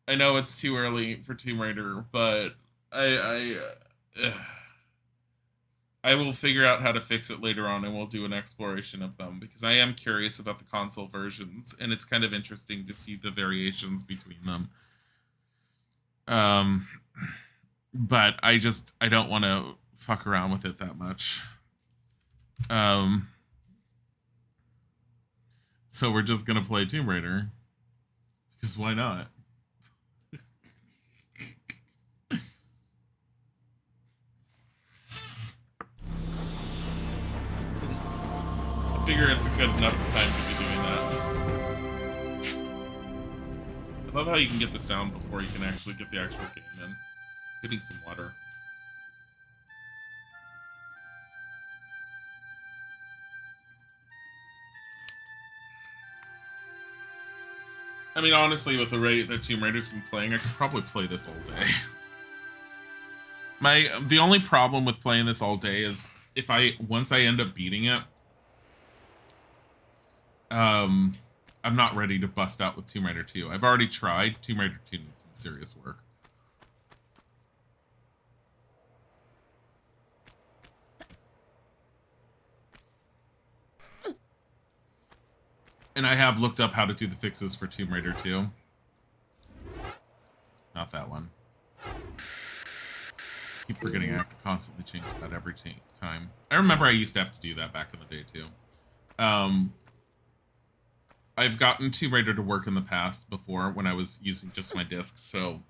I know it's too early for Tomb Raider, but I will figure out how to fix it later on, and we'll do an exploration of them because I am curious about the console versions, and it's kind of interesting to see the variations between them. Um, but I don't want to fuck around with it that much. Um, so we're just gonna play Tomb Raider because why not? I figure it's a good enough time to be doing that. I love how you can get the sound before you can actually get the actual game in. Getting some water. I mean, honestly, with the rate that Tomb Raider's been playing, I could probably play this all day. The only problem with playing this all day is if I once I end up beating it, um, I'm not ready to bust out with Tomb Raider 2. I've already tried. Tomb Raider 2 needs some serious work. And I have looked up how to do the fixes for Tomb Raider 2. Not that one. Keep forgetting I have to constantly change that every time. I remember I used to have to do that back in the day too. Um, I've gotten Tomb Raider to work in the past before when I was using just my disc, so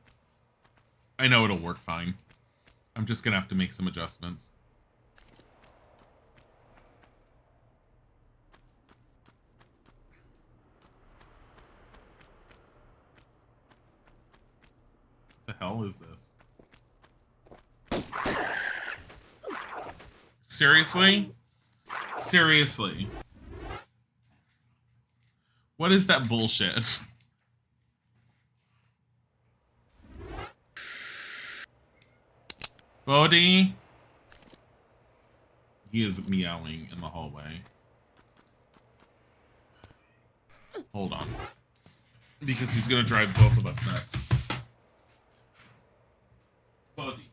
I know it'll work fine. I'm just gonna have to make some adjustments. What the hell is this? Seriously? Seriously? What is that bullshit? Bodhi? He is meowing in the hallway. Hold on. Because he's gonna drive both of us nuts. Bodhi.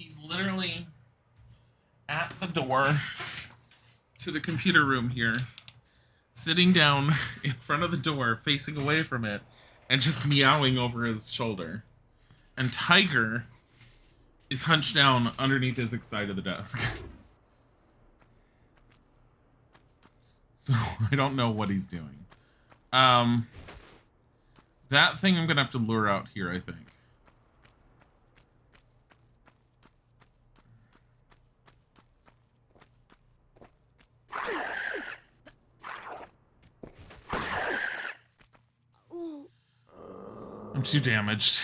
He's literally at the door to the computer room here, sitting down in front of the door, facing away from it, and just meowing over his shoulder. And Tiger is hunched down underneath his side of the desk. So I don't know what he's doing. Um, that thing I'm gonna have to lure out here, I think. I'm too damaged.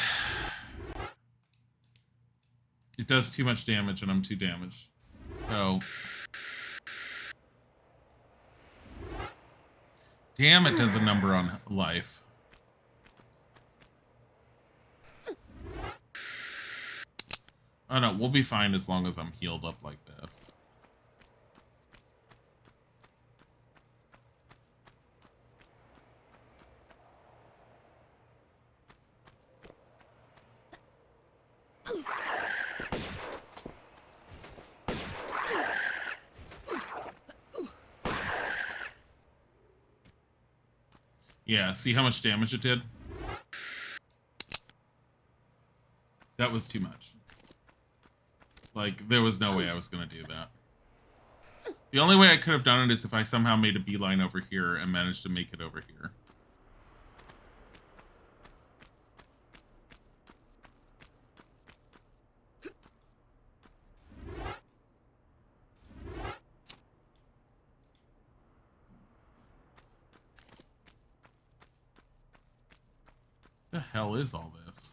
It does too much damage and I'm too damaged. So... Damn, it does a number on life. Oh no, we'll be fine as long as I'm healed up like this. Yeah, see how much damage it did? That was too much. Like, there was no way I was going to do that. The only way I could have done it is if I somehow made a beeline over here and managed to make it over here. The hell is all this?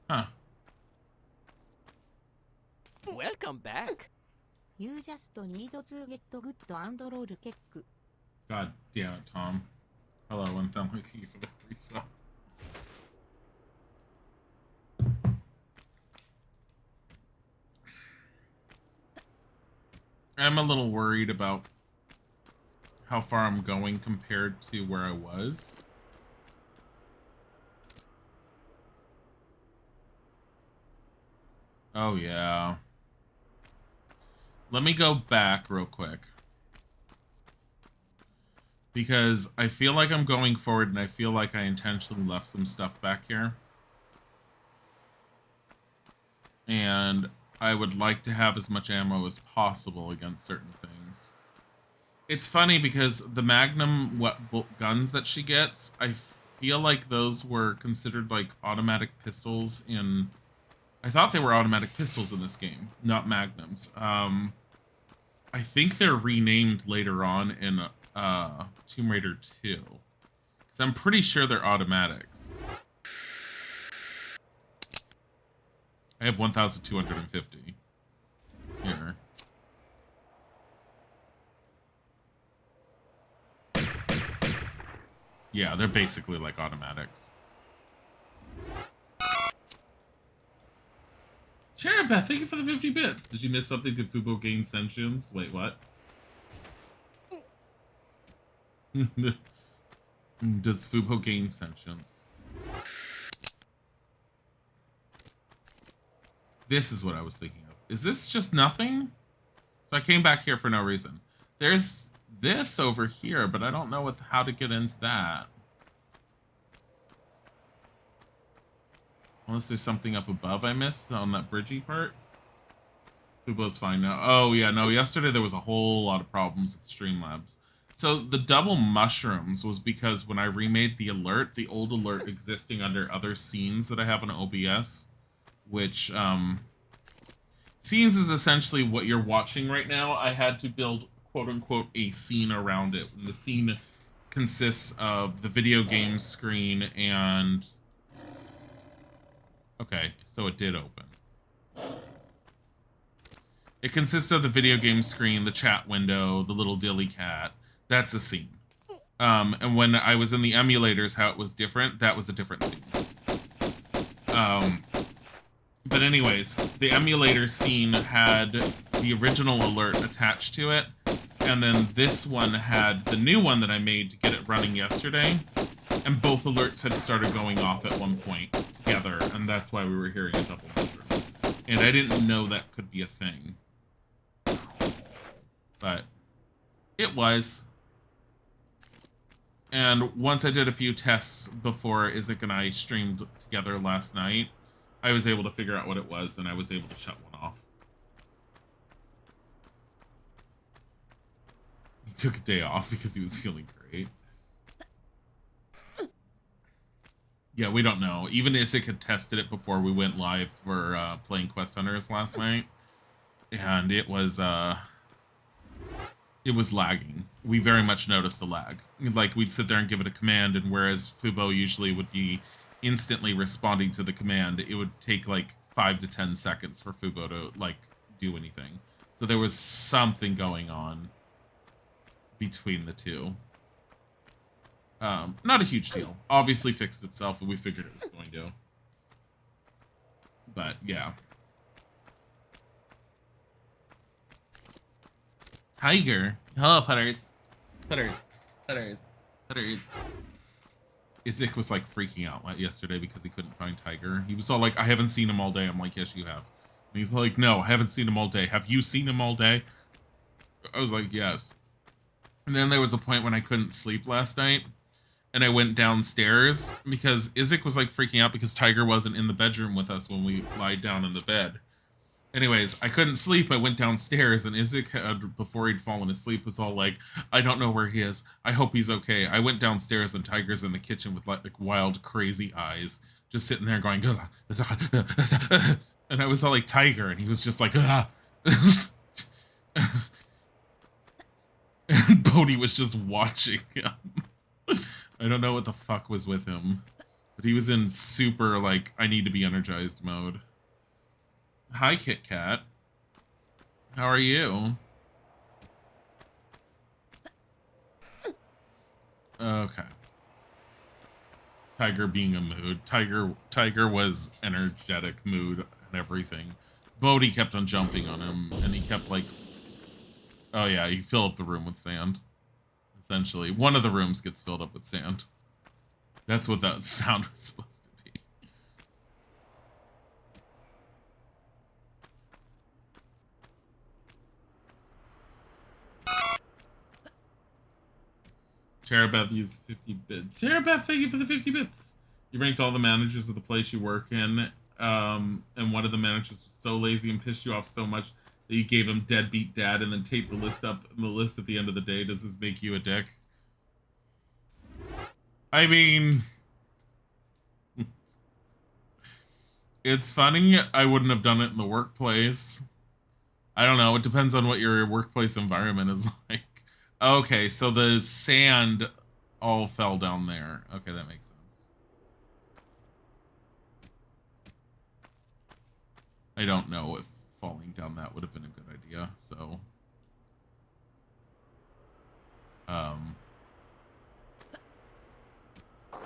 Huh. Welcome back. You just need to get good and roll kick. God damn it, Tom. Hello, and thank you for the free sub. I'm a little worried about how far I'm going compared to where I was. Oh, yeah. Let me go back real quick. Because I feel like I'm going forward, and I feel like I intentionally left some stuff back here. And I would like to have as much ammo as possible against certain things. It's funny because the Magnum guns that she gets, I feel like those were considered like automatic pistols in... I thought they were automatic pistols in this game, not Magnums. I think they're renamed later on in Tomb Raider 2. So I'm pretty sure they're automatics. I have 1,250 here. Yeah, they're basically like automatics. Cherubeth, thank you for the 50 bits. Did you miss something? Did Fubo gain sentience? Wait, what? Does Fubo gain sentience? This is what I was thinking of. Is this just nothing? So I came back here for no reason. There's this over here, but I don't know how to get into that. Unless there's something up above I missed on that bridgey part. Fubo's fine now. Oh, yeah, no, yesterday there was a whole lot of problems with Streamlabs. So the double mushrooms was because when I remade the alert, the old alert existing under other scenes that I have on OBS, which, scenes is essentially what you're watching right now. I had to build, quote-unquote, a scene around it. And the scene consists of the video game screen and... Okay, so it did open. It consists of the video game screen, the chat window, the little Dilly cat. That's a scene. And when I was in the emulators, how it was different, that was a different scene. But anyways, the emulator scene had the original alert attached to it, and then this one had the new one that I made to get it running yesterday, and both alerts had started going off at one point together, and that's why we were hearing a double mushroom. And I didn't know that could be a thing. But it was. And once I did a few tests before Isaac and I streamed together last night, I was able to figure out what it was, and I was able to shut one off. He took a day off because he was feeling great. Yeah, we don't know. Even Isaac had tested it before we went live for playing Quest Hunters last night, and it was lagging. We very much noticed the lag. Like, we'd sit there and give it a command, and whereas Fubo usually would be instantly responding to the command, it would take like 5 to 10 seconds for Fubo to like do anything. So there was something going on between the two. Not a huge deal. Obviously fixed itself, and we figured it was going to. But yeah. Tiger. Hello, putters. Putters. Putters. Putters. Isaac was like freaking out yesterday because he couldn't find Tiger. He was all like, I haven't seen him all day. I'm like, yes, you have. And he's like, no, I haven't seen him all day. Have you seen him all day? I was like, yes. And then there was a point when I couldn't sleep last night, and I went downstairs because Isaac was like freaking out because Tiger wasn't in the bedroom with us when we lied down in the bed. Anyways, I couldn't sleep. I went downstairs, and Isaac, before he'd fallen asleep, was all like, I don't know where he is. I hope he's okay. I went downstairs, and Tiger's in the kitchen with like wild, crazy eyes, just sitting there going, and I was all like, Tiger, and he was just like, ah. And Bodhi was just watching him. I don't know what the fuck was with him, but he was in super, like, I need to be energized mode. Hi, Kit Kat. How are you? Okay. Tiger being a mood. Tiger was energetic mood and everything. Bodhi kept on jumping on him, and he kept like, oh yeah, he filled up the room with sand. Essentially, one of the rooms gets filled up with sand. That's what that sound was supposed to be. Cherubeth used 50 bits. Cherubeth, thank you for the 50 bits. You ranked all the managers of the place you work in, and one of the managers was so lazy and pissed you off so much that you gave him deadbeat dad and then taped the list up in the list at the end of the day. Does this make you a dick? I mean, it's funny. I wouldn't have done it in the workplace. I don't know. It depends on what your workplace environment is like. Okay, so the sand all fell down there. Okay, that makes sense. I don't know if falling down that would have been a good idea, so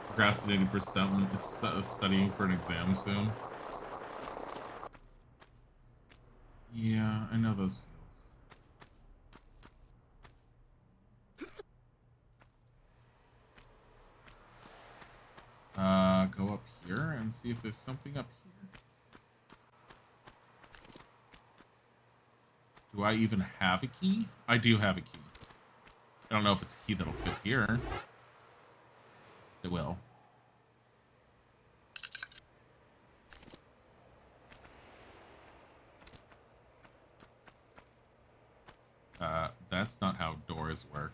procrastinating for studying for an exam soon. Yeah, I know those feels. Go up here and see if there's something up here. Do I even have a key? I do have a key. I don't know if it's a key that'll fit here. It will. That's not how doors work.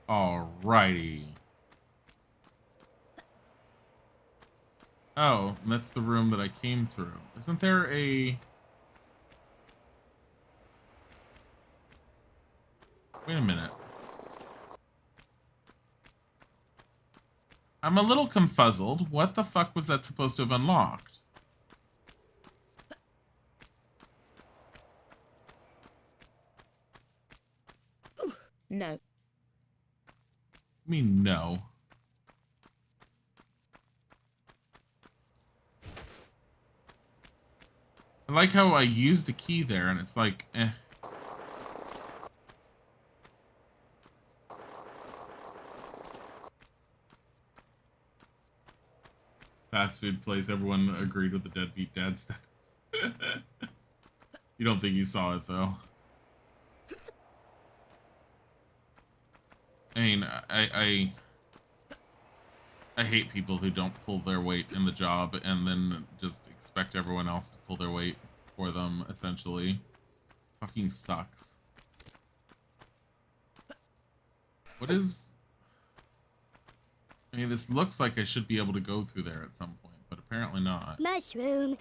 Alrighty. Oh, that's the room that I came through. Isn't there a... Wait a minute. I'm a little confuzzled. What the fuck was that supposed to have unlocked? No. I mean, no. I like how I used a key there and it's like, eh. Fast food place, everyone agreed with the deadbeat dad status. You don't think you saw it, though. I mean, I hate people who don't pull their weight in the job and then just expect everyone else to pull their weight for them, essentially. Fucking sucks. What is... I mean, this looks like I should be able to go through there at some point, but apparently not. Mushroom.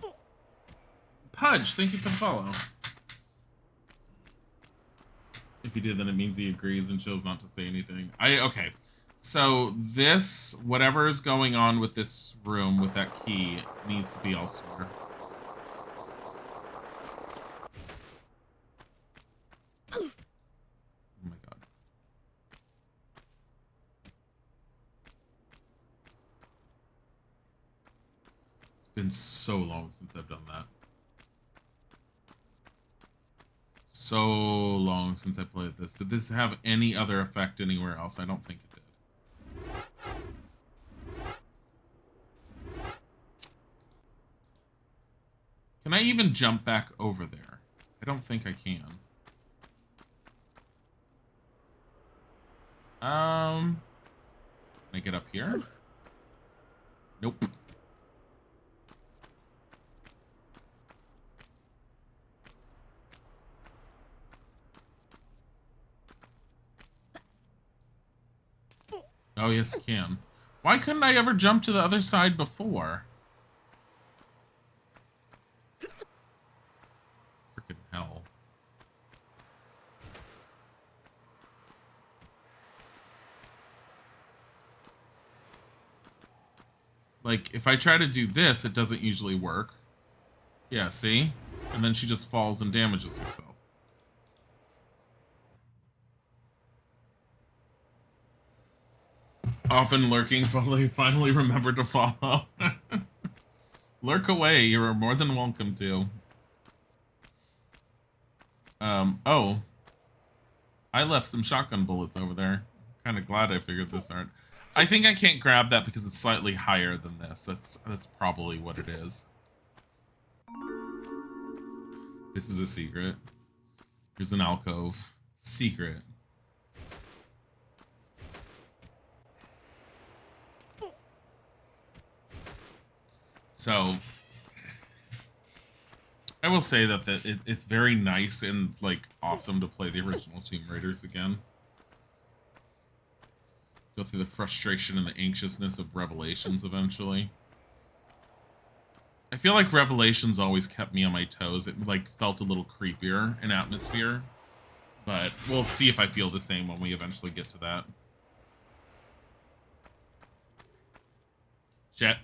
Pudge, thank you for the follow. If he did, then it means he agrees and chose not to say anything. Okay. So this, whatever is going on with this room with that key, needs to be elsewhere. Oh my god. It's been so long since I've done that. So long since I played this. Did this have any other effect anywhere else? I don't think it did. Can I even jump back over there? I don't think I can. Can I get up here? Nope. Oh, yes, I can. Why couldn't I ever jump to the other side before? Freaking hell. Like, if I try to do this, it doesn't usually work. Yeah, see? And then she just falls and damages herself. Often lurking, finally remember to follow. Lurk away, you are more than welcome to. Oh. I left some shotgun bullets over there. Kind of glad I figured this out. I think I can't grab that because it's slightly higher than this. That's probably what it is. This is a secret. Here's an alcove. Secret. So, I will say that it's very nice and, like, awesome to play the original Tomb Raiders again. Go through the frustration and the anxiousness of Revelations eventually. I feel like Revelations always kept me on my toes. It, like, felt a little creepier in atmosphere. But we'll see if I feel the same when we eventually get to that. Jet.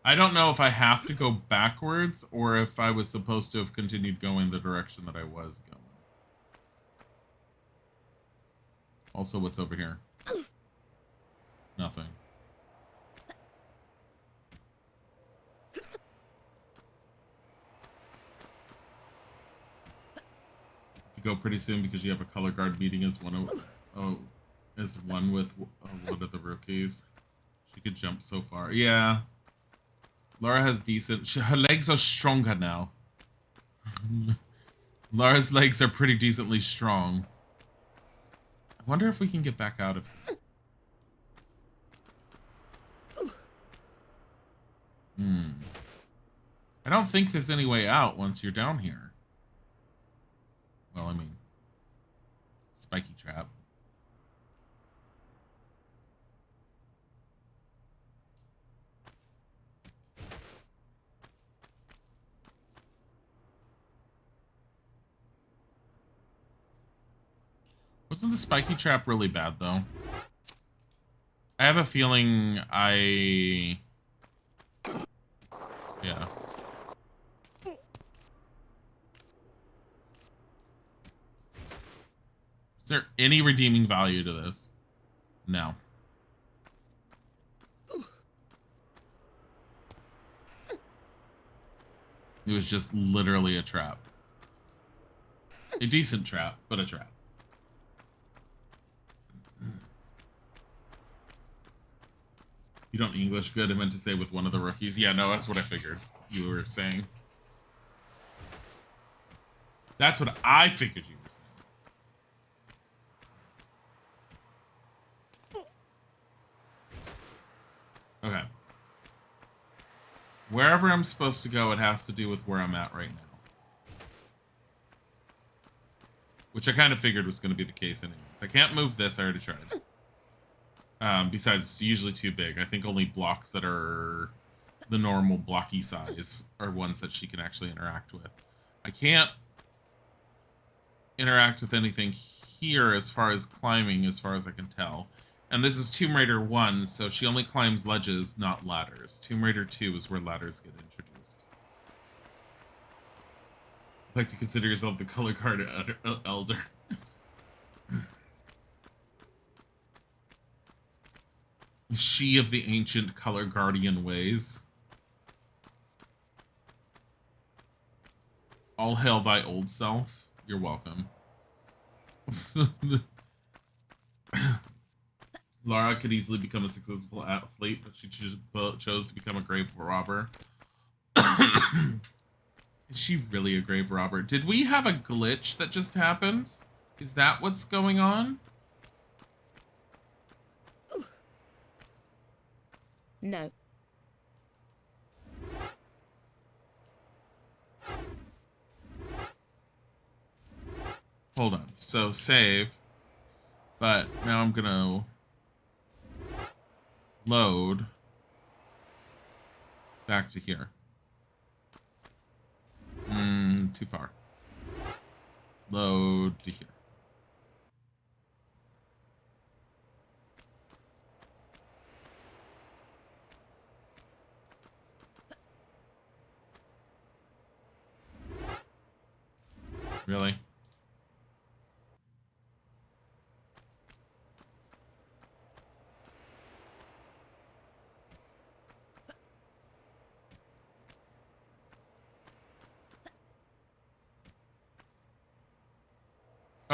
I don't know if I have to go backwards or if I was supposed to have continued going the direction that I was going. Also, what's over here? Nothing. You go pretty soon because you have a color guard meeting as one with one of the rookies. She could jump so far. Yeah. Laura has decent... her legs are stronger now. Laura's legs are pretty decently strong. I wonder if we can get back out of here. I don't think there's any way out once you're down here. Well, I mean... spiky trap. Wasn't the spiky trap really bad, though? I have a feeling yeah. Is there any redeeming value to this? No. It was just literally a trap. A decent trap, but a trap. You don't English good, I meant to say with one of the rookies. Yeah, no, that's what I figured you were saying. That's what I figured you were saying. Okay. Wherever I'm supposed to go, it has to do with where I'm at right now. Which I kind of figured was going to be the case anyways. I can't move this, I already tried. Besides, it's usually too big. I think only blocks that are the normal blocky size are ones that she can actually interact with. I can't interact with anything here as far as climbing, as far as I can tell. And this is Tomb Raider 1, so she only climbs ledges, not ladders. Tomb Raider 2 is where ladders get introduced. I'd like to consider yourself the color guard elder. She of the ancient color guardian ways. All hail thy old self. You're welcome. Lara could easily become a successful athlete, but she chose to become a grave robber. Is she really a grave robber? Did we have a glitch that just happened? Is that what's going on? No. Hold on. So save. But now I'm gonna load back to here. Too far. Load to here. Really?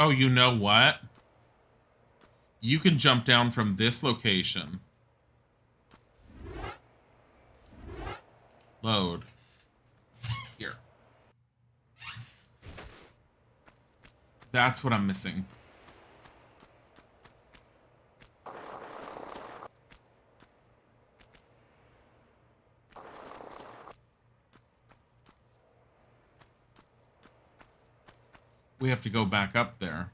Oh, you know what? You can jump down from this location. Load. Here. That's what I'm missing. We have to go back up there.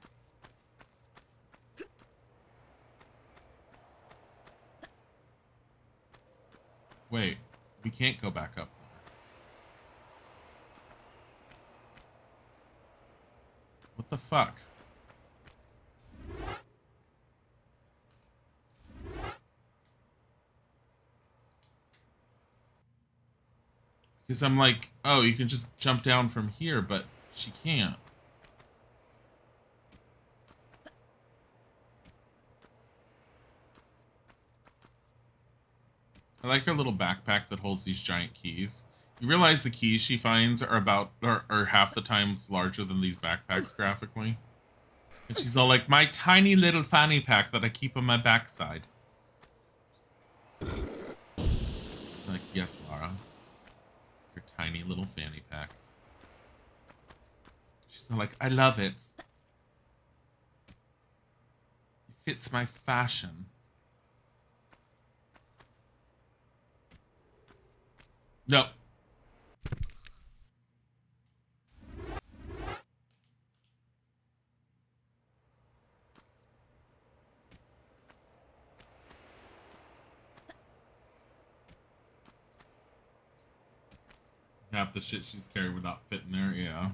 Wait, we can't go back up there. What the fuck? Because I'm like, oh, you can just jump down from here, but she can't. I like her little backpack that holds these giant keys. You realize the keys she finds are about are half the times larger than these backpacks graphically? And she's all like, my tiny little fanny pack that I keep on my backside. Like, yes, Laura. Your tiny little fanny pack. She's all like, I love it. It fits my fashion. No. Half the shit she's carrying would not fit in there, yeah.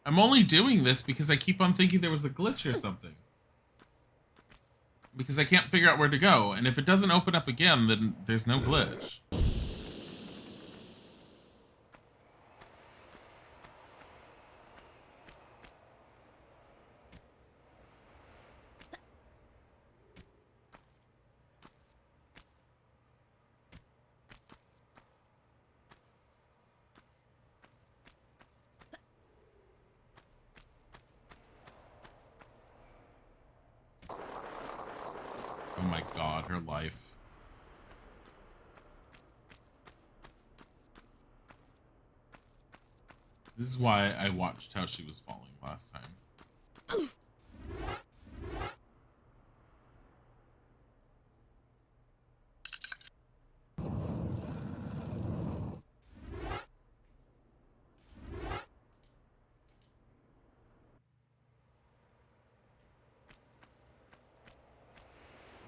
I'm only doing this because I keep on thinking there was a glitch or something. Because I can't figure out where to go, and if it doesn't open up again, then there's no glitch. Oh my god, her life. This is why I watched how she was falling last time.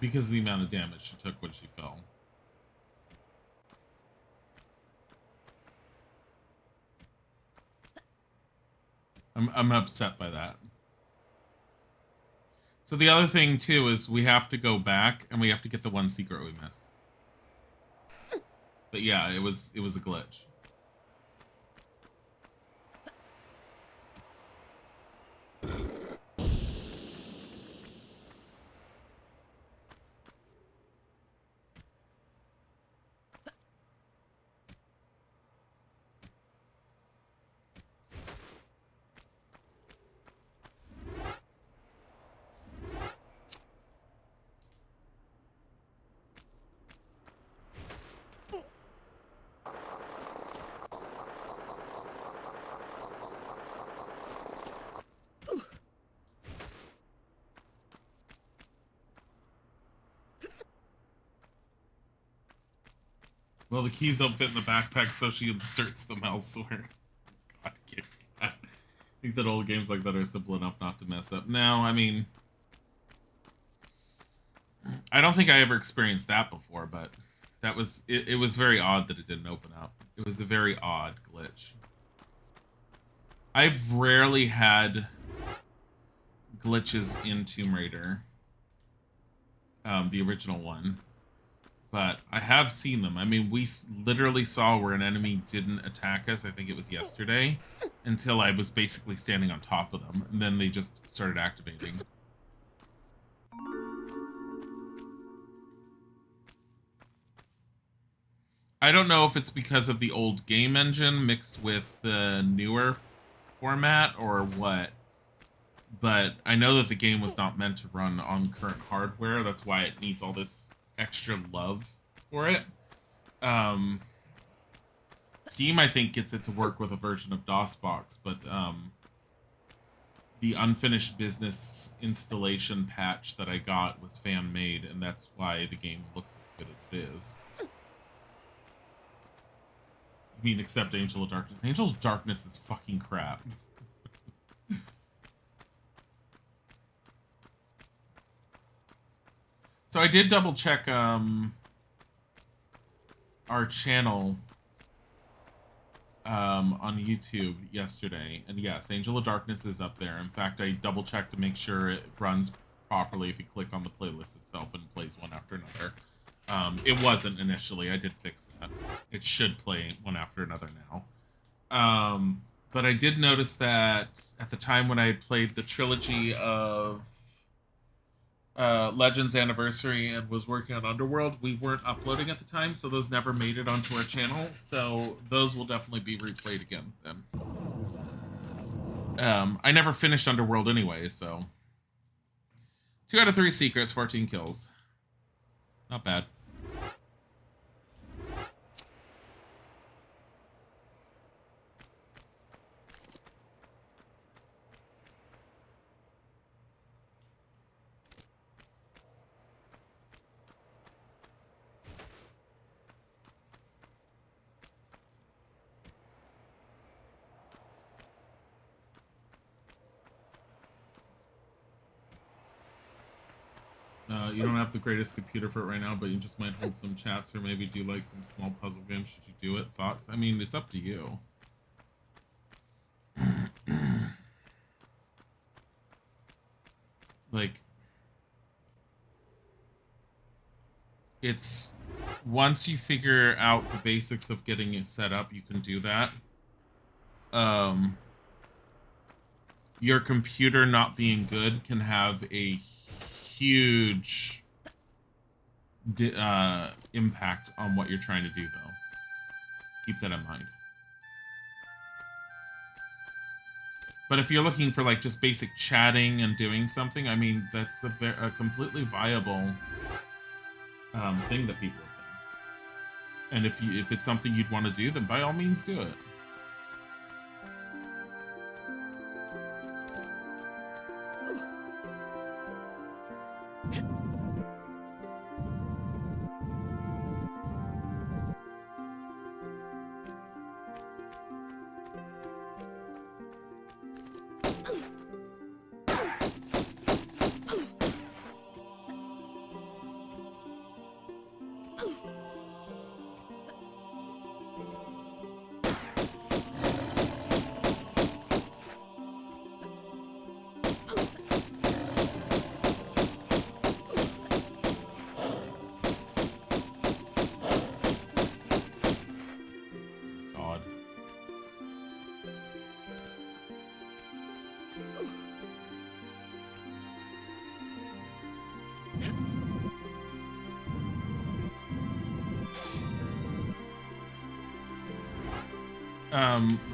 Because of the amount of damage she took when she fell. I'm upset by that. So the other thing too is we have to go back and we have to get the one secret we missed. But yeah, it was a glitch. Well, the keys don't fit in the backpack, so she inserts them elsewhere. God, I think that old games like that are simple enough not to mess up. Now, I mean, I don't think I ever experienced that before, but That was it was very odd that it didn't open up. It was a very odd glitch. I've rarely had glitches in Tomb Raider, the original one, but I have seen them. I mean, we literally saw where an enemy didn't attack us. I think it was yesterday, until I was basically standing on top of them, and then they just started activating. I don't know if it's because of the old game engine mixed with the newer format or what, but I know that the game was not meant to run on current hardware. That's why it needs all this extra love for it. Steam, I think, gets it to work with a version of DOSBox, but the unfinished business installation patch that I got was fan-made, and that's why the game looks as good as it is. I mean, except Angel of Darkness. Angel of Darkness is fucking crap. So I did double check our channel on YouTube yesterday, and yes, Angel of Darkness is up there. In fact, I double checked to make sure it runs properly if you click on the playlist itself and plays one after another. It wasn't initially. I did fix that. It should play one after another now. But I did notice that at the time when I had played the trilogy of Legends Anniversary and was working on Underworld, we weren't uploading at the time, so those never made it onto our channel. So those will definitely be replayed again then. I never finished Underworld anyway, so 2 out of 3 secrets, 14 kills. Not bad. You don't have the greatest computer for it right now, but you just might hold some chats or maybe do like some small puzzle games. Should you do it? Thoughts? I mean, it's up to you. Like, it's once you figure out the basics of getting it set up, you can do that. Your computer not being good can have a huge impact on what you're trying to do, though. Keep that in mind. But if you're looking for like just basic chatting and doing something, I mean, that's a completely viable thing that people have done. And if it's something you'd want to do, then by all means do it.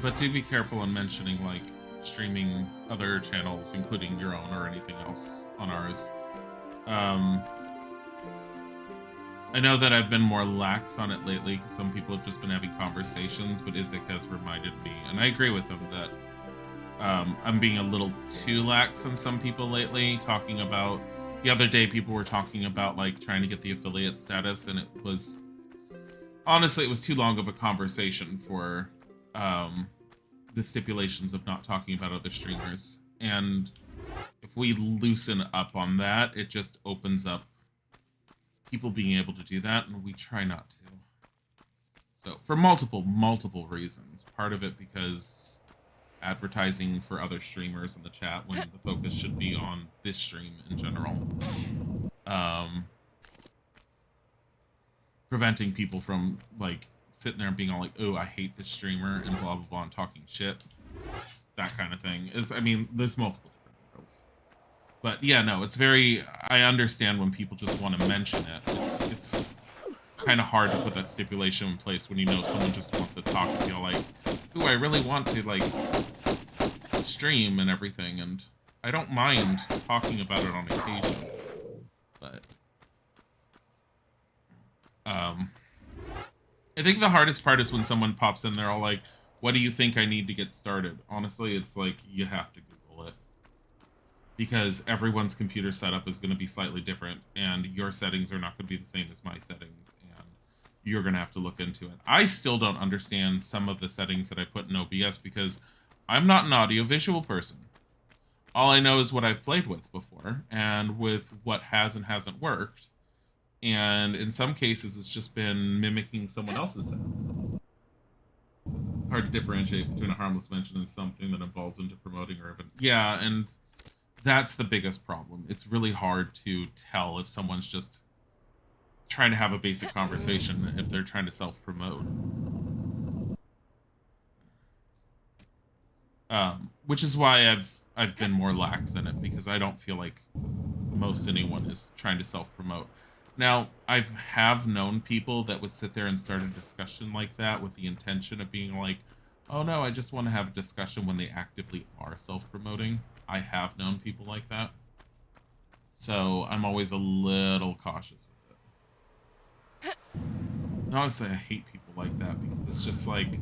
But do be careful on mentioning, like, streaming other channels, including your own or anything else on ours. I know that I've been more lax on it lately because some people have just been having conversations, but Isaac has reminded me, and I agree with him, that I'm being a little too lax on some people lately, talking about... The other day, people were talking about, like, trying to get the affiliate status, and it was... Honestly, it was too long of a conversation for... the stipulations of not talking about other streamers. And if we loosen up on that, it just opens up people being able to do that, and we try not to. So for multiple reasons. Part of it because advertising for other streamers in the chat when the focus should be on this stream in general. Preventing people from like sitting there and being all like, oh, I hate this streamer and blah blah blah and talking shit. That kind of thing is, I mean, there's multiple different worlds. But yeah, no, it's very, I understand when people just want to mention it. It's kind of hard to put that stipulation in place when you know someone just wants to talk and feel like, ooh, I really want to like stream and everything, and I don't mind talking about it on occasion, but I think the hardest part is when someone pops in there all like, what do you think I need to get started? Honestly, it's like you have to Google it, because everyone's computer setup is going to be slightly different, and your settings are not going to be the same as my settings, and you're going to have to look into it. I still don't understand some of the settings that I put in OBS because I'm not an audiovisual person. All I know is what I've played with before and with what has and hasn't worked. And in some cases, it's just been mimicking someone else's setup. Hard to differentiate between a harmless mention and something that involves into promoting or even... Yeah, and that's the biggest problem. It's really hard to tell if someone's just trying to have a basic conversation if they're trying to self-promote. Which is why I've been more lax in it, because I don't feel like most anyone is trying to self-promote. Now, I have known people that would sit there and start a discussion like that with the intention of being like, oh no, I just want to have a discussion, when they actively are self-promoting. I have known people like that. So I'm always a little cautious with it. Honestly, I hate people like that, because it's just like,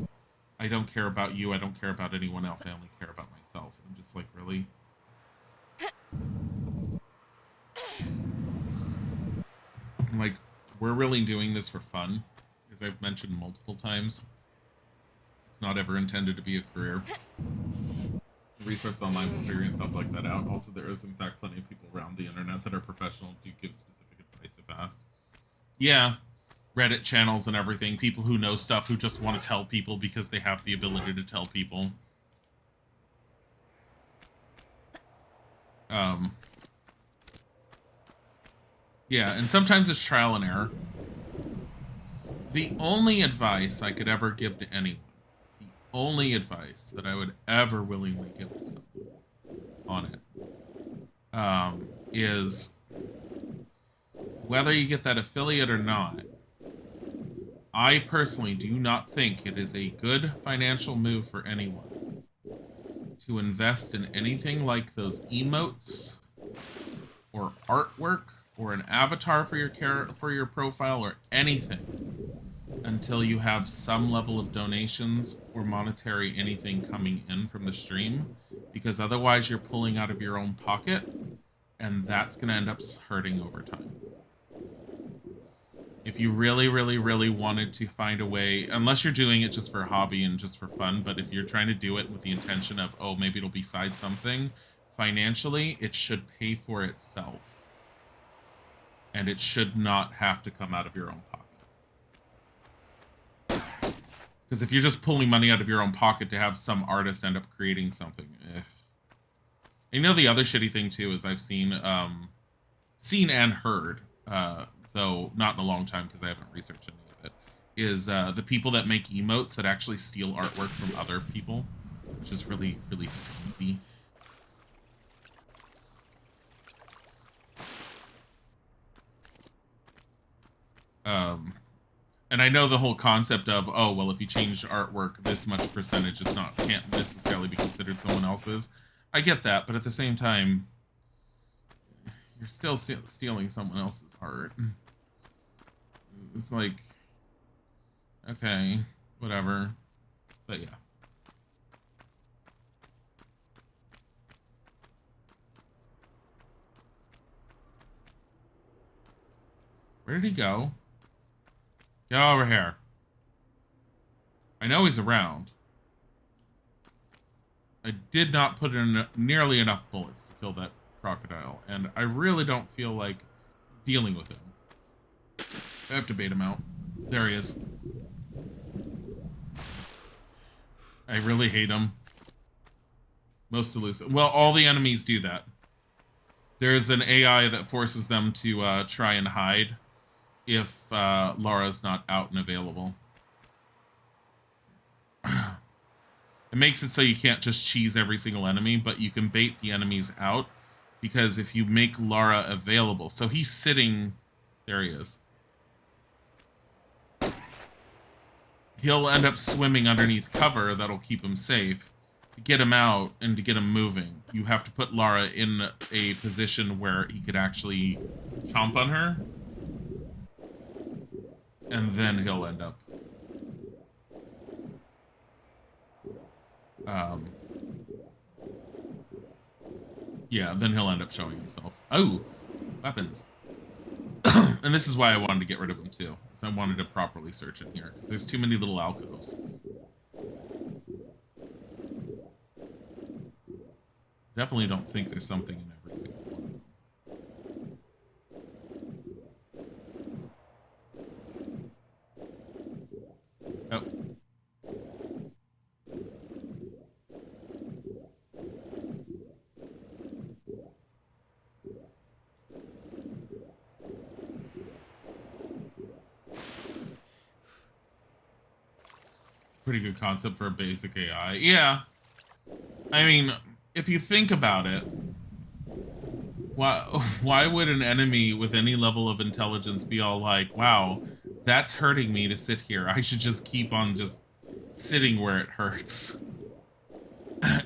I don't care about you, I don't care about anyone else, I only care about myself. And I'm just like, really? Like, we're really doing this for fun, as I've mentioned multiple times. It's not ever intended to be a career. Resources online for figuring stuff like that out. Also, there is, in fact, plenty of people around the internet that are professional, do give specific advice if asked. Yeah, Reddit channels and everything. People who know stuff, who just want to tell people because they have the ability to tell people. Yeah, and sometimes it's trial and error. The only advice I could ever give to anyone, the only advice that I would ever willingly give to someone on it, is whether you get that affiliate or not, I personally do not think it is a good financial move for anyone to invest in anything like those emotes or artwork or an avatar for your profile or anything until you have some level of donations or monetary anything coming in from the stream, because otherwise you're pulling out of your own pocket, and that's going to end up hurting over time. If you really, really, really wanted to find a way, unless you're doing it just for a hobby and just for fun, but if you're trying to do it with the intention of, oh, maybe it'll be side something, financially, it should pay for itself. And it should not have to come out of your own pocket. Because if you're just pulling money out of your own pocket to have some artist end up creating something, And you know, the other shitty thing too is I've seen and heard, though not in a long time because I haven't researched any of it, is the people that make emotes that actually steal artwork from other people, which is really, really skeevy. And I know the whole concept of, oh, well, if you change artwork this much percentage, can't necessarily be considered someone else's. I get that, but at the same time, you're still stealing someone else's art. It's like, okay, whatever. But yeah. Where did he go? Get over here. I know he's around. I did not put in nearly enough bullets to kill that crocodile, and I really don't feel like dealing with him. I have to bait him out. There he is. I really hate him. Most elusive. Well, all the enemies do that. There's an AI that forces them to try and hide if Laura's not out and available. It makes it so you can't just cheese every single enemy, but you can bait the enemies out, because if you make Lara available... So he's sitting... There he is. He'll end up swimming underneath cover that'll keep him safe. To get him out and to get him moving, you have to put Lara in a position where he could actually chomp on her. And then he'll end up... yeah, then he'll end up showing himself. Oh, weapons. And this is why I wanted to get rid of him too. I wanted to properly search in here, because there's too many little alcoves. Definitely don't think there's something in every single one. Oh. Pretty good concept for a basic AI. Yeah. I mean, if you think about it, why would an enemy with any level of intelligence be all like, wow, that's hurting me to sit here. I should just keep on just sitting where it hurts.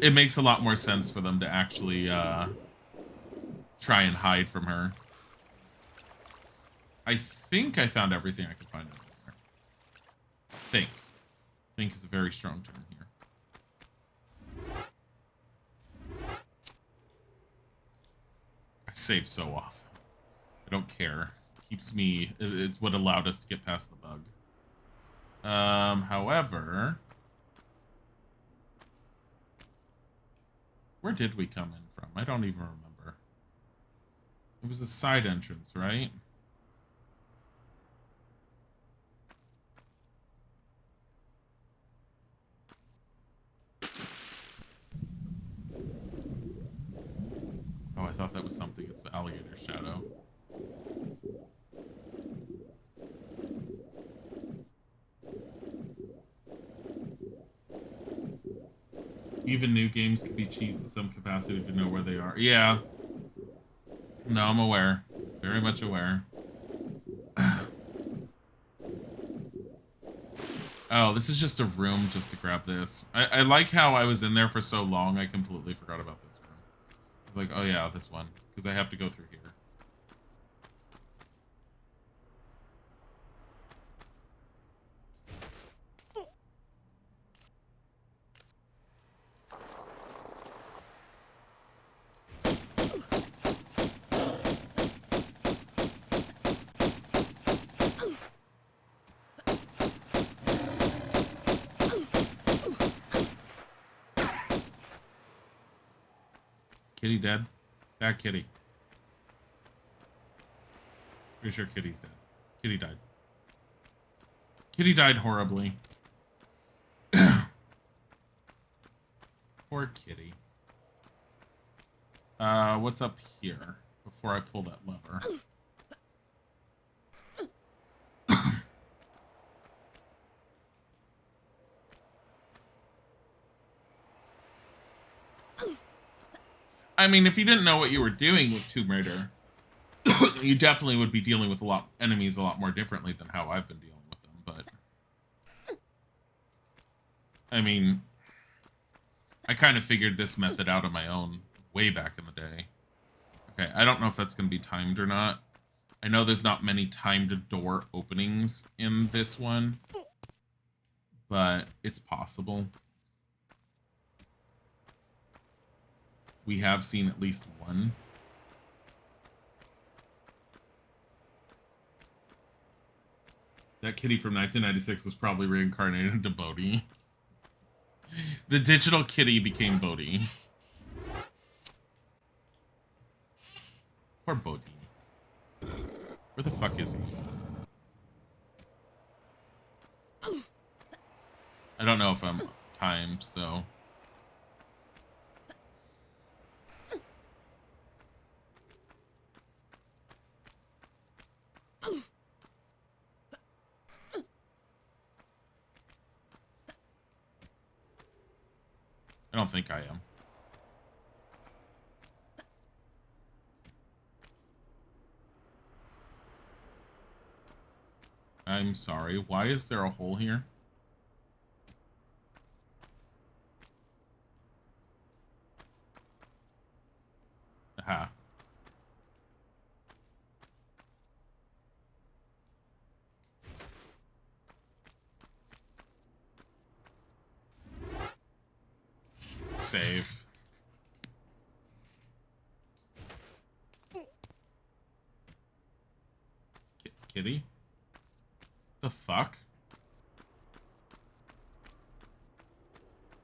It makes a lot more sense for them to actually try and hide from her. I think I found everything I could find in there. Think is a very strong term here. I save so often. I don't care. It keeps me... It's what allowed us to get past the bug. However... Where did we come in from? I don't even remember. It was a side entrance, right? Oh, I thought that was something. It's the alligator shadow. Even new games can be cheesed in some capacity if you know where they are. Yeah. No, I'm aware. Very much aware. Oh, this is just a room just to grab this. I like how I was in there for so long, I completely forgot about this room. I was like, oh yeah, this one. Because I have to go through here. Kitty dead? Bad kitty. Pretty sure Kitty's dead. Kitty died. Kitty died horribly. Poor kitty. What's up here before I pull that lever? I mean, if you didn't know what you were doing with Tomb Raider, you definitely would be dealing with enemies a lot more differently than how I've been dealing with them, but... I mean, I kind of figured this method out on my own way back in the day. Okay, I don't know if that's going to be timed or not. I know there's not many timed door openings in this one, but it's possible. We have seen at least one. That kitty from 1996 was probably reincarnated into Bodhi. The digital kitty became Bodhi. Poor Bodhi. Where the fuck is he? I don't know if I'm timed, so. I don't think I am. I'm sorry. Why is there a hole here? Aha. Save. Kitty? The fuck?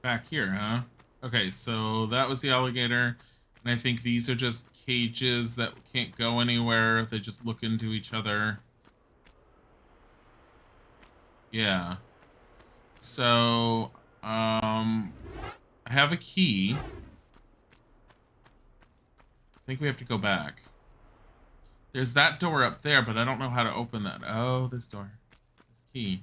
Back here, huh? Okay, so that was the alligator. And I think these are just cages that can't go anywhere. They just look into each other. Yeah. So, I have a key. I think we have to go back. There's that door up there, but I don't know how to open that. Oh, this door. This key.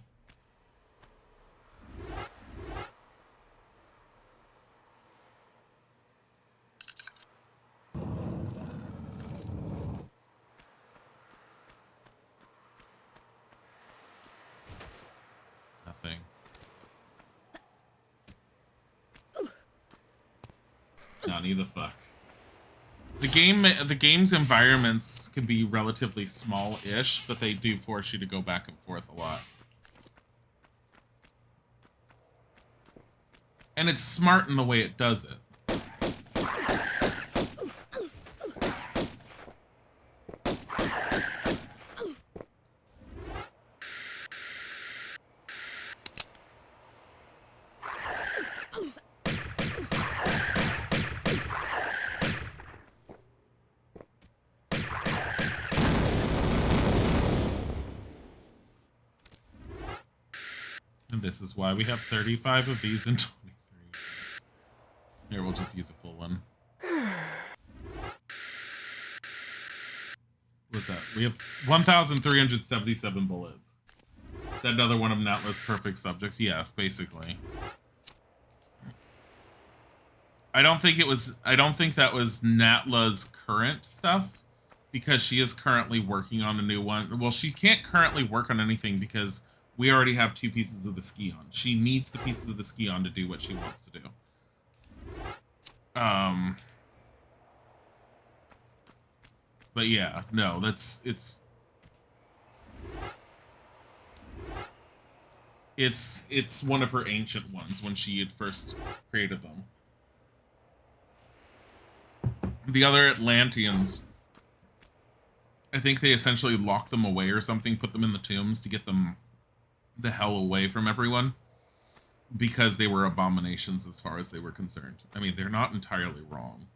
Nothing. None the fuck. The game's environments can be relatively small-ish, but they do force you to go back and forth a lot. And it's smart in the way it does it. And this is why we have 35 of these and 23. Here, we'll just use a full one. What's that? We have 1,377 bullets. Is that another one of Natla's perfect subjects? Yes, basically. I don't think that was Natla's current stuff, because she is currently working on a new one. Well, she can't currently work on anything because we already have 2 pieces of the ski on. She needs the pieces of the ski on to do what she wants to do. But yeah, no, it's one of her ancient ones when she had first created them. The other Atlanteans, I think they essentially locked them away or something, put them in the tombs to get them the hell away from everyone, because they were abominations as far as they were concerned. I mean, they're not entirely wrong.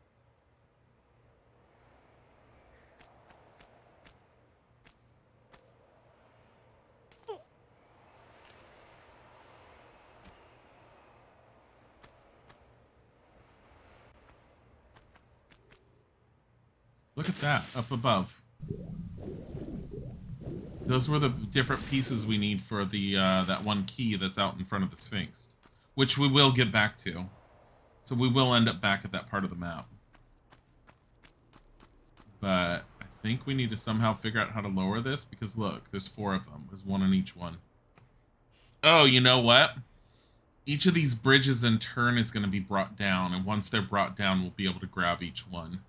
Look at that, up above. Those were the different pieces we need for the that one key that's out in front of the Sphinx, which we will get back to. So we will end up back at that part of the map. But I think we need to somehow figure out how to lower this, because look, there's 4 of them. There's 1 on each one. Oh, you know what? Each of these bridges in turn is going to be brought down, and once they're brought down, we'll be able to grab each one.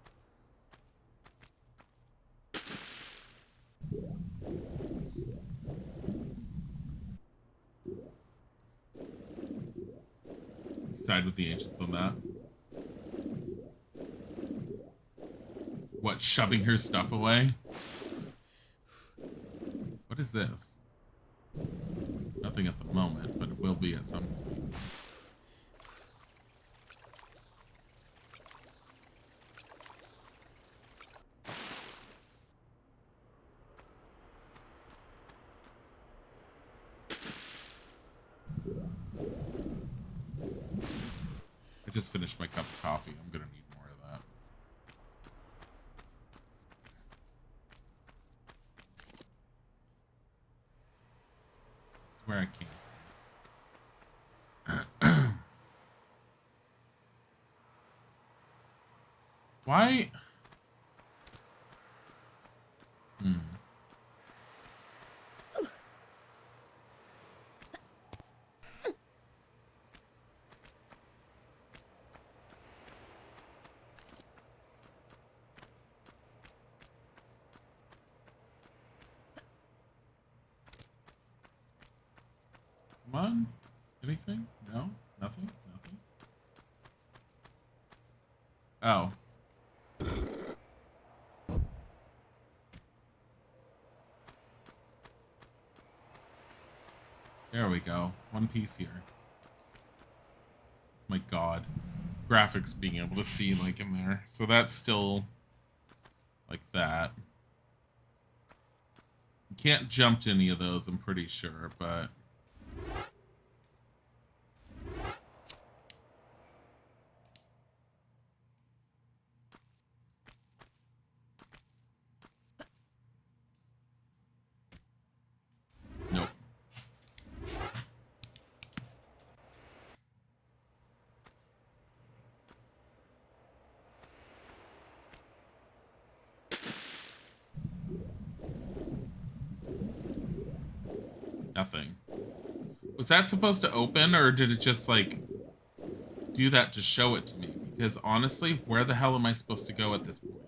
Side with the ancients on that. What, shoving her stuff away? What is this? Nothing at the moment, but it will be at some point. just finished my cup of coffee. I'm gonna need more of that. This is where I came from. Why? Come on. Anything? No? Nothing? Nothing? Oh. There we go. One piece here. My god. Graphics being able to see like in there. So that's still like that. You can't jump to any of those, I'm pretty sure, but nope. Nothing. Was that supposed to open, or did it just, like, do that to show it to me? Because, honestly, where the hell am I supposed to go at this point?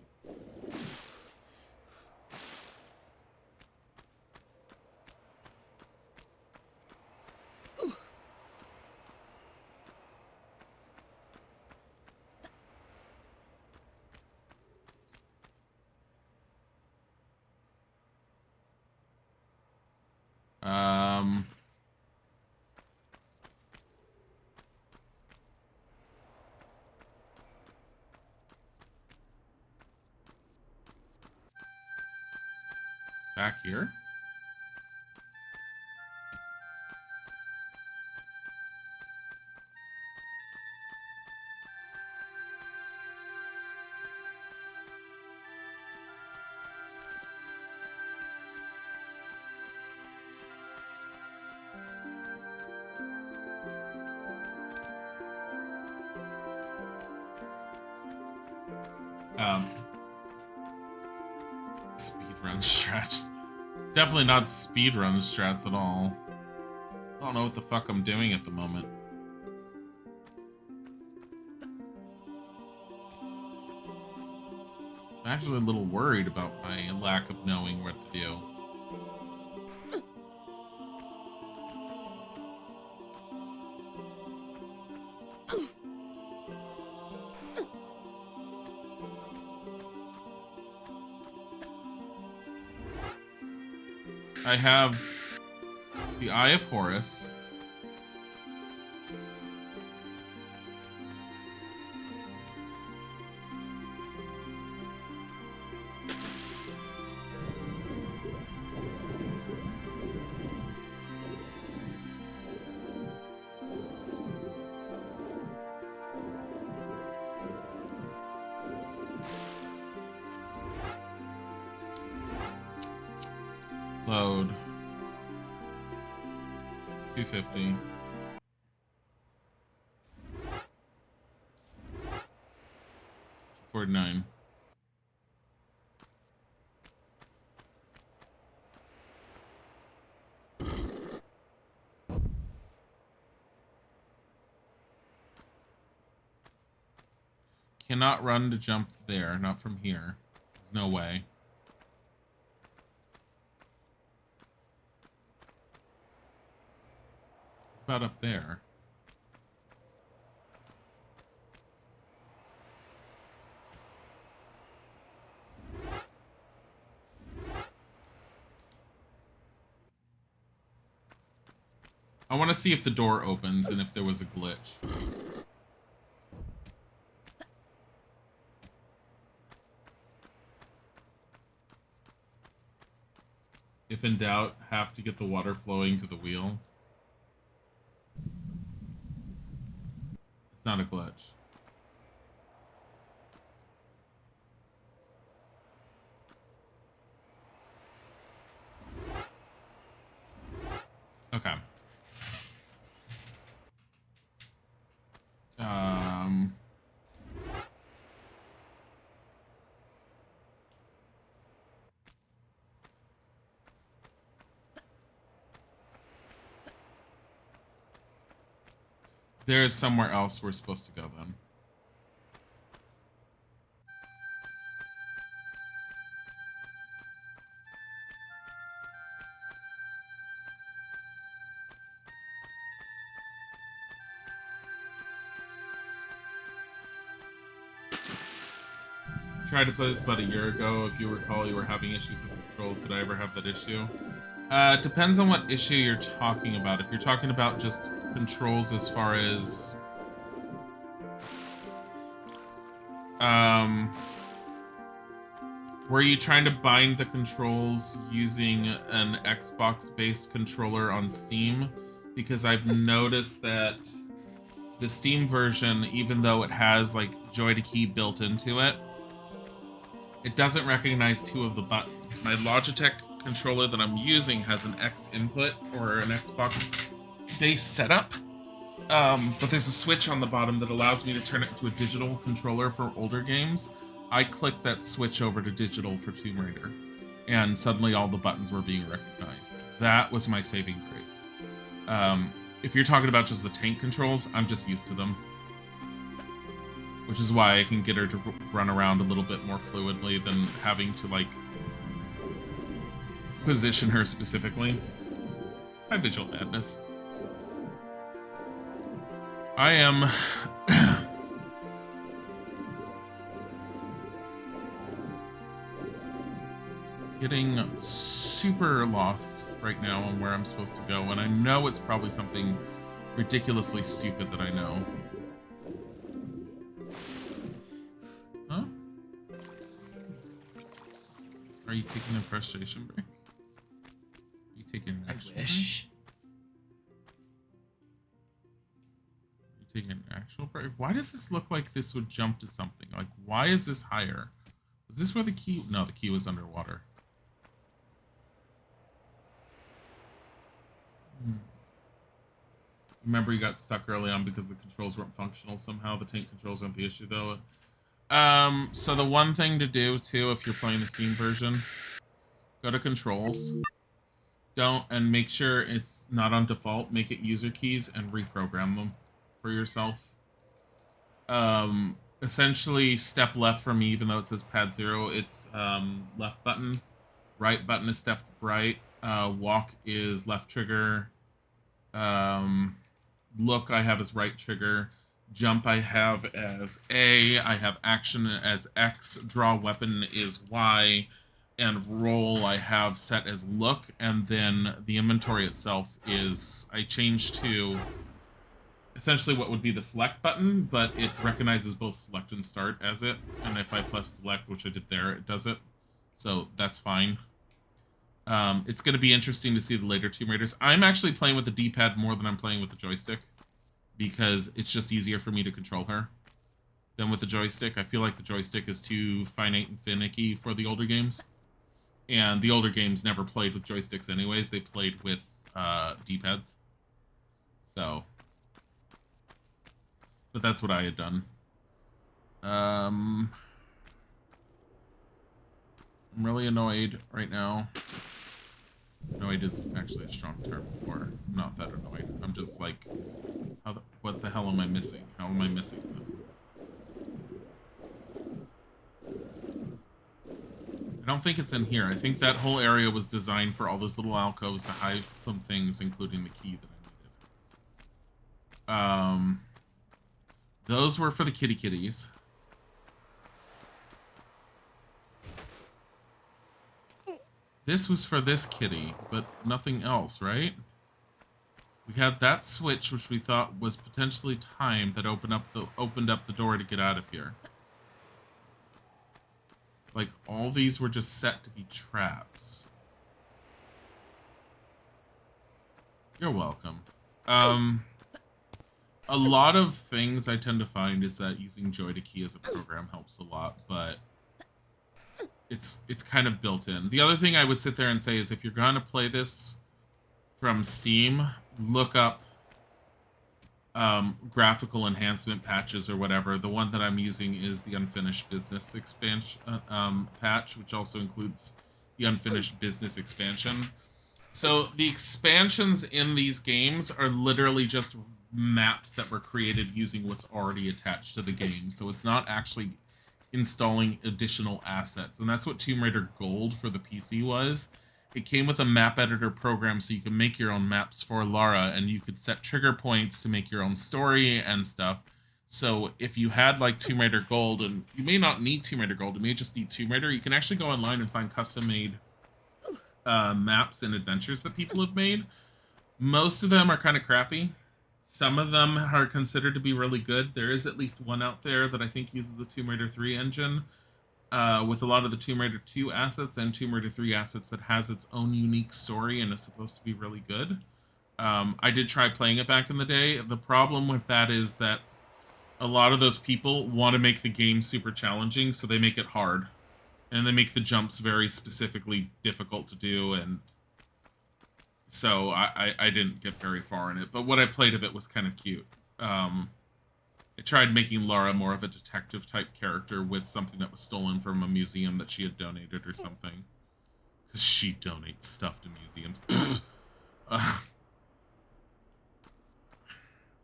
Back here? Speedrun strats. Definitely not speedrun strats at all. I don't know what the fuck I'm doing at the moment. I'm actually a little worried about my lack of knowing what to do. I have the Eye of Horus. Load. 250. 49. Cannot run to jump there, not from here. There's no way. What about up there? I want to see if the door opens and if there was a glitch. If in doubt, have to get the water flowing to the wheel. It's not a glitch. Okay. There's somewhere else we're supposed to go then. Tried to play this about a year ago. If you recall, you were having issues with the controls. Did I ever have that issue? Depends on what issue you're talking about. If you're talking about just controls as far as... were you trying to bind the controls using an Xbox-based controller on Steam? Because I've noticed that the Steam version, even though it has, like, Joy to Key built into it, it doesn't recognize two of the buttons. My Logitech controller that I'm using has an X input or an Xbox-based setup, but there's a switch on the bottom that allows me to turn it into a digital controller for older games. I clicked that switch over to digital for Tomb Raider, and suddenly all the buttons were being recognized. That was my saving grace. If you're talking about just the tank controls, I'm just used to them. Which is why I can get her to run around a little bit more fluidly than having to, like, position her specifically. Hi, Visual Madness. I am... getting super lost right now on where I'm supposed to go, and I know it's probably something ridiculously stupid that I know. Huh? Are you taking a frustration break? Are you taking an actual break? You taking an actual break? Why does this look like this would jump to something? Like, why is this higher? Was this where the key? No, the key was underwater. Remember, you got stuck early on because the controls weren't functional somehow. The tank controls aren't the issue, though. So the one thing to do, too, if you're playing the Steam version, go to Controls. And make sure it's not on default. Make it user keys and reprogram them for yourself. Essentially, step left for me, even though it says pad 0, it's left button. Right button is step right. Walk is left trigger. Look I have as right trigger. Jump I have as A. I have action as X. Draw weapon is Y. And roll I have set as look. And then the inventory itself is... I changed to essentially what would be the select button, but it recognizes both select and start as it. And if I press select, which I did there, it does it. So that's fine. It's going to be interesting to see the later Tomb Raiders. I'm actually playing with the D-pad more than I'm playing with the joystick, because it's just easier for me to control her than with the joystick. I feel like the joystick is too finite and finicky for the older games. And the older games never played with joysticks anyways. They played with D-pads. So. But that's what I had done. I'm really annoyed right now. Annoyed is actually a strong term for not that annoyed. I'm just like, what the hell am I missing? How am I missing this? I don't think it's in here. I think that whole area was designed for all those little alcoves to hide some things, including the key that I needed. Those were for the kitties. This was for this kitty, but nothing else, right? We had that switch, which we thought was potentially timed, that opened up the door to get out of here. Like, all these were just set to be traps. You're welcome. A lot of things I tend to find is that using Joy to Key as a program helps a lot, but it's kind of built in. The other thing I would sit there and say is if you're going to play this from Steam, look up graphical enhancement patches or whatever. The one that I'm using is the unfinished business expansion patch, which also includes the unfinished business expansion. So the expansions in these games are literally just maps that were created using what's already attached to the game. So it's not actually installing additional assets. And that's what Tomb Raider Gold for the PC was. It came with a map editor program so you can make your own maps for Lara, and you could set trigger points to make your own story and stuff. So if you had like Tomb Raider Gold, and you may not need Tomb Raider Gold, you may just need Tomb Raider, you can actually go online and find custom-made maps and adventures that people have made. Most of them are kind of crappy. Some of them are considered to be really good. There is at least one out there that I think uses the Tomb Raider 3 engine, with a lot of the Tomb Raider 2 assets and Tomb Raider 3 assets, that has its own unique story and is supposed to be really good. I did try playing it back in the day. The problem with that is that a lot of those people want to make the game super challenging, so they make it hard. And they make the jumps very specifically difficult to do, and so I didn't get very far in it. But what I played of it was kind of cute. I tried making Lara more of a detective-type character with something that was stolen from a museum that she had donated or something. Because she donates stuff to museums.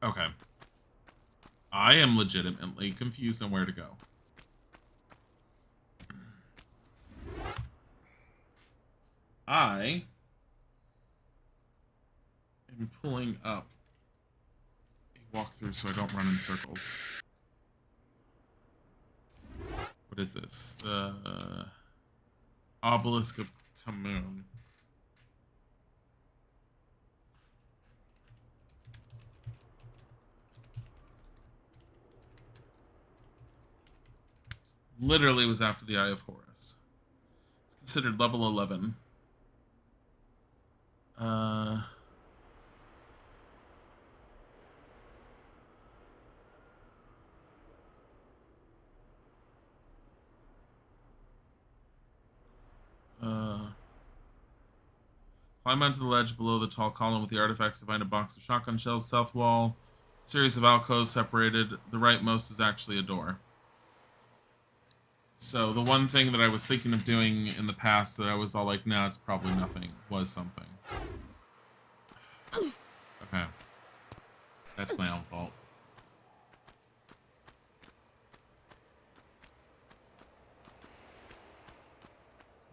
Okay. I am legitimately confused on where to go. I am pulling up a walkthrough so I don't run in circles. What is this? The Obelisk of Khamun. Literally was after the Eye of Horus. It's considered level 11. Climb onto the ledge below the tall column with the artifacts to find a box of shotgun shells. South wall, series of alcoves separated. The rightmost is actually a door. So the one thing that I was thinking of doing in the past that I was all like, nah, it's probably nothing, was something. Okay. That's my own fault.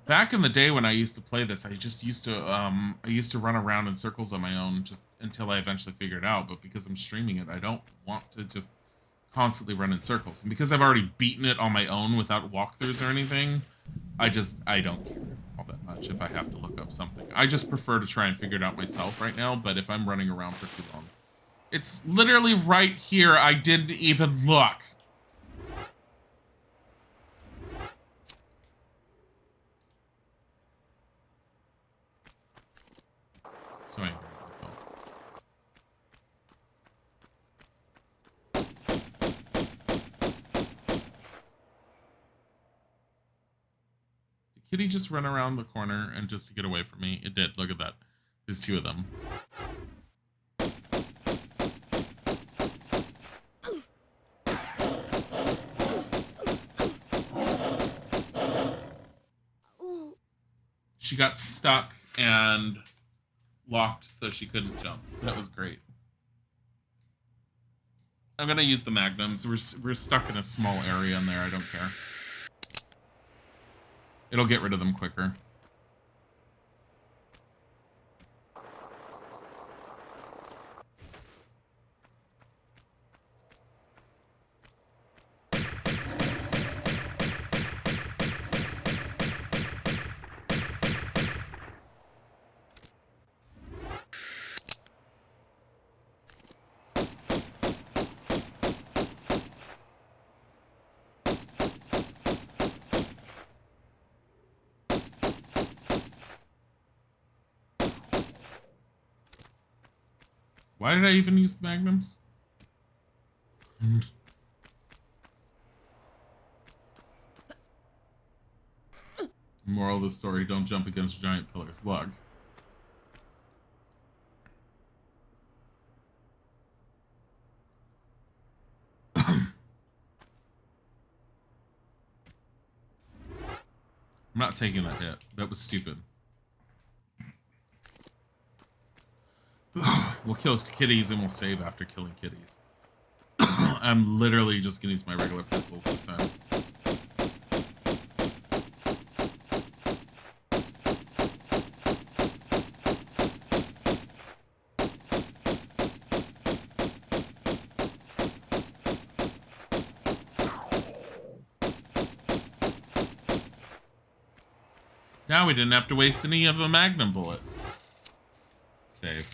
Back in the day when I used to play this, I used to run around in circles on my own just until I eventually figured it out. But because I'm streaming it, I don't want to just constantly run in circles. And because I've already beaten it on my own without walkthroughs or anything, I don't care all that much if I have to look up something. I just prefer to try and figure it out myself right now. But if I'm running around for too long, it's literally right here. I didn't even look. So anyway, did Kitty just run around the corner and just to get away from me? It did. Look at that. There's two of them. She got stuck and locked so she couldn't jump. That was great. I'm gonna use the magnums. We're stuck in a small area in there. I don't care. It'll get rid of them quicker. Why did I even use the magnums? Moral of the story, don't jump against giant pillars. Lug. I'm not taking that hit. That was stupid. We'll kill kitties and we'll save after killing kitties. I'm literally just gonna use my regular pistols this time. Now we didn't have to waste any of the magnum bullets. Save.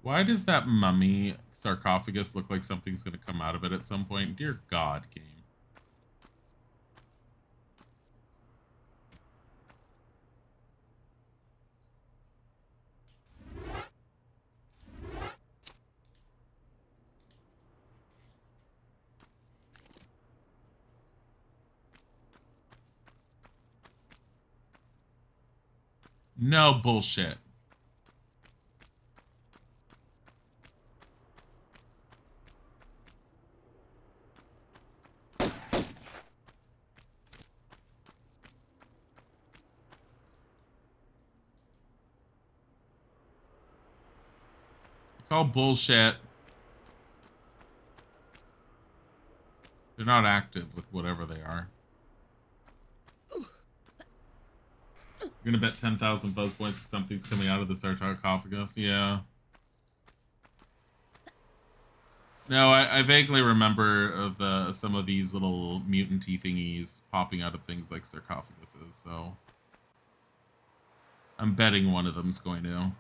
Why does that mummy sarcophagus look like something's going to come out of it at some point? Dear God, game. No bullshit. Call bullshit. They're not active with whatever they are. You're gonna bet 10,000 fuzz points that something's coming out of the sarcophagus? Yeah. No, I vaguely remember of some of these little mutanty thingies popping out of things like sarcophaguses, so I'm betting one of them's going to.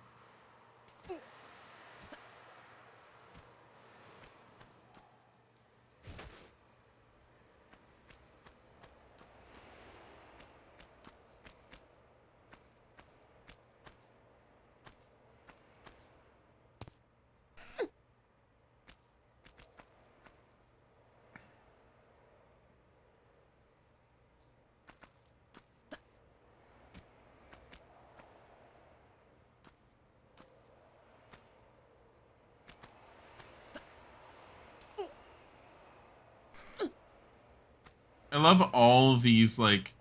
I love all of these, like,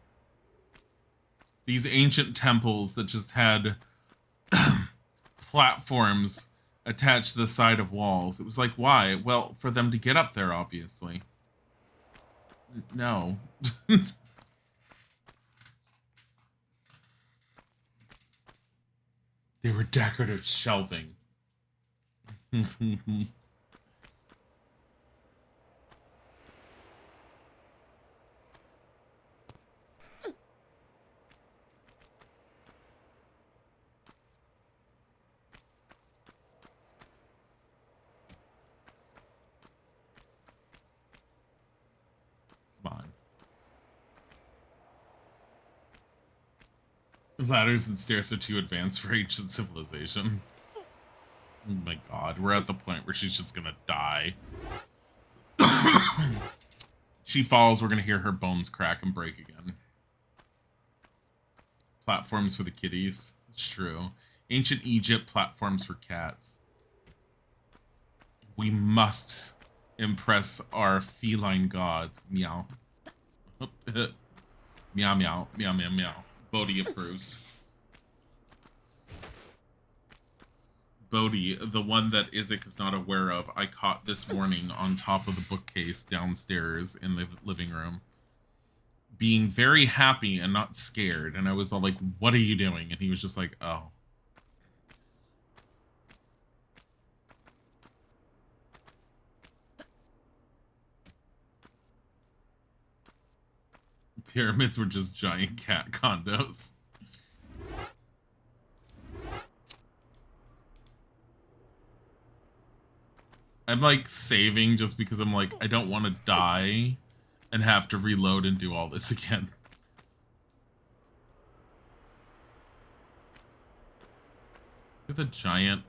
these ancient temples that just had platforms attached to the side of walls. It was like, why? Well, for them to get up there, obviously. No. They were decorative shelving. Ladders and stairs are too advanced for ancient civilization. Oh my God, we're at the point where she's just gonna die. She falls, we're gonna hear her bones crack and break again. Platforms for the kitties. It's true. Ancient Egypt, platforms for cats. We must impress our feline gods. Meow. Meow, meow, meow, meow, meow. Bodhi approves. Bodhi, the one that Isaac is not aware of, I caught this morning on top of the bookcase downstairs in the living room, being very happy and not scared. And I was all like, what are you doing? And he was just like, oh. Pyramids were just giant cat condos. I'm like saving just because I'm like, I don't want to die and have to reload and do all this again. Look at the giant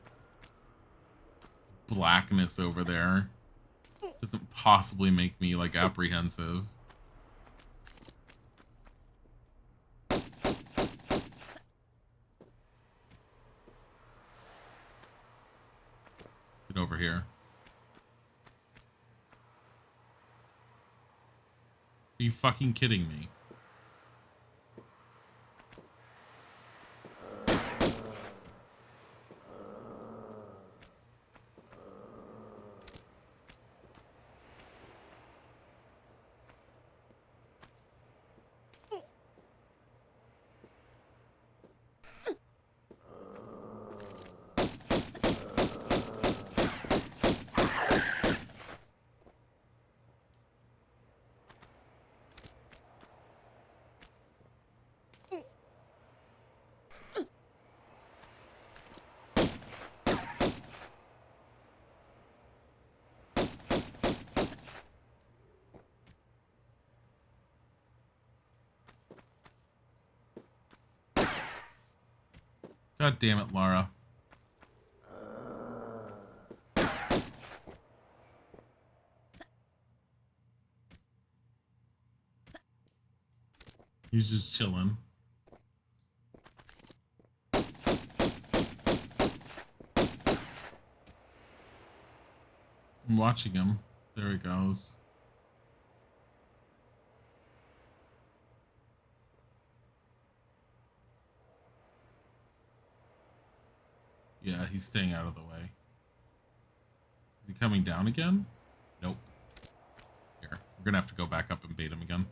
blackness over there. Doesn't possibly make me like apprehensive. Get over here. Are you fucking kidding me? God damn it, Lara. He's just chilling. I'm watching him. There he goes. Yeah, he's staying out of the way. Is he coming down again? Nope. Here, we're gonna have to go back up and bait him again.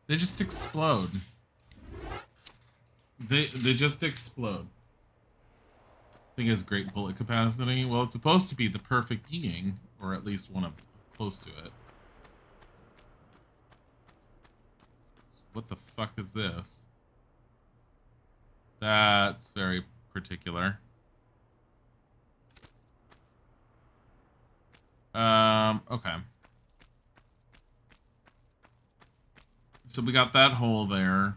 They just explode. They just explode. Thing has great bullet capacity. Well, it's supposed to be the perfect being, or at least one of close to it. What the fuck is this? That's very particular. Okay. So we got that hole there.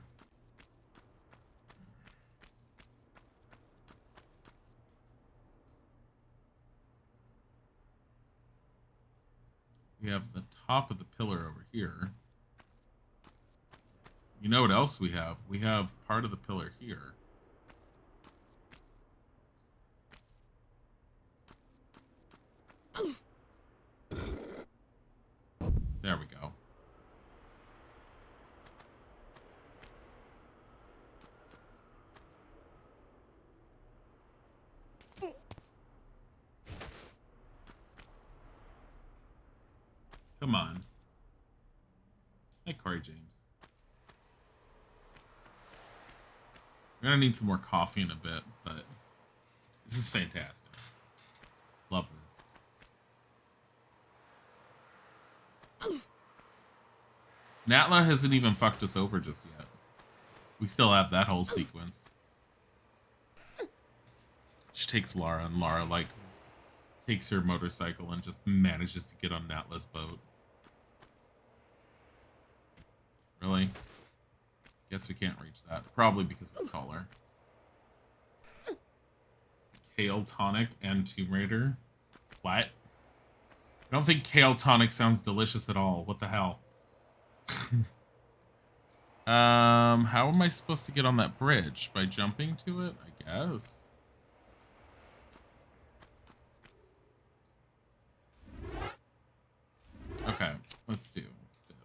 We have the top of the pillar over here. You know what else we have? We have part of the pillar here. There we go. Come on. Hey, Corey James. We're gonna need some more coffee in a bit, but this is fantastic. Love this. Natla hasn't even fucked us over just yet. We still have that whole sequence. She takes Lara, and Lara, like, takes her motorcycle and just manages to get on Natla's boat. Really? Guess we can't reach that. Probably because it's taller. Kale Tonic and Tomb Raider? What? I don't think Kale Tonic sounds delicious at all. What the hell? How am I supposed to get on that bridge? By jumping to it, I guess. Okay, let's do this.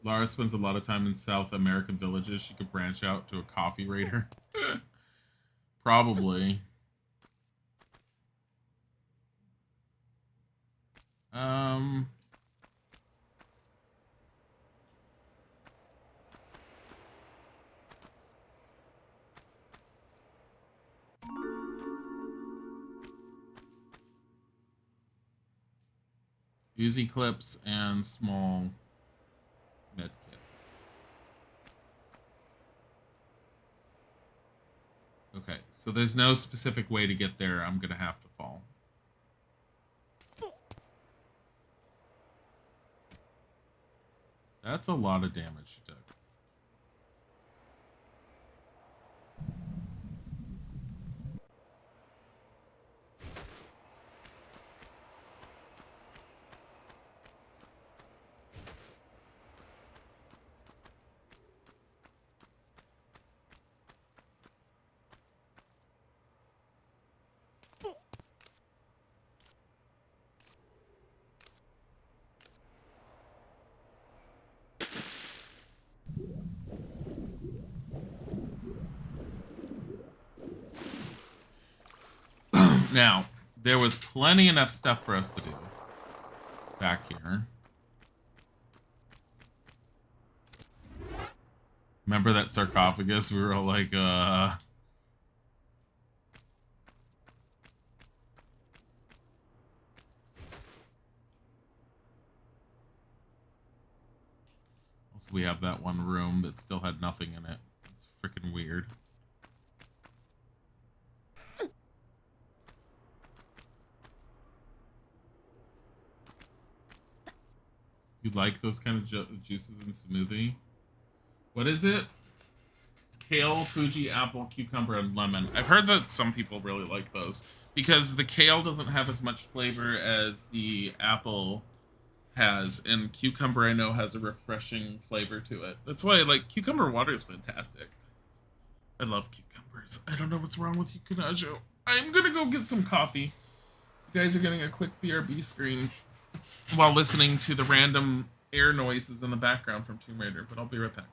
Lara spends a lot of time in South American villages. She could branch out to a coffee raider. Probably. Uzi clips and small med kit. So there's no specific way to get there. I'm gonna have to fall. That's a lot of damage she took. Now, there was plenty enough stuff for us to do back here. Remember that sarcophagus? We were all like, Also, we have that one room that still had nothing in it. It's freaking weird. You like those kind of juices in smoothie? What is it? It's kale, Fuji, apple, cucumber, and lemon. I've heard that some people really like those because the kale doesn't have as much flavor as the apple has, and cucumber I know has a refreshing flavor to it. That's why cucumber water is fantastic. I love cucumbers. I don't know what's wrong with you, Kanajo. I'm gonna go get some coffee. You guys are getting a quick BRB screen while listening to the random air noises in the background from Tomb Raider, but I'll be right back.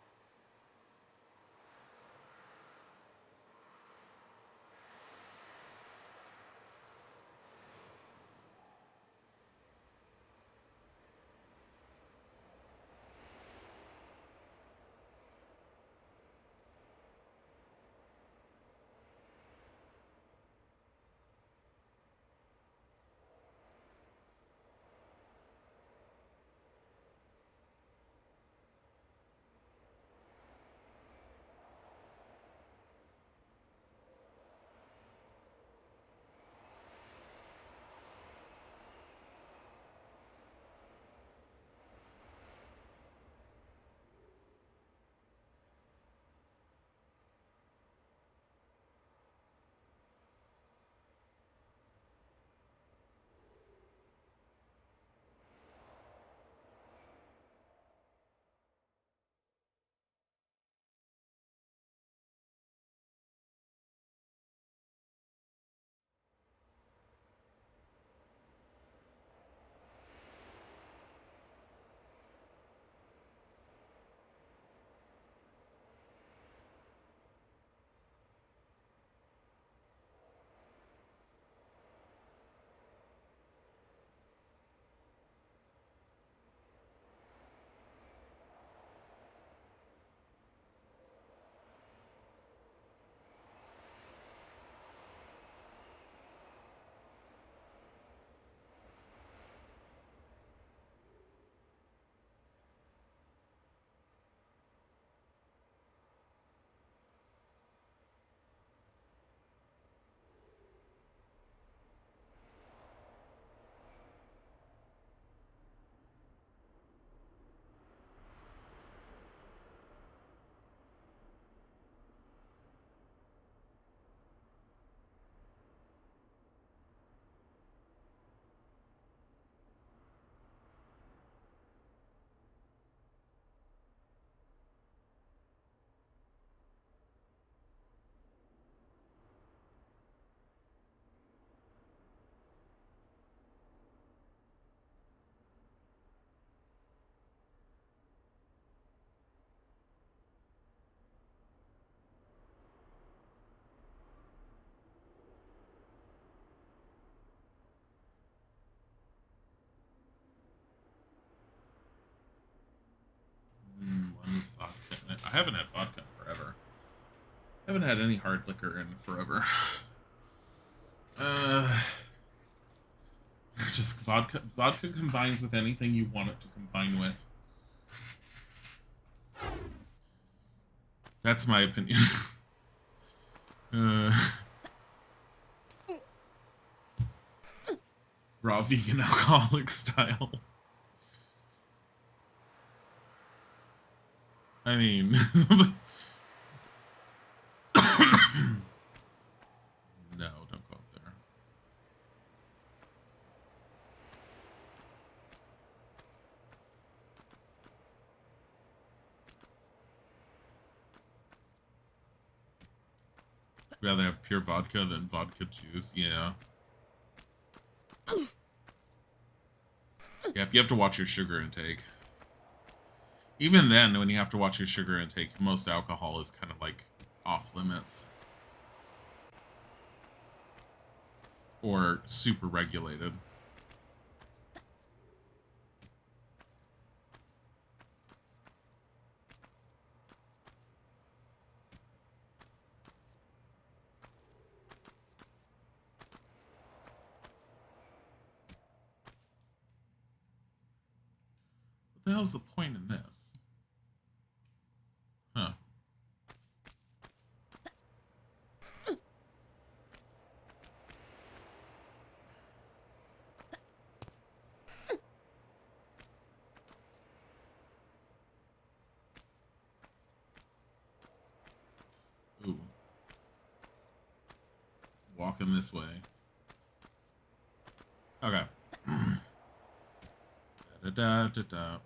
One vodka. I haven't had vodka in forever. I haven't had any hard liquor in forever. Just vodka. Vodka combines with anything you want it to combine with. That's my opinion. Raw vegan alcoholic style. I mean, no, don't go up there. Rather have pure vodka than vodka juice. Yeah. Yeah, if you have to watch your sugar intake. Even then, when you have to watch your sugar intake, most alcohol is kind of like off limits. Or super regulated. What the hell's the point in this? Huh. Ooh. Walking this way. Okay. Da da da da.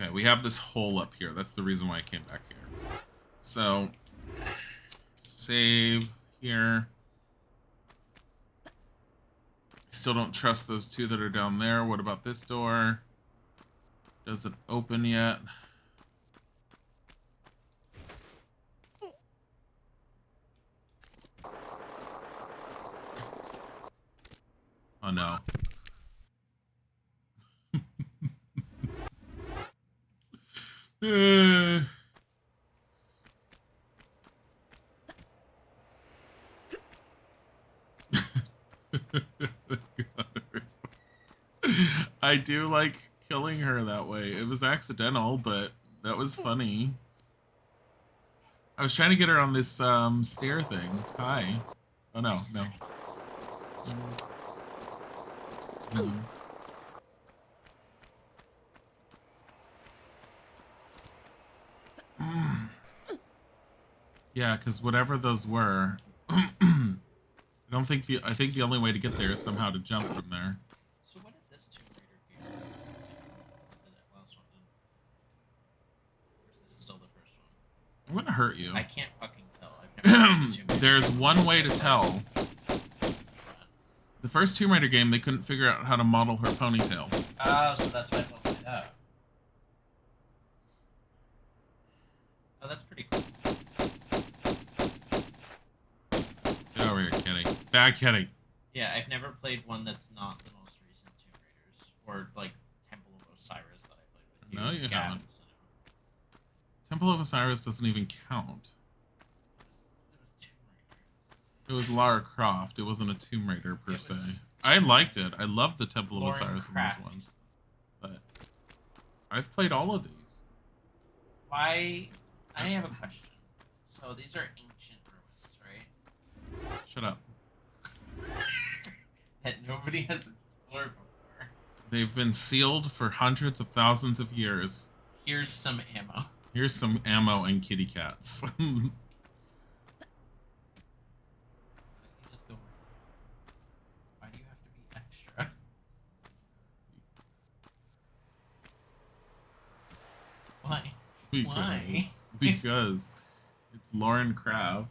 Okay, we have this hole up here. That's the reason why I came back here. So, save here. Still don't trust those two that are down there. What about this door? Does it open yet? Oh no. I do like killing her that way. It was accidental, but that was funny. I was trying to get her on this stair thing. Hi. Oh no, no. Yeah, because whatever those were, I don't think I think the only way to get there is somehow to jump from there. So what did this Tomb Raider game? The last one did. Or is this still the first one? I'm gonna hurt you. I can't fucking tell. I've never played Tomb Raider. There's one way to tell. The first Tomb Raider game, they couldn't figure out how to model her ponytail. Oh, so that's why it's all played out. Oh, that's pretty cool. Get over here, Kenny. Bad Kenny. Yeah, I've never played one that's not the most recent Tomb Raiders. Or, like, Temple of Osiris that I played with you. No, you Gavin, haven't. so no. Temple of Osiris doesn't even count. It was Tomb Raider. It was Lara Croft. It wasn't a Tomb Raider per It se. was I liked it. I loved the Temple of Lauren Osiris in Craft. those ones. But I've played all of these. Why... I have a question. So these are ancient ruins, right? Shut up. That nobody has explored before. They've been sealed for hundreds of thousands of years. Here's some ammo. Here's some ammo and kitty cats. Why don't you just go... Why do you have to be extra? Why? Why? Because it's Lauren Craft.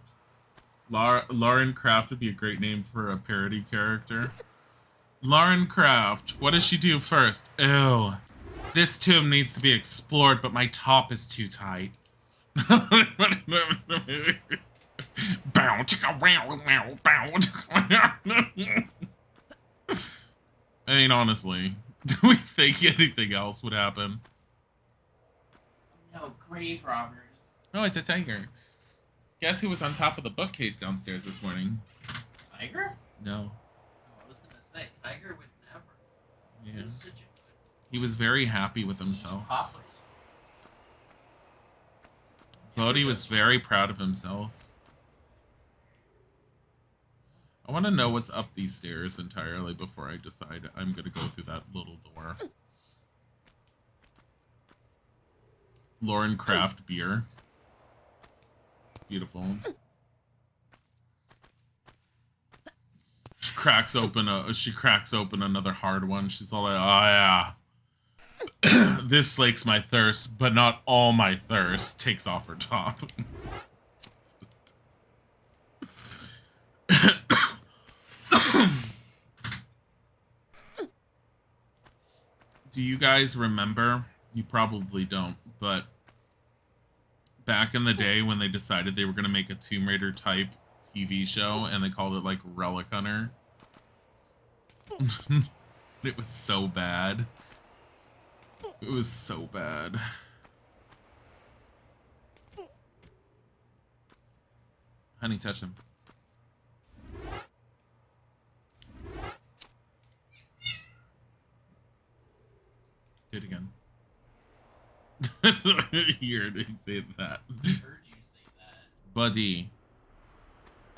Lauren Craft would be a great name for a parody character. Lauren Craft, what does she do first? Ew. This tomb needs to be explored, but my top is too tight. I mean, honestly, do we think anything else would happen? grave robbers. No, it's a tiger. Guess who was on top of the bookcase downstairs this morning? Tiger? No. Oh, I was gonna say Tiger would never. Yeah. He was such a good. He was very happy with himself. Poppers. Bodhi was very proud of himself. I want to know what's up these stairs entirely before I decide I'm going to go through that little door. Lauren Craft beer. Beautiful. She cracks open another hard one. She's all like, "Oh yeah. This slakes my thirst, but not all my thirst." Takes off her top. Do you guys remember? You probably don't, but back in the day when they decided they were going to make a Tomb Raider type TV show and they called it like Relic Hunter. It was so bad. It was so bad. Honey, touch him. Do it again. Here, they say that. I heard you say that. Buddy.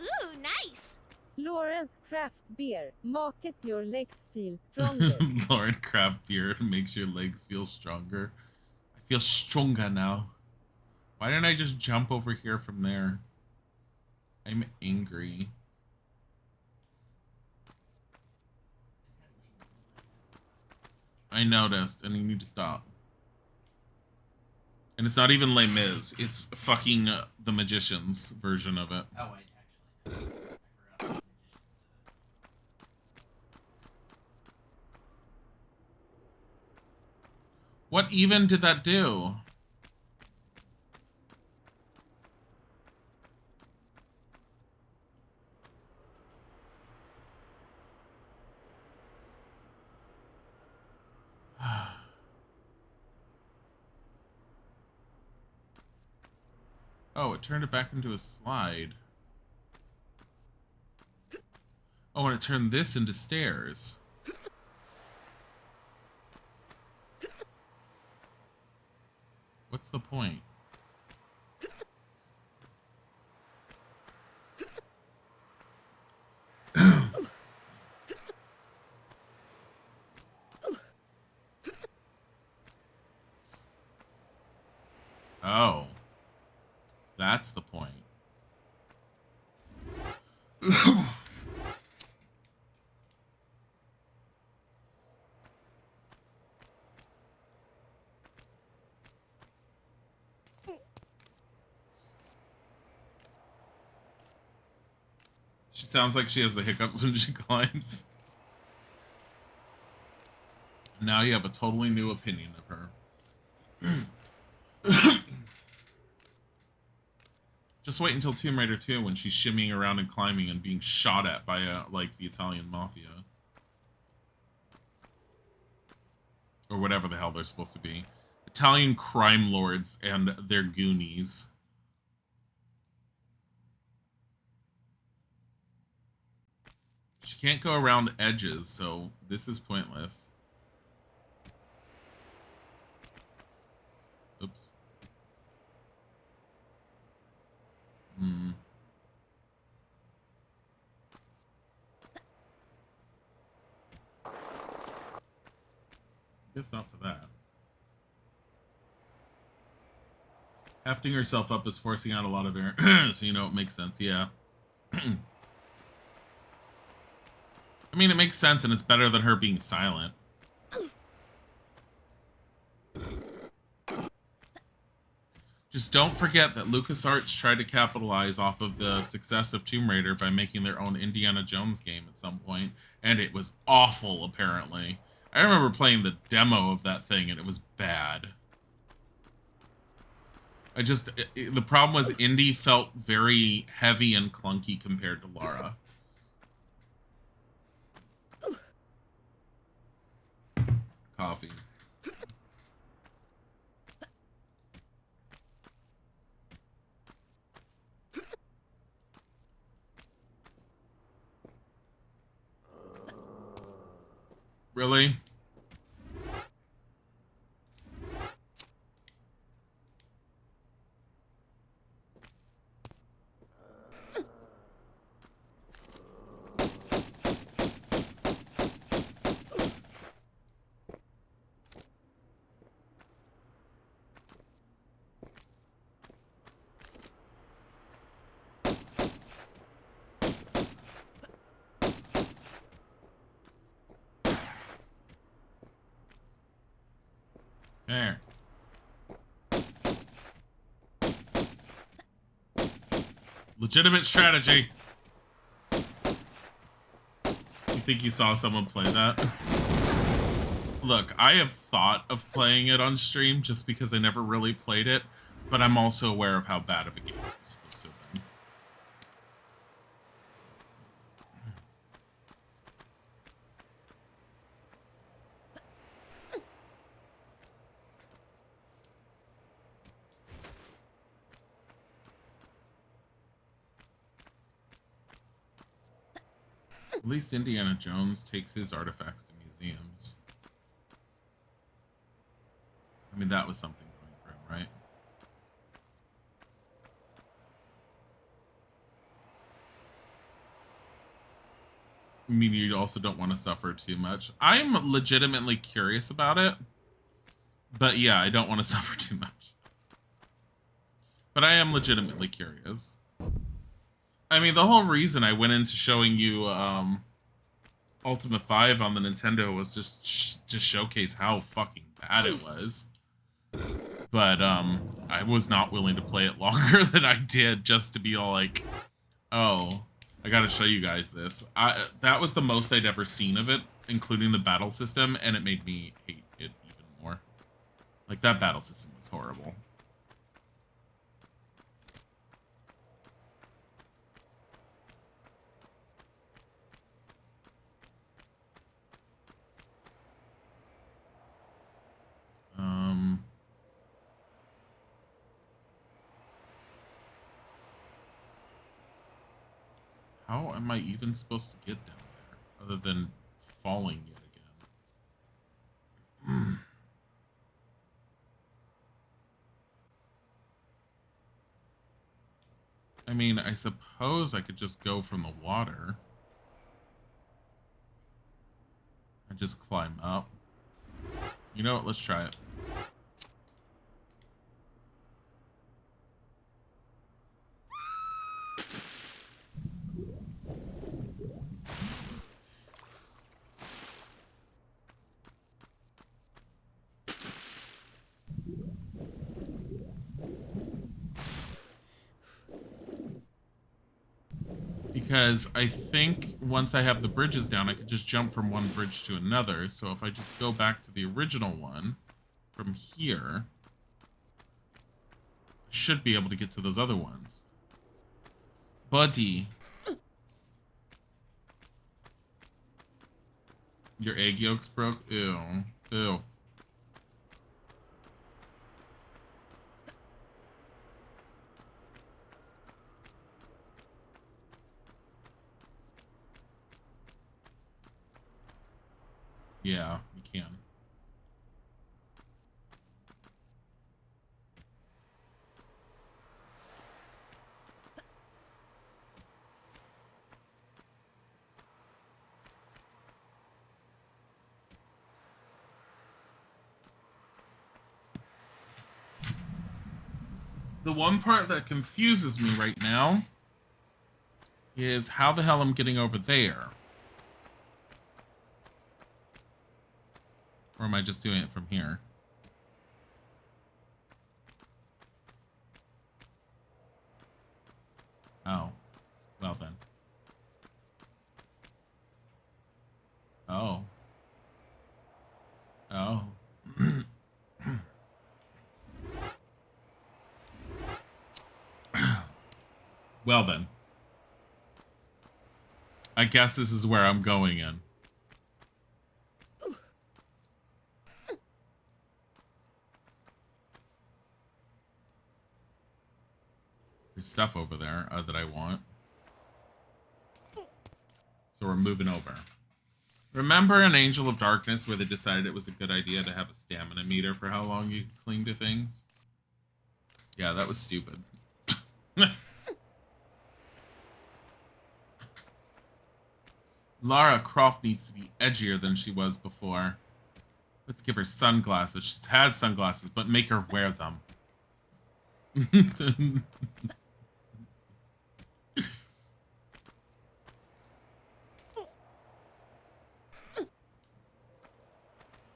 Ooh, nice. Lawrence Craft Beer makes your legs feel stronger. Lauren Craft beer makes your legs feel stronger. I feel stronger now. Why didn't I just jump over here from there? I'm angry. I noticed, and you need to stop. And it's not even Les Mis. It's fucking The Magician's version of it. Oh, I actually know. I forgot the magicians What even did that do? Oh, it turned it back into a slide. Oh, and it turned this into stairs. What's the point? Oh. That's the point. She sounds like she has the hiccups when she climbs. Now you have a totally new opinion of her. Just wait until Tomb Raider 2 when she's shimmying around and climbing and being shot at by like the Italian mafia. Or whatever the hell they're supposed to be. Italian crime lords and their goonies. She can't go around edges, so this is pointless. Oops. Guess not for that. Hefting herself up is forcing out a lot of air, so you know it makes sense, yeah. I mean, it makes sense, and it's better than her being silent. Just don't forget that LucasArts tried to capitalize off of the success of Tomb Raider by making their own Indiana Jones game at some point, and it was awful, apparently. I remember playing the demo of that thing, and it was bad. The problem was Indy felt very heavy and clunky compared to Lara. Coffee. Really? There. Legitimate strategy. You think you saw someone play that? Look, I have thought of playing it on stream just because I never really played it, but I'm also aware of how bad of a game it's supposed to have been. At least Indiana Jones takes his artifacts to museums. I mean, that was something going for him, right? I mean, you also don't want to suffer too much. I'm legitimately curious about it. But yeah, I don't want to suffer too much. But I am legitimately curious. I mean, the whole reason I went into showing you Ultima 5 on the Nintendo was just showcase how fucking bad it was. But I was not willing to play it longer than I did just to be all like, oh, I gotta show you guys this. That was the most I'd ever seen of it, including the battle system, and it made me hate it even more. Like, that battle system was horrible. How am I even supposed to get down there, other than falling yet again? I mean, I suppose I could just go from the water. And just climb up. You know what? Let's try it. Because I think once I have the bridges down, I could just jump from one bridge to another. So if I just go back to the original one from here, I should be able to get to those other ones. Buddy. Your egg yolks broke? Ew. Ew. Yeah, you can. The one part that confuses me right now is how the hell I'm getting over there. Or am I just doing it from here? Oh. Well then. Oh. Oh. Well then. I guess this is where I'm going in. There's stuff over there that I want. So we're moving over. Remember in Angel of Darkness where they decided it was a good idea to have a stamina meter for how long you could cling to things? Yeah, that was stupid. Lara Croft needs to be edgier than she was before. Let's give her sunglasses. She's had sunglasses, but make her wear them.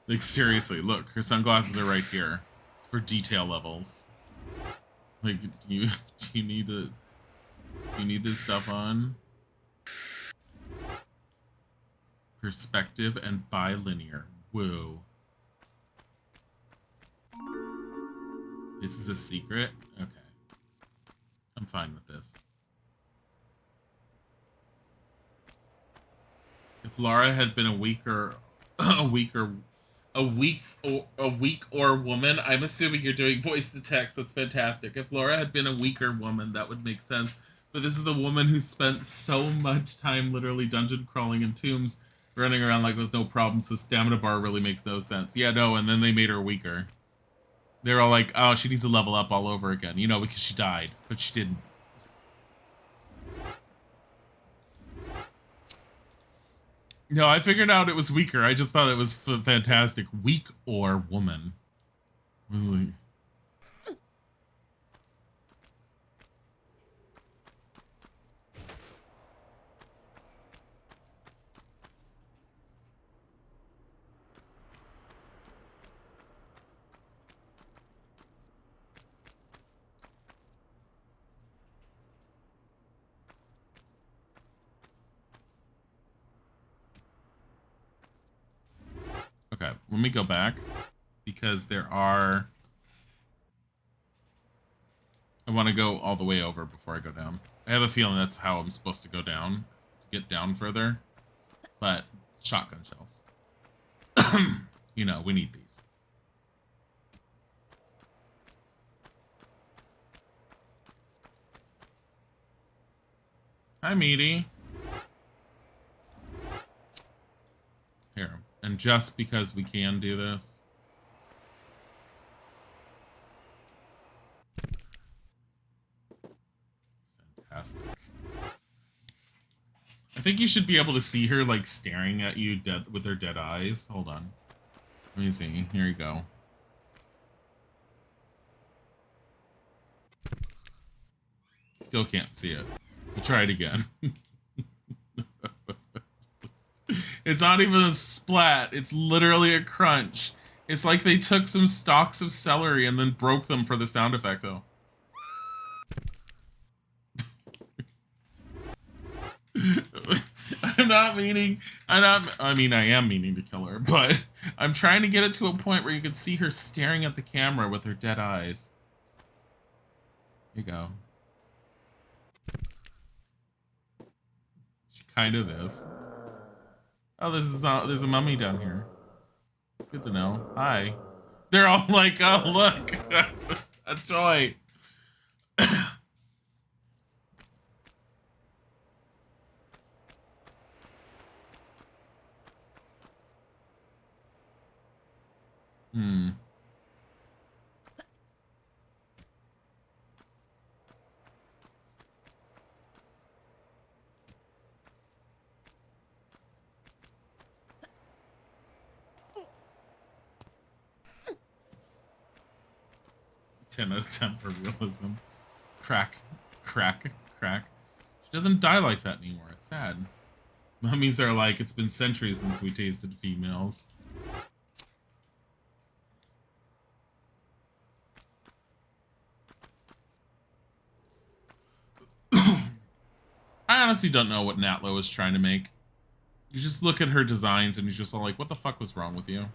Like, seriously, look, her sunglasses are right here for detail levels. Like, do you need this stuff on? Perspective and bilinear. Whoa. This is a secret? Okay. I'm fine with this. If Lara had been a weak or woman, I'm assuming you're doing voice to text. That's fantastic. If Laura had been a weaker woman, that would make sense. But this is the woman who spent so much time literally dungeon crawling in tombs, running around like it was no problem, so stamina bar really makes no sense. Yeah, no, and then they made her weaker. They're all like, oh, she needs to level up all over again, you know, because she died, but she didn't. No, I figured out it was weaker. I just thought it was fantastic. Weak or woman. Really. Okay, let me go back because there are... I want to go all the way over before I go down. I have a feeling that's how I'm supposed to go down, to get down further. But shotgun shells. You know, we need these. Hi, Meaty. Here. And just because we can do this... It's fantastic. I think you should be able to see her, like, staring at you dead with her dead eyes. Hold on. Let me see. Here you go. Still can't see it. We'll try it again. It's not even a splat. It's literally a crunch. It's like they took some stalks of celery and then broke them for the sound effect, though. I am meaning to kill her, but I'm trying to get it to a point where you can see her staring at the camera with her dead eyes. Here you go. She kind of is. Oh, there's a mummy down here. Good to know. Hi. They're all like, oh, look. A toy. Hmm. Ten out of 10 for realism. Crack. Crack. Crack. She doesn't die like that anymore. It's sad. Mummies are like, it's been centuries since we tasted females. I honestly don't know what Natlo is trying to make. You just look at her designs and you're just all like, what the fuck was wrong with you?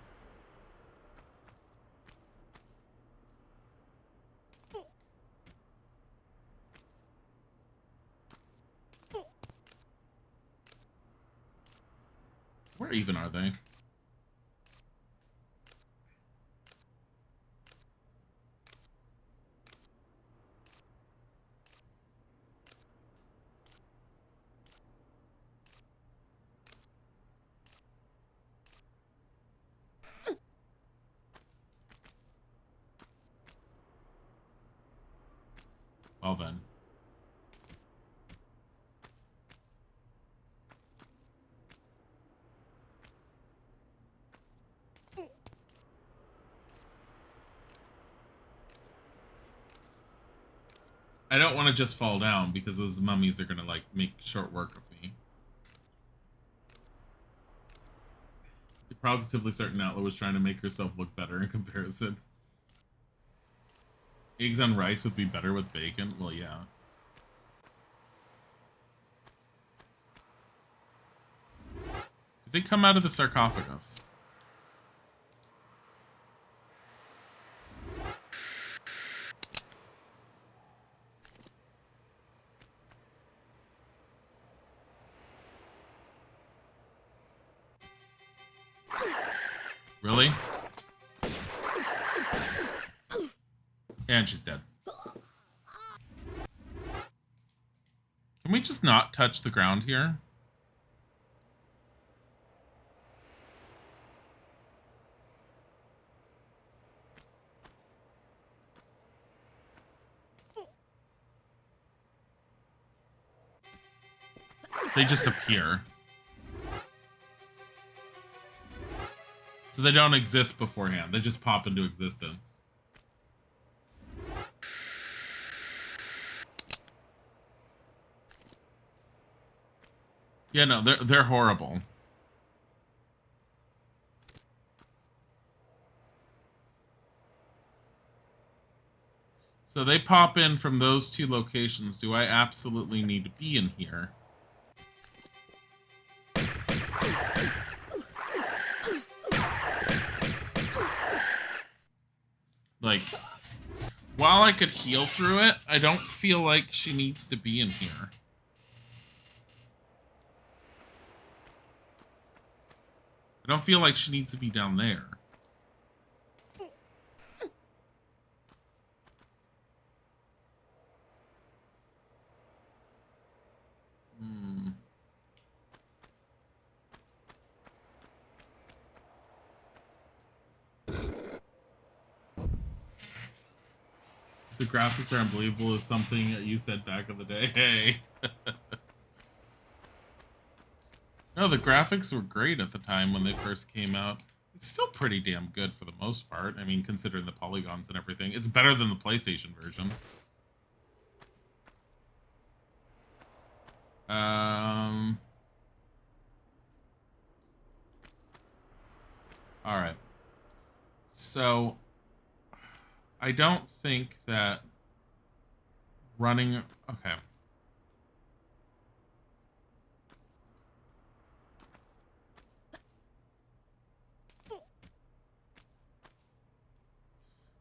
Where even are they? Well then. I don't want to just fall down because those mummies are gonna like make short work of me. The positively certain Outlaw was trying to make herself look better in comparison. Eggs on rice would be better with bacon? Well, yeah. Did they come out of the sarcophagus? Really? And she's dead. Can we just not touch the ground here? They just appear. So they don't exist beforehand. They just pop into existence. Yeah, no, they're horrible. So they pop in from those two locations. Do I absolutely need to be in here? Like, while I could heal through it, I don't feel like she needs to be in here. I don't feel like she needs to be down there. The graphics are unbelievable is something that you said back in the day. Hey. No, the graphics were great at the time when they first came out. It's still pretty damn good for the most part. I mean, considering the polygons and everything. It's better than the PlayStation version. Alright. So, I don't think that running... Okay.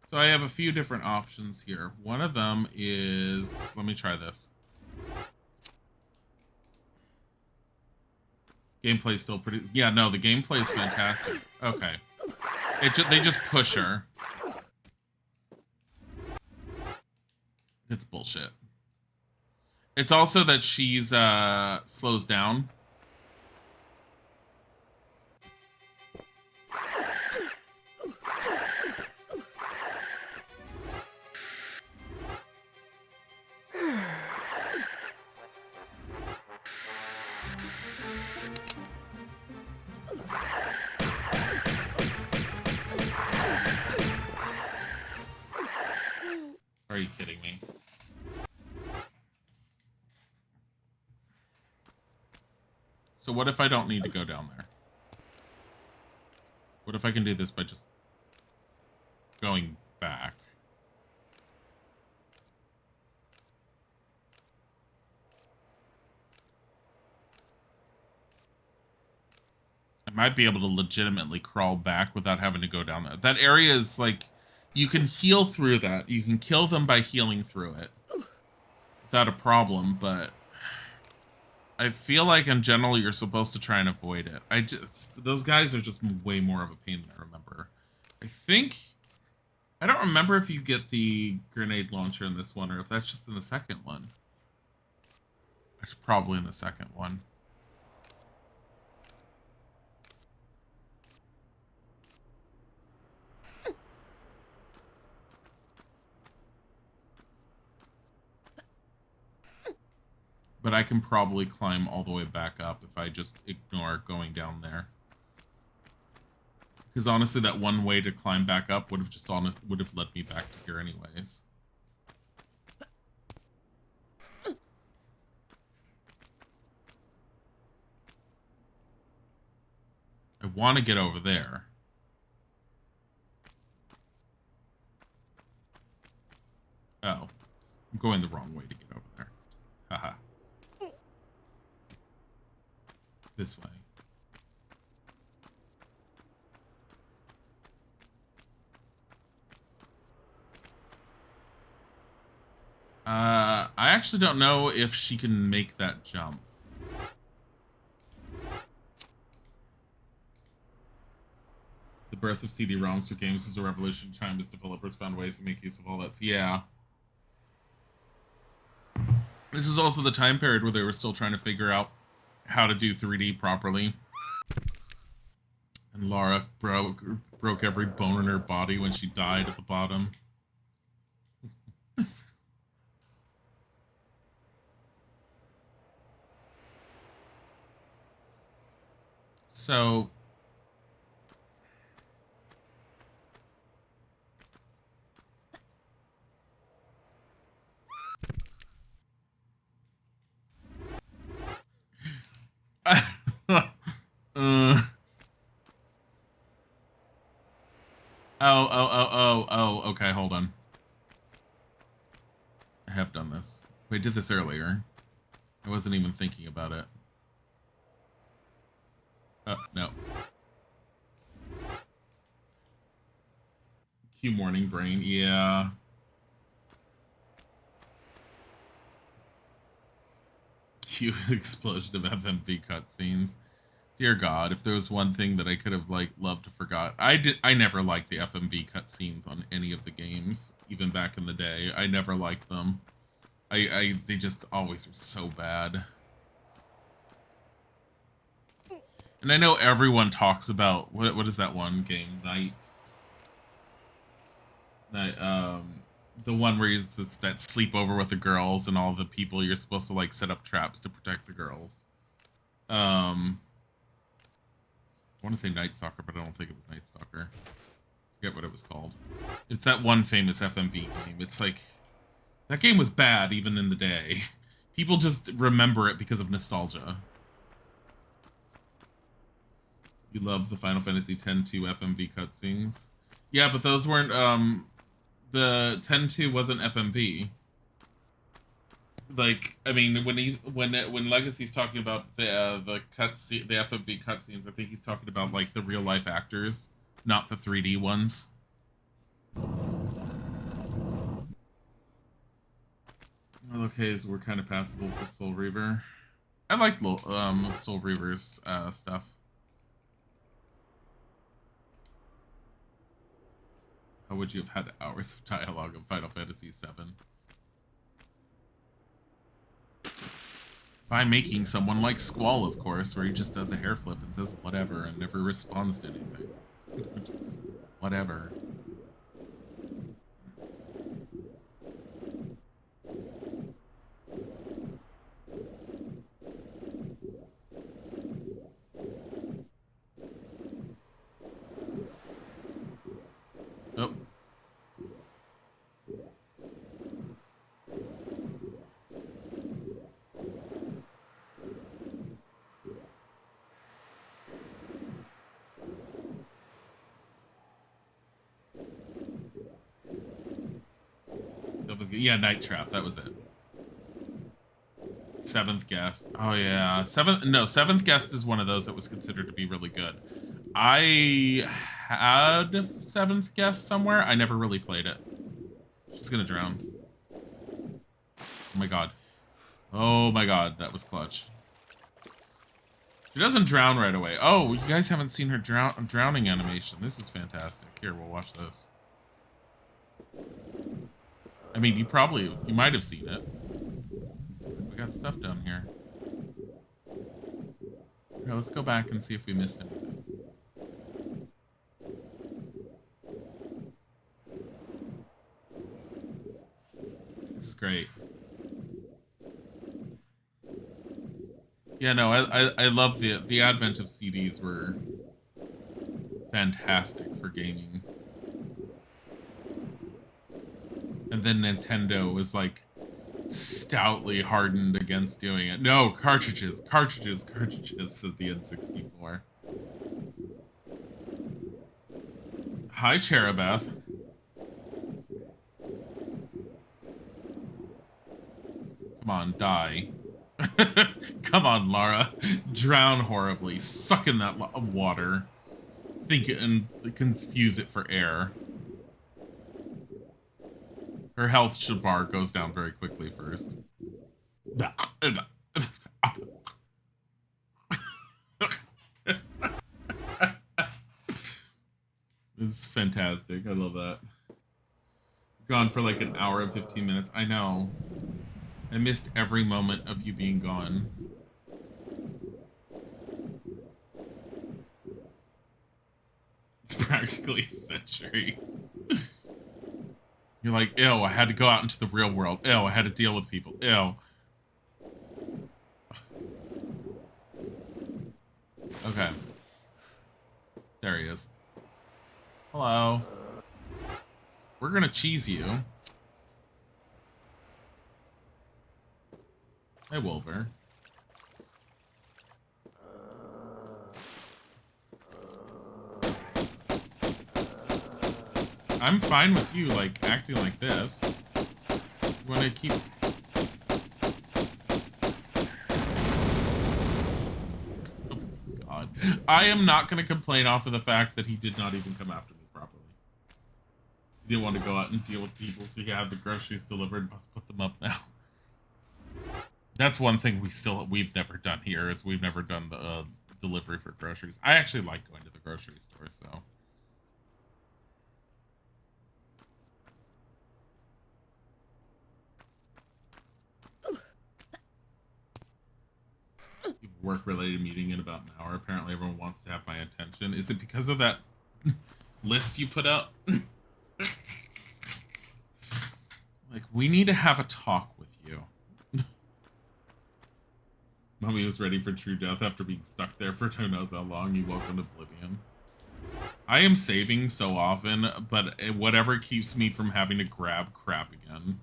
So I have a few different options here. One of them is... Let me try this. Gameplay's still pretty... Yeah, no, the gameplay is fantastic. Okay. They just push her. It's bullshit. It's also that she's, slows down. Are you kidding me? So what if I don't need to go down there? What if I can do this by just going back? I might be able to legitimately crawl back without having to go down there. That area is like, you can heal through that. You can kill them by healing through it without a problem, but I feel like in general you're supposed to try and avoid it. Those guys are just way more of a pain than I remember. I don't remember if you get the grenade launcher in this one or if that's just in the second one. It's probably in the second one. But I can probably climb all the way back up if I just ignore going down there. Because honestly, that one way to climb back up would have led me back to here anyways. I want to get over there. Oh, I'm going the wrong way to get over there. Haha. This way. I actually don't know if she can make that jump. The birth of CD-ROMs for games is a revolution time as developers found ways to make use of all that. Yeah. This is also the time period where they were still trying to figure out how to do 3D properly. And Laura broke every bone in her body when she died at the bottom. So... okay, hold on. I have done this. We did this earlier. I wasn't even thinking about it. Oh, no. Cue morning brain, yeah. Cue explosion of FMV cutscenes. Dear God, if there was one thing that I could have loved to forgot. I never liked the FMV cutscenes on any of the games, even back in the day. I never liked them. They just always were so bad. And I know everyone talks about what is that one game? The one where it's that sleepover with the girls and all the people you're supposed to set up traps to protect the girls. I want to say Night Stalker, but I don't think it was Night Stalker. I forget what it was called. It's that one famous FMV game. It's that game was bad even in the day. People just remember it because of nostalgia. You love the Final Fantasy X-2 FMV cutscenes. Yeah, but those weren't, the X-2 wasn't FMV. I mean, when Legacy's talking about the FMV cutscenes, I think he's talking about, the real-life actors, not the 3D ones. Okay, so we're kind of passable for Soul Reaver. I like Soul Reaver's stuff. How would you have had hours of dialogue in Final Fantasy VII? By making someone like Squall, of course, where he just does a hair flip and says whatever and never responds to anything. Whatever. Oh. Yeah, Night Trap, that was it. Seventh Guest. Oh yeah. Seventh Guest is one of those that was considered to be really good. I had Seventh Guest somewhere. I never really played it. She's gonna drown. Oh my god. Oh my god, that was clutch. She doesn't drown right away. Oh, you guys haven't seen her drowning animation. This is fantastic. Here, we'll watch this. I mean, you might have seen it. We got stuff down here. Now let's go back and see if we missed anything. This is great. Yeah, no, I love the advent of CDs were fantastic for gaming. And then Nintendo was like stoutly hardened against doing it. No, cartridges, cartridges, cartridges, said the N64. Hi, Cherubeth. Come on, die. Come on, Lara. Drown horribly. Suck in that water. Think it and confuse it for air. Her health bar goes down very quickly first. It's fantastic. I love that. Gone for like an hour and 15 minutes. I know. I missed every moment of you being gone. It's practically a century. You're like, ew, I had to go out into the real world. Ew, I had to deal with people. Ew. Okay. There he is. Hello. We're gonna cheese you. Hey, Wolver. I'm fine with you, like, acting like this. You wanna keep... Oh, God. I am not gonna complain off of the fact that he did not even come after me properly. He didn't want to go out and deal with people, so he had the groceries delivered. Must put them up now. That's one thing we've never done here, is we've never done the delivery for groceries. I actually like going to the grocery store, so... Work-related meeting in about an hour. Apparently everyone wants to have my attention. Is it because of that list you put out? Like, we need to have a talk with you. Mummy was ready for true death after being stuck there for who knows how long. He woke in oblivion. I am saving so often, but whatever keeps me from having to grab crap again.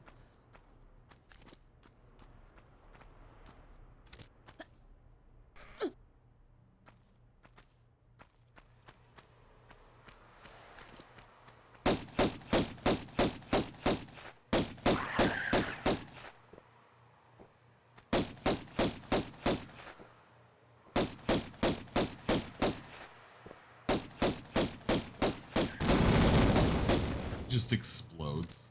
Just explodes.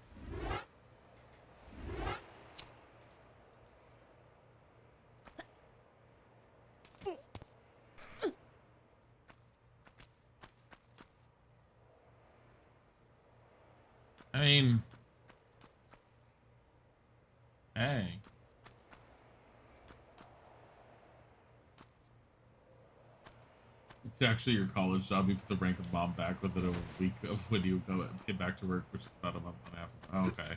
I mean, hey. It's actually your college job. You put the rank of mom back within a week of when you get back to work, which is about a month and a half. Oh, okay.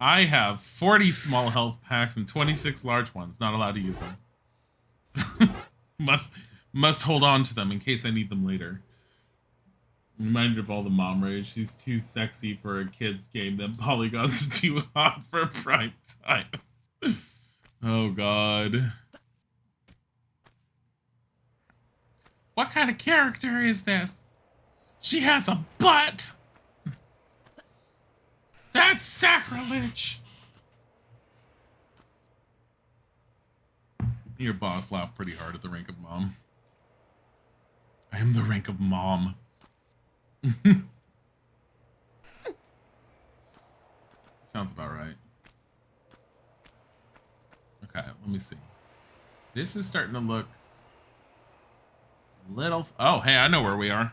I have 40 small health packs and 26 large ones. Not allowed to use them. must hold on to them in case I need them later. Reminded of all the mom rage. She's too sexy for a kid's game. Then polygons are too hot for prime time. Oh God. What kind of character is this? She has a butt! That's sacrilege! Your boss laughed pretty hard at the rank of mom. I am the rank of mom. Sounds about right. Okay, let me see. This is starting to look little... Oh, hey, I know where we are.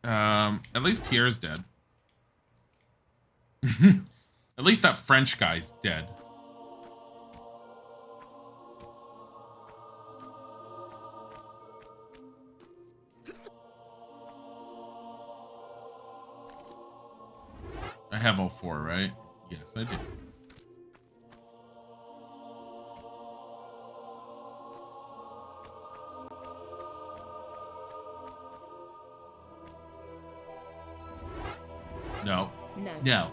At least Pierre's dead. At least that French guy's dead. I have all four, right? Yes, I do. No. No. No.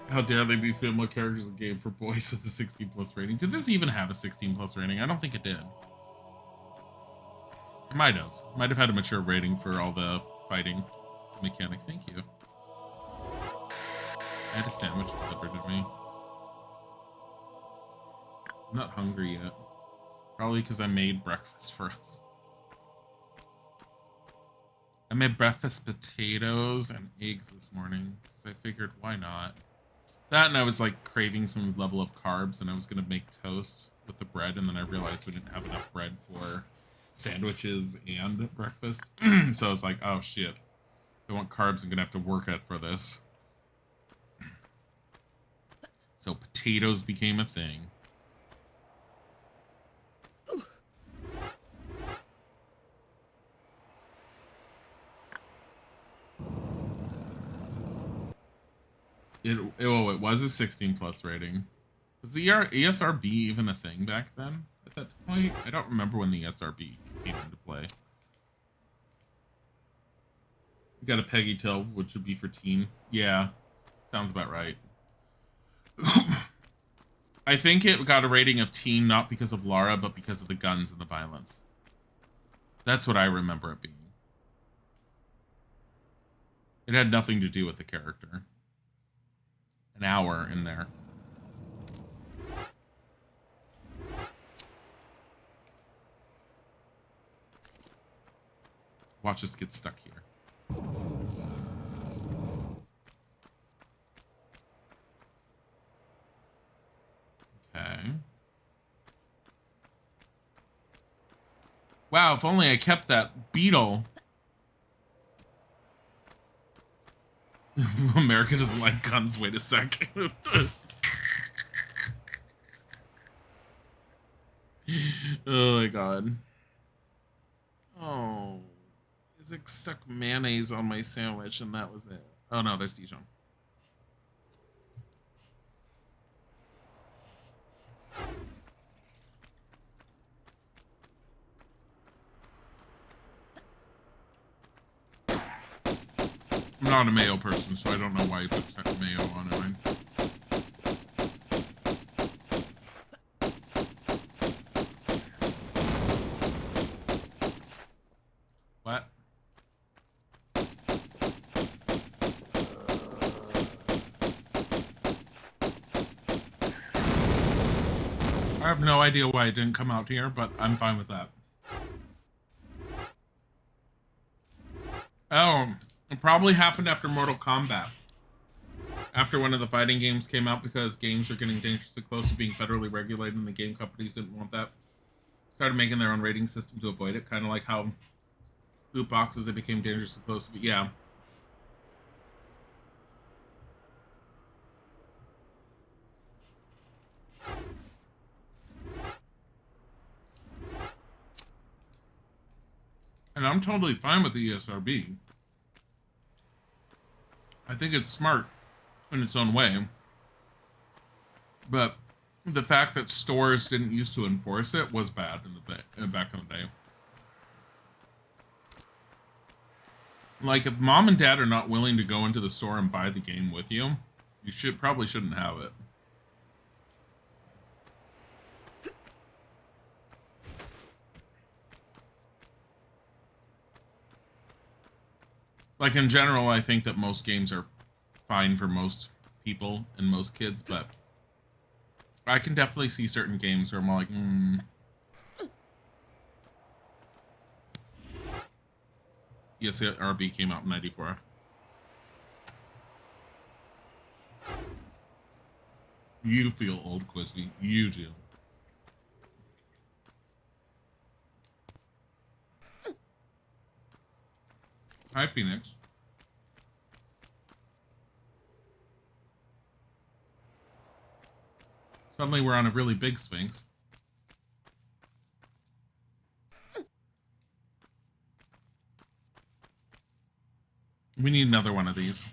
How dare they be female characters in a game for boys with a 16 plus rating? Did this even have a 16 plus rating? I don't think it did. It might have. Might have had a mature rating for all the fighting mechanics. Thank you. I had a sandwich delivered to me. I'm not hungry yet. Probably because I made breakfast for us. I made breakfast potatoes and eggs this morning because I figured why not. That, and I was like craving some level of carbs, and I was gonna make toast with the bread, and then I realized we didn't have enough bread for sandwiches and breakfast. So I was like, oh shit. If I want carbs, I'm gonna have to work out for this. So potatoes became a thing. It was a 16 plus rating. Was the ESRB even a thing back then? At that point, I don't remember when the ESRB came into play. You got a Peggy 12, which would be for teen. Yeah, sounds about right. I think it got a rating of teen not because of Lara, but because of the guns and the violence. That's what I remember it being. It had nothing to do with the character. An hour in there. Watch us get stuck here. Okay. Wow, if only I kept that beetle. America doesn't like guns. Wait a sec. Oh my god. Oh. Isaac stuck mayonnaise on my sandwich and that was it. Oh no, there's Dijon. I'm not a mayo person, so I don't know why you put mayo on it. What? I have no idea why it didn't come out here, but I'm fine with that. Oh, it probably happened after Mortal Kombat. After one of the fighting games came out, because games are getting dangerously close to being federally regulated and the game companies didn't want that. Started making their own rating system to avoid it, kind of like how loot boxes, they became dangerously close to be. Yeah. And I'm totally fine with the ESRB. I think it's smart in its own way. But the fact that stores didn't used to enforce it was bad in the back in the day. Like, if mom and dad are not willing to go into the store and buy the game with you, you probably shouldn't have it. Like, in general, I think that most games are fine for most people and most kids, but I can definitely see certain games where I'm like, Yes, RB came out in 94. You feel old, Quizzy. You do. Hi, Phoenix. Suddenly we're on a really big Sphinx. We need another one of these.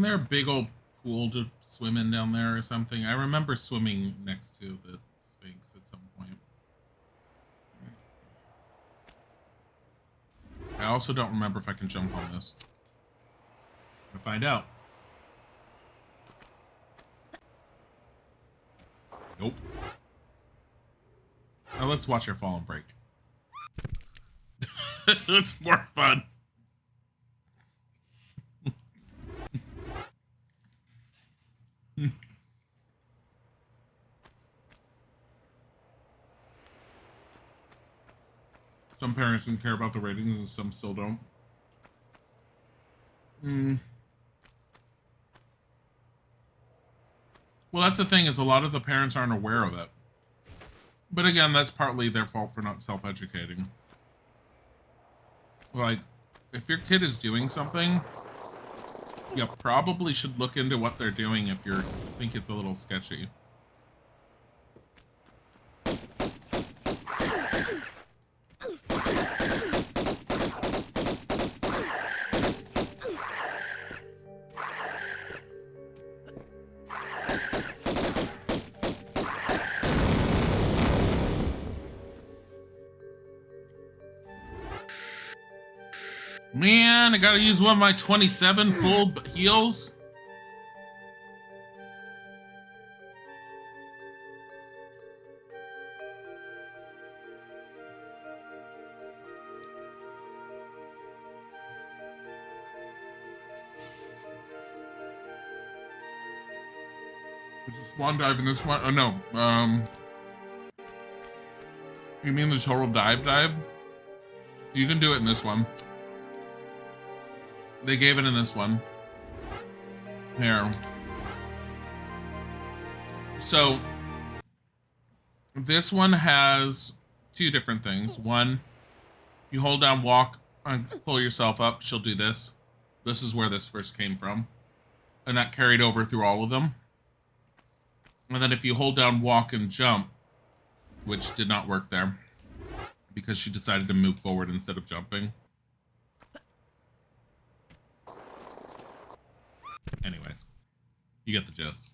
Isn't there a big old pool to swim in down there or something? I remember swimming next to the Sphinx at some point. I also don't remember if I can jump on this. I'm gonna find out. Nope. Now let's watch her fall and break. It's more fun. Some parents don't care about the ratings and some still don't. Well, that's the thing, is a lot of the parents aren't aware of it. But again, that's partly their fault for not self-educating. Like, if your kid is doing something, you probably should look into what they're doing if you think it's a little sketchy. Man, I gotta use one of my 27 full heals. There's a swan dive in this one. Oh no. You mean the total dive? You can do it in this one. They gave it in this one. Here. So, this one has two different things. One, you hold down walk and pull yourself up. She'll do this. This is where this first came from. And that carried over through all of them. And then if you hold down walk and jump, which did not work there, because she decided to move forward instead of jumping. Anyways, you get the gist.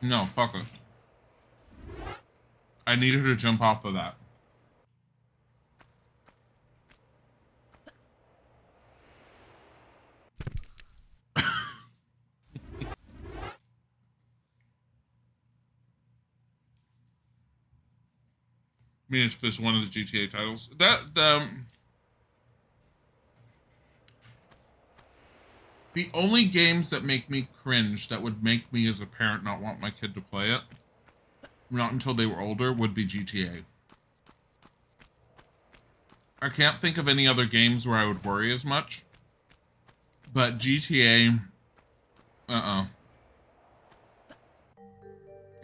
No, fuck it. I need her to jump off of that. I mean, it's just one of the GTA titles. The only games that make me cringe, that would make me as a parent not want my kid to play it, not until they were older, would be GTA. I can't think of any other games where I would worry as much, but GTA,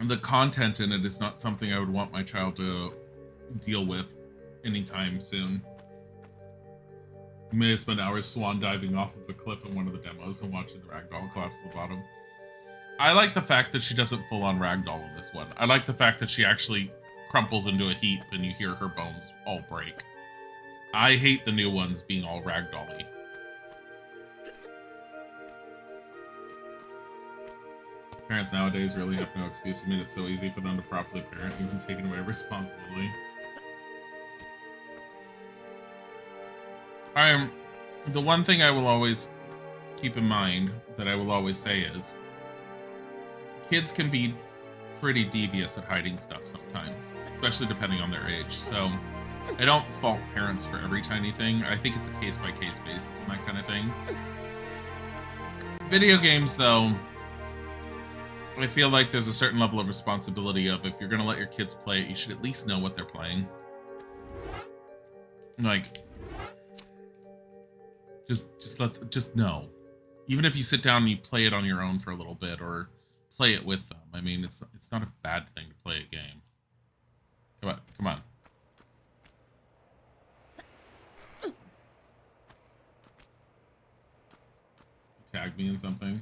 the content in it is not something I would want my child to deal with anytime soon. You may have spent hours swan diving off of a cliff in one of the demos and watching the ragdoll collapse to the bottom. I like the fact that she doesn't full on ragdoll in this one. I like the fact that she actually crumples into a heap and you hear her bones all break. I hate the new ones being all ragdoll-y. Parents nowadays really have no excuse. I mean, it's so easy for them to properly parent, even taking away responsibility. The one thing I will always keep in mind, that I will always say is, kids can be pretty devious at hiding stuff sometimes, especially depending on their age. So I don't fault parents for every tiny thing. I think it's a case-by-case basis and that kind of thing. Video games, though, I feel like there's a certain level of responsibility of, if you're going to let your kids play it, you should at least know what they're playing. Like, just know. Even if you sit down and you play it on your own for a little bit, or play it with them. I mean, it's not a bad thing to play a game. Come on. Tag me in something.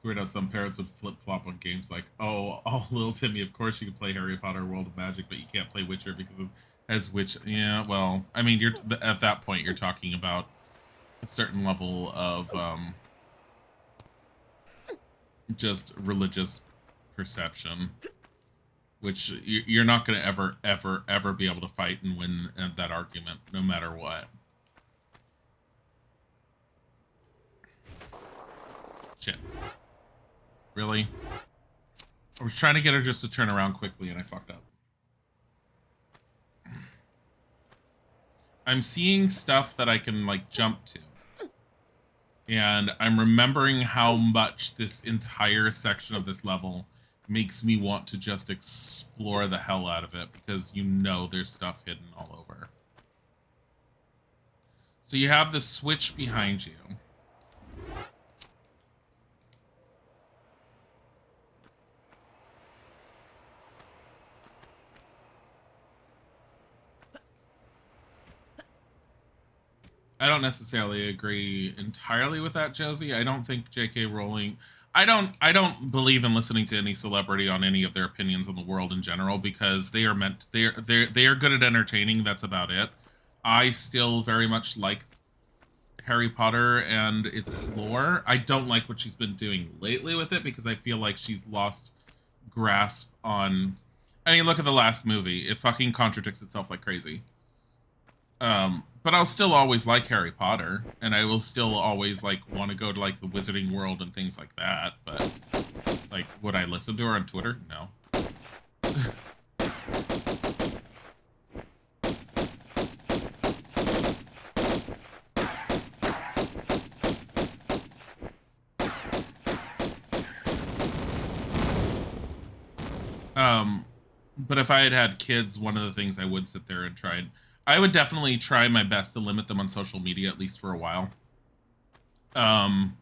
It's weird how some parents would flip-flop on games like, oh, little Timmy, of course you can play Harry Potter World of Magic, but you can't play Witcher because it has Witch. Yeah, well, I mean, you're at that point you're talking about a certain level of just religious perception, which you're not going to ever be able to fight and win that argument, no matter what. Shit. Really? I was trying to get her just to turn around quickly, and I fucked up. I'm seeing stuff that I can, like, jump to. And I'm remembering how much this entire section of this level makes me want to just explore the hell out of it, because you know there's stuff hidden all over. So you have the switch behind you. I don't necessarily agree entirely with that, Josie. I don't think J.K. Rowling. I don't believe in listening to any celebrity on any of their opinions on the world in general, because they are good at entertaining. That's about it. I still very much like Harry Potter and its lore. I don't like what she's been doing lately with it, because I feel like she's lost grasp on. I mean, look at the last movie. It fucking contradicts itself like crazy. But I'll still always like Harry Potter, and I will still always like want to go to like the Wizarding World and things like that. But like, would I listen to her on Twitter? No. But if I had had kids, one of the things I would sit there and I would definitely try my best to limit them on social media, at least for a while. And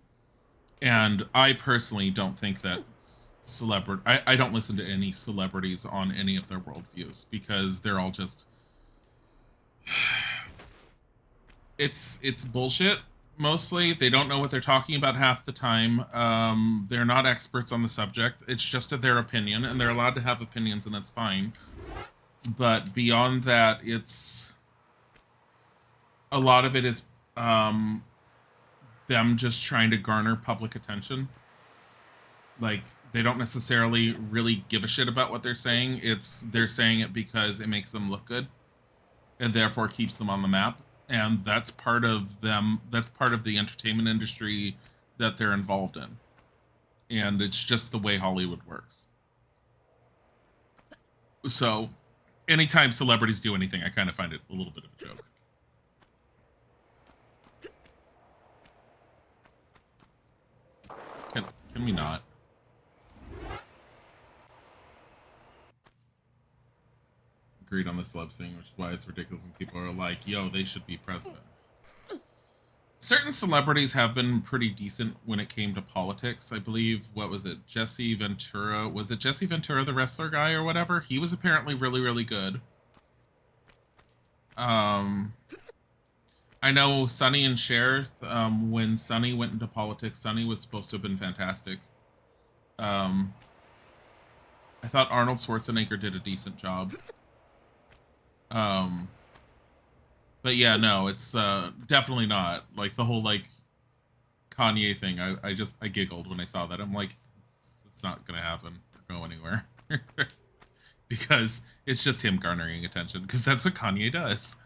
I personally don't think that I don't listen to any celebrities on any of their worldviews, because they're all just it's bullshit. Mostly, they don't know what they're talking about half the time. They're not experts on the subject. It's just their opinion, and they're allowed to have opinions, and that's fine. But beyond that, it's a lot of it is them just trying to garner public attention. Like, they don't necessarily really give a shit about what they're saying. They're saying it because it makes them look good, and therefore keeps them on the map. And that's part of them. That's part of the entertainment industry that they're involved in. And it's just the way Hollywood works. So anytime celebrities do anything, I kind of find it a little bit of a joke. Can we not? Agreed on the celebs thing, which is why it's ridiculous when people are like, yo, they should be president. Certain celebrities have been pretty decent when it came to politics. I believe, what was it? Jesse Ventura. Was it Jesse Ventura, the wrestler guy or whatever? He was apparently really, really good. I know Sonny and Cher, when Sonny went into politics, Sonny was supposed to have been fantastic. I thought Arnold Schwarzenegger did a decent job. But yeah, no, it's definitely not. Like, the whole like Kanye thing, I giggled when I saw that. I'm like, it's not gonna happen or go anywhere. Because it's just him garnering attention, because that's what Kanye does.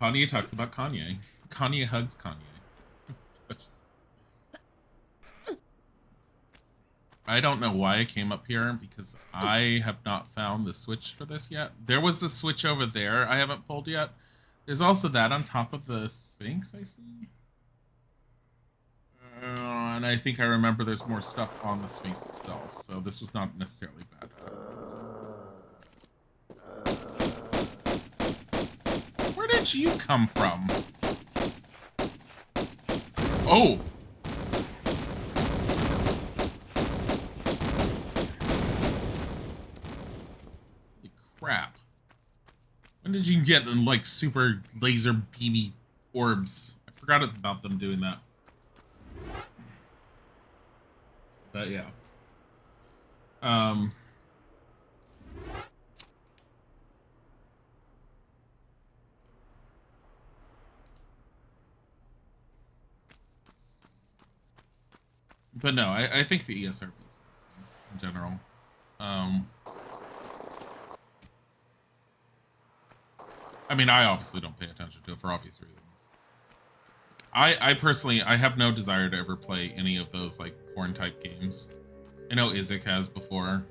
Kanye talks about Kanye. Kanye hugs Kanye. I don't know why I came up here, because I have not found the switch for this yet. There was the switch over there I haven't pulled yet. There's also that on top of the Sphinx, I see. And I think I remember there's more stuff on the Sphinx itself, so this was not necessarily bad. Where did you come from? Oh! Crap. When did you get like super laser beamy orbs? I forgot about them doing that. But yeah. Um. But no, I think the ESRB is in general. I mean, I obviously don't pay attention to it for obvious reasons. I personally, I have no desire to ever play any of those like porn type games. I know Isaac has before.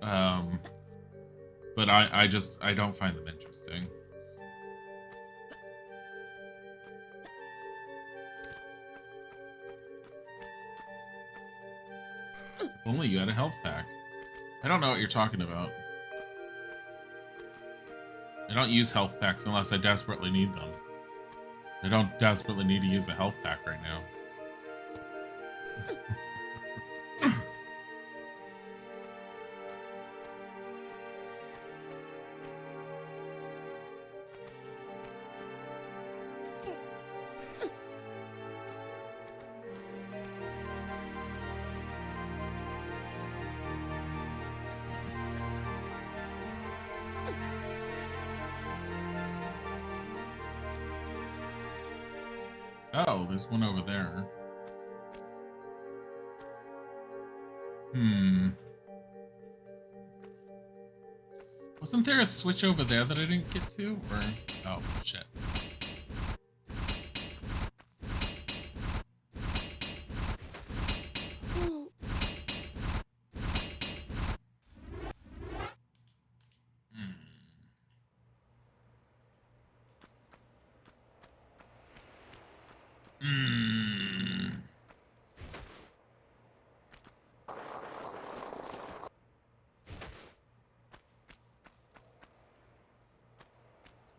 But I don't find them interesting. If only you had a health pack. I don't know what you're talking about. I don't use health packs unless I desperately need them. I don't desperately need to use a health pack right now. Oh, there's one over there. Wasn't there a switch over there that I didn't get to? Or... oh, shit.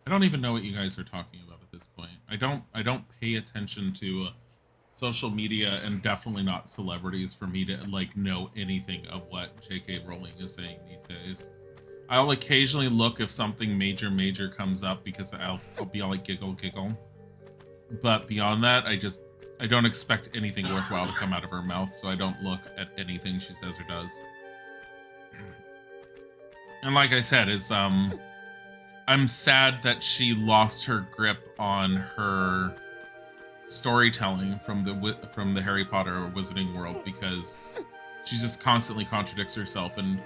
I don't even know what you guys are talking about at this point. I don't pay attention to social media, and definitely not celebrities, for me to like know anything of what J.K. Rowling is saying these days. I'll occasionally look if something major comes up because I'll be all like giggle. But beyond that, I don't expect anything worthwhile to come out of her mouth, so I don't look at anything she says or does. And like I said, I'm sad that she lost her grip on her storytelling from the Harry Potter Wizarding World, because she just constantly contradicts herself. And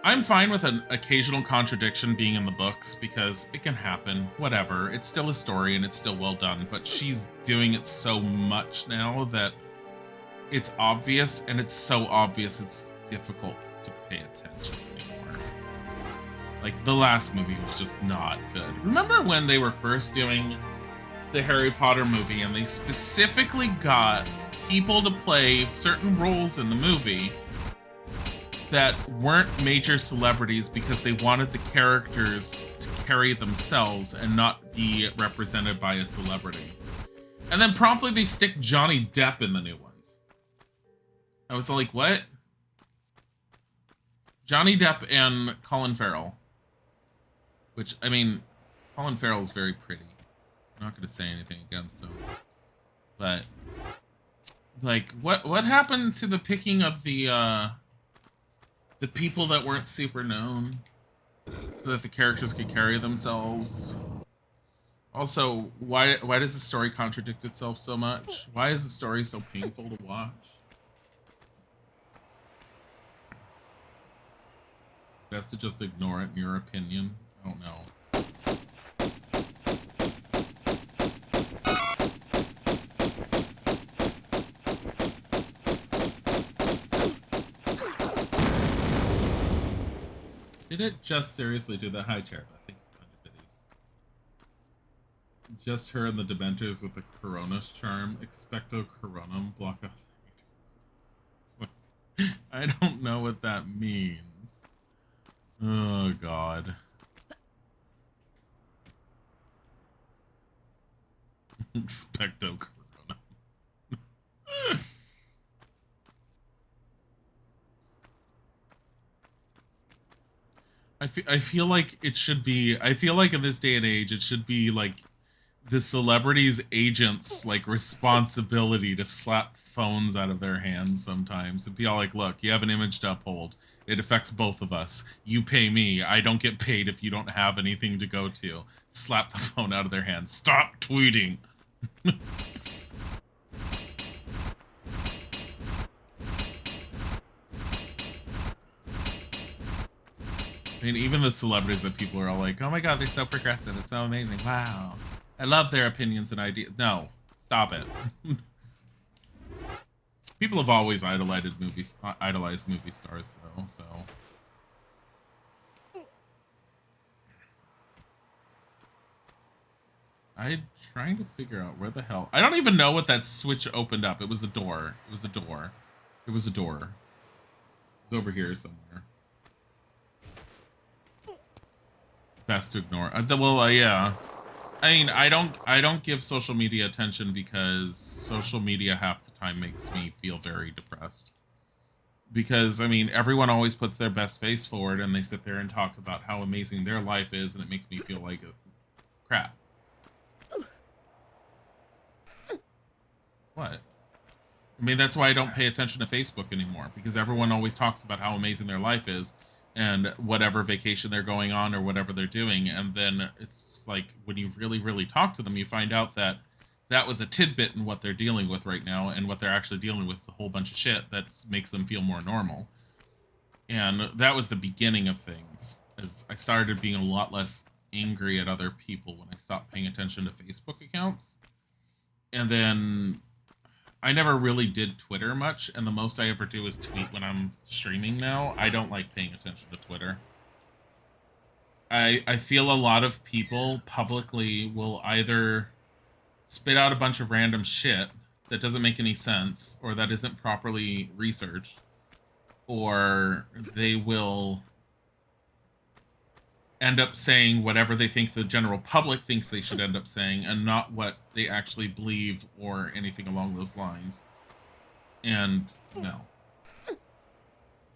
I'm fine with an occasional contradiction being in the books because it can happen, whatever. It's still a story and it's still well done, but she's doing it so much now that it's obvious, and it's so obvious it's difficult to pay attention anymore. Like, the last movie was just not good. Remember when they were first doing the Harry Potter movie and they specifically got people to play certain roles in the movie that weren't major celebrities because they wanted the characters to carry themselves and not be represented by a celebrity. And then promptly they stick Johnny Depp in the new ones. I was like, what? Johnny Depp and Colin Farrell. Which, I mean, Colin Farrell is very pretty. I'm not going to say anything against him. But, like, what happened to the picking of the people that weren't super known, so that the characters could carry themselves? Also, why does the story contradict itself so much? Why is the story so painful to watch? Best to just ignore it in your opinion? I don't know. Did it just seriously do that? High chair, I think. Just her and the Dementors with the Corona's charm. Expecto Coronum. Block out. I don't know what that means. Oh, God. Expecto Coronum. I feel like it should be, I feel like in this day and age, it should be like the celebrities' agents' like responsibility to slap phones out of their hands sometimes and be all like, look, you have an image to uphold. It affects both of us. You pay me. I don't get paid if you don't have anything to go to. Slap the phone out of their hands. Stop tweeting. I mean, even the celebrities that people are all like, oh my god, they're so progressive. It's so amazing. Wow. I love their opinions and ideas. No, stop it. People have always idolized movie stars, though, so. I'm trying to figure out where the hell. I don't even know what that switch opened up. It was a door. It was a door. It was a door. It's over here somewhere. Best to ignore. Yeah. I mean, I don't give social media attention because social media half the time makes me feel very depressed. Because, I mean, everyone always puts their best face forward and they sit there and talk about how amazing their life is, and it makes me feel like crap. What? I mean, that's why I don't pay attention to Facebook anymore, because everyone always talks about how amazing their life is and whatever vacation they're going on or whatever they're doing, and then it's like when you really, really talk to them, you find out that that was a tidbit in what they're dealing with right now, and what they're actually dealing with is a whole bunch of shit that makes them feel more normal. And that was the beginning of things, as I started being a lot less angry at other people when I stopped paying attention to Facebook accounts. And then I never really did Twitter much, and the most I ever do is tweet when I'm streaming now. I don't like paying attention to Twitter. I feel a lot of people publicly will either spit out a bunch of random shit that doesn't make any sense or that isn't properly researched, or they will end up saying whatever they think the general public thinks they should end up saying and not what they actually believe or anything along those lines. And no.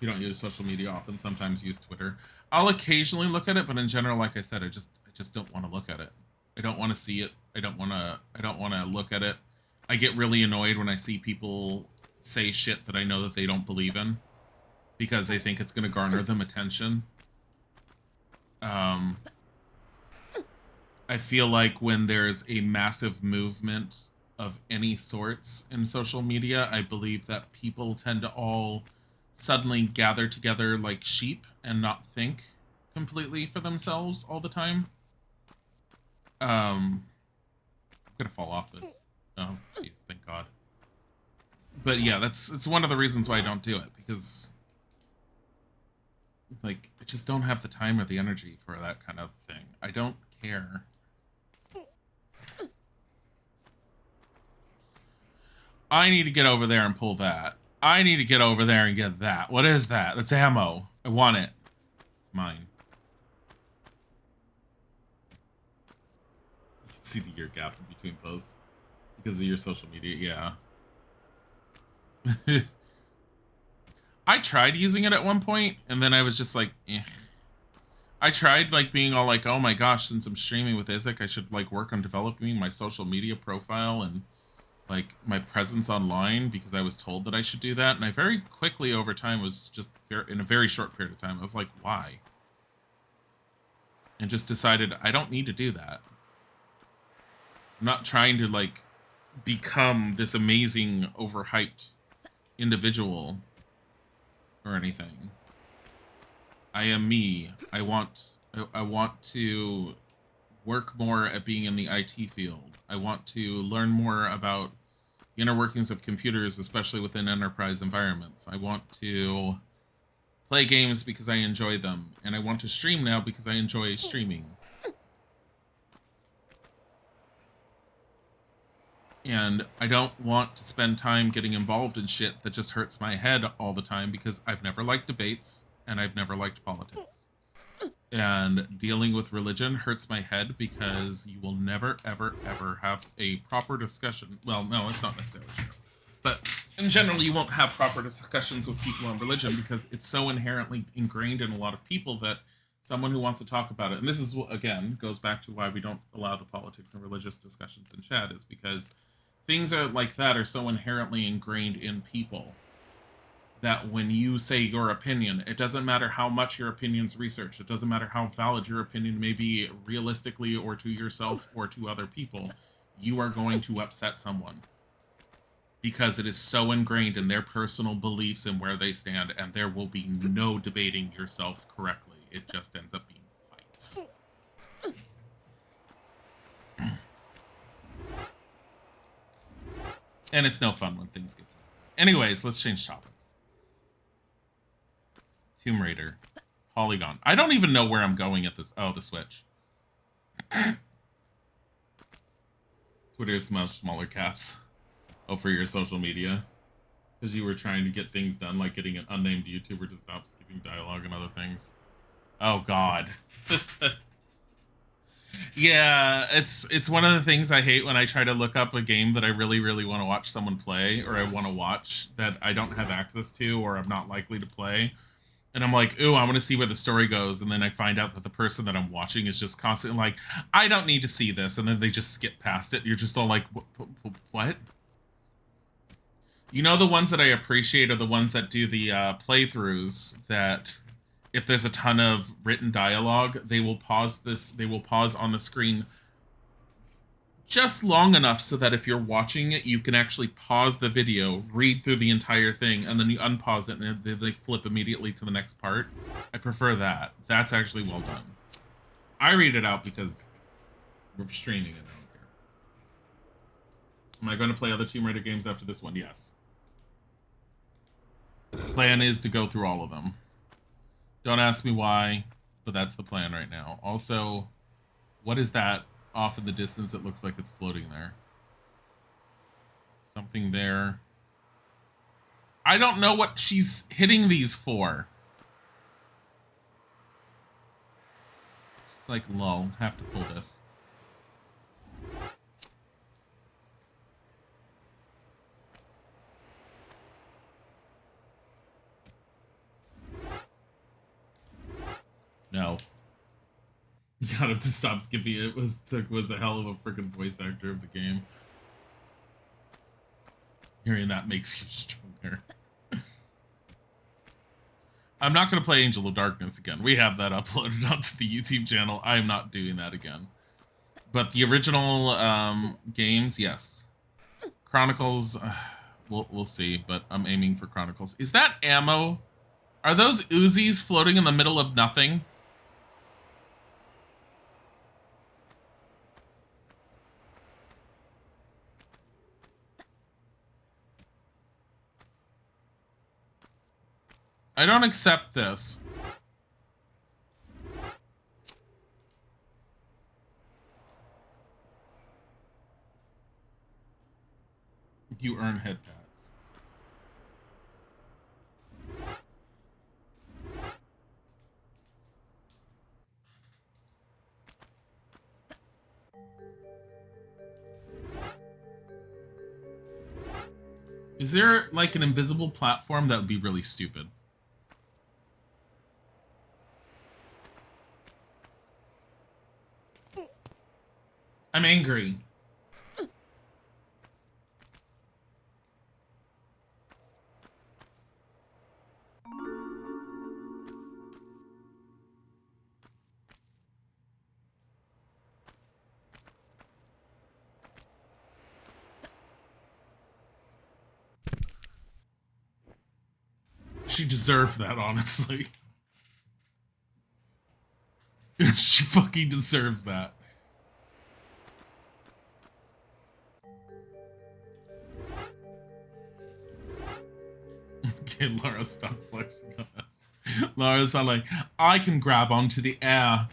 You don't use social media often, sometimes use Twitter. I'll occasionally look at it, but in general, like I said, I just don't want to look at it. I don't want to see it. I don't want to look at it. I get really annoyed when I see people say shit that I know that they don't believe in because they think it's going to garner them attention. I feel like when there's a massive movement of any sorts in social media, I believe that people tend to all suddenly gather together like sheep and not think completely for themselves all the time. I'm gonna fall off this. Oh, jeez, thank God. But yeah, it's one of the reasons why I don't do it, because like I just don't have the time or the energy for that kind of thing. I don't care. I need to get over there and pull that. I need to get over there and get that. What is that? That's ammo. I want it. It's mine. You can see the year gap in between posts because of your social media. Yeah. I tried using it at one point, and then I was just like, eh. I tried like being all like, oh my gosh, since I'm streaming with Isaac, I should like work on developing my social media profile and like my presence online, because I was told that I should do that. And I very quickly over time was just in a very short period of time, I was like, why? And just decided I don't need to do that. I'm not trying to like become this amazing overhyped individual or anything. I am me. I want to work more at being in the IT field. I want to learn more about the inner workings of computers, especially within enterprise environments. I want to play games because I enjoy them, and I want to stream now because I enjoy streaming. And I don't want to spend time getting involved in shit that just hurts my head all the time, because I've never liked debates and I've never liked politics. And dealing with religion hurts my head because you will never, ever, ever have a proper discussion. Well, no, it's not necessarily true. But in general, you won't have proper discussions with people on religion because it's so inherently ingrained in a lot of people that Someone who wants to talk about it. And this is, again, goes back to why we don't allow the politics and religious discussions in chat, is because things are like that are so inherently ingrained in people that when you say your opinion, it doesn't matter how much your opinion's researched. It doesn't matter how valid your opinion may be realistically or to yourself or to other people. You are going to upset someone because it is so ingrained in their personal beliefs and where they stand, and there will be no debating yourself correctly. It just ends up being fights. And it's no fun when things get to that. Anyways, let's change topic. Tomb Raider. Polygon. I don't even know where I'm going at this. Oh, the Switch. Twitter is much smaller caps. Oh, for your social media. Because you were trying to get things done, like getting an unnamed YouTuber to stop skipping dialogue and other things. Oh, God. Yeah, it's one of the things I hate when I try to look up a game that I really, really want to watch someone play, or I want to watch that I don't have access to, or I'm not likely to play. And I'm like, ooh, I want to see where the story goes. And then I find out that the person that I'm watching is just constantly like, I don't need to see this. And then they just skip past it. You're just all like, what? You know, the ones that I appreciate are the ones that do the playthroughs that if there's a ton of written dialogue, they will pause on the screen just long enough so that if you're watching it, you can actually pause the video, read through the entire thing, and then you unpause it and they flip immediately to the next part. I prefer that. That's actually well done. I read it out because we're streaming it. I don't care. Am I going to play other Tomb Raider games after this one? Yes. Plan is to go through all of them. Don't ask me why, but that's the plan right now. Also, what is that off in the distance? It looks like it's floating there. Something there. I don't know what she's hitting these for. It's like, lol, have to pull this. No. You got him to stop skipping. It was a hell of a freaking voice actor of the game. Hearing that makes you stronger. I'm not going to play Angel of Darkness again. We have that uploaded onto the YouTube channel. I am not doing that again. But the original games, yes. Chronicles, we'll see, but I'm aiming for Chronicles. Is that ammo? Are those Uzis floating in the middle of nothing? I don't accept this. You earn head pads. Is there like an invisible platform? That would be really stupid. I'm angry. She deserved that, honestly. She fucking deserves that. Okay, Laura, stop flexing on us. Laura's not like, I can grab onto the air.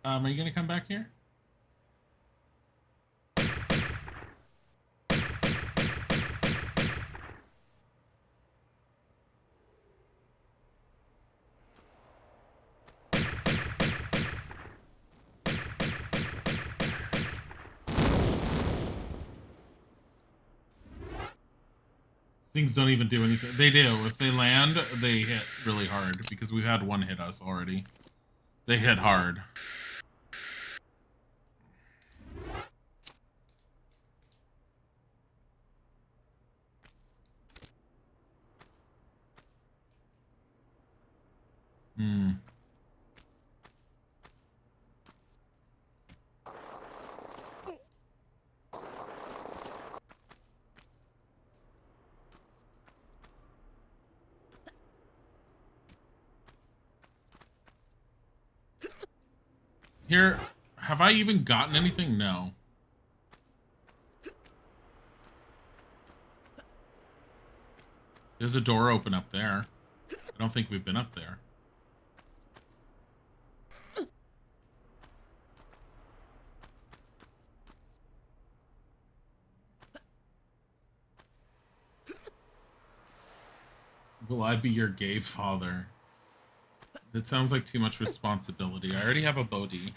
Are you gonna come back here? Things don't even do anything. They do. If they land, they hit really hard because we've had one hit us already. They hit hard. Hmm. Here, have I even gotten anything? No. There's a door open up there. I don't think we've been up there. Will I be your gay father? That sounds like too much responsibility. I already have a Bodhi.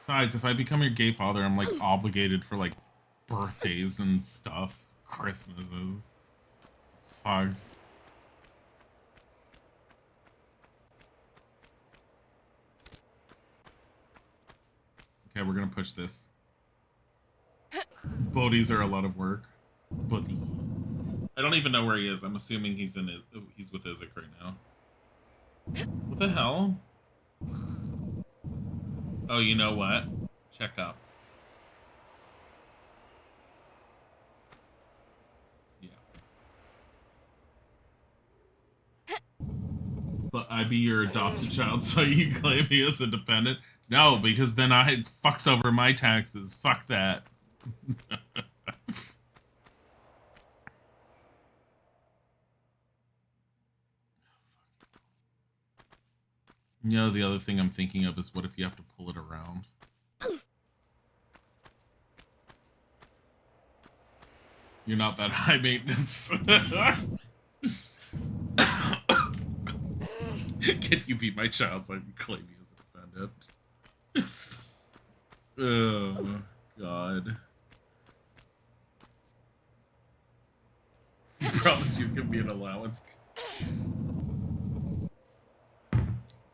Besides, if I become your gay father, I'm like obligated for like birthdays and stuff. Christmases. Fuck. Okay, we're gonna push this. Bodhies are a lot of work. Bodhi. I don't even know where he is. I'm assuming he's with Isaac right now. What the hell? Oh, you know what? Check up. Yeah. But I be your adopted child, so you claim me as independent? No, because then it fucks over my taxes. Fuck that. You know, the other thing I'm thinking of is what if you have to pull it around? You're not that high maintenance. Can you be my child so I can claim you as a dependent? Oh, God. You promise you give me an allowance.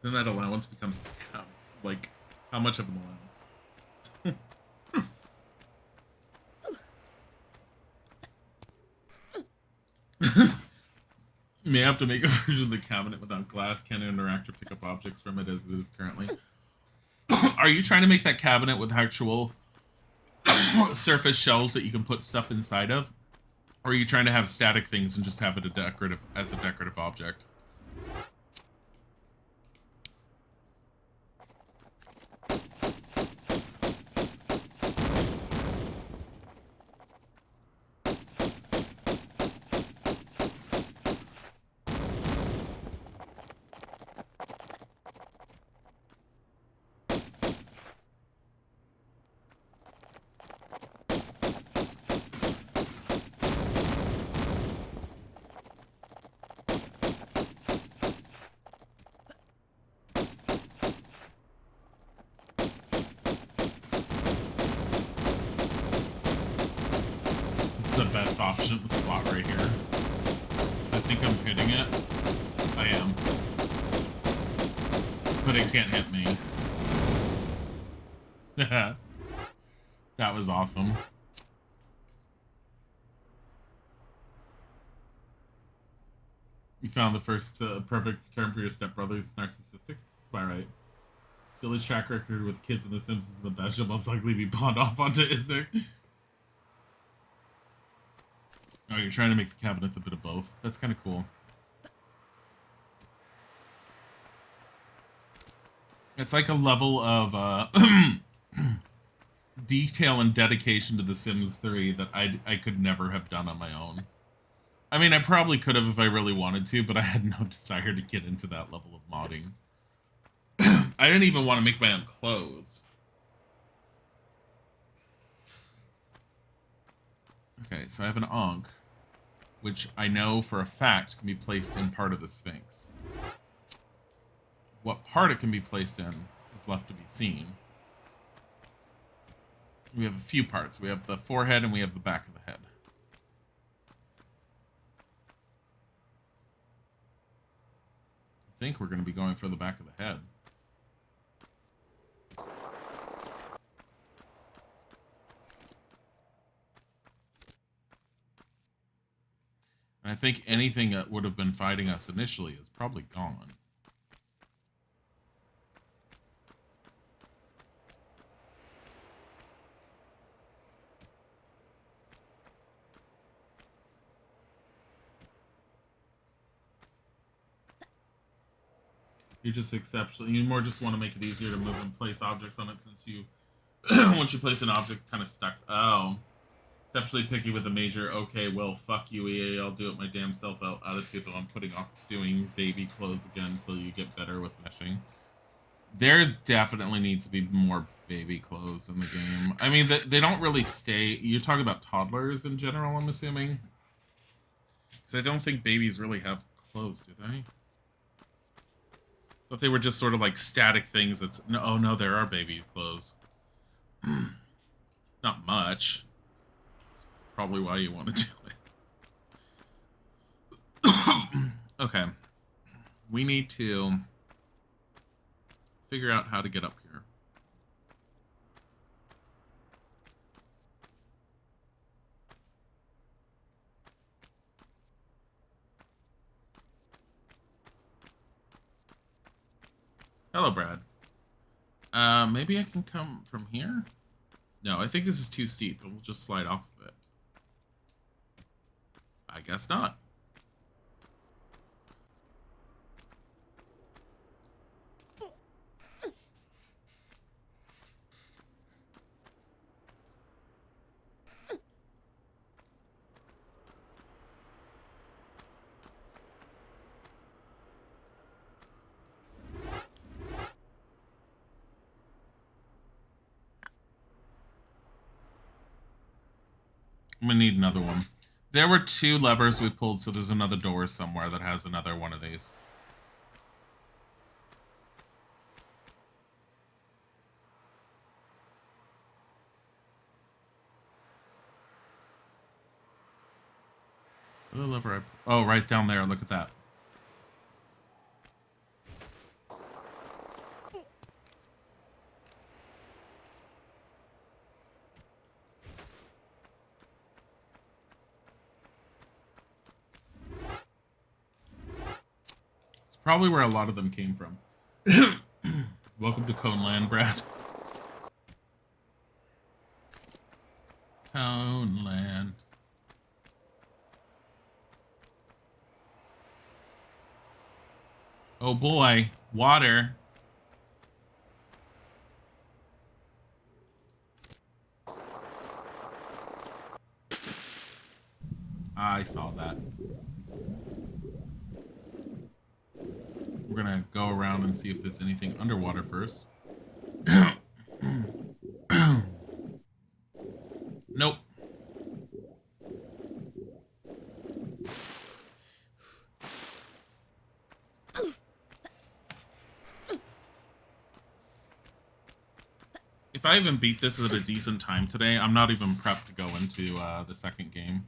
Then that allowance becomes like how much of an allowance? May have to make a version of the cabinet without glass, can't interact or pick up objects from it as it is currently. Are you trying to make that cabinet with actual surface shelves that you can put stuff inside of? Or are you trying to have static things and just have it as a decorative object? The best option spot right here. I think I'm hitting it. I am. But it can't hit me. That was awesome. You found the first perfect term for your stepbrother's narcissistic? That's about right. Dilly's track record with kids in The Sims is the best. You'll most likely be pawned off onto Isaac. Oh, you're trying to make the cabinets a bit of both. That's kind of cool. It's like a level of detail and dedication to The Sims 3 that I could never have done on my own. I mean, I probably could have if I really wanted to, but I had no desire to get into that level of modding. I didn't even want to make my own clothes. Okay, so I have an Ankh, which I know for a fact can be placed in part of the Sphinx. What part it can be placed in is left to be seen. We have a few parts. We have the forehead and we have the back of the head. I think we're going to be going for the back of the head. And I think anything that would have been fighting us initially is probably gone. You just exceptionally, you more just want to make it easier to move and place objects on it since you, once you place an object, kind of stuck. Oh. Exceptionally picky with a major, okay, well, fuck you, EA, I'll do it my damn self out attitude, though I'm putting off doing baby clothes again until you get better with meshing. There definitely needs to be more baby clothes in the game. I mean, they don't really stay. You're talking about toddlers in general, I'm assuming? Because I don't think babies really have clothes, do they? But they were just sort of like static things that's... No, oh, no, there are baby clothes. Not much. Probably why you want to do it. Okay. We need to figure out how to get up here. Hello, Brad. Maybe I can come from here? No, I think this is too steep, and we'll just slide off of it. I guess not. I'm gonna need another one. There were 2 levers we pulled, so there's another door somewhere that has another one of these. What lever I... Oh, right down there. Look at that. It's probably where a lot of them came from. Welcome to Coneland, Brad. Coneland. Oh boy, water. I saw that. We're gonna go around and see if there's anything underwater first. Nope. If I even beat this at a decent time today, I'm not even prepped to go into the second game.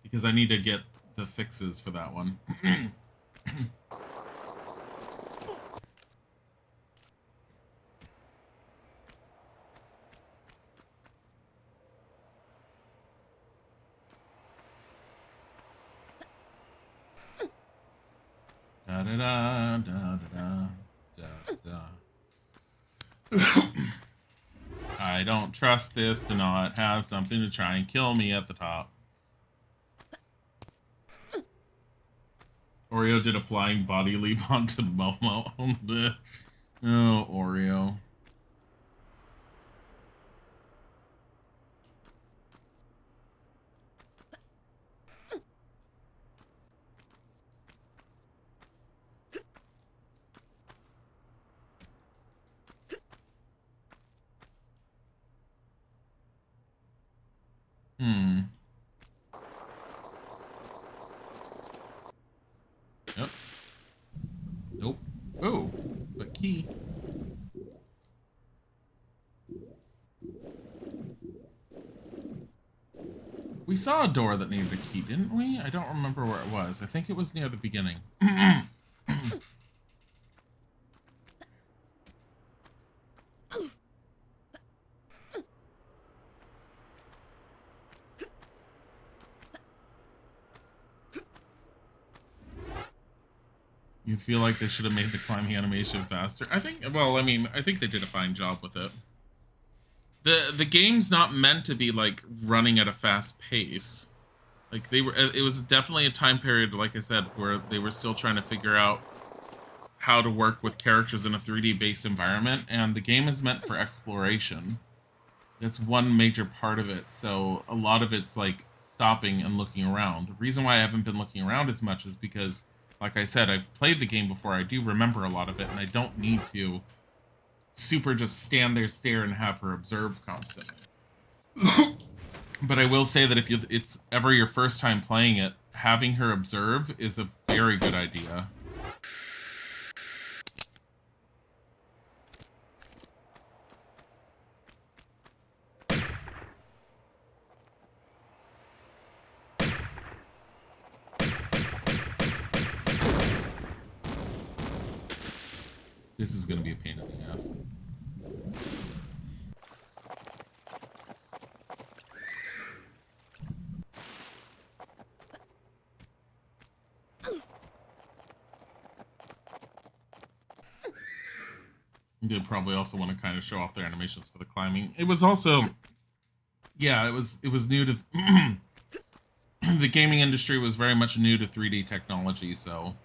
Because I need to get the fixes for that one. Da da da da da da da. I don't trust this to not have something to try and kill me at the top. Oreo did a flying body leap onto Momo. Oh, Oreo. Hmm. Yep. Nope. Oh, but key. We saw a door that needed a key, didn't we? I don't remember where it was. I think it was near the beginning. You feel like they should have made the climbing animation faster? I think, well, I mean, I think they did a fine job with it. The game's not meant to be, like, running at a fast pace. Like, it was definitely a time period, like I said, where they were still trying to figure out how to work with characters in a 3D-based environment, and the game is meant for exploration. That's one major part of it, so a lot of it's, like, stopping and looking around. The reason why I haven't been looking around as much is because, like I said, I've played the game before, I do remember a lot of it, and I don't need to super just stand there, stare, and have her observe constantly. But I will say that if it's ever your first time playing it, having her observe is a very good idea. This is going to be a pain in the ass. They probably also want to kind of show off their animations for the climbing. It was also, yeah, it was new to the gaming industry was very much new to 3D technology, so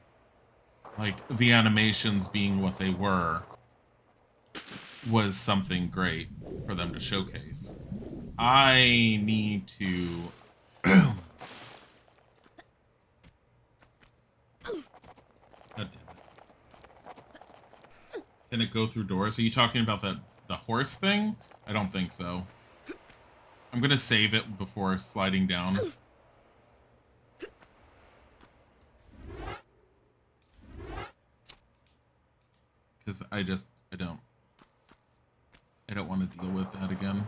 like the animations being what they were was something great for them to showcase. I need to God damn it. Can it go through doors? Are you talking about the horse thing? I don't think so. I'm gonna save it before sliding down. Because I don't want to deal with that again.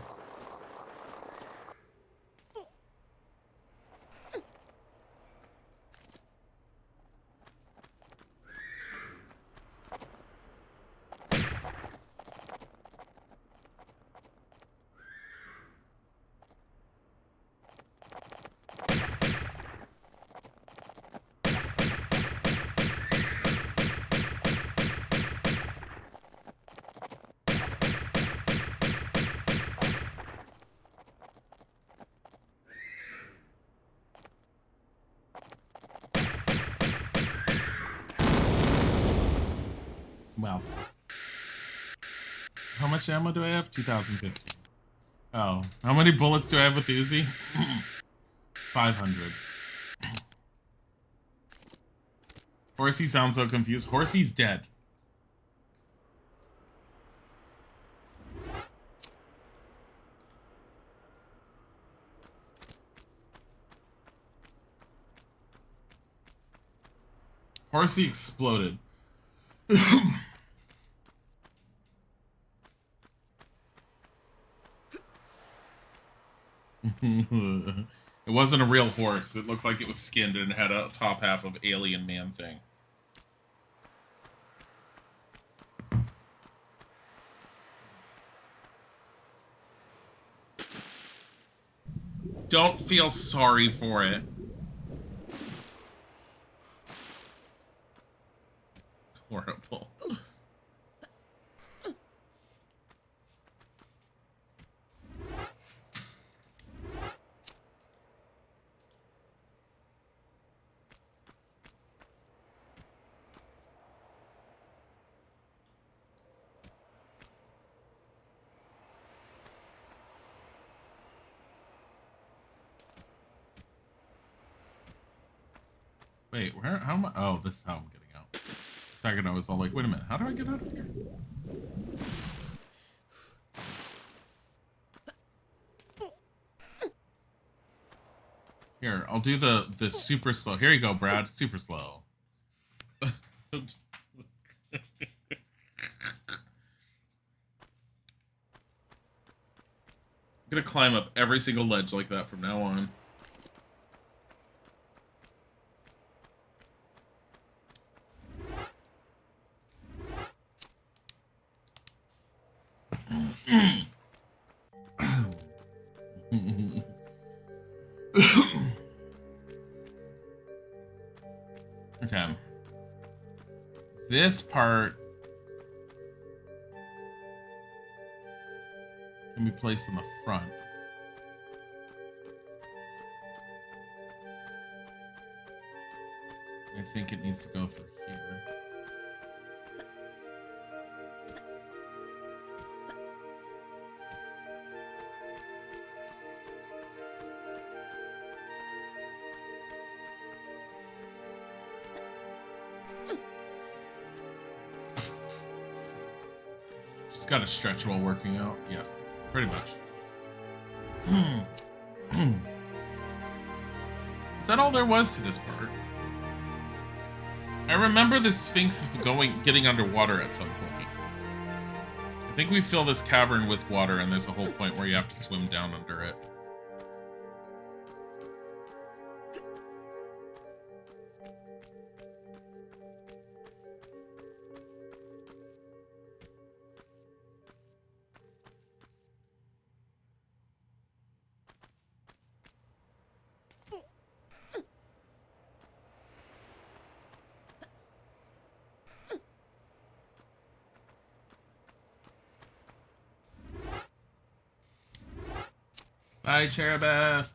Wow. How much ammo do I have? 2050. Oh, how many bullets do I have with the Uzi? 500. Horsey sounds so confused. Horsey's dead. Horsey exploded. It wasn't a real horse. It looked like it was skinned and had a top half of alien man thing. Don't feel sorry for it. It's horrible. Wait, where? How am I? Oh, this is how I'm getting out. A second, I was all like, wait a minute, how do I get out of here? Here, I'll do the super slow. Here you go, Brad. Super slow. I'm gonna climb up every single ledge like that from now on. Okay. This part can be placed in the front. I think it needs to go through here. Just gotta stretch while working out. Yeah, pretty much. Is that all there was to this part? I remember the Sphinx getting underwater at some point. I think we fill this cavern with water, and there's a whole point where you have to swim down under it. Bye, Cherubeth.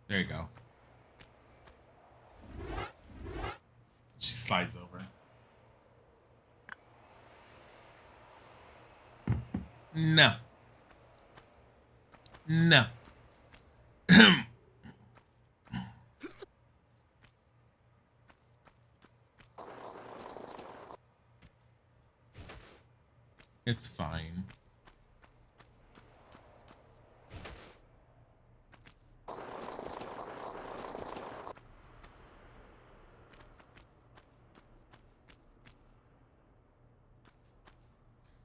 There you go. She slides over. No. No. It's fine.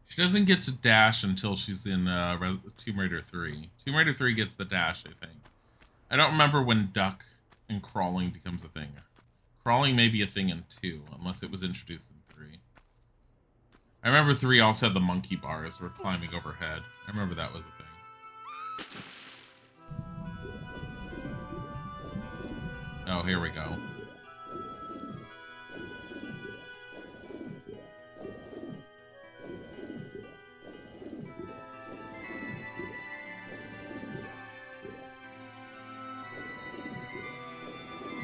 She doesn't get to dash until she's in Tomb Raider 3. Tomb Raider 3 gets the dash, I think. I don't remember when duck and crawling becomes a thing. Crawling may be a thing in 2, unless it was introduced in 3. I remember 3 also had the monkey bars were climbing overhead. I remember that was a thing. Oh, here we go.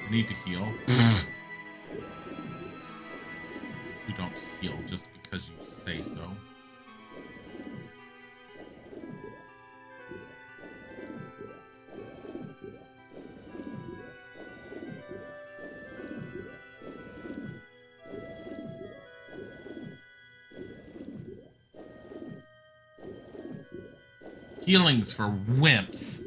I need to heal. You don't heal just because you say so. Healings for wimps.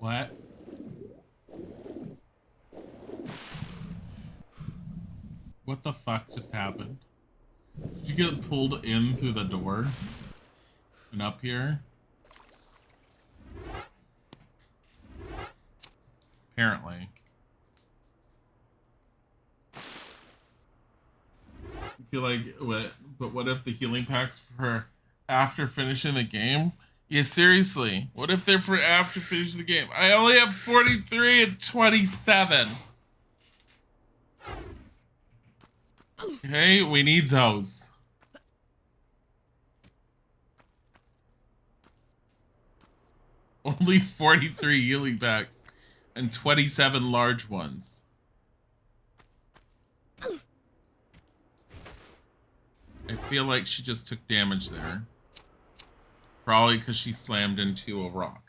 What? What the fuck just happened? Did you get pulled in through the door? And up here? Apparently. feel like what? But what if the healing packs for after finishing the game? Yeah, seriously. What if they're for after finishing the game? I only have 43 and 27. Okay, we need those. Only 43 healing packs and 27 large ones. I feel like she just took damage there. Probably because she slammed into a rock.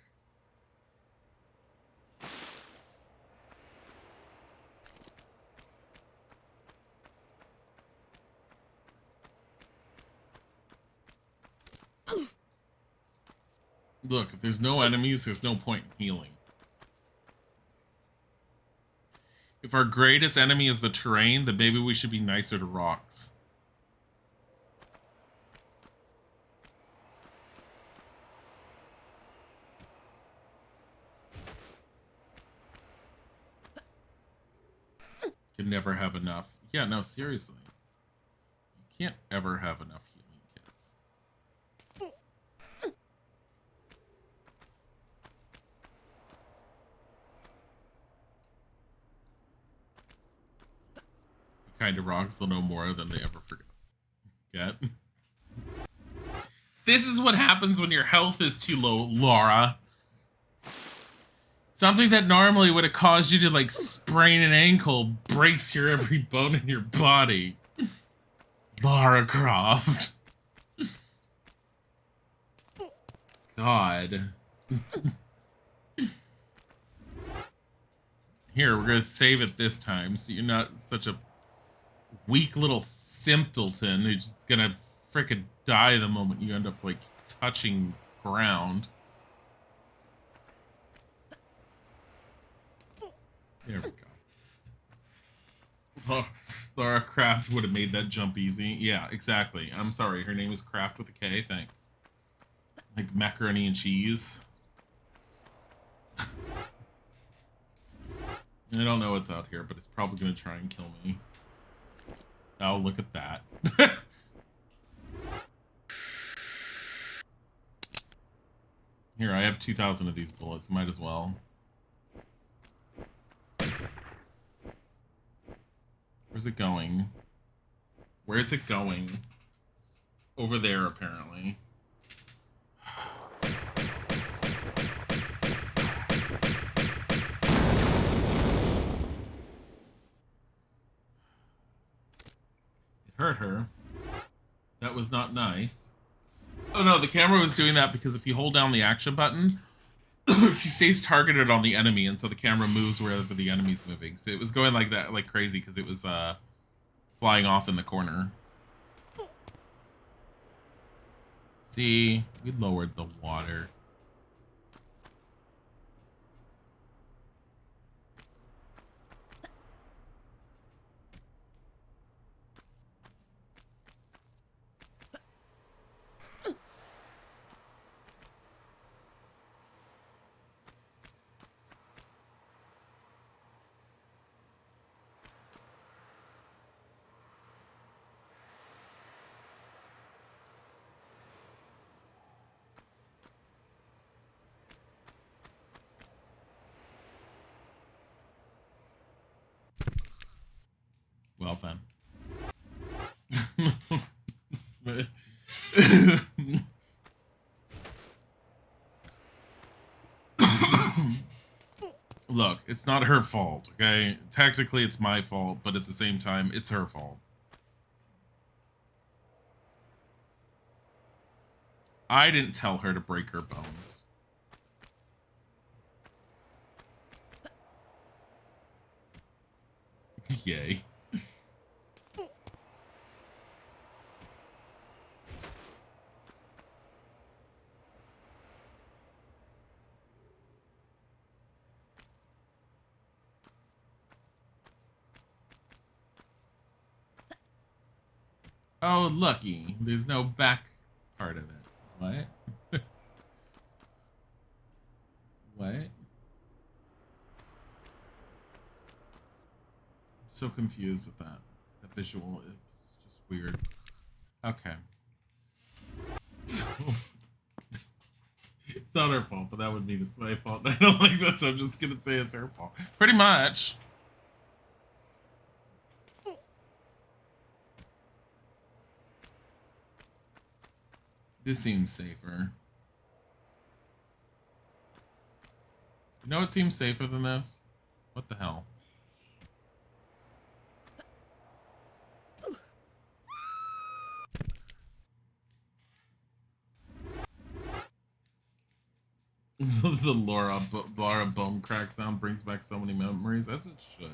Look, if there's no enemies, there's no point in healing. If our greatest enemy is the terrain, then maybe we should be nicer to rocks. Can never have enough. Yeah, no, seriously. You can't ever have enough healing kits. The kind of rocks they'll know more than they ever forget. Get? This is what happens when your health is too low, Laura. Something that normally would have caused you to, like, sprain an ankle breaks your every bone in your body. Lara Croft. God. Here, we're gonna save it this time, so you're not such a weak little simpleton who's just gonna frickin' die the moment you end up, like, touching ground. There we go. Oh, Lara Croft would have made that jump easy. Yeah, exactly. I'm sorry. Her name is Kraft with a K. Thanks. Like macaroni and cheese. I don't know what's out here, but it's probably going to try and kill me. Oh, look at that. Here, I have 2,000 of these bullets. Might as well. Where's it going? Where's it going? Over there, apparently. It hurt her. That was not nice. Oh no, the camera was doing that because if you hold down the action button, she stays targeted on the enemy, and so the camera moves wherever the enemy's moving. So it was going like that, like crazy, because it was flying off in the corner. See, we lowered the water. Well then. Look, it's not her fault, okay? Technically, it's my fault, but at the same time, it's her fault. I didn't tell her to break her bones. Yay. Oh, lucky. There's no back part of it. What? What? I'm so confused with that. The visual is just weird. Okay. It's not her fault, but that would mean it's my fault. I don't like that, so I'm just gonna say it's her fault. Pretty much. This seems safer. You know what seems safer than this? What the hell? The Laura bone crack sound brings back so many memories, as it should.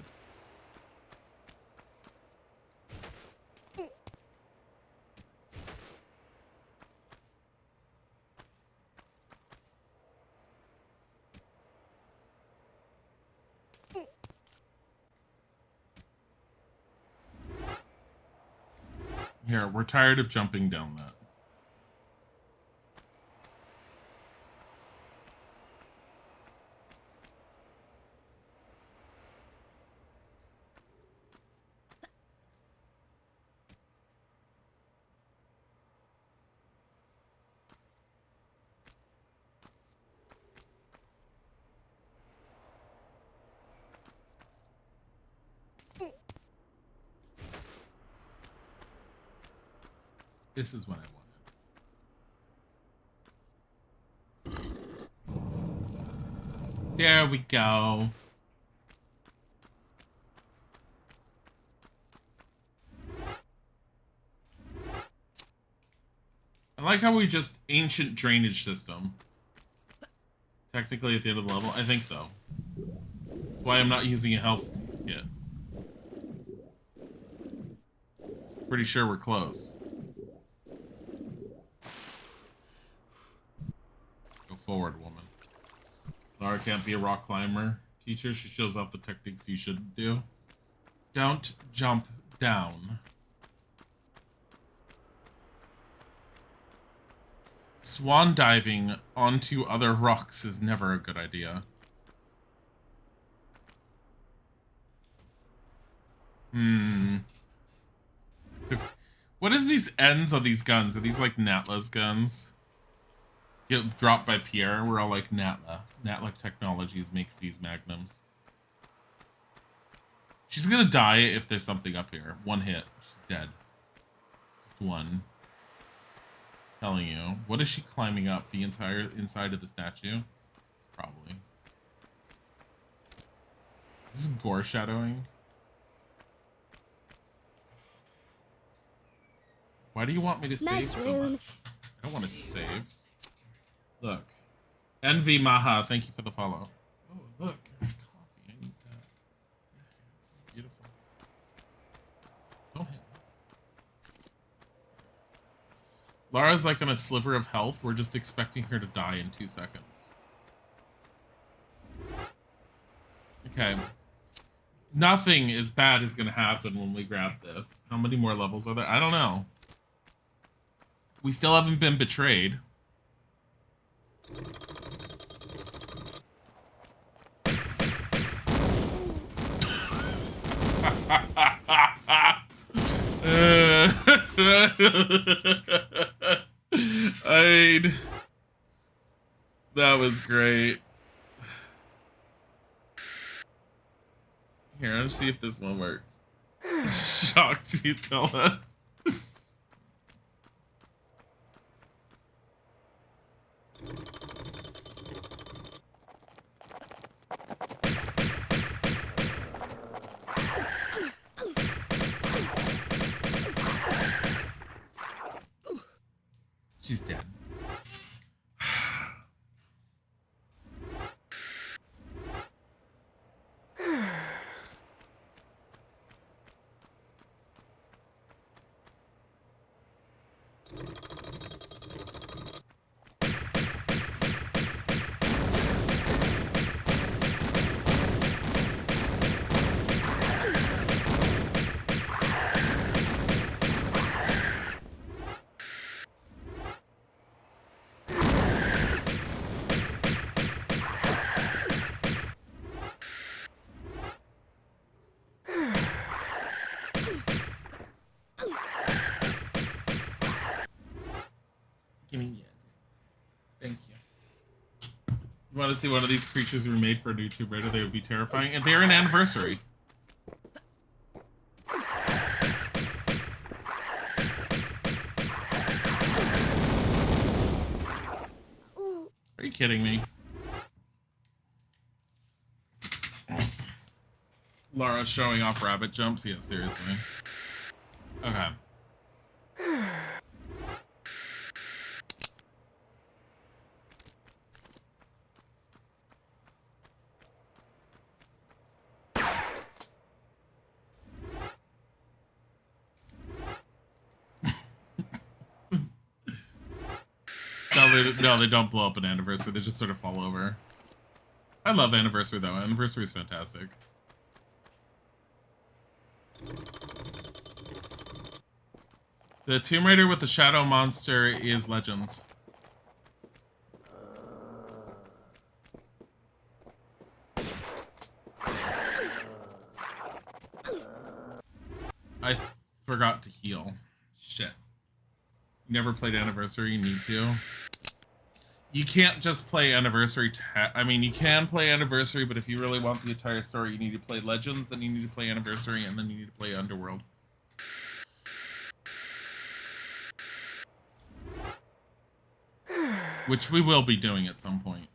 Here, we're tired of jumping down that. This is what I wanted. There we go. I like how we just ancient drainage system. Technically at the end of the level? I think so. That's why I'm not using a health kit. Pretty sure we're close. Go forward, woman. Lara can't be a rock climber. Teacher, she shows off the techniques you shouldn't do. Don't jump down. Swan diving onto other rocks is never a good idea. What is these ends of these guns? Are these like Natla's guns? Get dropped by Pierre. We're all like Natla. Natla Technologies makes these magnums. She's gonna die if there's something up here. One hit. She's dead. Just one. Telling you. What is she climbing up? The entire inside of the statue? Probably. This is gore shadowing. Why do you want me to save so much? I don't want to save. Look. Envy Maha, thank you for the follow. Oh, look. Coffee. I need that. Thank you. Beautiful. Don't hit me. Lara's like on a sliver of health. We're just expecting her to die in 2 seconds. Okay. Nothing as bad is going to happen when we grab this. How many more levels are there? I don't know. We still haven't been betrayed. That was great. Here, let's see if this one works. Shocked, you tell us. She's dead. You want to see one of these creatures remade for a new Tomb Raider? They would be terrifying. And they're an anniversary. Are you kidding me? Laura showing off rabbit jumps? Yeah, seriously. Okay. No, they don't blow up an anniversary. They just sort of fall over. I love anniversary though. Anniversary is fantastic. The Tomb Raider with the Shadow Monster is Legends. I forgot to heal. Shit. Never played Anniversary, you need to. You can't just play Anniversary. I mean, you can play Anniversary, but if you really want the entire story, you need to play Legends, then you need to play Anniversary, and then you need to play Underworld. Which we will be doing at some point.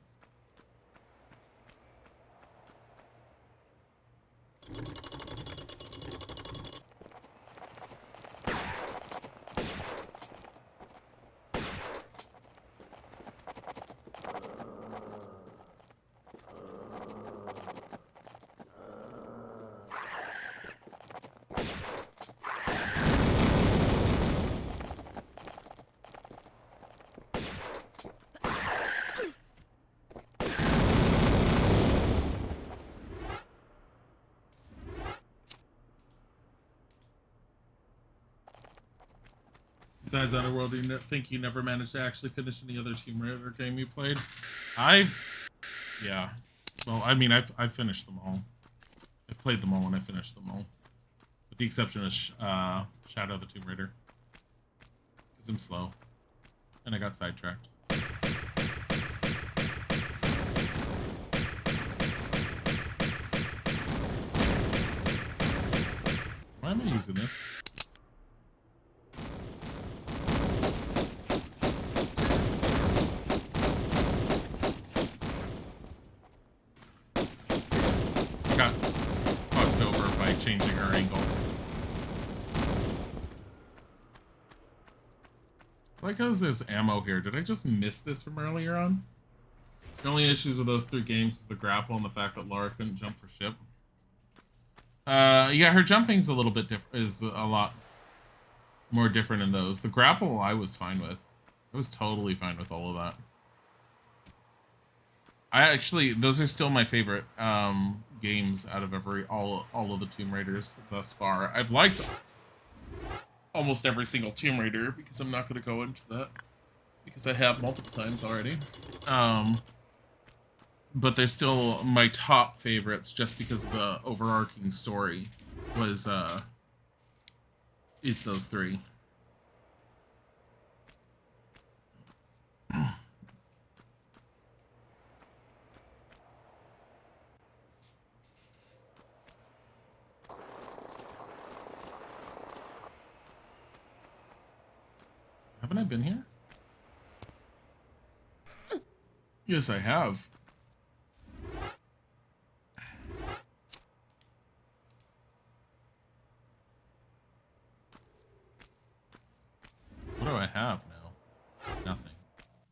Besides Underworld, do you think you never managed to actually finish any other Tomb Raider game you played? Yeah. Well, I mean, I've finished them all. I played them all and I finished them all. With the exception of Shadow of the Tomb Raider. Because I'm slow. And I got sidetracked. Why am I using this? Got fucked over by changing her angle. Like, how's this ammo here? Did I just miss this from earlier on? The only issues with those three games is the grapple and the fact that Laura couldn't jump for ship. Yeah, her jumping's a little bit different. Is a lot more different in those. The grapple I was fine with. I was totally fine with all of that. Those are still my favorite games out of all of the Tomb Raiders thus far. I've liked almost every single Tomb Raider because I'm not going to go into that because I have multiple times already. But they're still my top favorites just because the overarching story was is those three. Haven't I been here? Yes, I have. What do I have now? Nothing.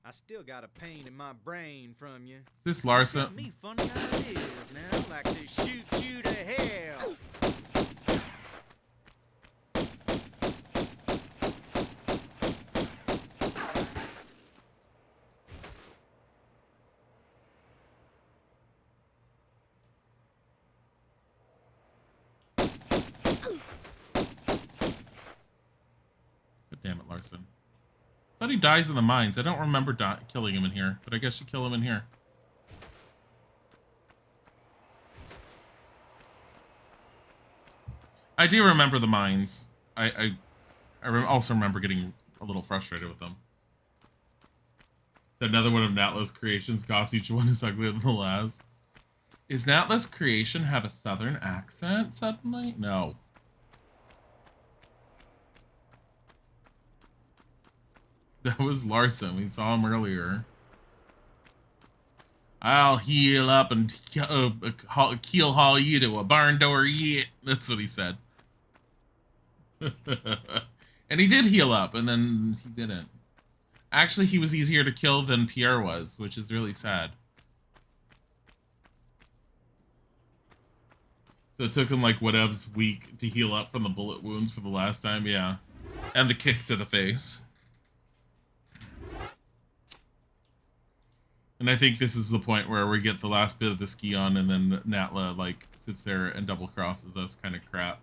I still got a pain in my brain from you. Is this Larsa? Got me funny ideas now, like to shoot you to hell. God damn it, Larson. I thought he dies in the mines. I don't remember killing him in here, but I guess you kill him in here. I do remember the mines. I also remember getting a little frustrated with them. Another one of Natla's creations. Goss, each one is uglier than the last. Is Natla's creation have a southern accent suddenly? No. That was Larson. We saw him earlier. I'll heal up and keel haul you to a barn door yet. That's what he said. And he did heal up, and then he didn't. Actually, he was easier to kill than Pierre was, which is really sad. So it took him like whatev's week to heal up from the bullet wounds for the last time, yeah. And the kick to the face. And I think this is the point where we get the last bit of the ski on, and then Natla like sits there and double crosses us, kind of crap.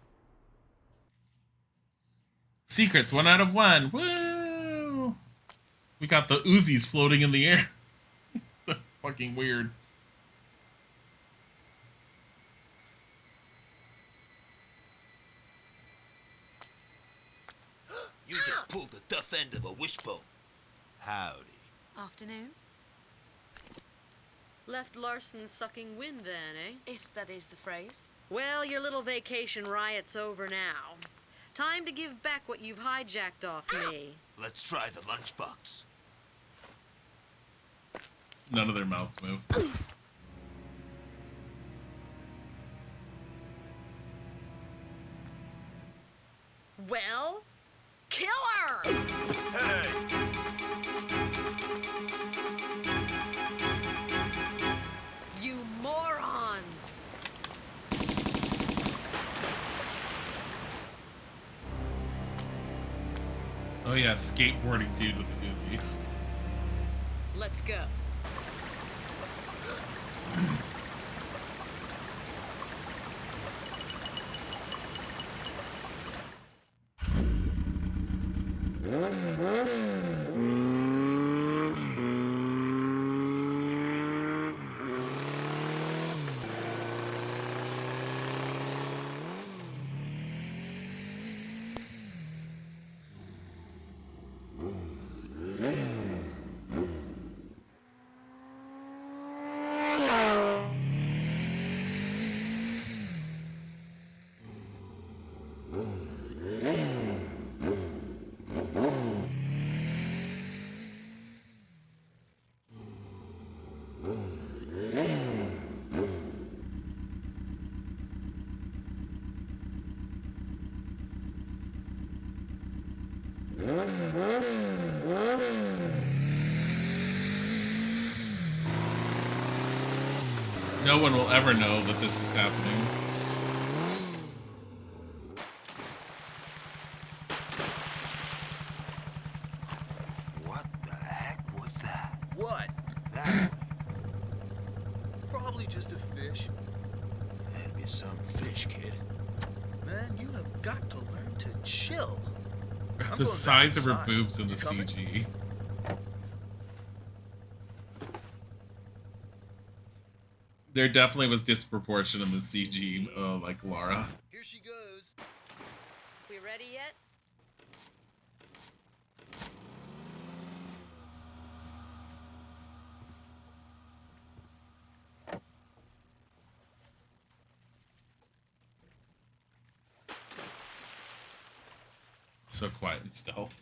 Secrets, 1 out of 1. Woo! We got the Uzis floating in the air. That's fucking weird. You just pulled the tough end of a wishbone. Howdy. Afternoon. Left Larson sucking wind then, eh? If that is the phrase. Well, your little vacation riot's over now. Time to give back what you've hijacked off me. Let's try the lunchbox. None of their mouths move. Well, kill her! Hey! You morons! Oh yeah, skateboarding dude with the Uzis. Let's go. No one will ever know that this is happening. What the heck was that? What? That way. Probably just a fish. That'd be some fish, kid. Man, you have got to learn to chill. I'm The going size back of her inside. boobs in the You coming? CG. There definitely was disproportion in the CG, like Laura. Here she goes. We ready yet? So quiet and stealth.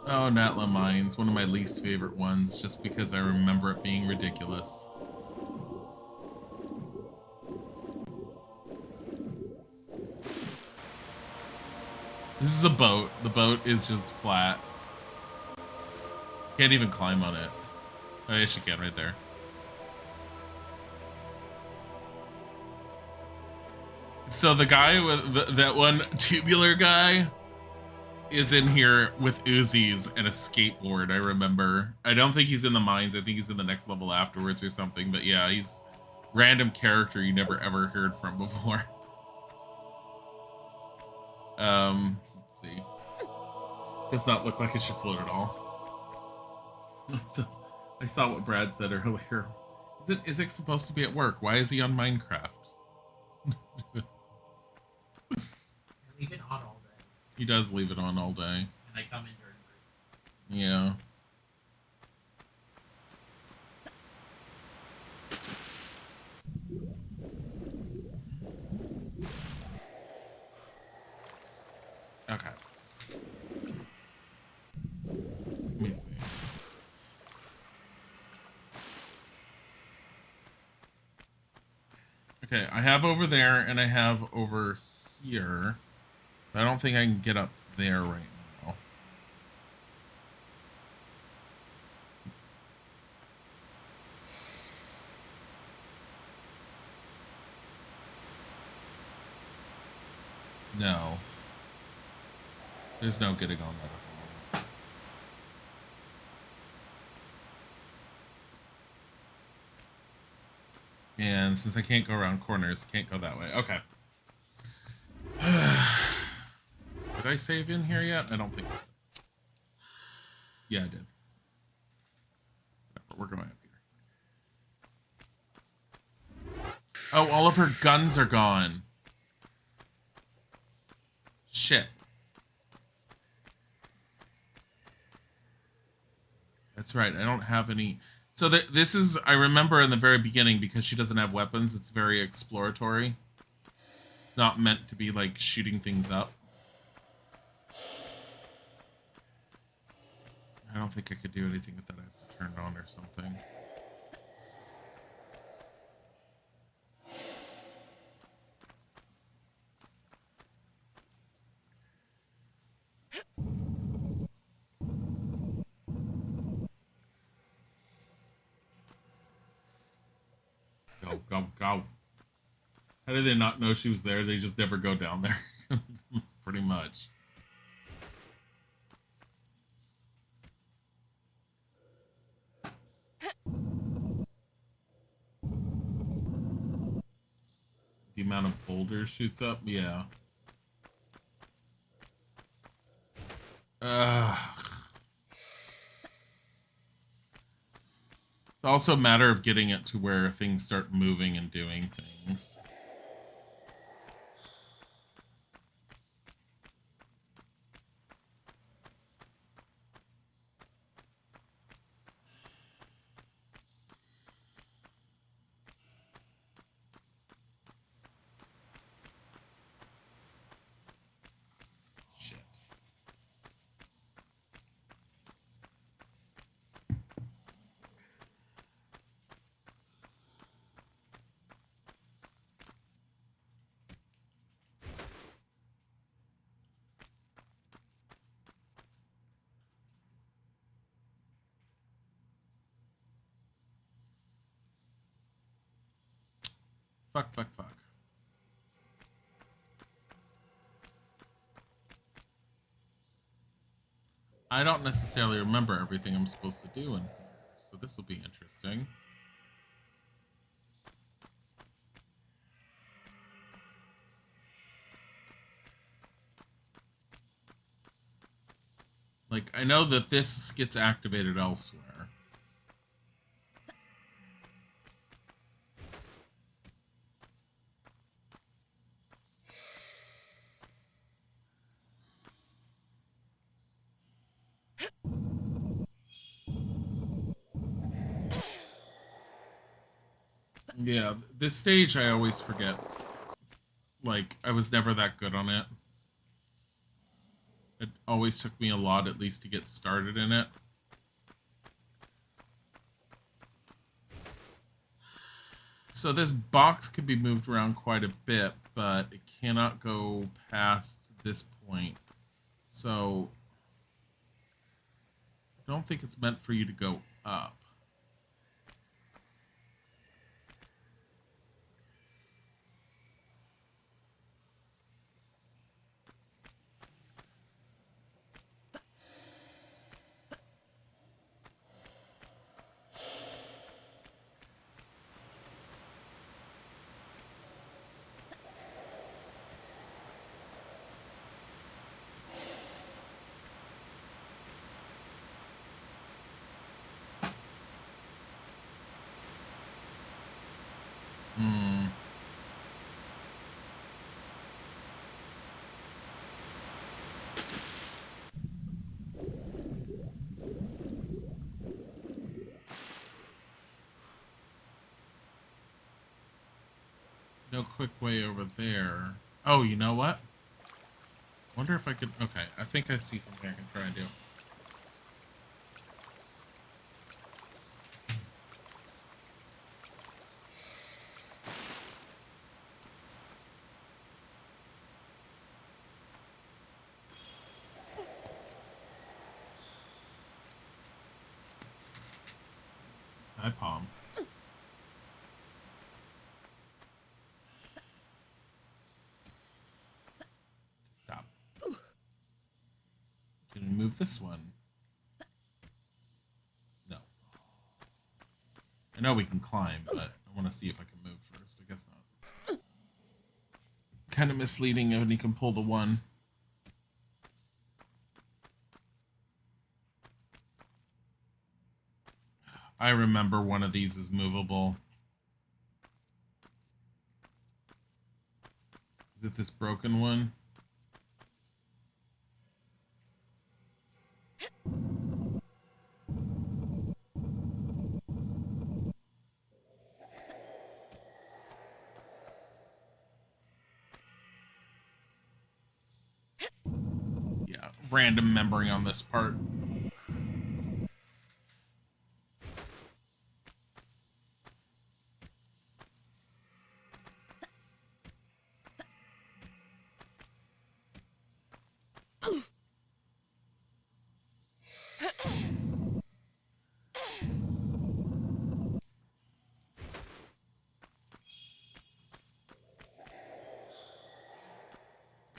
Oh, Natla Mines, one of my least favorite ones, just because I remember it being ridiculous. This is a boat. The boat is just flat. Can't even climb on it. Oh, yes, you can, right there. So the guy with that one tubular guy is in here with Uzis and a skateboard, I remember. I don't think he's in the mines. I think he's in the next level afterwards or something. But yeah, he's random character you never ever heard from before. Let's see. Does not look like it should float at all. So, I saw what Brad said earlier. Is it supposed to be at work? Why is he on Minecraft? He does leave it on all day. And I come in during break. Yeah. Okay. Let me see. Okay, I have over there and I have over here. But I don't think I can get up there right now. No. There's no getting on that. And since I can't go around corners, I can't go that way. Okay. Did I save in here yet? I don't think I did. Yeah, I did. We're going up here. Oh, all of her guns are gone. Shit. That's right. I don't have any. So this is, I remember in the very beginning, because she doesn't have weapons, it's very exploratory. Not meant to be like shooting things up. I don't think I could do anything with that. I have to turn it on or something. Go, go, go. How did they not know she was there? They just never go down there. Pretty much. The amount of boulders shoots up? Yeah. It's also a matter of getting it to where things start moving and doing things. Shit. Fuck, fuck, fuck. I don't necessarily remember everything I'm supposed to do in here, so this will be interesting. Like, I know that this gets activated elsewhere. Yeah, this stage I always forget. Like, I was never that good on it. It always took me a lot, at least, to get started in it. So this box could be moved around quite a bit, but it cannot go past this point. So I don't think it's meant for you to go up. No quick way over there. Oh, you know what? Wonder if I could... Okay, I think I see something I can try and do. Hi, Palm. Stop. Can we move this one? No. I know we can climb, but I want to see if I can move first. I guess not. Kind of misleading when you can pull the one. I remember one of these is movable. Is it this broken one? Yeah, random memory on this part.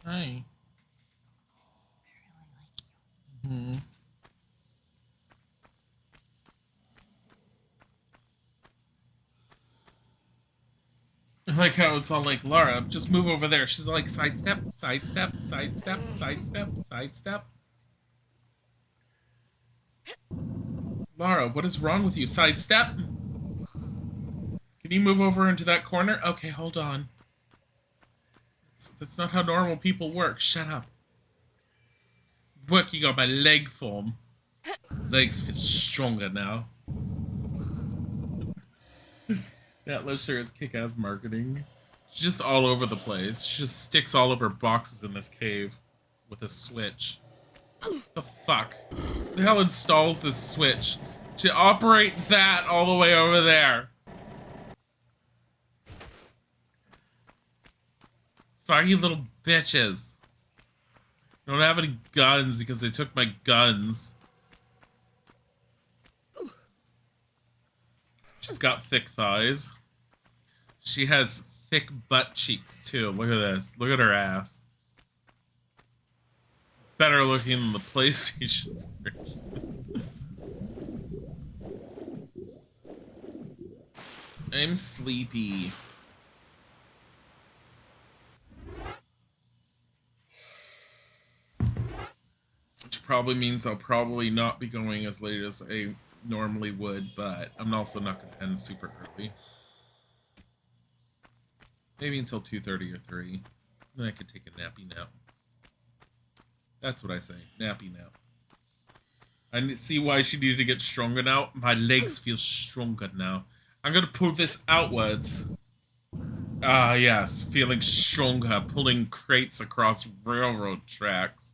Hi. Hmm. I like how it's all like, Laura, just move over there. She's like, sidestep, sidestep, sidestep, sidestep, sidestep. Laura, what is wrong with you? Sidestep? Can you move over into that corner? Okay, hold on. That's not how normal people work. Shut up. Working on my leg form. Legs feel stronger now. That list sure is kick-ass marketing. She's just all over the place. She just sticks all of her boxes in this cave with a switch. The fuck? Who the hell installs this switch to operate that all the way over there? Fuck you little bitches. Don't have any guns because they took my guns. She's got thick thighs. She has thick butt cheeks too. Look at this. Look at her ass. Better looking than the PlayStation version. I'm sleepy. Which probably means I'll probably not be going as late as I normally would, but I'm also not going to end super early. Maybe until 2:30 or 3. Then I could take a nappy nap. That's what I say. Nappy nap. I see why she needed to get stronger now. My legs feel stronger now. I'm going to pull this outwards. Ah, yes. Feeling stronger. Pulling crates across railroad tracks.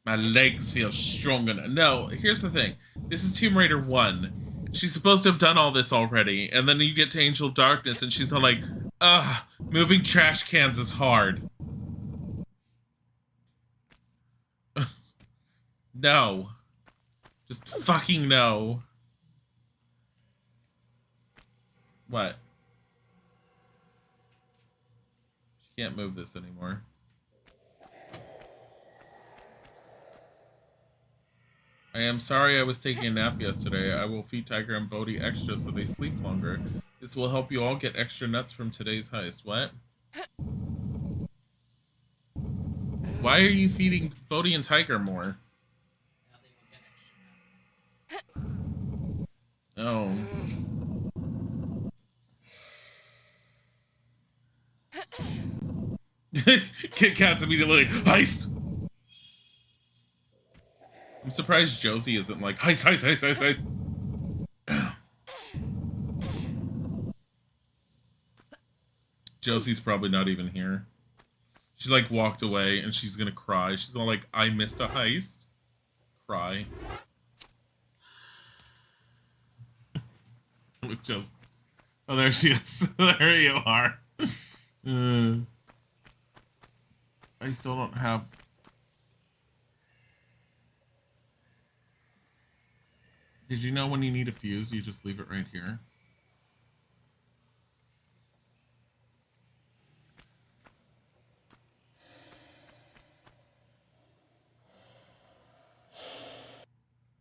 My legs feel stronger now. No, here's the thing. This is Tomb Raider 1. She's supposed to have done all this already. And then you get to Angel of Darkness and she's all like, ugh, moving trash cans is hard. No. Just fucking no. What? She can't move this anymore. I am sorry I was taking a nap yesterday. I will feed Tiger and Bodhi extra so they sleep longer. This will help you all get extra nuts from today's heist. What? Why are you feeding Bodhi and Tiger more? Oh. Kit Kat's immediately like, heist! I'm surprised Josie isn't like, heist, heist, heist, heist, heist. Josie's probably not even here. She like walked away and she's gonna cry. She's all like, I missed a heist. Cry. Just, oh, there she is. There you are. I still don't have. Did you know when you need a fuse, you just leave it right here?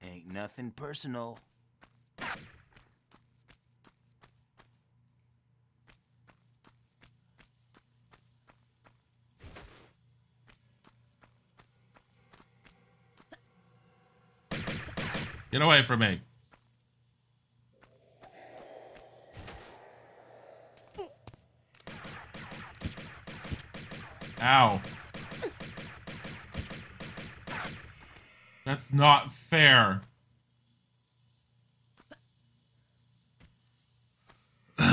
Ain't nothing personal. Get away from me. Ow. That's not fair. It's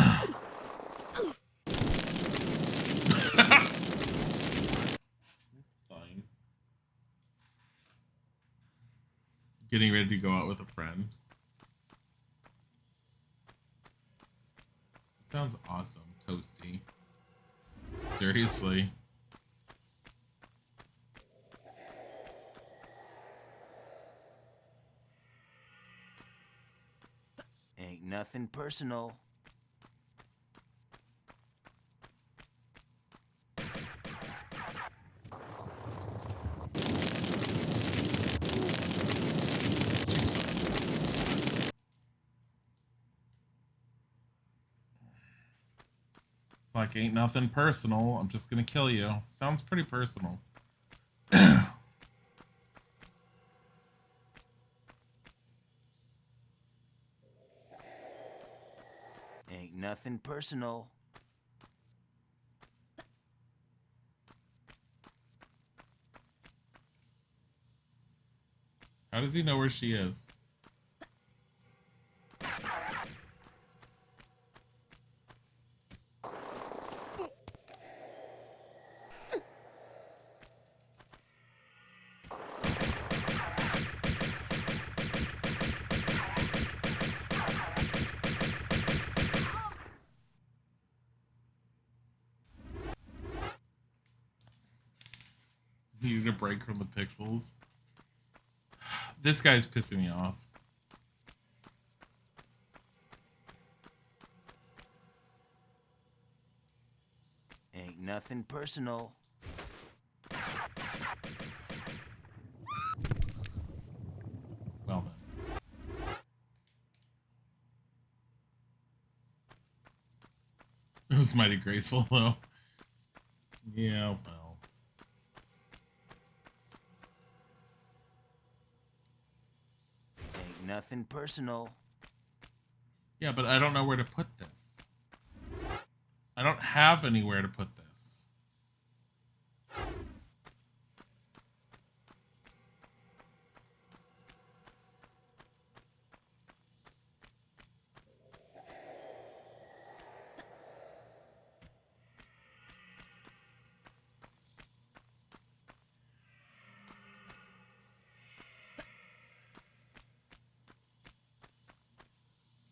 fine. Getting ready to go out with a friend. Sounds awesome, Toasty. Seriously. Ain't nothing personal. It's like, ain't nothing personal. I'm just gonna kill you. Sounds pretty personal. Ain't nothing personal. How does he know where she is? Needed a break from the pixels. This guy's pissing me off. Ain't nothing personal. Well then. It was mighty graceful though. Yeah, well. Ain't nothing personal. Yeah, but I don't know where to put this. I don't have anywhere to put this.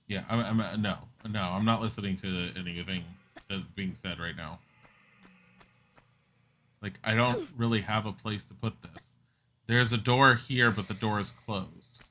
Yeah, no, I'm not listening to anything that's being said right now. Like, I don't really have a place to put this. There's a door here, but the door is closed.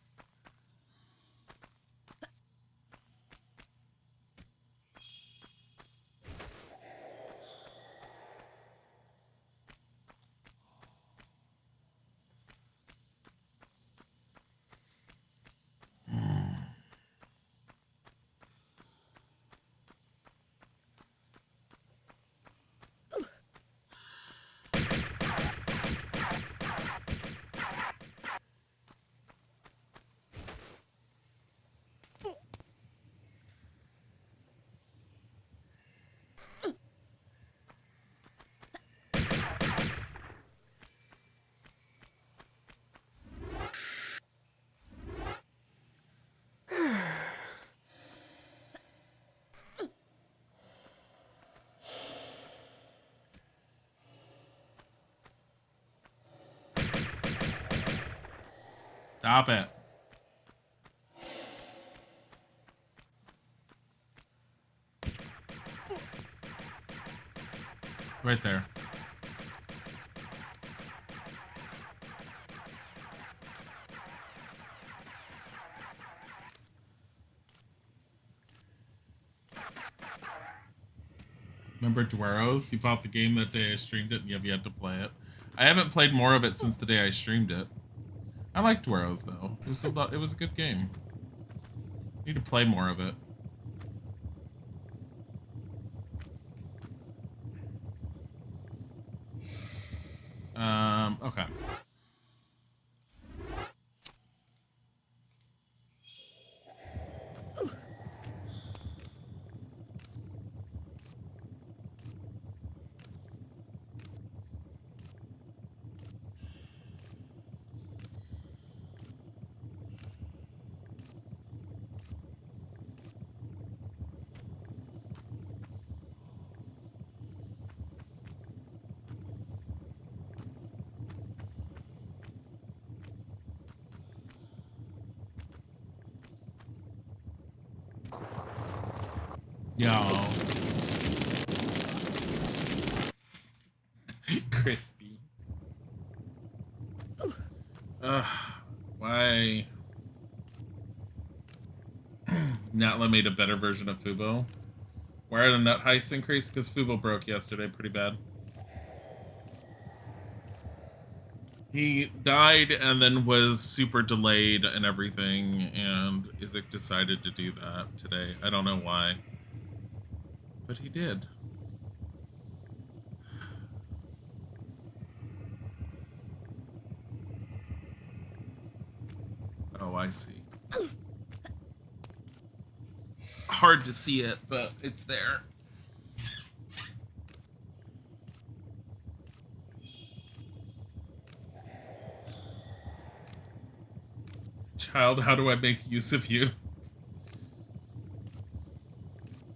Stop it. Right there. Remember Dueros? You bought the game that day I streamed it and you have yet to play it. I haven't played more of it since the day I streamed it. I like Dueros though. It was a good game. Need to play more of it. Okay. Yo. Crispy. Why? Natla made a better version of Fubo. Why are the nut heists increased? Because Fubo broke yesterday pretty bad. He died and then was super delayed and everything, and Isaac decided to do that today. I don't know why. But he did. Oh, I see. Hard to see it, but it's there. Child, how do I make use of you?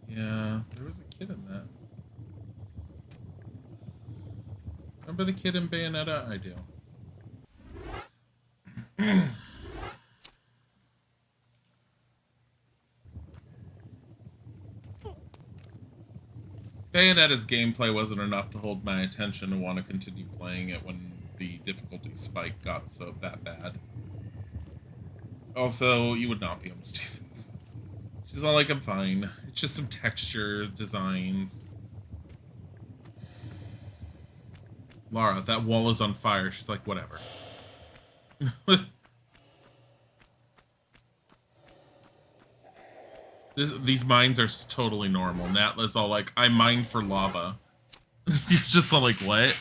Yeah, there was a kid in that. Remember the kid in Bayonetta? I do. Bayonetta's gameplay wasn't enough to hold my attention to want to continue playing it when the difficulty spike got so that bad. Also, you would not be able to do this. She's all like, I'm fine. It's just some texture designs. Lara, that wall is on fire. She's like, whatever. These mines are totally normal. Natla's all like, I mine for lava. You're just all like, what?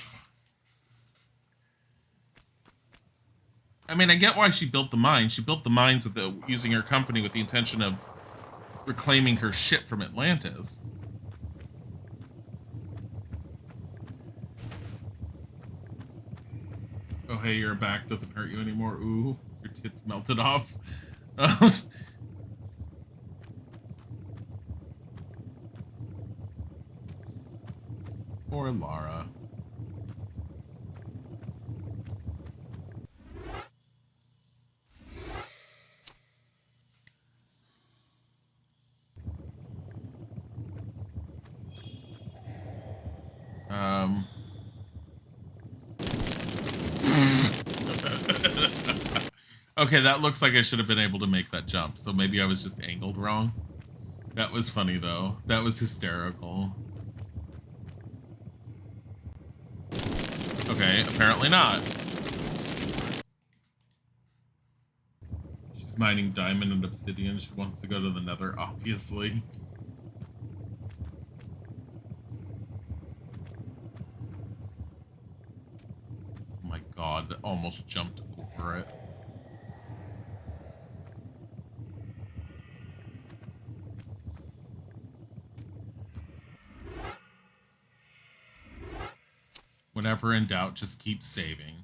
I mean, I get why she built the mines. She built the mines with using her company with the intention of reclaiming her shit from Atlantis. Oh, hey, your back doesn't hurt you anymore. Ooh, your tits melted off. Poor Lara. Okay, that looks like I should have been able to make that jump, so maybe I was just angled wrong. That was funny, though. That was hysterical. Okay, apparently not. She's mining diamond and obsidian. She wants to go to the nether, obviously. Oh my god, almost jumped over it. Whenever in doubt, just keep saving.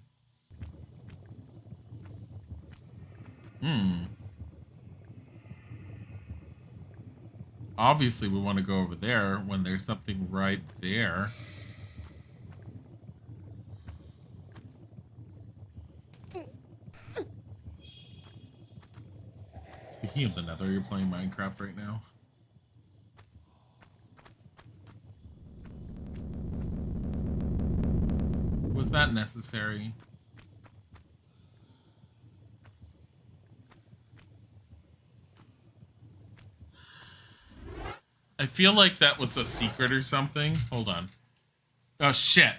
Obviously, we want to go over there when there's something right there. Speaking of the Nether, you're playing Minecraft right now. Was that necessary? I feel like that was a secret or something. Hold on. Oh, shit.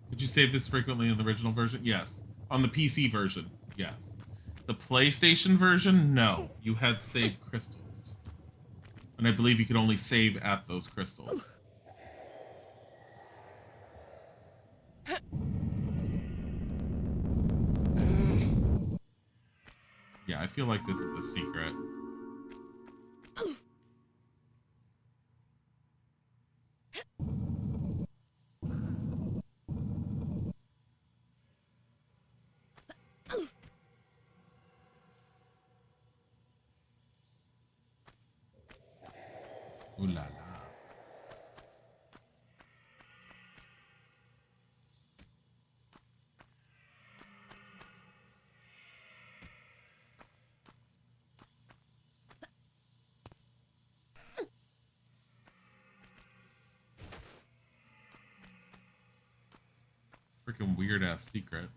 Did you save this frequently in the original version? Yes. On the PC version, yes. The PlayStation version, no. You had saved crystals. And I believe you could only save at those crystals. Yeah, I feel like this is a secret. Ooh la la. Freaking weird ass secret.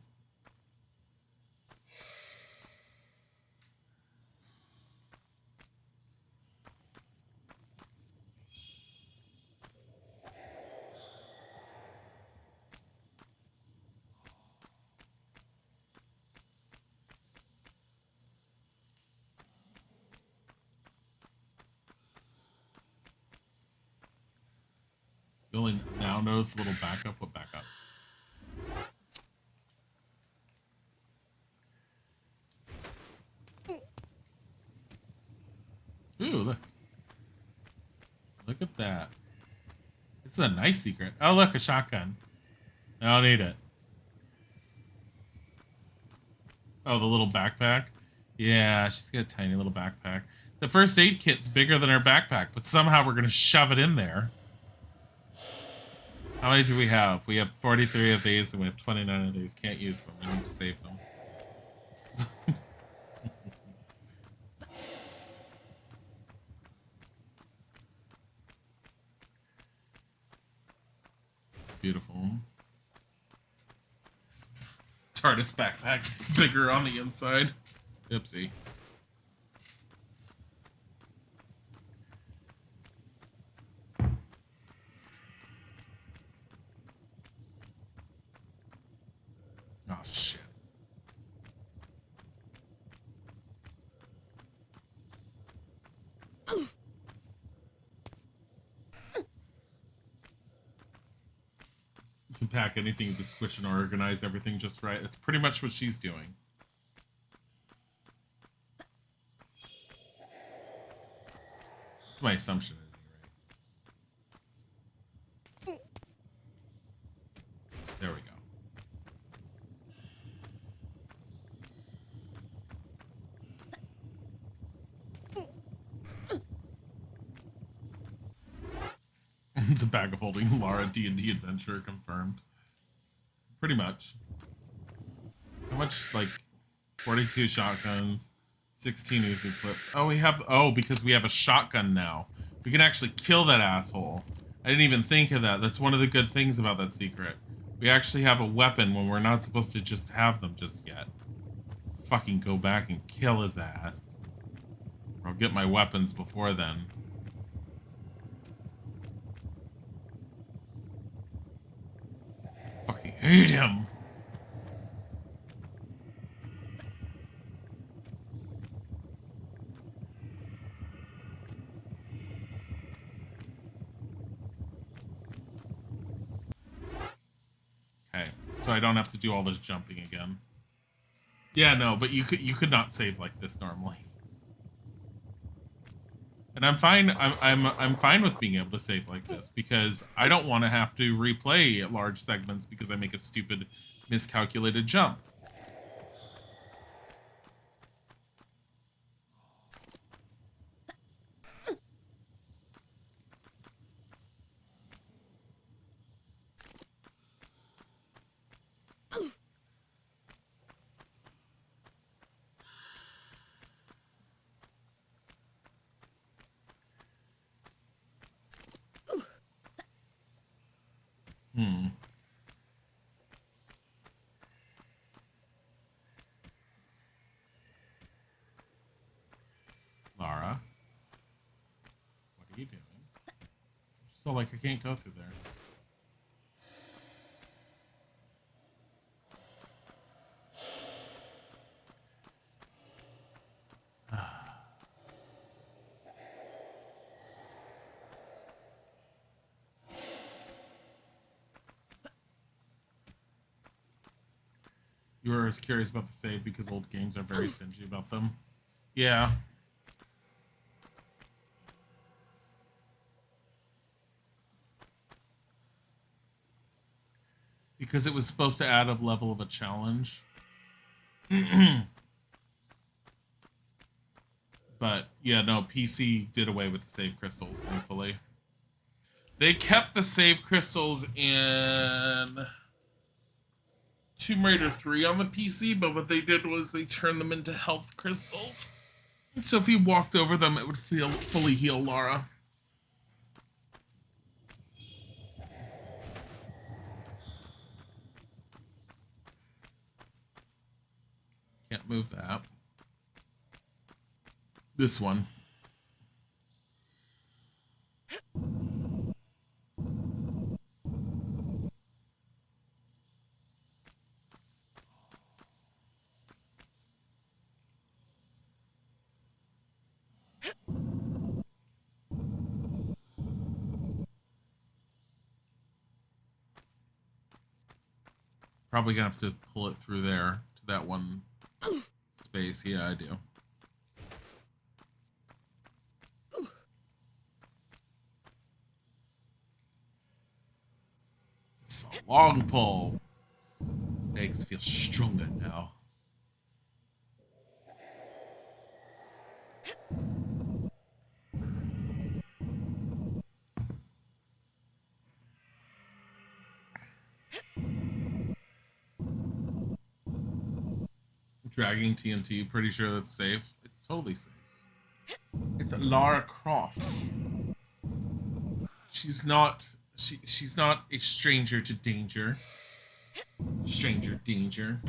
You only now notice a little backup. What backup? Ooh, look. Look at that. This is a nice secret. Oh, look, a shotgun. I don't need it. Oh, the little backpack? Yeah, she's got a tiny little backpack. The first aid kit's bigger than her backpack, but somehow we're going to shove it in there. How many do we have? We have 43 of these, and we have 29 of these. Can't use them. We need to save them. Beautiful. TARDIS backpack, bigger on the inside. Oopsie. Oh, shit. You can pack anything to squish and organize everything just right. That's pretty much what she's doing. That's my assumption. There we go. It's a bag of holding. Lara D&D adventure confirmed. Pretty much. How much, like, 42 shotguns, 16 easy clips. Oh, we have, oh, because we have a shotgun now. We can actually kill that asshole. I didn't even think of that. That's one of the good things about that secret. We actually have a weapon when we're not supposed to just have them just yet. Fucking go back and kill his ass. Or I'll get my weapons before then. Fucking hate him. Okay, so I don't have to do all this jumping again. Yeah, no, but you could not save like this normally. And I'm fine. I'm fine with being able to save like this because I don't want to have to replay large segments because I make a stupid, miscalculated jump. So, like, I can't go through there. You were curious about the save because old games are very stingy about them. Yeah. Because it was supposed to add a level of a challenge. But, yeah, no, PC did away with the save crystals, thankfully. They kept the save crystals in Tomb Raider 3 on the PC, but what they did was they turned them into health crystals. So if you walked over them, it would fully heal Lara. Can't move that. This one. Probably gonna have to pull it through there to that one space. Yeah, I do. It's a long pull. Legs feel stronger now. Dragging TNT, pretty sure that's safe. It's totally safe. It's Lara Croft. She's not a stranger to danger. Stranger danger.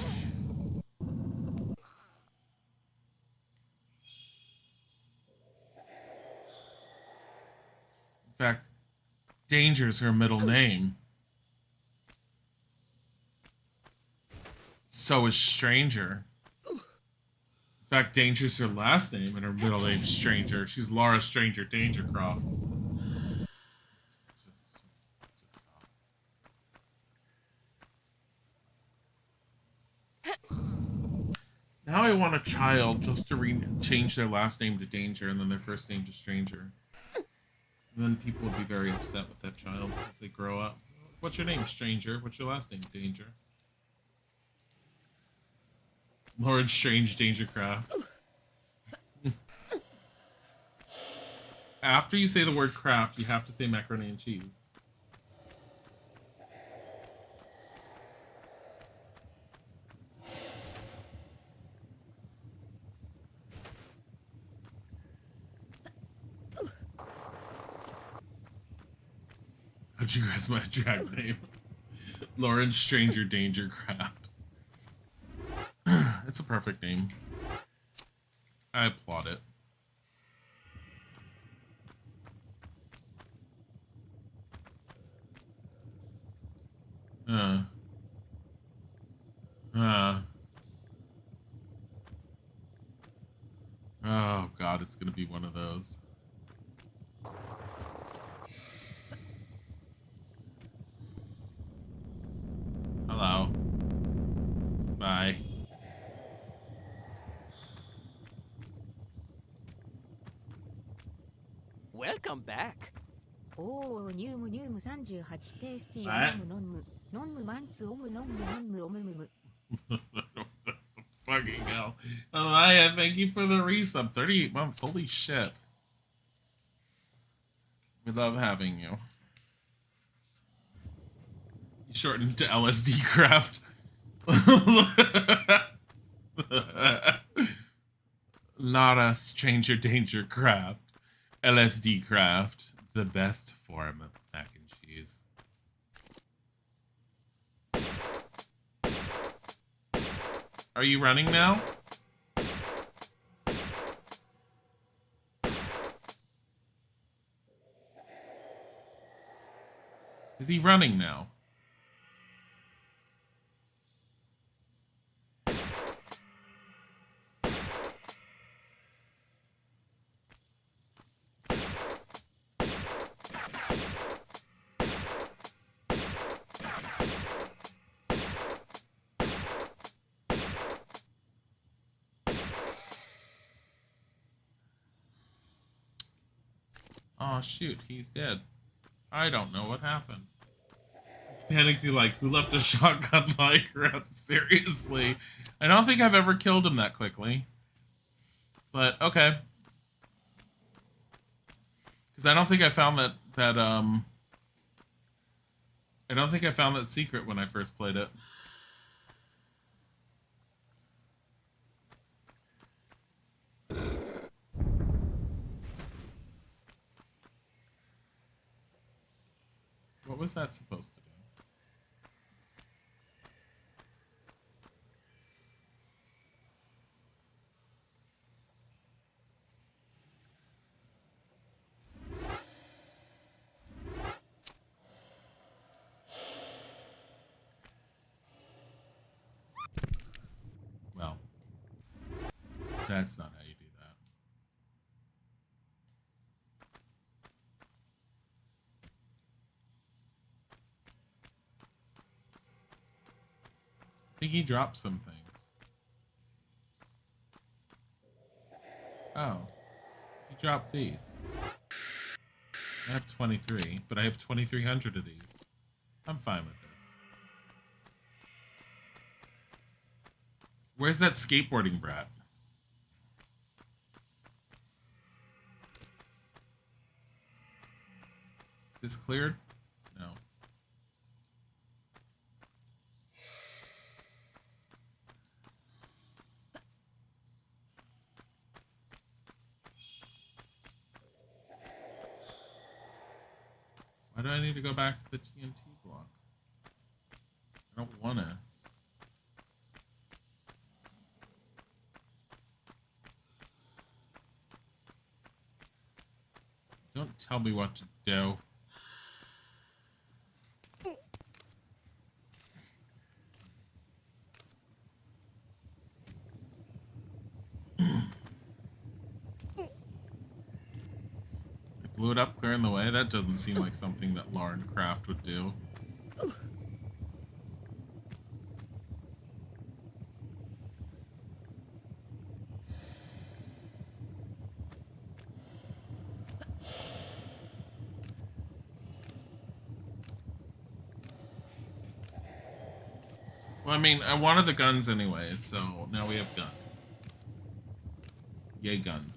In fact, Danger's her middle name. So is Stranger. In fact, Danger's her last name and her middle name's Stranger. She's Lara Stranger Dangercroft. Now I want a child just to change their last name to Danger and then their first name to Stranger. And then people would be very upset with that child as they grow up. What's your name, Stranger? What's your last name, Danger? Lauren Strange Dangercraft. After you say the word craft, you have to say macaroni and cheese. How'd you guys my drag name? Lauren Stranger Dangercraft. It's a perfect name. I applaud it. Oh god, it's gonna be one of those. Hello. Bye. Welcome back. おー、ニュームニューム38テイスティはいーノムノムノムマンツオムノムノムオムムム Fucking hell. Alaya, thank you for the resub. 38 months. Holy shit. We love having you. You shortened to LSD craft. Not a stranger danger craft. LSD craft. The best form of mac and cheese. Are you running now? he running now? Oh shoot, he's dead. I don't know what happened. Panicking like, who left a shotgun lying around? Seriously. I don't think I've ever killed him that quickly. But, okay. Because I don't think I found I don't think I found that secret when I first played it. What was that supposed to do? Well, that's not how you do that. I think he dropped some things. Oh. He dropped these. I have 23, but I have 2,300 of these. I'm fine with this. Where's that skateboarding brat? Is this cleared? No. Why do I need to go back to the TNT block? I don't wanna. Don't tell me what to do. I blew it up, clearing the way. That doesn't seem like something that Lauren Craft would do. Well, I mean, I wanted the guns anyway, so now we have guns. Yay, guns.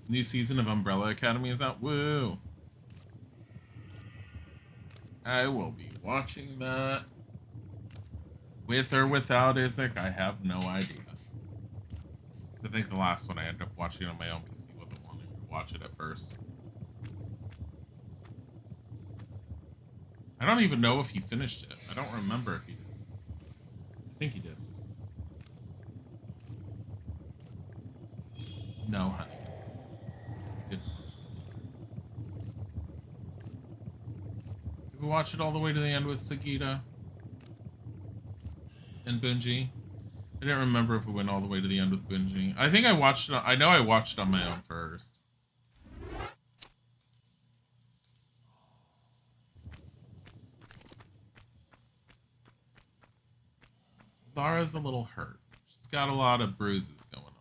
New season of Umbrella Academy is out. Woo! I will be watching that. With or without Isaac, I have no idea. I think the last one I ended up watching on my own because he wasn't wanting to watch it at first. I don't even know if he finished it. I don't remember if he did. I think he did. No, honey. He didn't. Did we watch it all the way to the end with Sagita and Bungie? I didn't remember if we went all the way to the end with Bungie. I think I watched it. I know I watched it on my own first. Lara's a little hurt. She's got a lot of bruises going on.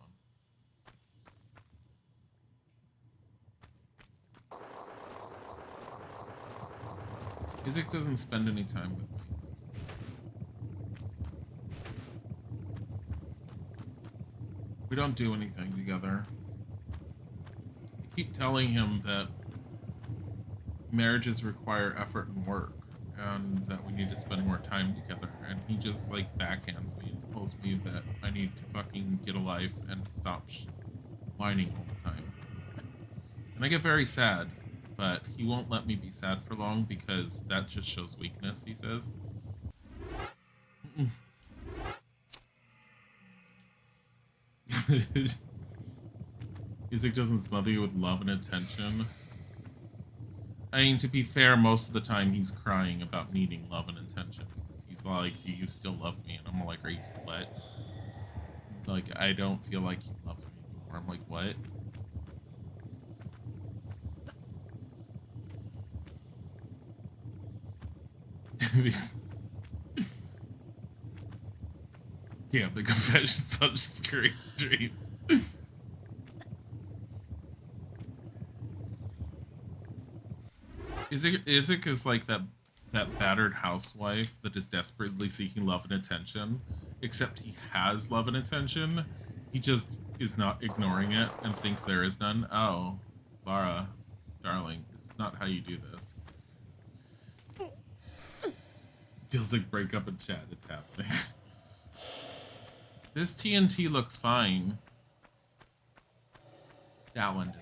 Isaac doesn't spend any time with me. We don't do anything together. I keep telling him that marriages require effort and work, and that we need to spend more time together, and he just, like, backhands me and tells me that I need to fucking get a life and stop whining all the time. And I get very sad, but he won't let me be sad for long because that just shows weakness, he says. Music doesn't smother you with love and attention. I mean, to be fair, most of the time he's crying about needing love and attention. He's like, do you still love me? And I'm like, are you what? He's like, I don't feel like you love me anymore. I'm like, what? Damn, the confession's such a scary stream. Isaac is like that battered housewife that is desperately seeking love and attention, except he has love and attention. He just is not ignoring it and thinks there is none. Oh, Lara, darling, this is not how you do this. Feels like break up in chat. It's happening. This TNT looks fine. That one does.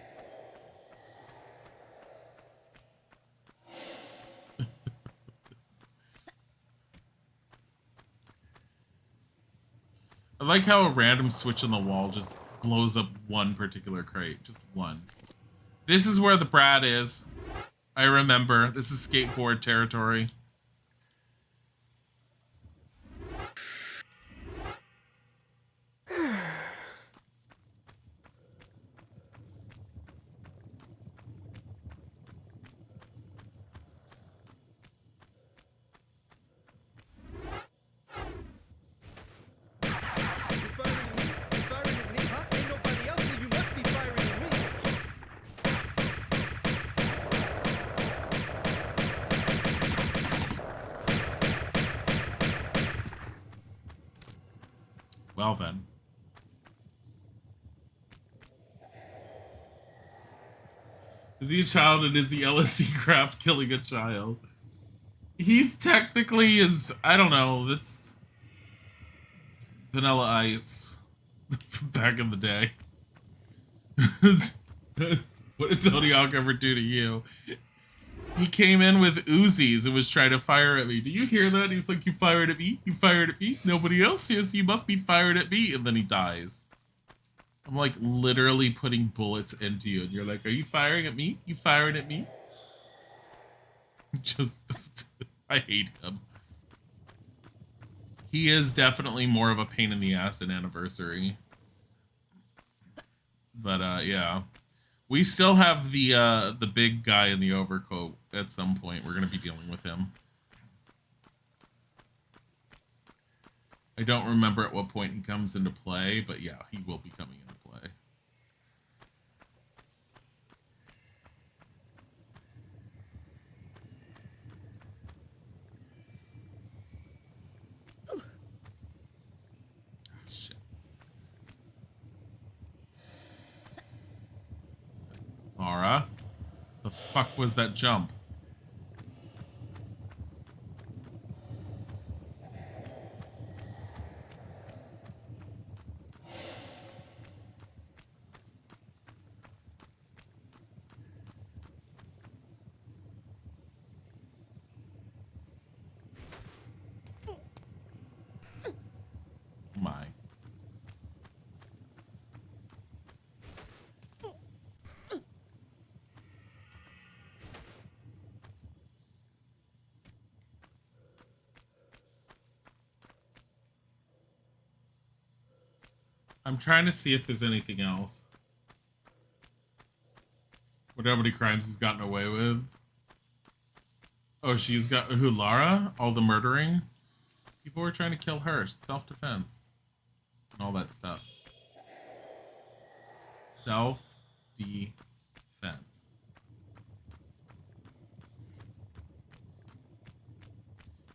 I like how a random switch on the wall just blows up one particular crate. Just one. This is where the Brad is. I remember. This is skateboard territory. Well then. Is he a child and is he LSD craft killing a child? He's technically I don't know, that's Vanilla Ice back in the day. What did Tony Hawk ever do to you? He came in with Uzis and was trying to fire at me. Do you hear that? He was like, you fired at me? You fired at me? Nobody else here, so you must be fired at me. And then he dies. I'm like literally putting bullets into you. And you're like, are you firing at me? You firing at me? Just, I hate him. He is definitely more of a pain in the ass than Anniversary. But, yeah. We still have the big guy in the overcoat at some point. We're going to be dealing with him. I don't remember at what point he comes into play, but yeah, he will be coming into play. Oh, shit. Laura? The fuck was that jump? My. I'm trying to see if there's anything else. What nobody crimes he's gotten away with. Oh, she's got who? Lara? All the murdering? People were trying to kill her. Self-defense. And all that stuff. Self-defense.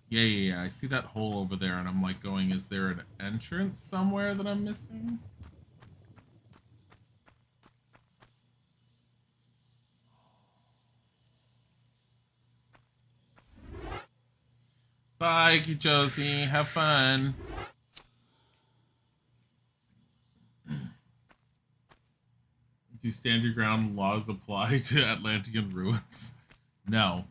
Yeah. I see that hole over there, and I'm like going, is there an entrance somewhere that I'm missing? Bye, Josie. Have fun. Do stand your ground laws apply to Atlantean ruins? No.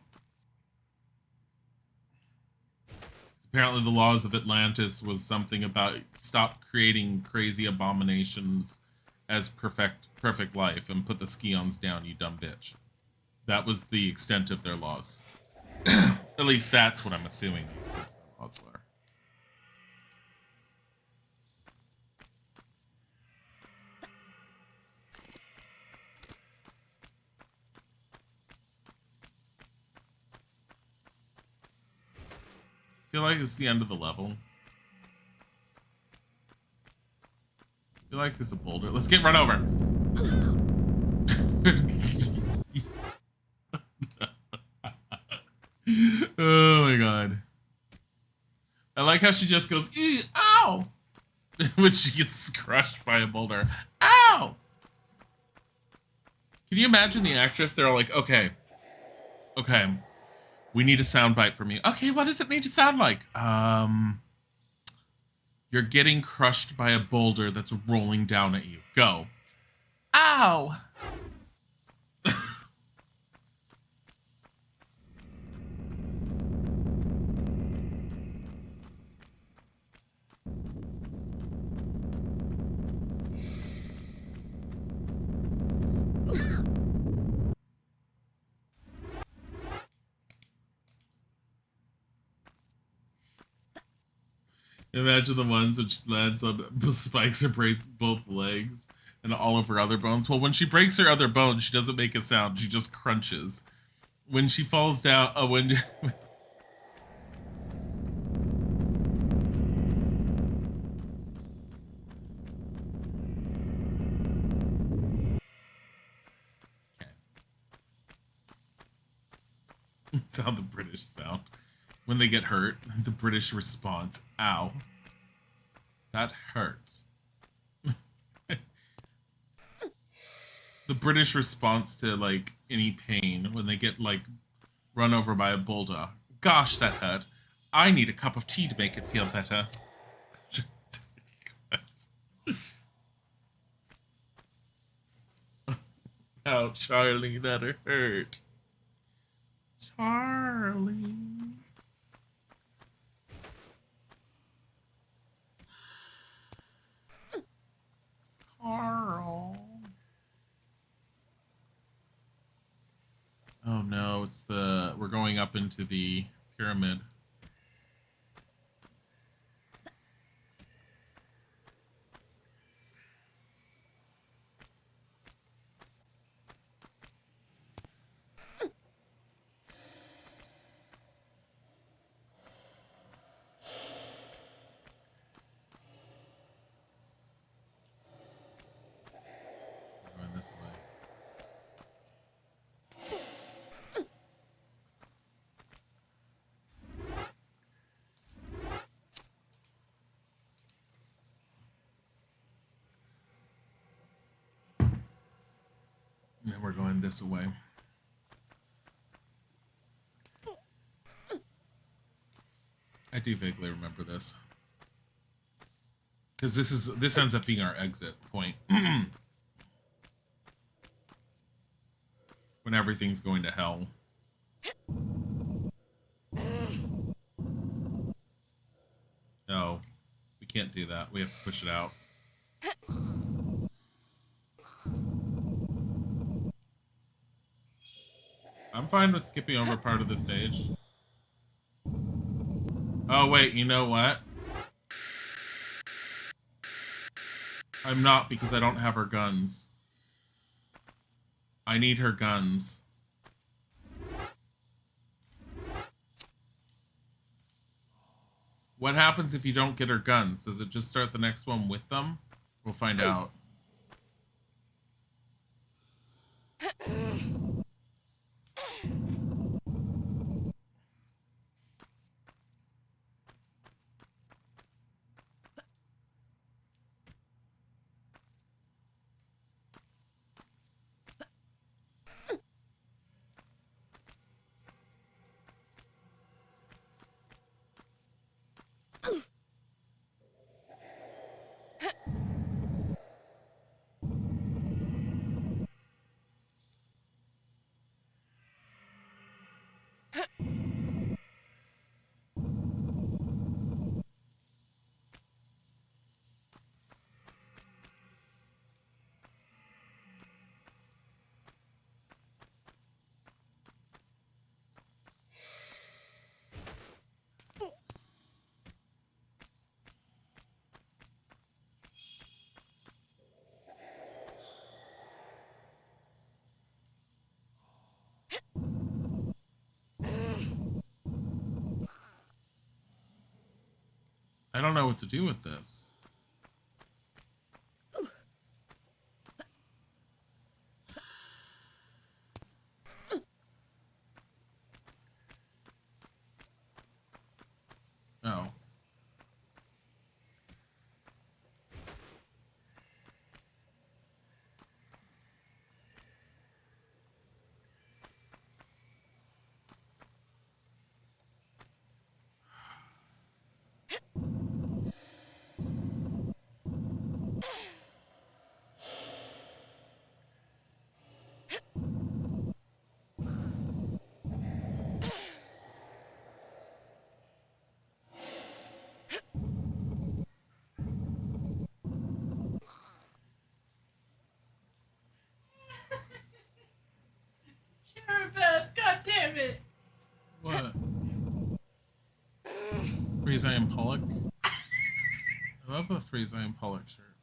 Apparently, the laws of Atlantis was something about stop creating crazy abominations as perfect life and put the Scions down, you dumb bitch. That was the extent of their laws. At least that's what I'm assuming their laws were. I feel like it's the end of the level. I feel like there's a boulder. Let's get run over. Oh my god. I like how she just goes, ew, ow! When she gets crushed by a boulder. Ow! Can you imagine the actress? They're all like, okay, we need a soundbite from you. Okay, what does it need to sound like? You're getting crushed by a boulder that's rolling down at you. Go. Ow! Imagine the ones which lands on spikes or breaks both legs and all of her other bones. Well, when she breaks her other bone, she doesn't make a sound. She just crunches. When she falls down, when that's how the British sound. When they get hurt, the British response, ow. That hurts. The British response to, like, any pain when they get, like, run over by a boulder. Gosh, that hurt. I need a cup of tea to make it feel better. Oh, Charlie, that hurt. Charlie. Carl. Oh no, it's we're going up into the pyramid. We're going this way. And then we're going this way. I do vaguely remember this. Because this ends up being our exit point. When everything's going to hell. No, we can't do that. We have to push it out. I'm fine with skipping over part of the stage. Oh, wait, you know what? I'm not, because I don't have her guns. I need her guns. What happens if you don't get her guns? Does it just start the next one with them? We'll find out. I don't know what to do with this. Oh. Cherubeth, god damn it! What? Freeze I Am Pollock? I love the Freeze I Am Pollock shirt.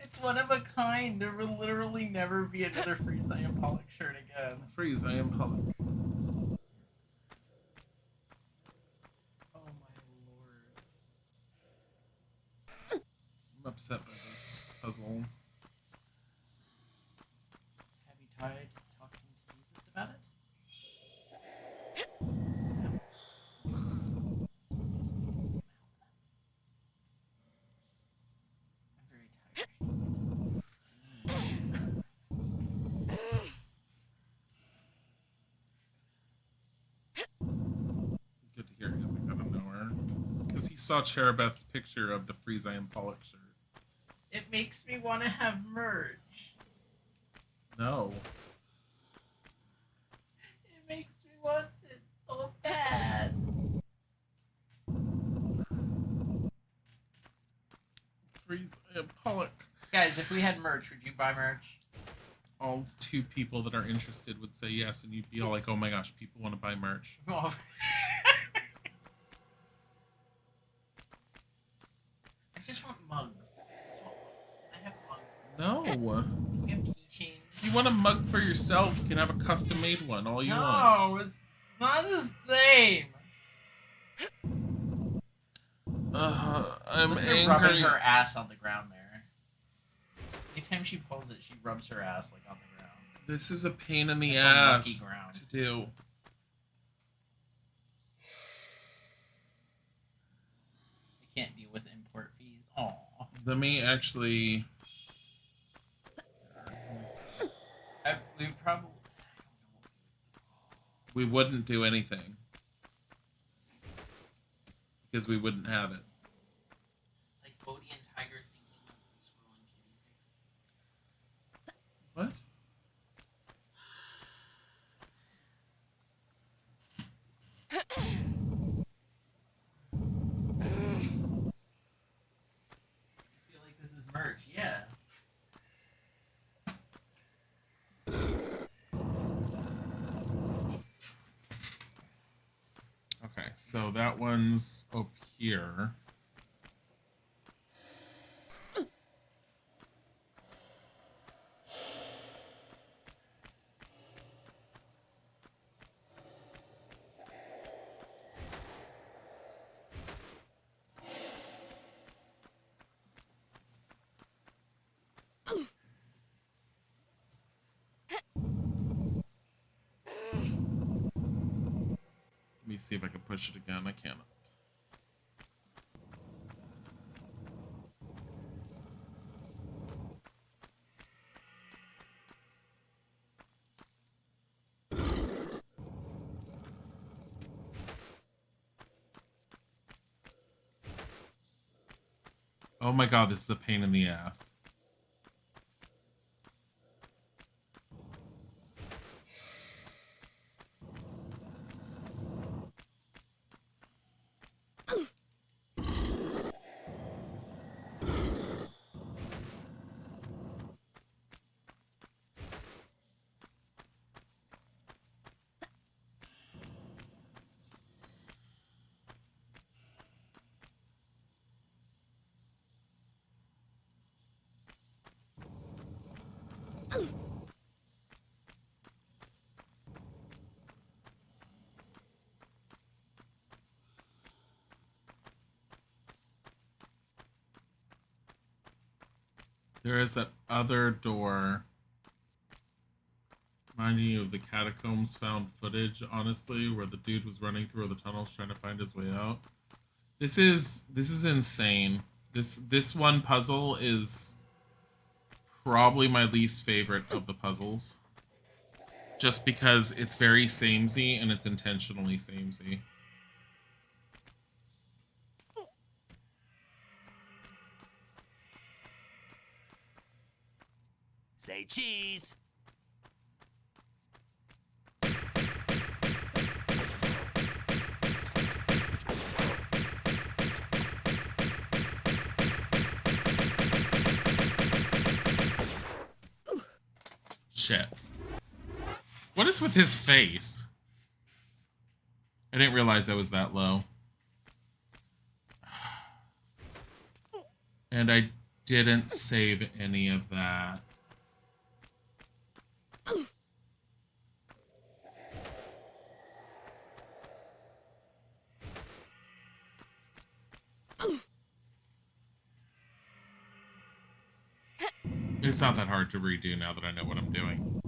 It's one of a kind. There will literally never be another Freeze I Am Pollock shirt again. Freeze I Am Pollock. Oh my lord. I'm upset by this puzzle. Have you tried talking to Jesus about it? I'm very tired. Good to hear he doesn't out of nowhere. Because he saw Cherubeth's picture of the Freeze I Am Pollock shirt. It makes me want to have merch. No. It makes me want it so bad. Freeze I Am Pollock. Guys, if we had merch, would you buy merch? All 2 people that are interested would say yes, and you'd be all like, oh my gosh, people want to buy merch. Well, I just want mugs. I have mugs. No. We have keychains. If you want a mug for yourself, you can have a custom made one all you want. No, it's not the same. I'm Look at her angry. rubbing her ass on the ground there. Anytime she pulls it, she rubs her ass like on the ground. This is a pain in the It's on lucky ass ground. to do. I can't deal with import fees. Aw. Let me actually... We probably... We wouldn't do anything. Because we wouldn't have it. Like Bodhi and Tiger thinking of the squirrel and What? I feel like this is merch, yeah. Okay, so that one's up here. Let me see if I can push it again. I cannot. Oh my god, this is a pain in the ass. There is that other door. Reminding you of the catacombs found footage, honestly, where the dude was running through the tunnels trying to find his way out. This is insane. This one puzzle is probably my least favorite of the puzzles. Just because it's very samey and it's intentionally samey. Say cheese. Shit. What is with his face? I didn't realize I was that low. And I didn't save any of that. It's not that hard to redo now that I know what I'm doing.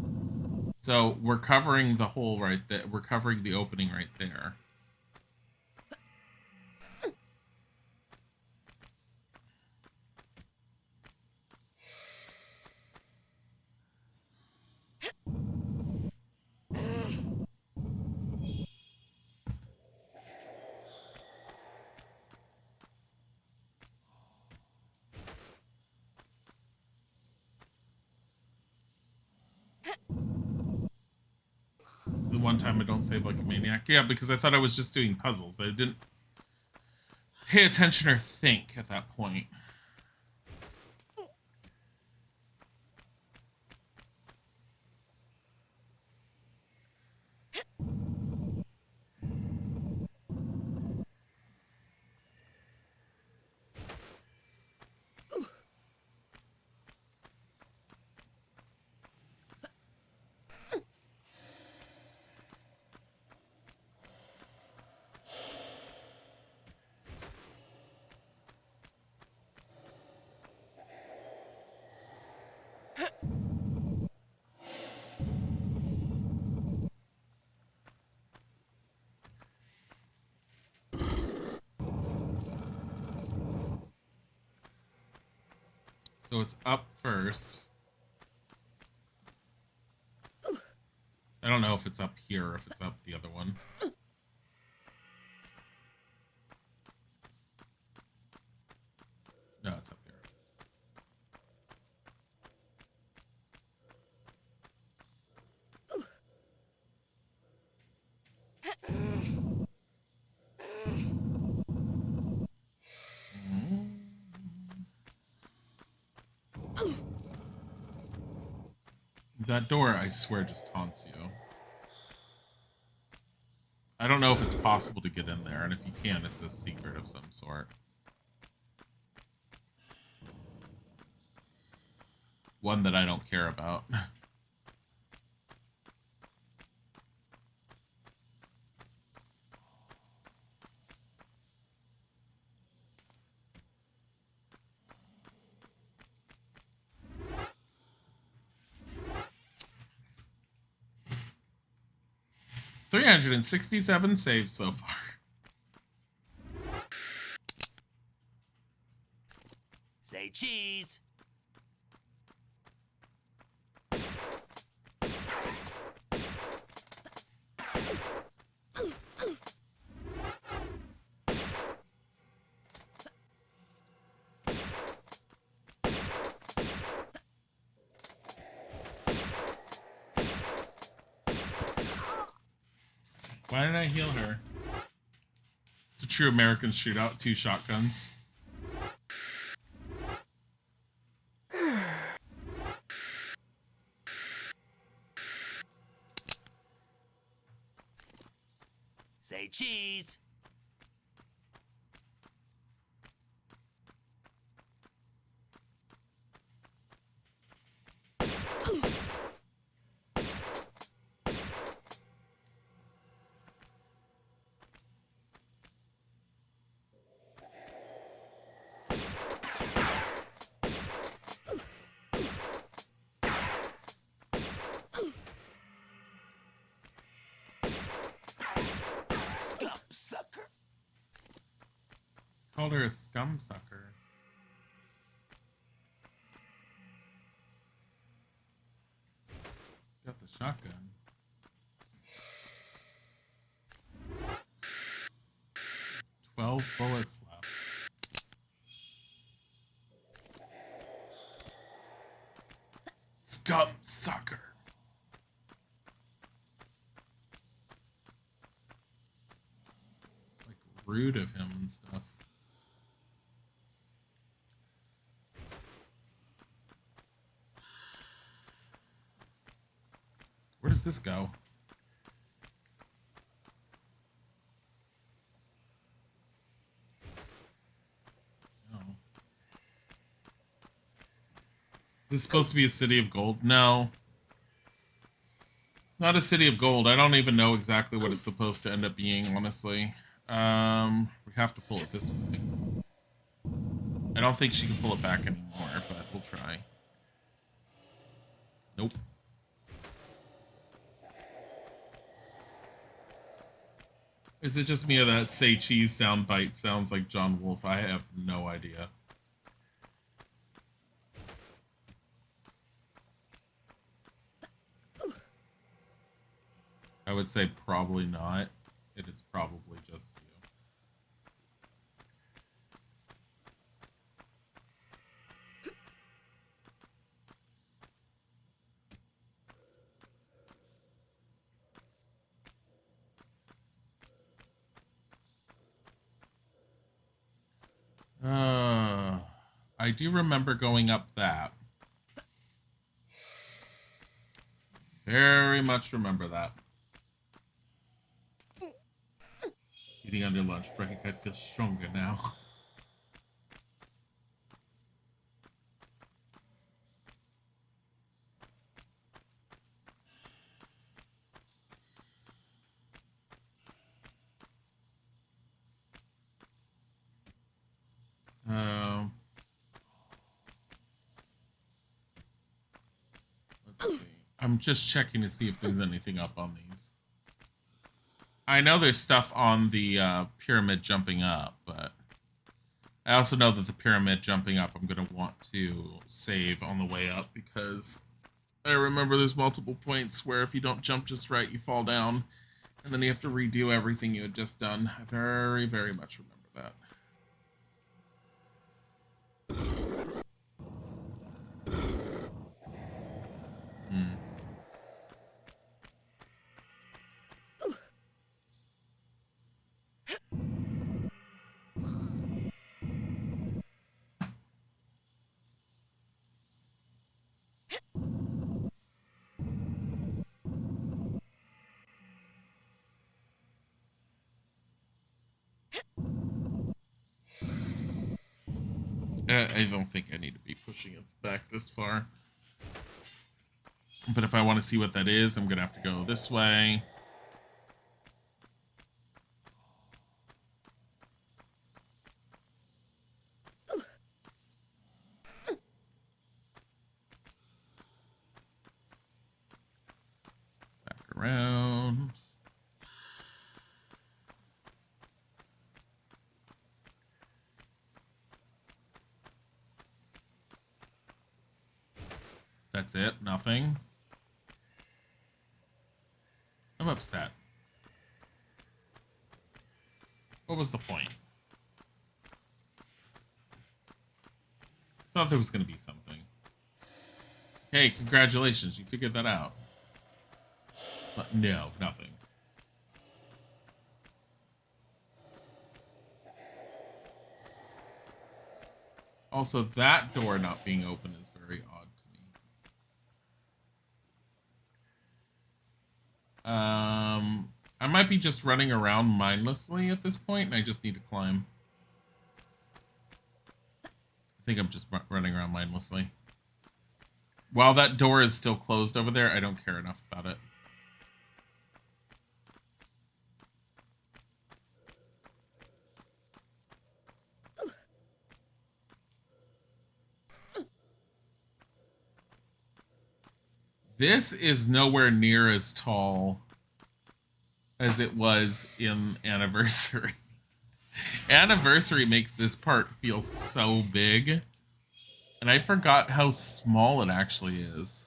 So we're covering the hole right there. We're covering the opening right there. The one time I don't save like a maniac. Yeah, because I thought I was just doing puzzles. I didn't pay attention or think at that point. So it's up first. I don't know if it's up here or if it's up the other one. No, it's up here. That door, I swear, just taunts you. I don't know if it's possible to get in there, and if you can, it's a secret of some sort. One that I don't care about. $367 saves so far. Say cheese. Why did I heal her? It's a true American shootout, 2 shotguns. Say cheese. called her a scum sucker. Got the shotgun. $12 bullets left. Scum sucker. It's like rude of him and stuff. Where does this go? No. Is this supposed to be a city of gold? No. Not a city of gold. I don't even know exactly what it's supposed to end up being, honestly. We have to pull it this way. I don't think she can pull it back anymore, but we'll try. Nope. Is it just me or that say cheese soundbite sounds like John Wolfe? I have no idea. I would say probably not. It is probably just you. I do remember going up that. Very much remember that. Eating under lunch break, I feel stronger now. Let's see. I'm just checking to see if there's anything up on these. I know there's stuff on the pyramid jumping up, but I also know that the pyramid jumping up I'm going to want to save on the way up because I remember there's multiple points where if you don't jump just right, you fall down, and then you have to redo everything you had just done. I very, very much remember that. I don't think I need to be pushing it back this far. But if I want to see what that is, I'm going to have to go this way. Back around. That's it. Nothing. I'm upset. What was the point? Thought there was going to be something. Hey, congratulations. You figured that out. But no, nothing. Also, that door not being open is very odd to me. I might be just running around mindlessly at this point, and I just need to climb. I think I'm just running around mindlessly. While that door is still closed over there, I don't care enough about it. This is nowhere near as tall as it was in Anniversary. Anniversary makes this part feel so big. And I forgot how small it actually is.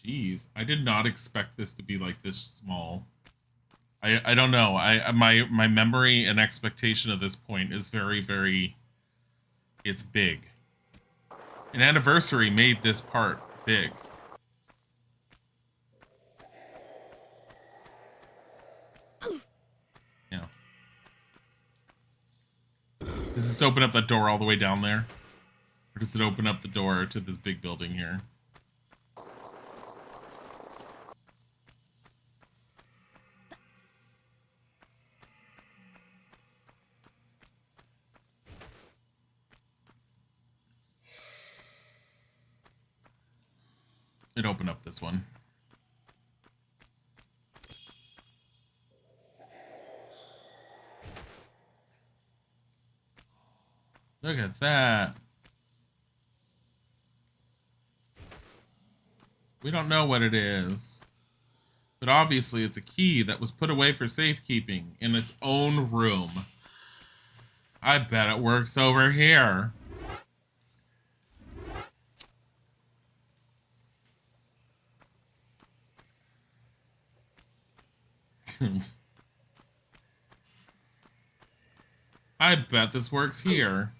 Jeez, I did not expect this to be like this small. I don't know. My memory and expectation of this point is very it's big. An Anniversary made this part big. Yeah. Does this open up the door all the way down there? Or does it open up the door to this big building here? It opened up this one. Look at that. We don't know what it is. But obviously it's a key that was put away for safekeeping in its own room. I bet it works over here. I bet this works here.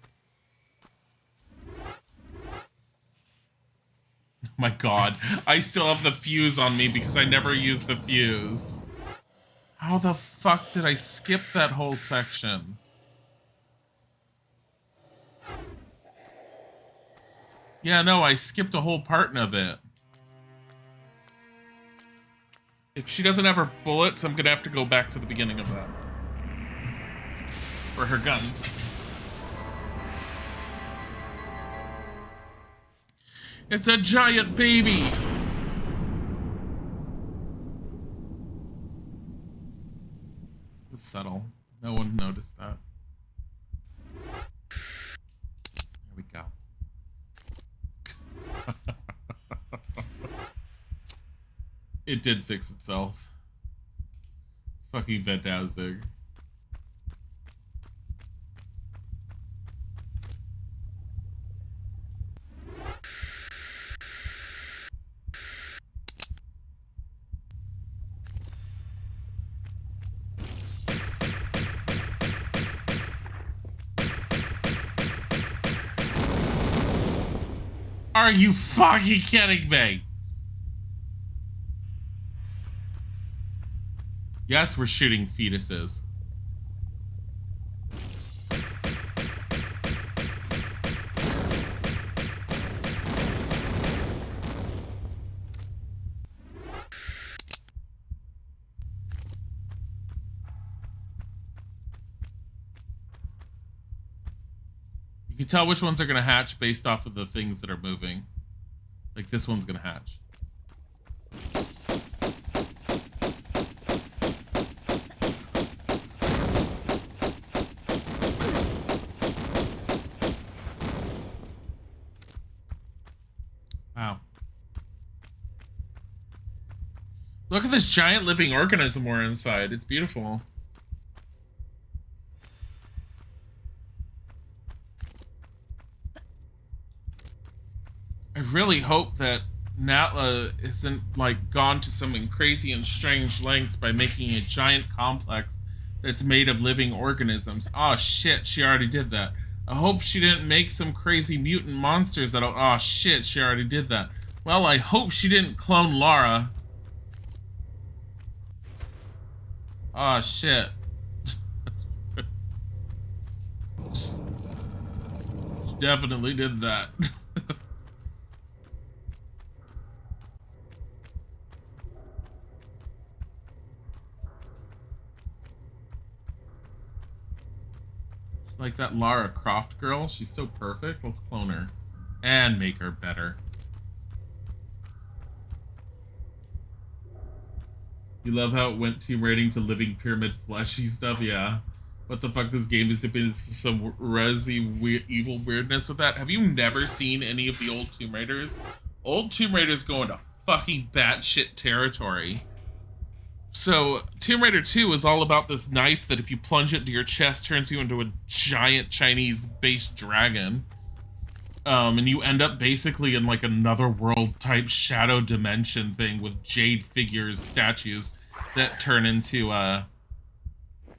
Oh my god, I still have the fuse on me because I never used the fuse. How the fuck did I skip that whole section? Yeah, no, I skipped a whole part of it. If she doesn't have her bullets, I'm gonna have to go back to the beginning of that. For her guns. It's a giant baby! It's subtle. No one noticed that. There we go. It did fix itself. It's fucking fantastic. Are you fucking kidding me? Yes, we're shooting fetuses. You can tell which ones are going to hatch based off of the things that are moving. Like this one's going to hatch. Wow. Look at this giant living organism we're inside. It's beautiful. I really hope that Natla isn't like gone to some crazy and strange lengths by making a giant complex that's made of living organisms. Oh shit, she already did that. I hope she didn't make some crazy mutant monsters that'll... Oh shit, she already did that. Well, I hope she didn't clone Lara. Oh shit. She definitely did that. Like that Lara Croft girl. She's so perfect. Let's clone her. And make her better. You love how it went Tomb Raiding to living pyramid fleshy stuff? Yeah. What the fuck, this game is dipping into some evil weirdness with that. Have you never seen any of the old Tomb Raiders? Old Tomb Raiders go into fucking batshit territory. So, Tomb Raider 2 is all about this knife that if you plunge it into your chest turns you into a giant Chinese-based dragon. And you end up basically in like another world type shadow dimension thing with jade figures, statues that turn into, oh,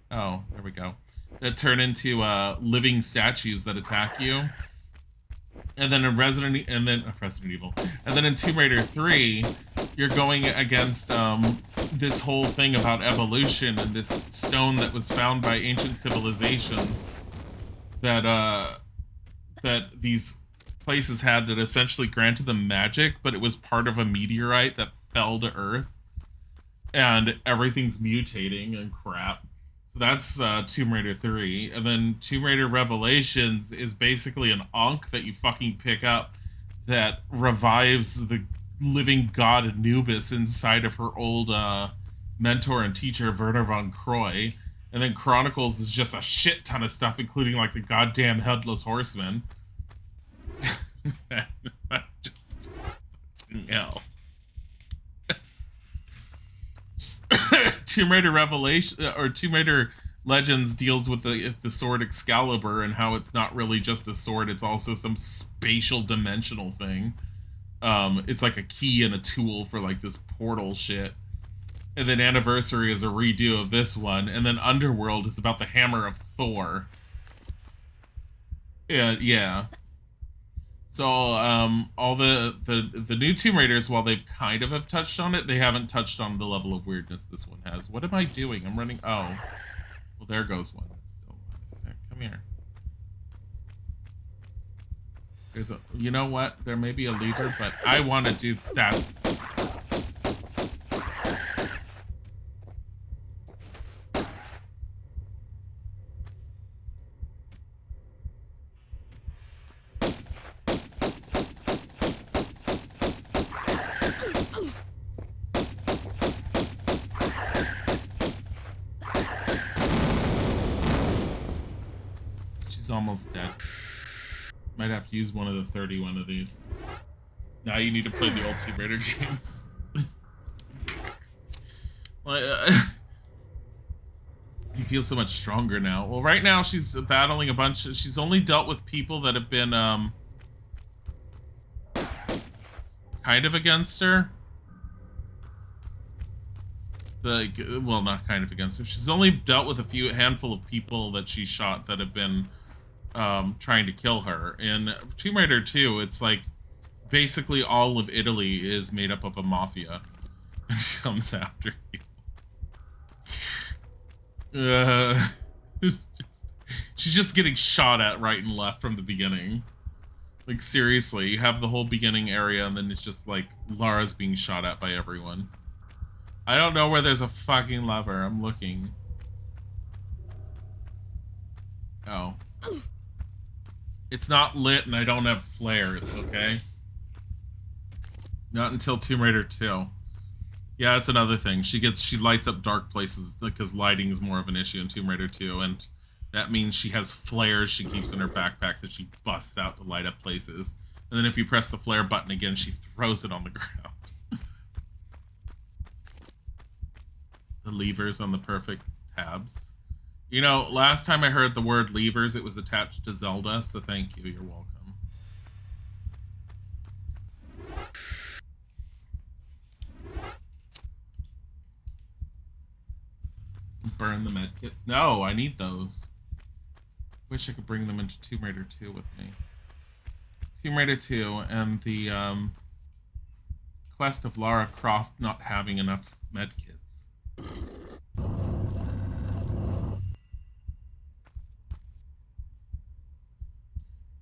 there we go. That turn into, living statues that attack you. And then in Resident Evil. And then in Tomb Raider 3, you're going against, this whole thing about evolution and this stone that was found by ancient civilizations that, that these places had that essentially granted them magic, but it was part of a meteorite that fell to Earth, and everything's mutating and crap. So that's Tomb Raider 3, and then Tomb Raider Revelations is basically an Ankh that you fucking pick up that revives the living god Anubis inside of her old mentor and teacher Werner von Croy, and then Chronicles is just a shit ton of stuff, including like the goddamn Headless Horseman. Just hell. Tomb Raider Revelation or Tomb Raider Legends deals with the sword Excalibur and how it's not really just a sword, it's also some spatial dimensional thing. It's like a key and a tool for like this portal shit. And then Anniversary is a redo of this one, and then Underworld is about the hammer of Thor. Yeah. So, all the new Tomb Raiders, while they've kind of have touched on it, they haven't touched on the level of weirdness this one has. What am I doing? I'm running... Oh. Well, there goes one. Okay, come here. There's a... You know what? There may be a lever, but I want to do that. Almost dead. Might have to use one of the 31 of these. Now you need to play the old Tomb Raider games. You feel so much stronger now. Well, right now she's battling a bunch of... She's only dealt with people that have been, kind of against her. Well, not kind of against her. She's only dealt with a handful of people that she shot that have been... trying to kill her. In Tomb Raider 2, it's like basically all of Italy is made up of a mafia and comes after you. She's just getting shot at right and left from the beginning. Like, seriously, you have the whole beginning area and then it's just like Lara's being shot at by everyone. I don't know where there's a fucking lever. I'm looking. Oh. It's not lit and I don't have flares, okay? Not until Tomb Raider 2. Yeah, that's another thing. She lights up dark places because lighting is more of an issue in Tomb Raider 2, and that means she has flares she keeps in her backpack that she busts out to light up places. And then if you press the flare button again, she throws it on the ground. The levers on the perfect tabs. You know, last time I heard the word levers, it was attached to Zelda, so thank you. You're welcome. Burn the medkits. No, I need those. Wish I could bring them into Tomb Raider 2 with me. Tomb Raider 2 and the quest of Lara Croft not having enough medkits.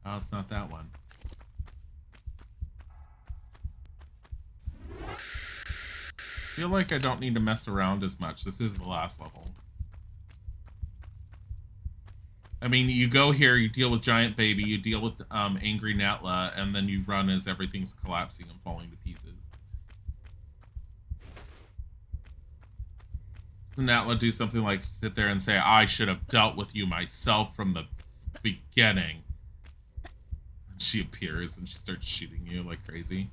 Oh, it's not that one. I feel like I don't need to mess around as much. This is the last level. I mean, you go here, you deal with Giant Baby, you deal with Angry Natla, and then you run as everything's collapsing and falling to pieces. Doesn't Natla do something like sit there and say, I should have dealt with you myself from the beginning? And she appears and she starts shooting you like crazy.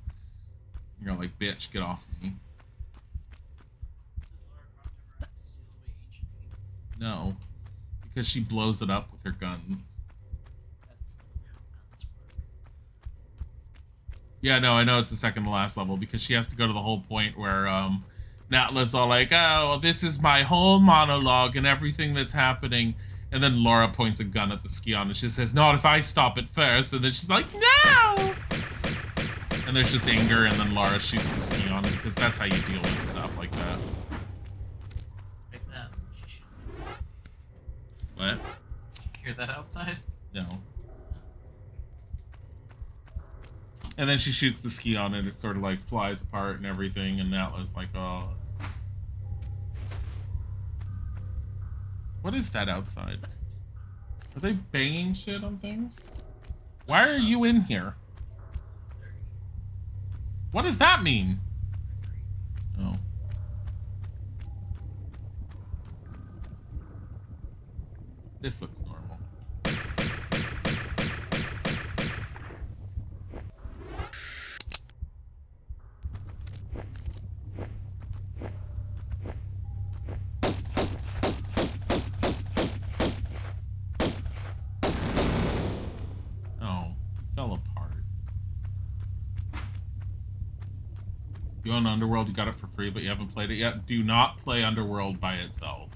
And you're like, bitch, get off me. Does Lara Croft ever have to seal away ancient paper? No. Because she blows it up with her guns. That's how guns work. Yeah, no, I know it's the second to last level because she has to go to the whole point where Natla's all like, oh, this is my whole monologue and everything that's happening. And then Laura points a gun at the Skion and she says, not if I stop it first. And then she's like, no! And there's just anger and then Laura shoots the Skion because that's how you deal with stuff like that. Like that, she shoots him. What? Did you hear that outside? No. And then she shoots the Skion and it sort of like flies apart and everything. And Natla's like, oh. What is that outside? Are they banging shit on things? Why are you in here? What does that mean? Oh. This looks normal. Oh, it fell apart. You own Underworld, you got it for free, but you haven't played it yet. Do not play Underworld by itself.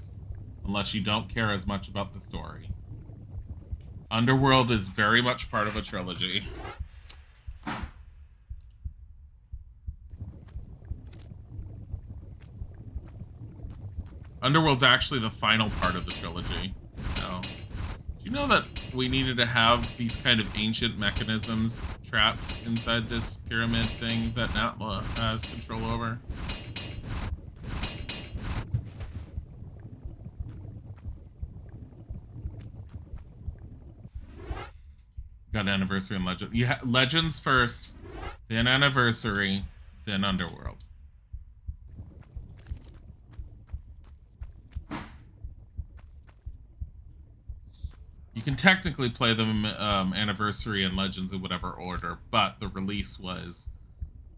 Unless you don't care as much about the story. Underworld is very much part of a trilogy. Underworld's actually the final part of the trilogy. So, do you know that we needed to have these kind of ancient mechanisms, traps inside this pyramid thing that Natla has control over? Got Anniversary and Legend. You Legends first, then Anniversary, then Underworld. You can technically play them Anniversary and Legends in whatever order, but the release was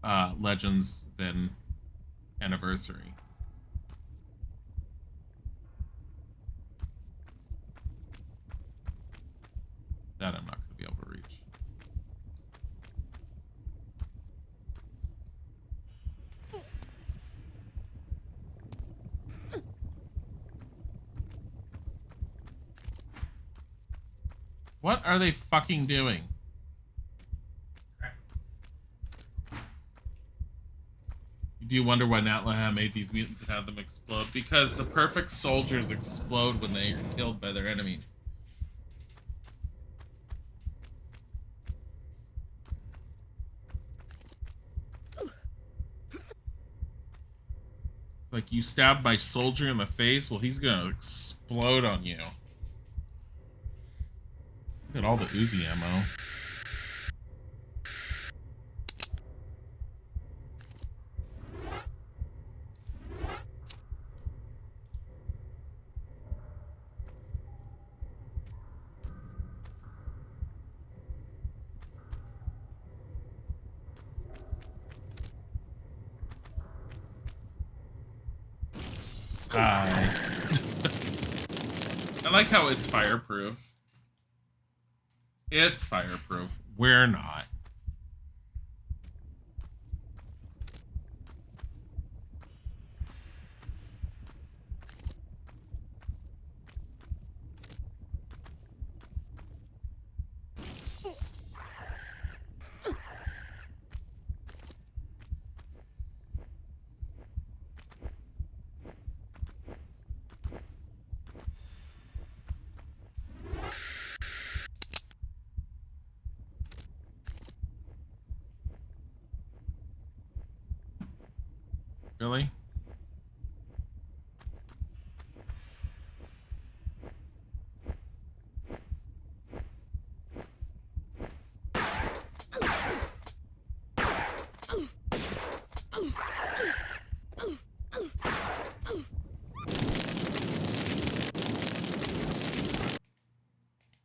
Legends, then Anniversary. That I'm not going to be able to reach. What are they fucking doing? You do wonder why Natla made these mutants and had them explode? Because the perfect soldiers explode when they are killed by their enemies. Like, you stabbed my soldier in the face? Well, he's gonna explode on you. Look at all the Uzi ammo. I like how it's fireproof. It's fireproof. We're not. Really?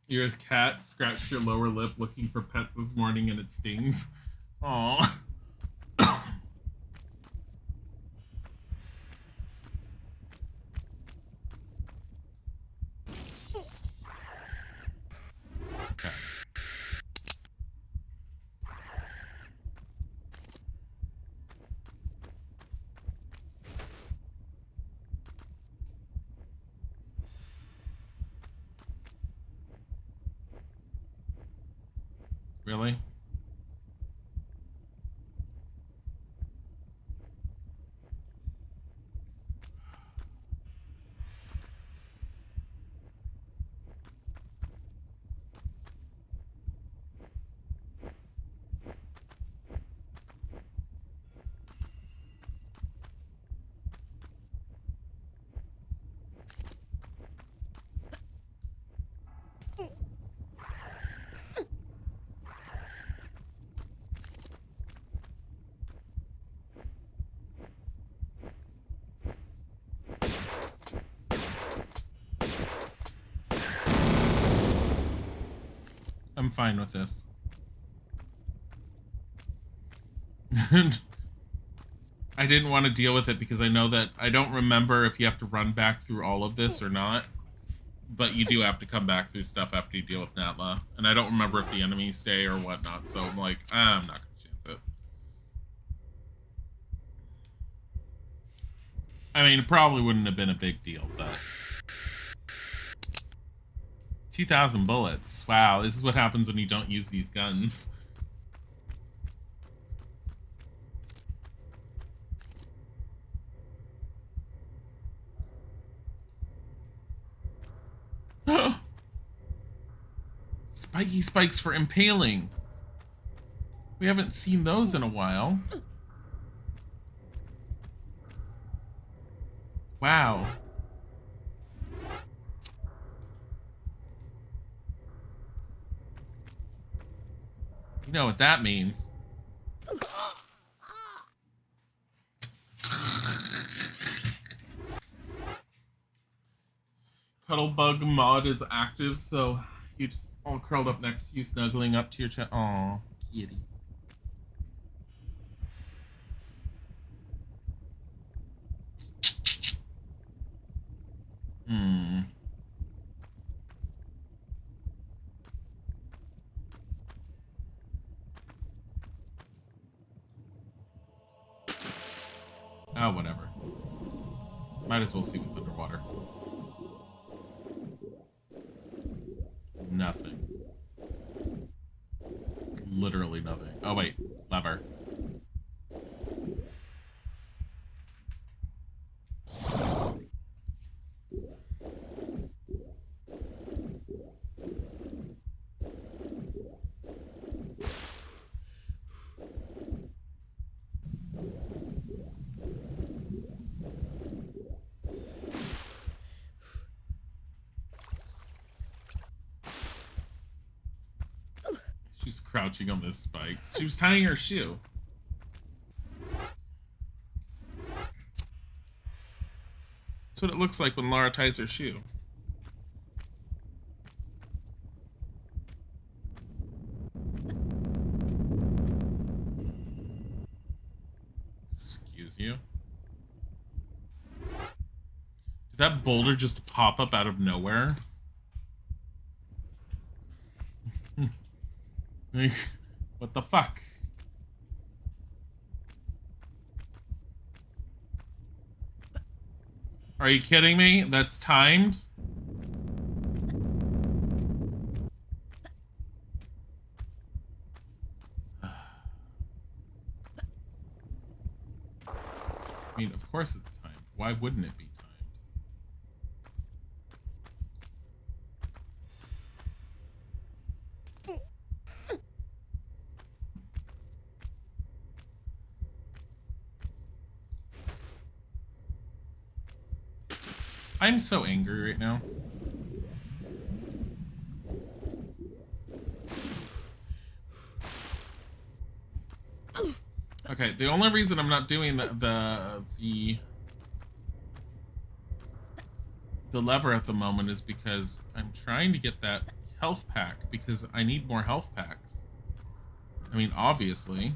Your cat scratched your lower lip looking for pets this morning and it stings. Aw. Okay. Really? I'm fine with this. I didn't want to deal with it because I know that I don't remember if you have to run back through all of this or not. But you do have to come back through stuff after you deal with Natla. And I don't remember if the enemies stay or whatnot. So I'm like, I'm not going to chance it. I mean, it probably wouldn't have been a big deal, but... 2,000 bullets. Wow, this is what happens when you don't use these guns. Spiky spikes for impaling. We haven't seen those in a while. Wow. You know what that means. Cuddlebug mod is active, so you just all curled up next to you, snuggling up to your chest. Aw, kitty. Hmm. Oh, whatever. Might as well see what's underwater. Nothing. Literally nothing. Oh, wait. Lever. She's crouching on this spike. She was tying her shoe. That's what it looks like when Lara ties her shoe. Excuse you. Did that boulder just pop up out of nowhere? What the fuck? Are you kidding me? That's timed? I mean, of course it's timed. Why wouldn't it be timed? I'm so angry right now. Okay, the only reason I'm not doing the lever at the moment is because I'm trying to get that health pack because I need more health packs. I mean, obviously.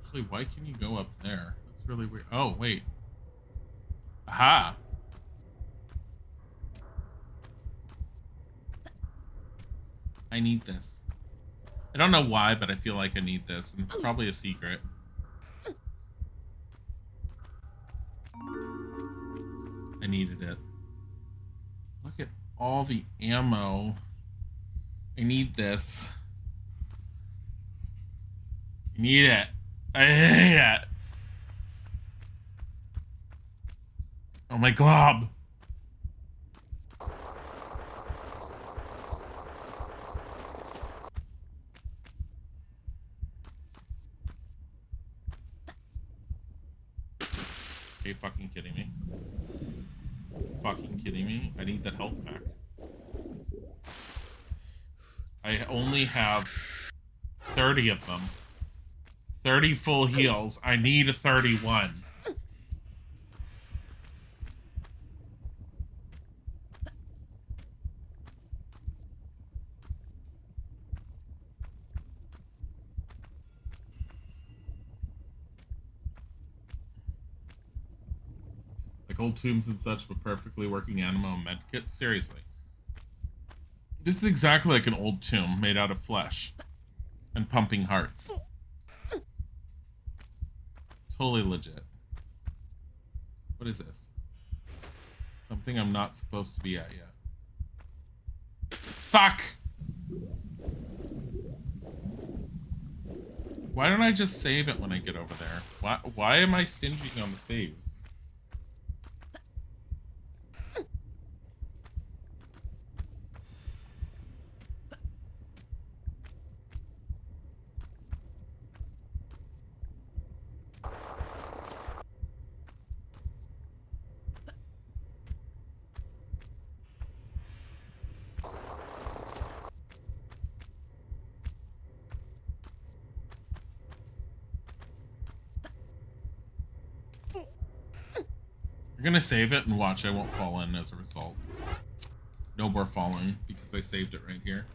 Actually, why can you go up there? That's really weird. Oh, wait. Aha! I need this. I don't know why, but I feel like I need this, and it's probably a secret. I needed it. Look at all the ammo. I need this. I need it. I need it. Oh my glob. Are you fucking kidding me? Fucking kidding me? I need that health pack. I only have 30 of them. 30 full heals. I need a 31. Like old tombs and such, but perfectly working ammo and medkits. Seriously. This is exactly like an old tomb made out of flesh and pumping hearts. Totally legit. What is this? Something I'm not supposed to be at yet. Fuck! Why don't I just save it when I get over there? Why am I stingy on the saves? I'm gonna save it and watch I won't fall in as a result. No more falling because I saved it right here.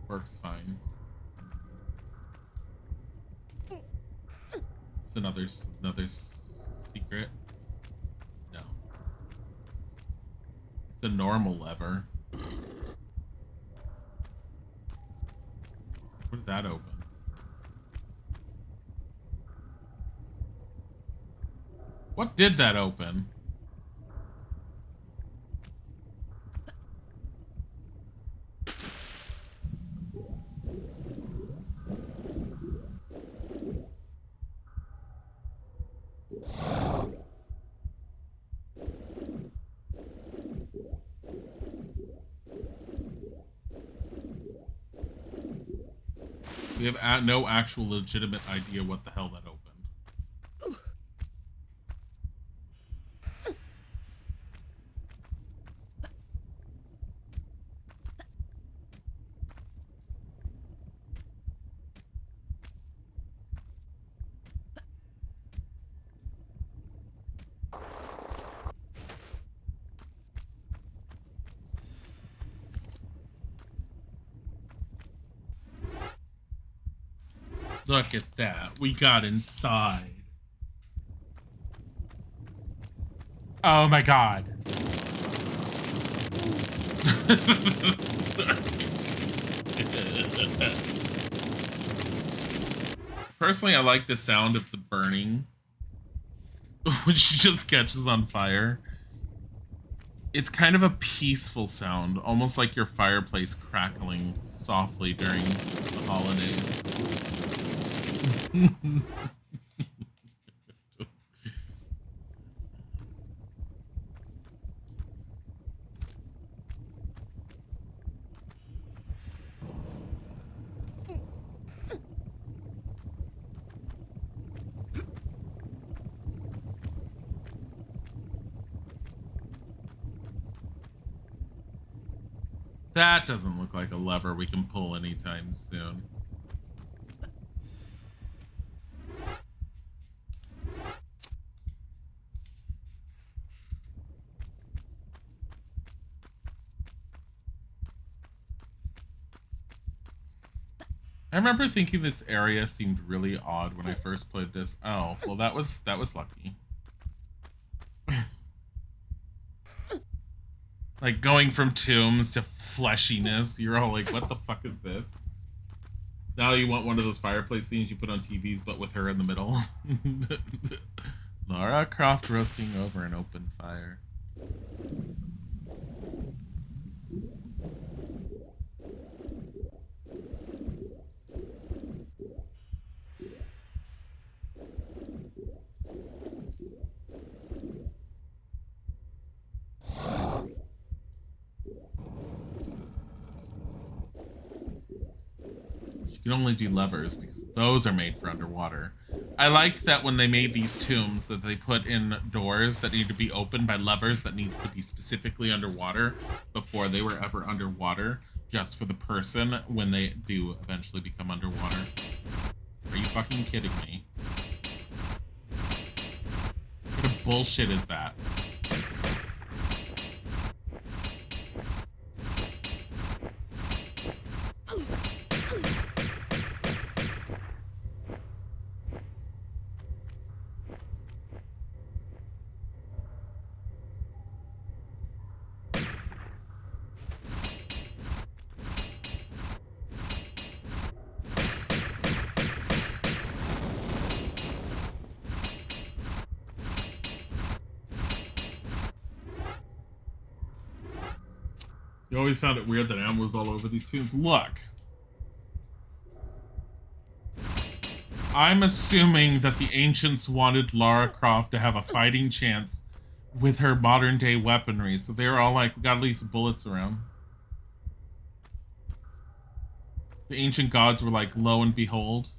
Works fine. It's another secret. No. It's a normal lever. What did that open? What did that open? We have no actual legitimate idea what the hell that opened. Look at that. We got inside. Oh my god. Personally, I like the sound of the burning, which just catches on fire. It's kind of a peaceful sound, almost like your fireplace crackling softly during the holidays. That doesn't look like a lever we can pull anytime soon. I remember thinking this area seemed really odd when I first played this. Oh, well that was lucky. Like going from tombs to fleshiness, you're all like, what the fuck is this? Now you want one of those fireplace scenes you put on TVs, but with her in the middle. Lara Croft roasting over an open fire. You can only do levers because those are made for underwater. I like that when they made these tombs that they put in doors that need to be opened by levers that need to be specifically underwater before they were ever underwater, just for the person when they do eventually become underwater. Are you fucking kidding me? What kind of bullshit is that? You always found it weird that Am was all over these tombs. Look. I'm assuming that the ancients wanted Lara Croft to have a fighting chance with her modern day weaponry. So they were all like, we got at least bullets around. The ancient gods were like, lo and behold,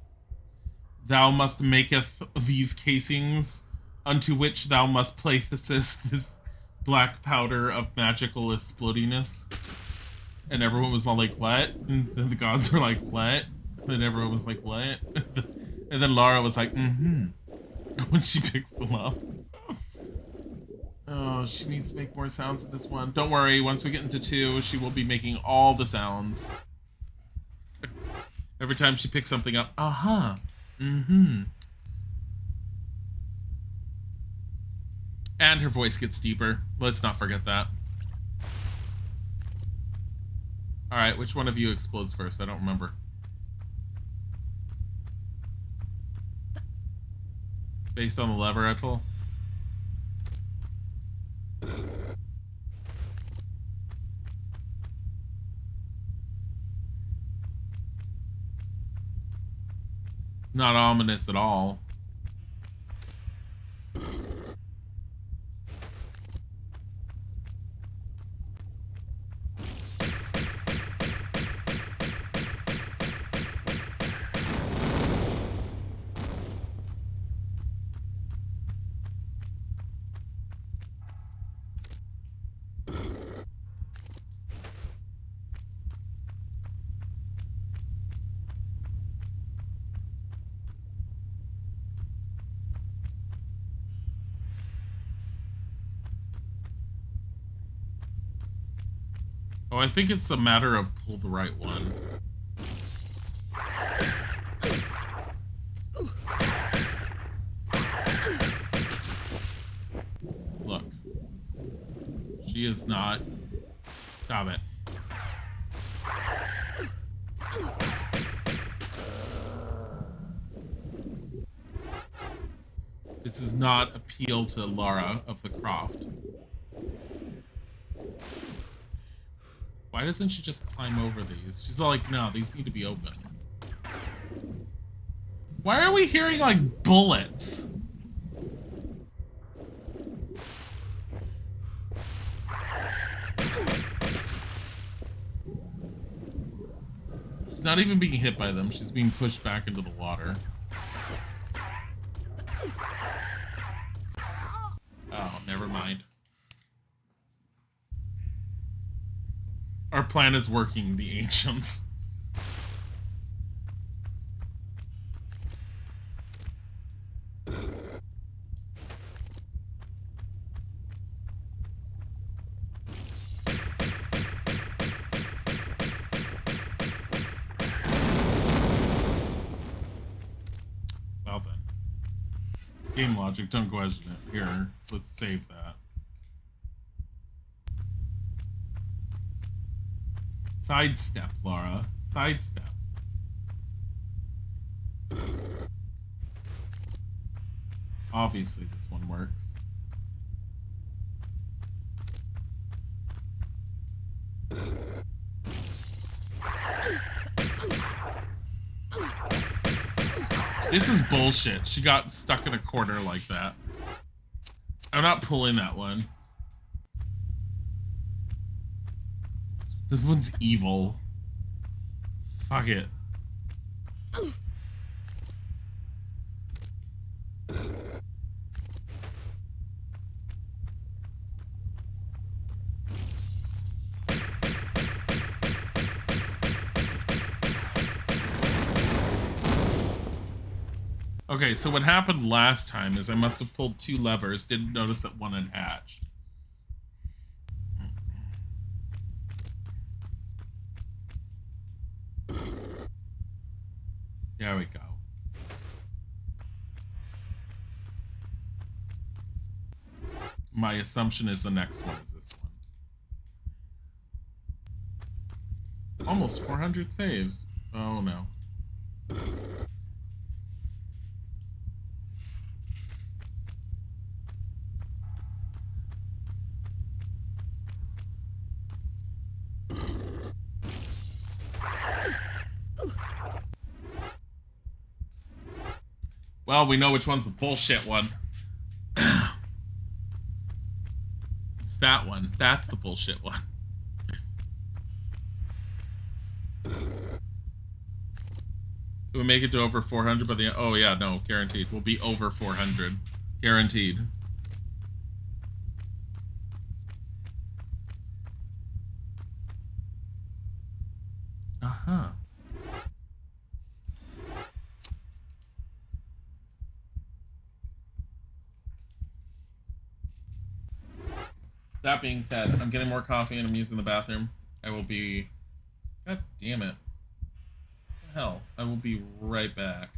thou must maketh these casings unto which thou must place this black powder of magical explodiness. And everyone was all like, what? And then the gods were like, what? And everyone was like, what? And then Lara was like, mm-hmm. When she picks them up. Oh, she needs to make more sounds in this one. Don't worry, once we get into 2, she will be making all the sounds. Every time she picks something up, uh-huh. Mm-hmm. And her voice gets deeper. Let's not forget that. Alright, which one of you explodes first? I don't remember. Based on the lever I pull? It's not ominous at all. Oh, I think it's a matter of pull the right one. Look. She is not... Stop it. This does not appeal to Lara of the Croft. Why doesn't she just climb over these? She's all like, no, these need to be open. Why are we hearing, like, bullets? She's not even being hit by them. She's being pushed back into the water. Oh, never mind. Our plan is working, the ancients. Well then. Game logic, don't question it. Here, let's save that. Sidestep, Laura. Sidestep. Obviously, this one works. This is bullshit. She got stuck in a corner like that. I'm not pulling that one. This one's evil. Fuck it. Okay, so what happened last time is I must have pulled two levers, didn't notice that one had hatched. There we go. My assumption is the next one is this one. Almost 400 saves. Oh no. Well, we know which one's the bullshit one. It's that one. That's the bullshit one. Do we make it to over 400 by the end? Oh yeah, no, guaranteed. We'll be over 400. Guaranteed. Uh-huh. That being said, I'm getting more coffee and I'm using the bathroom. I will be... God damn it. What the hell? I will be right back.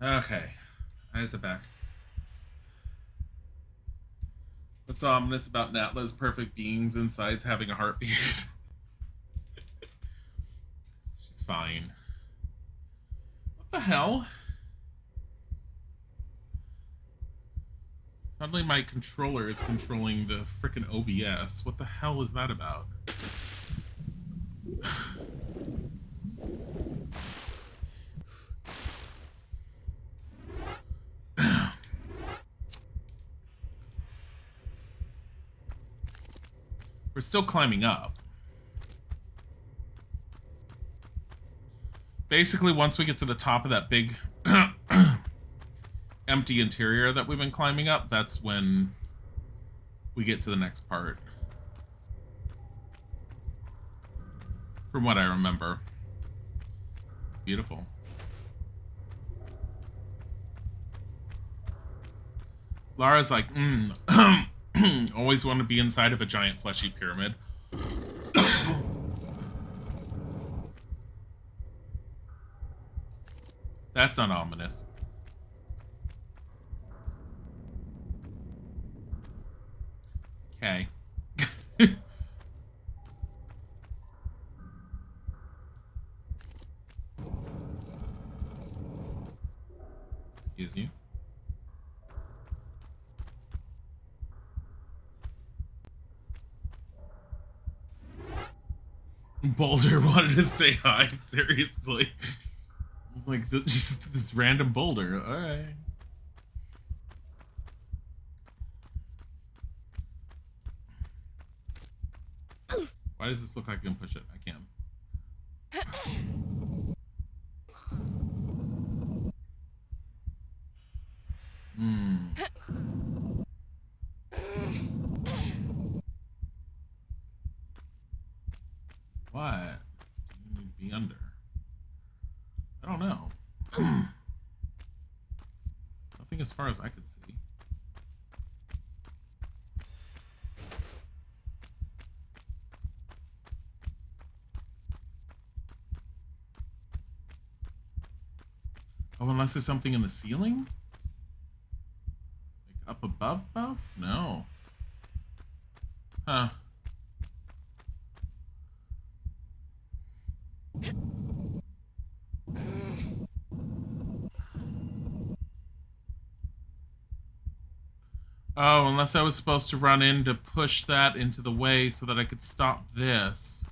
Okay. Eyes are back. What's so ominous about Natla's perfect beings insides having a heartbeat? She's fine. What the hell? Suddenly my controller is controlling the frickin' OBS. What the hell is that about? We're still climbing up. Basically, once we get to the top of that big empty interior that we've been climbing up, that's when we get to the next part. From what I remember. Beautiful. Lara's like, always want to be inside of a giant fleshy pyramid. That's not ominous. Okay. Excuse you. Boulder wanted to say hi, seriously. It's like just this random boulder. Alright. Why does this look like I can push it? I can. What? You need to be under. I don't know. Nothing as far as I could see. Oh, unless there's something in the ceiling? Like up above? No. Huh. Oh, unless I was supposed to run in to push that into the way so that I could stop this.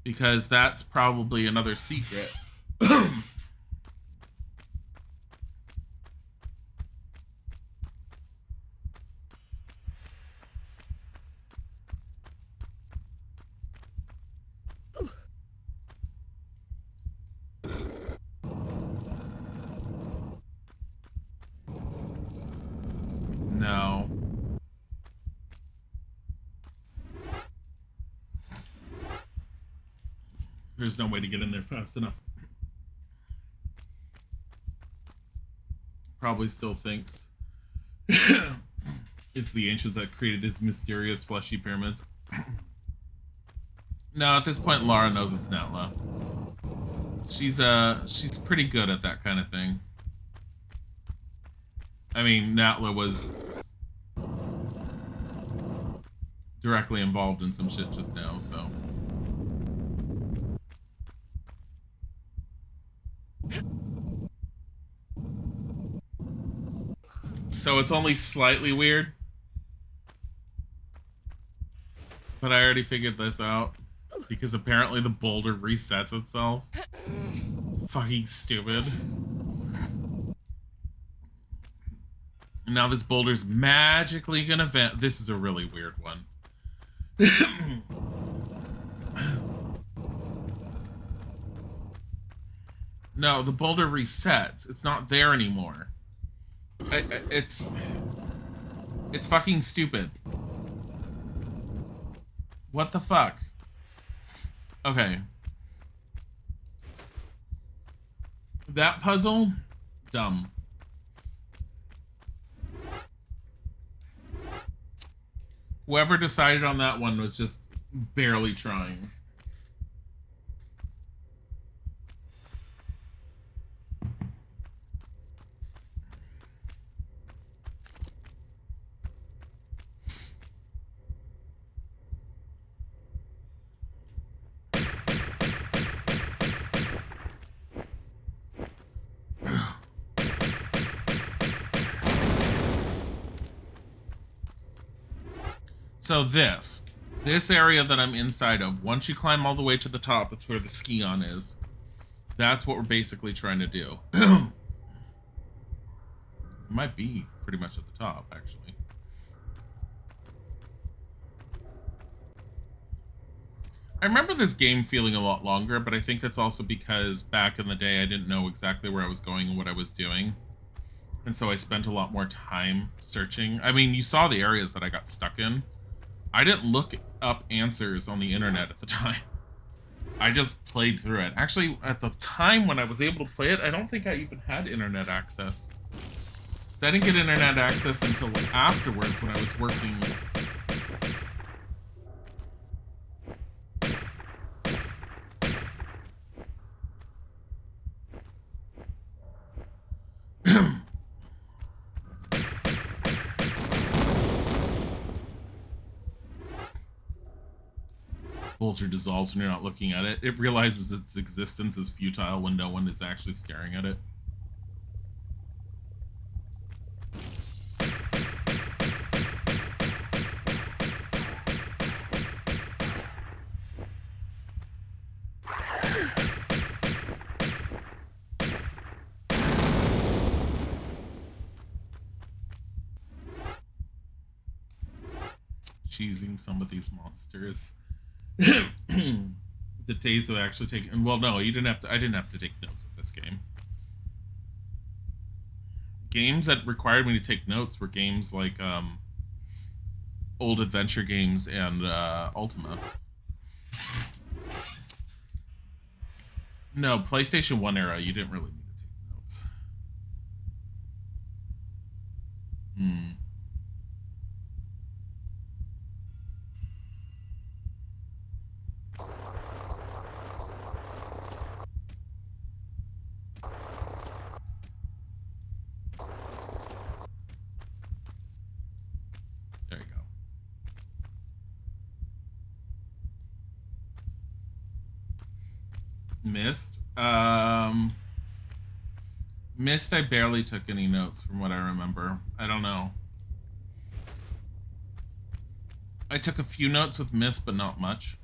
Because that's probably another secret. No. There's no way to get in there fast enough. Probably still thinks it's the ancients that created these mysterious fleshy pyramids. No, at this point, Lara knows it's Natla. She's pretty good at that kind of thing. I mean, Natla was directly involved in some shit just now, so. So it's only slightly weird. But I already figured this out. Because apparently the boulder resets itself. Fucking stupid. Now this boulder's magically gonna vent. This is a really weird one. No, the boulder resets. It's not there anymore. It's fucking stupid. What the fuck? Okay. That puzzle? Dumb. Whoever decided on that one was just barely trying. So this area that I'm inside of, once you climb all the way to the top, that's where the ski on is. That's what we're basically trying to do. It might be pretty much at the top, actually. I remember this game feeling a lot longer, but I think that's also because back in the day I didn't know exactly where I was going and what I was doing. And so I spent a lot more time searching. I mean, you saw the areas that I got stuck in. I didn't look up answers on the internet at the time. I just played through it. Actually, at the time when I was able to play it, I don't think I even had internet access. So I didn't get internet access until afterwards when I was working. Vulture dissolves when you're not looking at it. It realizes its existence is futile when no one is actually staring at it. Cheesing some of these monsters. The days of actually taking, well, no, you didn't have to. I didn't have to take notes with this game. Games that required me to take notes were games like old adventure games and Ultima. No, PlayStation 1 era, you didn't really need to take notes. There you go. Missed. Missed, I barely took any notes from what I remember. I don't know. I took a few notes with Mist, but not much.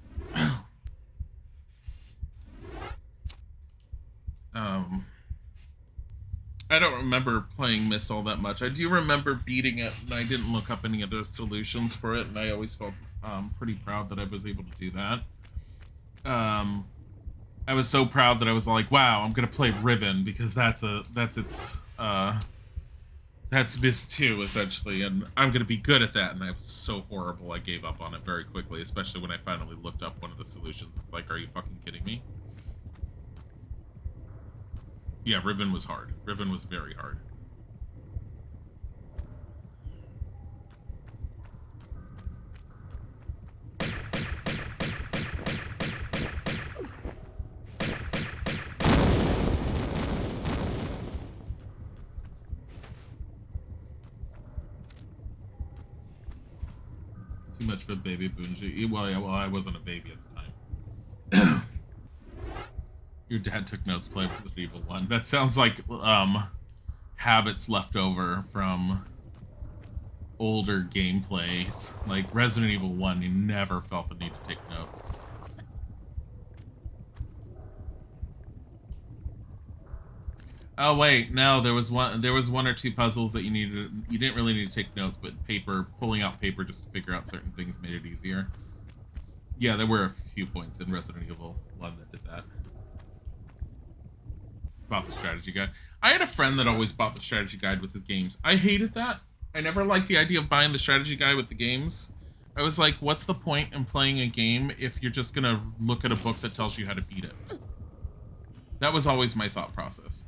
I don't remember playing Mist all that much. I do remember beating it, and I didn't look up any of those solutions for it, and I always felt pretty proud that I was able to do that. I was so proud that I was like, wow, I'm gonna play Riven because that's Mist 2 essentially, and I'm gonna be good at that. And I was so horrible, I gave up on it very quickly, especially when I finally looked up one of the solutions. It's like, are you fucking kidding me? Yeah, Riven was hard. Riven was very hard. Too much for baby Bungie. Well, yeah, well, I wasn't a baby at the time. Your dad took notes playing Resident Evil 1. That sounds like habits left over from older gameplays. Like Resident Evil 1, you never felt the need to take notes. Oh wait, no, there was one or two puzzles that you didn't really need to take notes, but pulling out paper just to figure out certain things made it easier. Yeah, there were a few points in Resident Evil 1 that did that. Bought the strategy guide. I had a friend that always bought the strategy guide with his games. I hated that. I never liked the idea of buying the strategy guide with the games. I was like, what's the point in playing a game if you're just gonna look at a book that tells you how to beat it? That was always my thought process.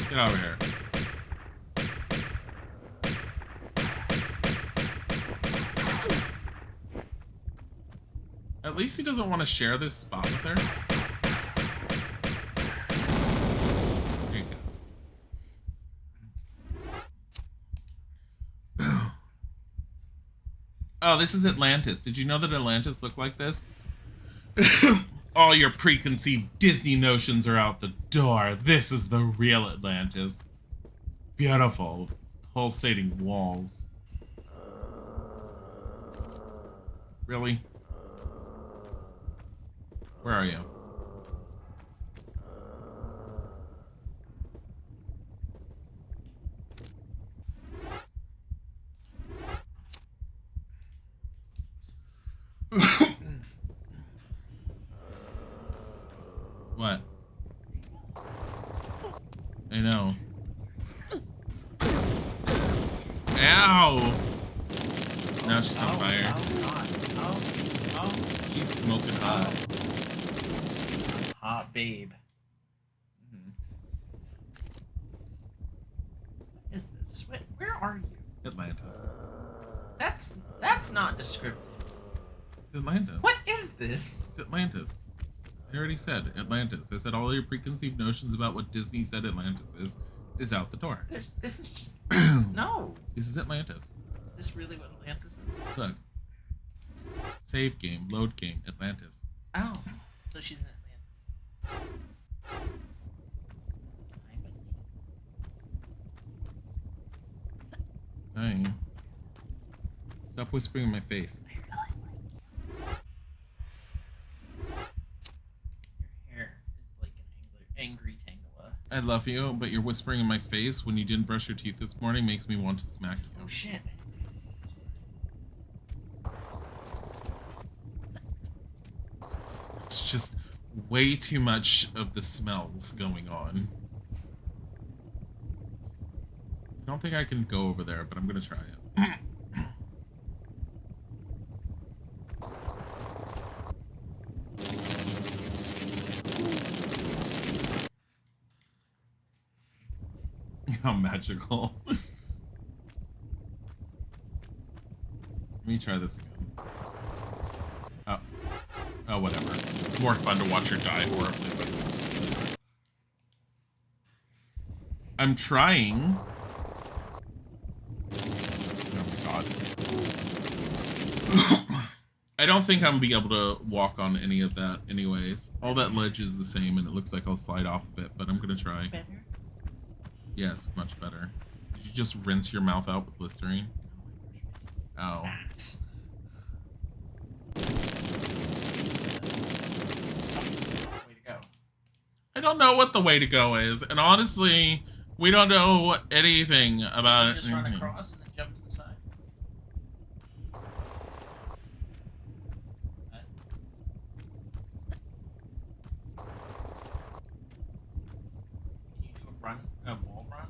Get over here. At least he doesn't want to share this spot with her. There you go. Oh, this is Atlantis. Did you know that Atlantis looked like this? All your preconceived Disney notions are out the door. This is the real Atlantis. Beautiful, pulsating walls. Really? Where are you? What? I know. Ow! Now she's on fire. She's smoking hot. Hot babe. What is this? Where are you? Atlantis. That's not descriptive. It's Atlantis. What is this? It's Atlantis. I already said Atlantis. I said all your preconceived notions about what Disney said Atlantis is out the door. This is just no. This is Atlantis. Is this really what Atlantis is? Look. Save game, load game, Atlantis. Oh, so she's in Atlantis. Hi. Stop whispering in my face. Your hair is like an angry Tangela. I love you, but you're whispering in my face when you didn't brush your teeth this morning makes me want to smack you. Oh shit. It's just way too much of the smells going on. I don't think I can go over there, but I'm gonna try it. How magical. Let me try this again. Oh, whatever. It's more fun to watch her die horribly. But I'm trying. Oh my god. I don't think I'm gonna be able to walk on any of that anyways. All that ledge is the same and it looks like I'll slide off of it, but I'm gonna try. Better? Yes, much better. Did you just rinse your mouth out with Listerine? Ow. Ass. Way to go. I don't know what the way to go is, and honestly, we don't know anything about it. Just run across and then jump to the side. Can you do a wall run?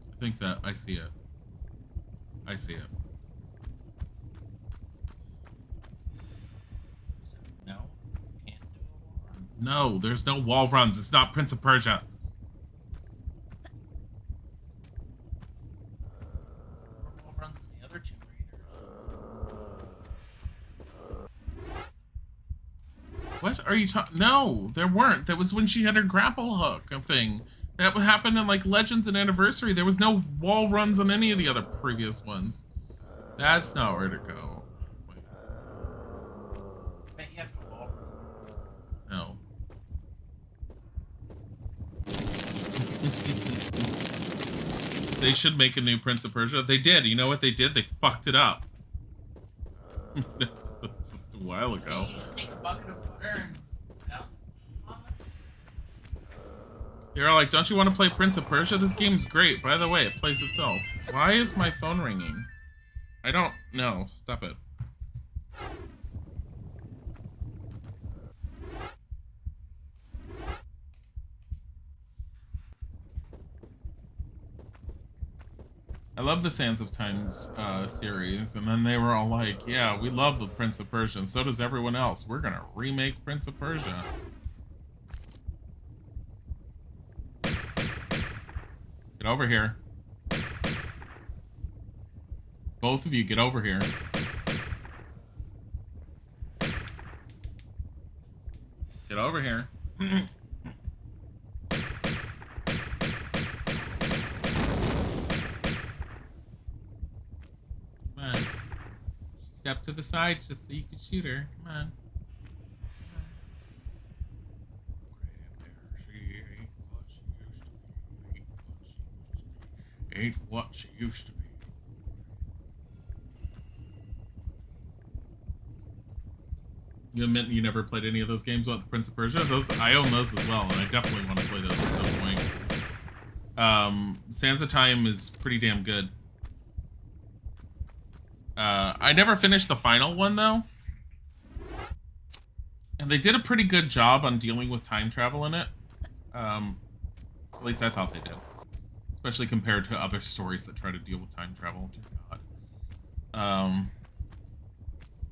I think that I see it. I see it. So, no, you can't do a wall run. No, there's no wall runs. It's not Prince of Persia. Wall runs in the other Tomb Raiders. What are you talking? No, there weren't. That was when she had her grapple hook thing. That happened in like Legends and Anniversary. There was no wall runs on any of the other previous ones. That's not where to go. Wait. I bet you have to wall run. No. They should make a new Prince of Persia. They did. You know what they did? They fucked it up. Just a while ago. You just take a bucket of water and put it out. They're all like, don't you want to play Prince of Persia? This game's great. By the way, it plays itself. Why is my phone ringing? I don't know. Stop it. I love the Sands of Times series, and then they were all like, yeah, we love the Prince of Persia, and so does everyone else. We're gonna remake Prince of Persia. Get over here. Both of you, get over here. Get over here. Come on. Step to the side just so you can shoot her. Come on. Ain't what she used to be. You admit you never played any of those games about the Prince of Persia? Those I own those as well, and I definitely want to play those at some point. Sands of Time is pretty damn good. I never finished the final one though. And they did a pretty good job on dealing with time travel in it. At least I thought they did. Especially compared to other stories that try to deal with time travel. Dear God.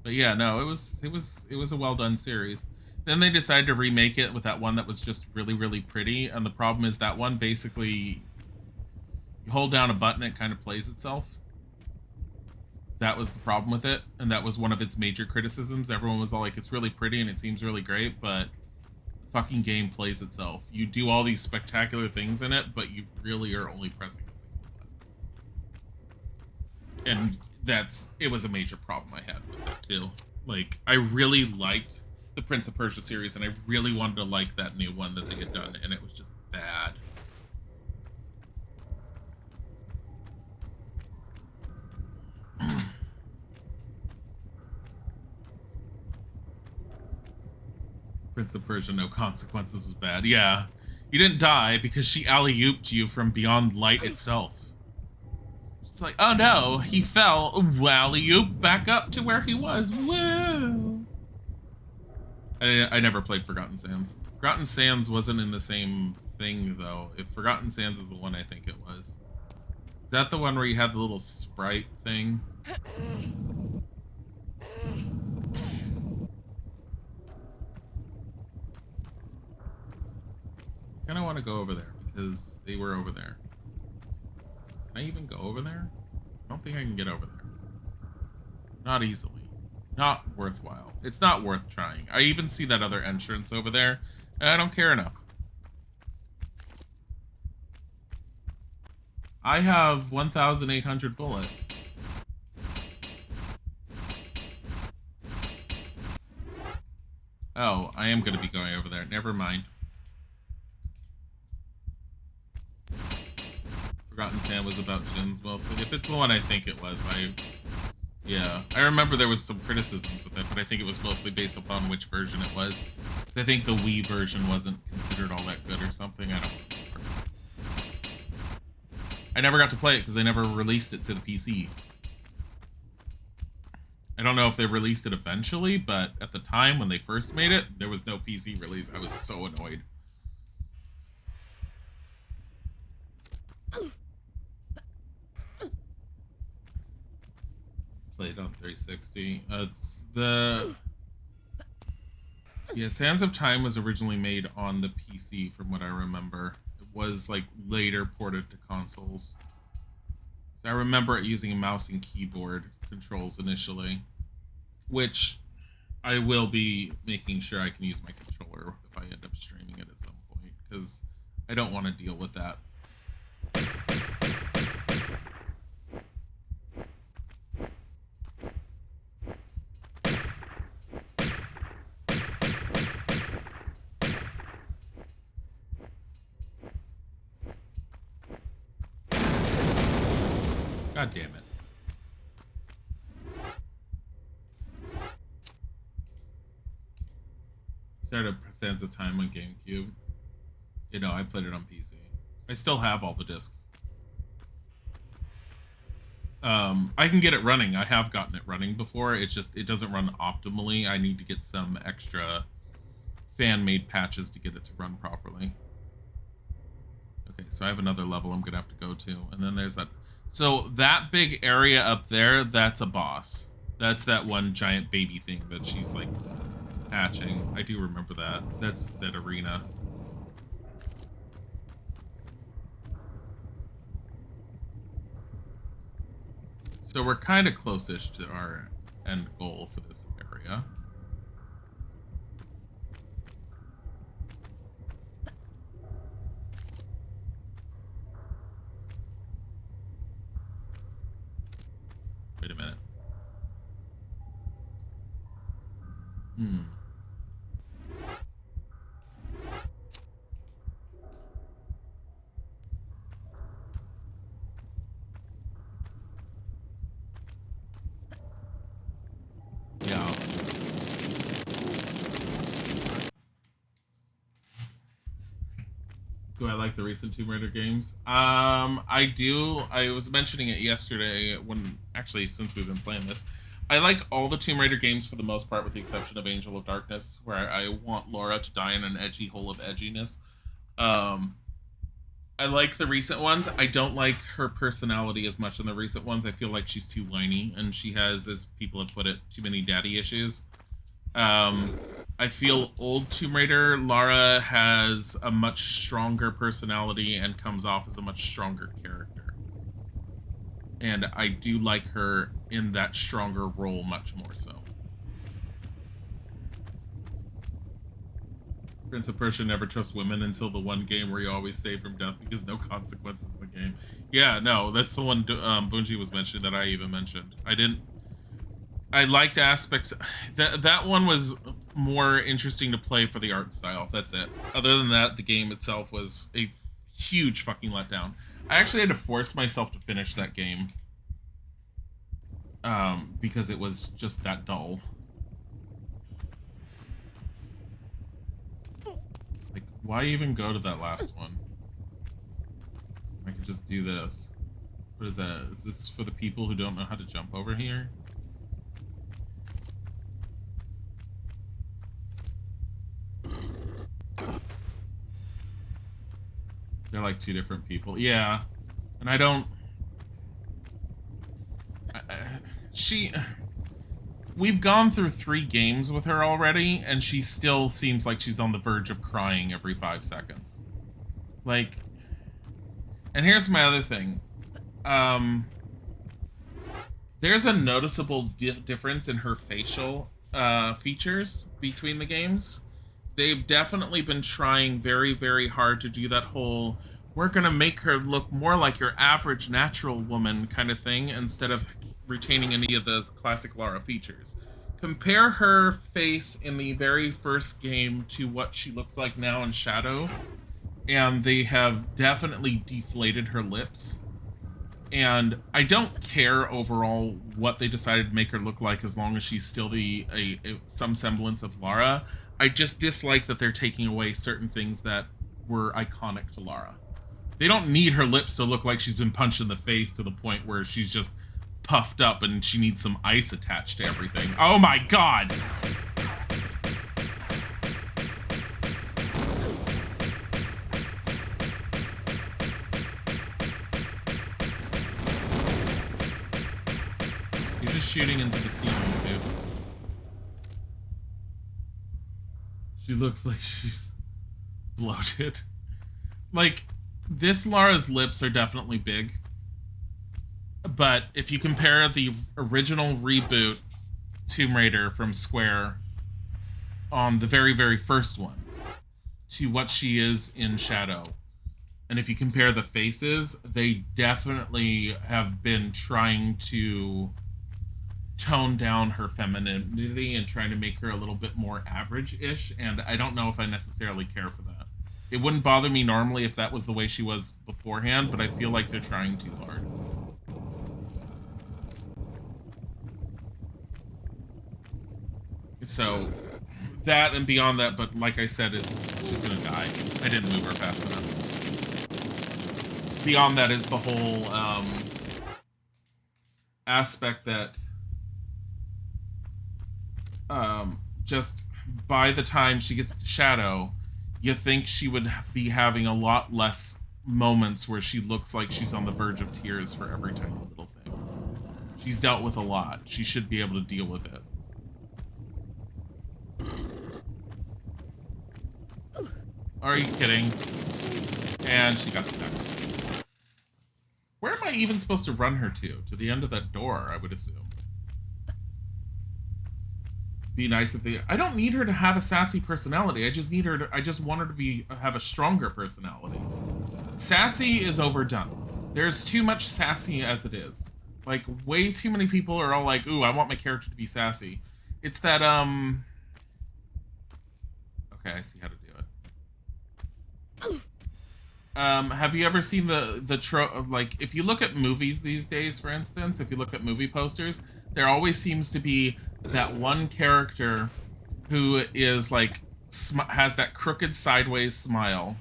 But yeah, no, it was a well done series. Then they decided to remake it with that one that was just really, really pretty. And the problem is that one basically, you hold down a button, it kind of plays itself. That was the problem with it, and that was one of its major criticisms. Everyone was all like, it's really pretty and it seems really great, but the fucking game plays itself. You do all these spectacular things in it, but you really are only pressing a single button. And it was a major problem I had with it too. Like, I really liked the Prince of Persia series, and I really wanted to like that new one that they had done, and it was just bad. Prince of Persia, No Consequences was bad. Yeah. You didn't die because she alley-ooped you from beyond light itself. It's like, oh no, he fell. Alley-oop back up to where he was. Woo! I never played Forgotten Sands. Forgotten Sands wasn't in the same thing, though. If Forgotten Sands is the one I think it was. Is that the one where you had the little sprite thing? I kind of want to go over there because they were over there. Can I even go over there? I don't think I can get over there. Not easily. Not worthwhile. It's not worth trying. I even see that other entrance over there, and I don't care enough. I have 1,800 bullets. Oh, I am going to be going over there. Never mind. Forgotten Sand was about Jinns mostly. If it's the one I think it was, yeah. I remember there was some criticisms with it, but I think it was mostly based upon which version it was. I think the Wii version wasn't considered all that good or something. I don't remember. I never got to play it because they never released it to the PC. I don't know if they released it eventually, but at the time when they first made it, there was no PC release. I was so annoyed. Played on 360. Yeah, Sands of Time was originally made on the PC, from what I remember. It was like later ported to consoles. So I remember it using a mouse and keyboard controls initially, which I will be making sure I can use my controller if I end up streaming it at some point, because I don't want to deal with that. God damn it. Started Sands of Time on GameCube. You know, I played it on PC. I still have all the discs. I can get it running. I have gotten it running before. It's just, it doesn't run optimally. I need to get some extra fan-made patches to get it to run properly. Okay, so I have another level I'm gonna have to go to. And then there's that. So that big area up there, that's a boss. That's that one giant baby thing that she's like hatching. I do remember that. That's that arena. So we're kind of close-ish to our end goal for this area. Wait a minute. I like the recent Tomb Raider games? I do. I was mentioning it yesterday since we've been playing this. I like all the Tomb Raider games for the most part, with the exception of Angel of Darkness, where I want Laura to die in an edgy hole of edginess. I like the recent ones. I don't like her personality as much in the recent ones. I feel like she's too whiny, and she has, as people have put it, too many daddy issues. I feel old Tomb Raider Lara has a much stronger personality and comes off as a much stronger character. And I do like her in that stronger role much more so. Prince of Persia never trust women until the one game where you always save from death because no consequences in the game. Yeah, no, that's the one Bungie was mentioning that I even mentioned. I liked aspects. That one was more interesting to play for the art style. That's it. Other than that, the game itself was a huge fucking letdown. I actually had to force myself to finish that game because it was just that dull. Like, why even go to that last one? I could just do this. What is that? Is this for the people who don't know how to jump over here? They're like two different people. Yeah. And I don't... We've gone through 3 games with her already, and she still seems like she's on the verge of crying every 5 seconds. Like... And here's my other thing. There's a noticeable difference in her facial features between the games. They've definitely been trying very, very hard to do that whole, we're gonna make her look more like your average natural woman kind of thing, instead of retaining any of the classic Lara features. Compare her face in the very first game to what she looks like now in Shadow, and they have definitely deflated her lips. And I don't care overall what they decided to make her look like, as long as she's still some semblance of Lara. I just dislike that they're taking away certain things that were iconic to Lara. They don't need her lips to look like she's been punched in the face to the point where she's just puffed up and she needs some ice attached to everything. Oh my god! You're just shooting into the ceiling, dude. She looks like she's bloated. Like, this Lara's lips are definitely big. But if you compare the original reboot Tomb Raider from Square on the very, very first one to what she is in Shadow, and if you compare the faces, they definitely have been trying to tone down her femininity and trying to make her a little bit more average-ish, and I don't know if I necessarily care for that. It wouldn't bother me normally if that was the way she was beforehand, but I feel like they're trying too hard. So, that and beyond that, but like I said, she's gonna die. I didn't move her fast enough. Beyond that is the whole aspect that just by the time she gets to Shadow, you think she would be having a lot less moments where she looks like she's on the verge of tears for every tiny little thing. She's dealt with a lot. She should be able to deal with it. Are you kidding? And she got stuck. Where am I even supposed to run her to? To the end of that door, I would assume. Be nice if they... I don't need her to have a sassy personality. I just need her to... I just want her to have a stronger personality. Sassy is overdone. There's too much sassy as it is. Like, way too many people are all like, ooh, I want my character to be sassy. It's that, Okay, I see how to do it. Have you ever seen the trope of, like, if you look at movies these days, for instance, if you look at movie posters, there always seems to be that one character who is, like, has that crooked sideways smile.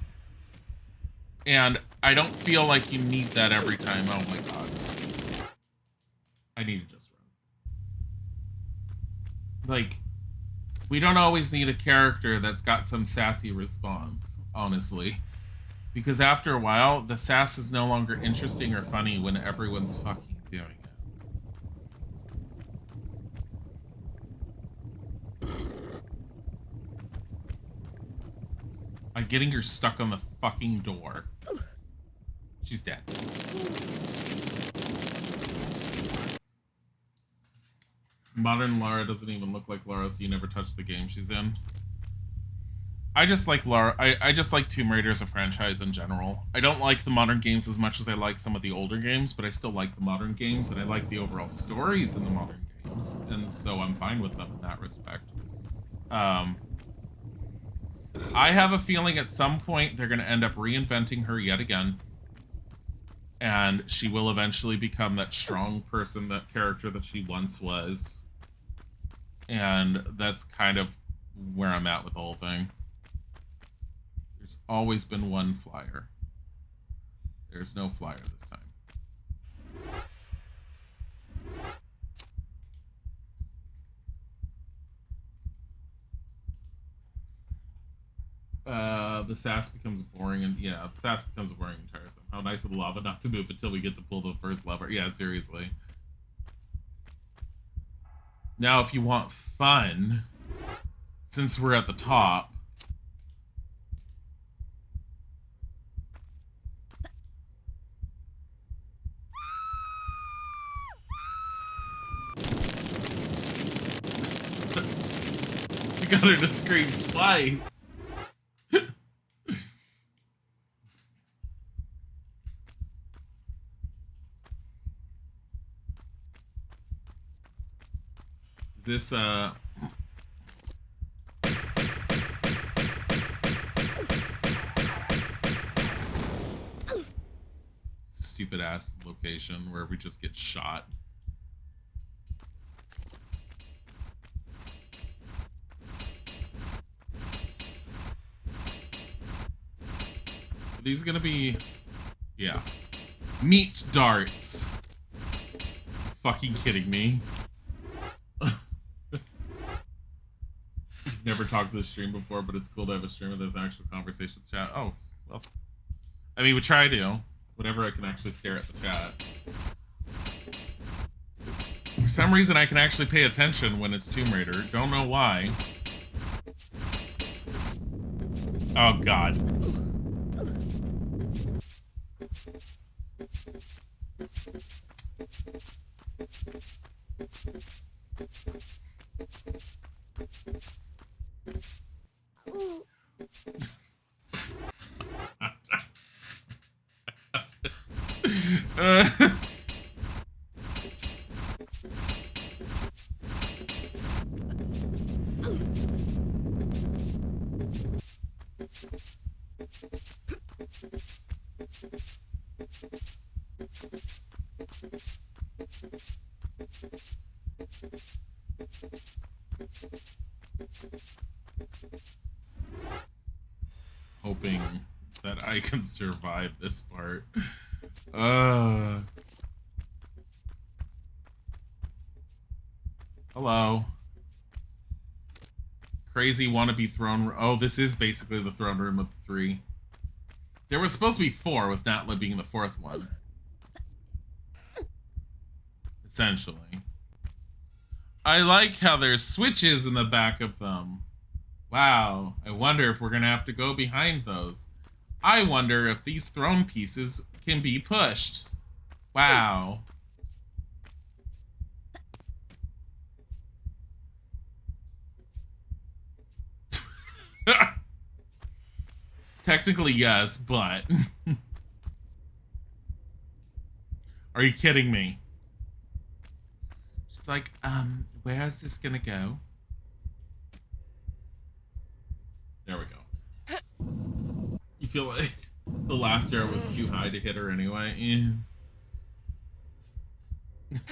And I don't feel like you need that every time. Oh my god. I need to just run. Like, we don't always need a character that's got some sassy response, honestly. Because after a while, the sass is no longer interesting or funny when everyone's fucking doing it. I'm getting her stuck on the fucking door. She's dead. Modern Lara doesn't even look like Lara, so you never touch the game she's in. I just like Lara. I just like Tomb Raider as a franchise in general. I don't like the modern games as much as I like some of the older games, but I still like the modern games, and I like the overall stories in the modern games, and so I'm fine with them in that respect. I have a feeling at some point they're going to end up reinventing her yet again, and she will eventually become that strong person, that character that she once was. And that's kind of where I'm at with the whole thing. There's always been one flyer. There's no flyer this time. The sass becomes boring, and yeah, the sass becomes boring and tiresome. How nice of the lava not to move until we get to pull the first lever. Yeah, seriously. Now, if you want fun, since we're at the top, you got her to scream twice. This, stupid ass location where we just get shot. Are these gonna be, yeah, meat darts. Fucking kidding me. Never talked to the stream before, but it's cool to have a stream with this actual conversation chat. Oh, well. I mean, we try to. Whenever I can actually stare at the chat. For some reason, I can actually pay attention when it's Tomb Raider. Don't know why. Oh, God. Hoping that I can survive this part. Hello. Crazy wannabe throne. Oh, this is basically the throne room of the 3. There was supposed to be 4, with Natla being the 4th one. Essentially. I like how there's switches in the back of them. Wow, I wonder if we're gonna have to go behind those. I wonder if these throne pieces can be pushed. Wow. Technically, yes, but... Are you kidding me? She's like, where is this gonna go? There we go. You feel like the last arrow was too high to hit her anyway?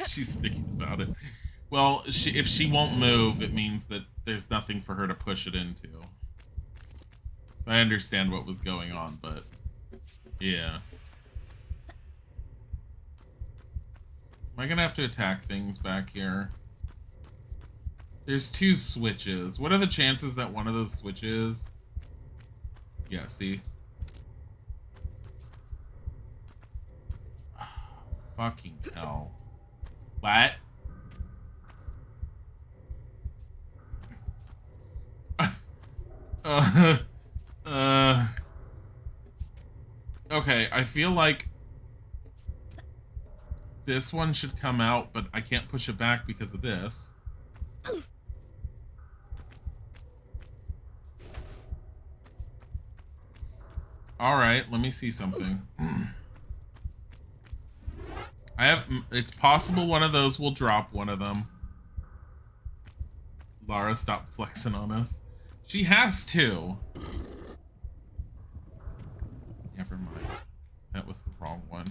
She's thinking about it. Well, if she won't move, it means that there's nothing for her to push it into. So I understand what was going on, but Yeah. Am I gonna have to attack things back here? There's 2 switches. What are the chances that one of those switches... Yeah, see? Fucking hell. What? Okay, I feel like this one should come out, but I can't push it back because of this. Alright, let me see something. It's possible one of those will drop one of them. Lara, stop flexing on us. She has to. Never mind. That was the wrong one.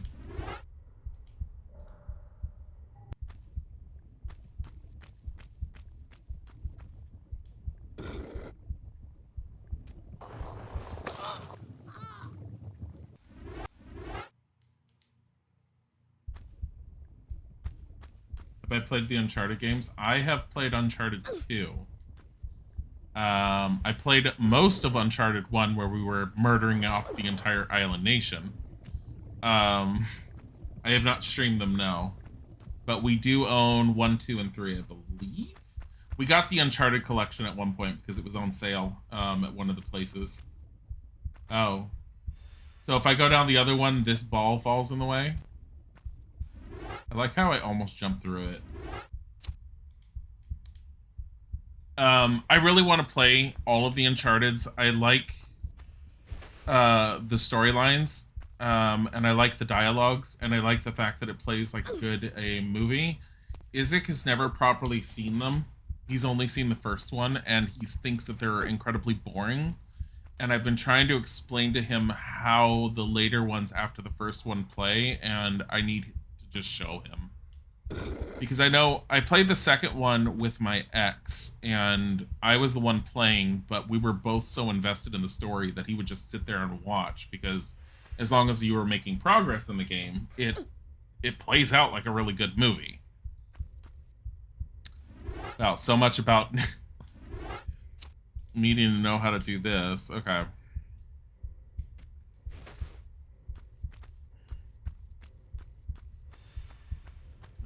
Have I played the Uncharted games? I have played Uncharted 2. I played most of Uncharted 1 where we were murdering off the entire island nation. I have not streamed them, no. But we do own 1, 2, and 3, I believe? We got the Uncharted collection at one point because it was on sale at one of the places. Oh. So if I go down the other one, this ball falls in the way? I like how I almost jumped through it. I really want to play all of the Uncharteds. I like the storylines, and I like the dialogues, and I like the fact that it plays like a movie. Isaac has never properly seen them. He's only seen the first one, and he thinks that they're incredibly boring. And I've been trying to explain to him how the later ones after the first one play, and I need to just show him. Because I know I played the second one with my ex, and I was the one playing, but we were both so invested in the story that he would just sit there and watch, because as long as you were making progress in the game, it plays out like a really good movie. Wow, so much about needing to know how to do this. Okay.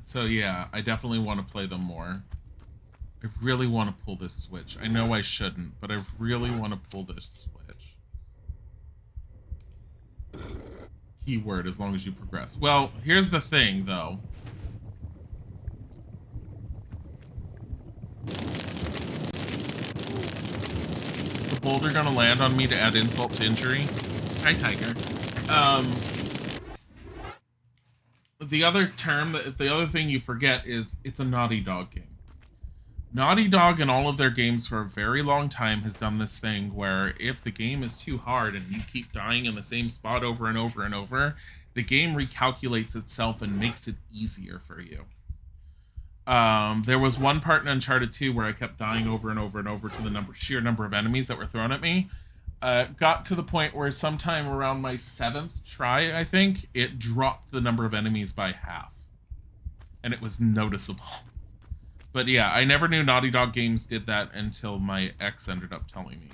So yeah, I definitely want to play them more. I really want to pull this switch. I know I shouldn't, but I really want to pull this switch. Keyword, as long as you progress. Well, here's the thing, though. Is the boulder gonna land on me to add insult to injury? Hi, Tiger. The other thing you forget is it's a Naughty Dog game. Naughty Dog in all of their games for a very long time has done this thing where if the game is too hard and you keep dying in the same spot over and over and over, the game recalculates itself and makes it easier for you. There was one part in Uncharted 2 where I kept dying over and over and over to the sheer number of enemies that were thrown at me. Got to the point where sometime around my 7th try, I think, it dropped the number of enemies by half. And it was noticeable. But yeah, I never knew Naughty Dog games did that until my ex ended up telling me.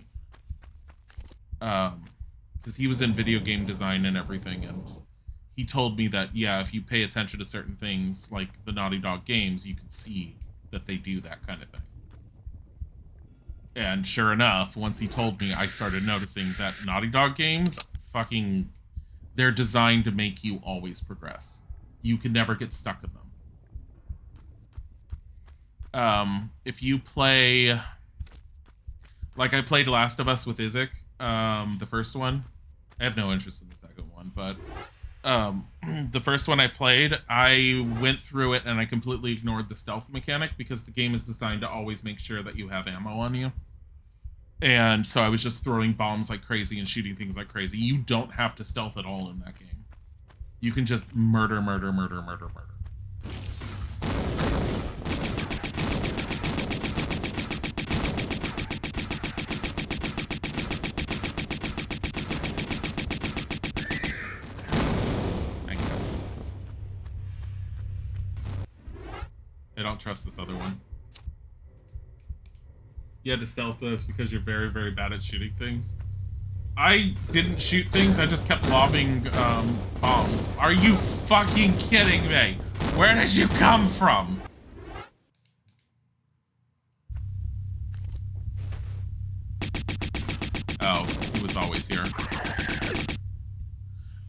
Because he was in video game design and everything, and he told me that, yeah, if you pay attention to certain things, like the Naughty Dog games, you can see that they do that kind of thing. And sure enough, once he told me, I started noticing that Naughty Dog games, they're designed to make you always progress. You can never get stuck in them. If you play, like I played Last of Us with Isaac, the first one. I have no interest in the second one, but the first one I played, I went through it and I completely ignored the stealth mechanic because the game is designed to always make sure that you have ammo on you. And so I was just throwing bombs like crazy and shooting things like crazy. You don't have to stealth at all in that game. You can just murder. I don't trust this other one. You had to stealth this because you're very, very bad at shooting things. I didn't shoot things, I just kept lobbing bombs. Are you fucking kidding me? Where did you come from? Oh, he was always here.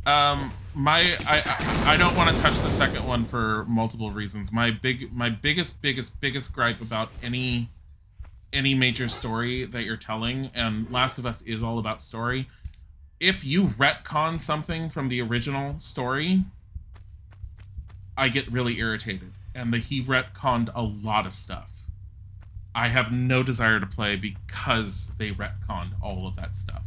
I don't want to touch the second one for multiple reasons. My biggest gripe about any major story that you're telling, and Last of Us is all about story. If you retcon something from the original story, I get really irritated. And he retconned a lot of stuff. I have no desire to play because they retconned all of that stuff.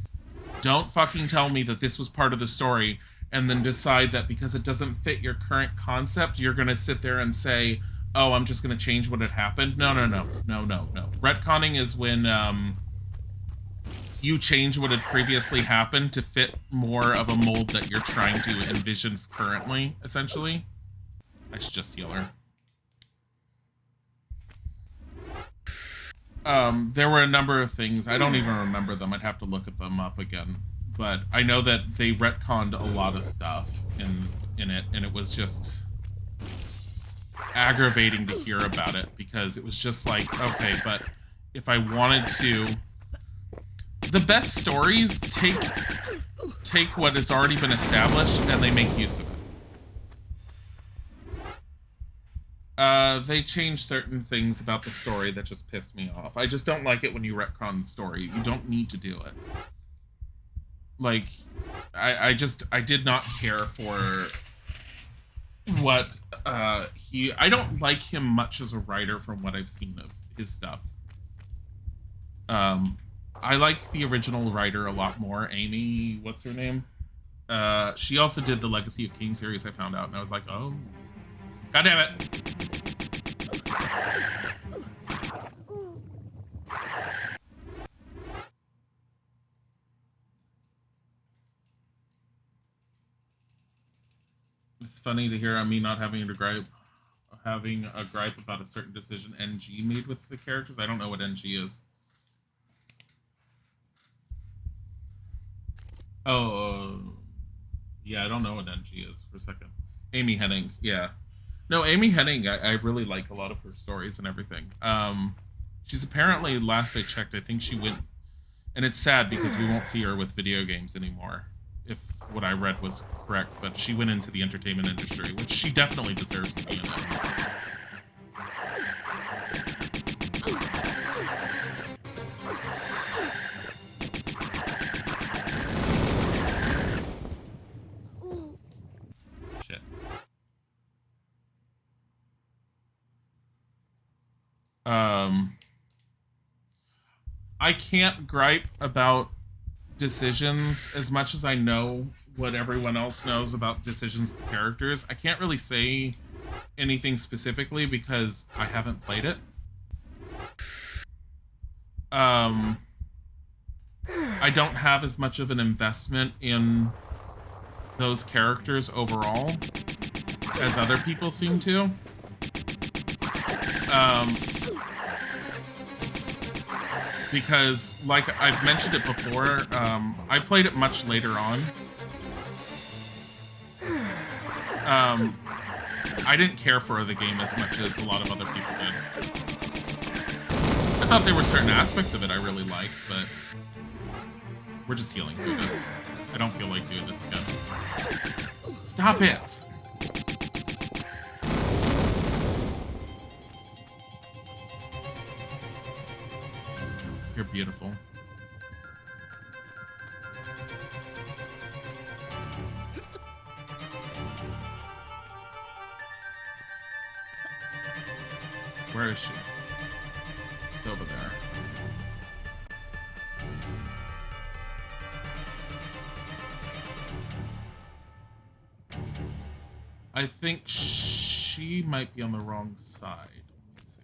Don't fucking tell me that this was part of the story and then decide that because it doesn't fit your current concept, you're going to sit there and say, oh, I'm just going to change what had happened. No. Retconning is when you change what had previously happened to fit more of a mold that you're trying to envision currently, essentially. I should just heal her. There were a number of things. I don't even remember them. I'd have to look at them up again. But I know that they retconned a lot of stuff in it, and it was just aggravating to hear about it because it was just like, okay, but if I wanted to... The best stories take what has already been established and they make use of it. They changed certain things about the story that just pissed me off. I just don't like it when you retcon the story. You don't need to do it. Like, I did not care for what I don't like him much as a writer from what I've seen of his stuff. I like the original writer a lot more. Amy, what's her name? She also did the Legacy of Kain series, I found out, and I was like, oh, god damn it. It's funny to hear me not having a gripe about a certain decision NG made with the characters. I don't know what NG is. Oh, yeah, I don't know what NG is for a second. Amy Hennig, yeah. No, Amy Hennig, I really like a lot of her stories and everything. She's apparently, last I checked, I think she went, and it's sad because we won't see her with video games anymore, if what I read was correct, but she went into the entertainment industry, which she definitely deserves to be in it. Shit. I can't gripe about decisions as much as I know what everyone else knows about decisions to characters. I can't really say anything specifically because I haven't played it. I don't have as much of an investment in those characters overall as other people seem to. Because, like I've mentioned it before, I played it much later on. I didn't care for the game as much as a lot of other people did. I thought there were certain aspects of it I really liked, but we're just healing through this. I don't feel like doing this again. Stop it! You're beautiful. Where is she? It's over there. I think she might be on the wrong side. Let me see.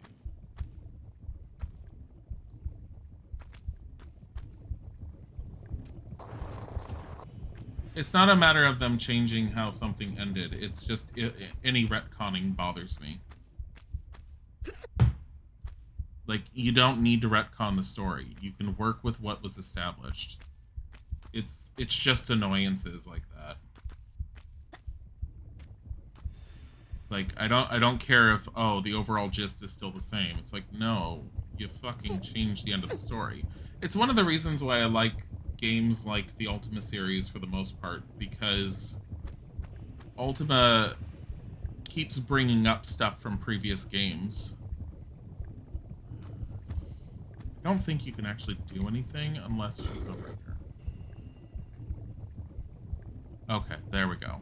It's not a matter of them changing how something ended. It's just any retconning bothers me. Like, you don't need to retcon the story. You can work with what was established. It's just annoyances like that. Like, I don't care if, oh, the overall gist is still the same. It's like, no, you fucking changed the end of the story. It's one of the reasons why I like games like the Ultima series for the most part, because Ultima keeps bringing up stuff from previous games. I don't think you can actually do anything unless she's over here. Okay, there we go.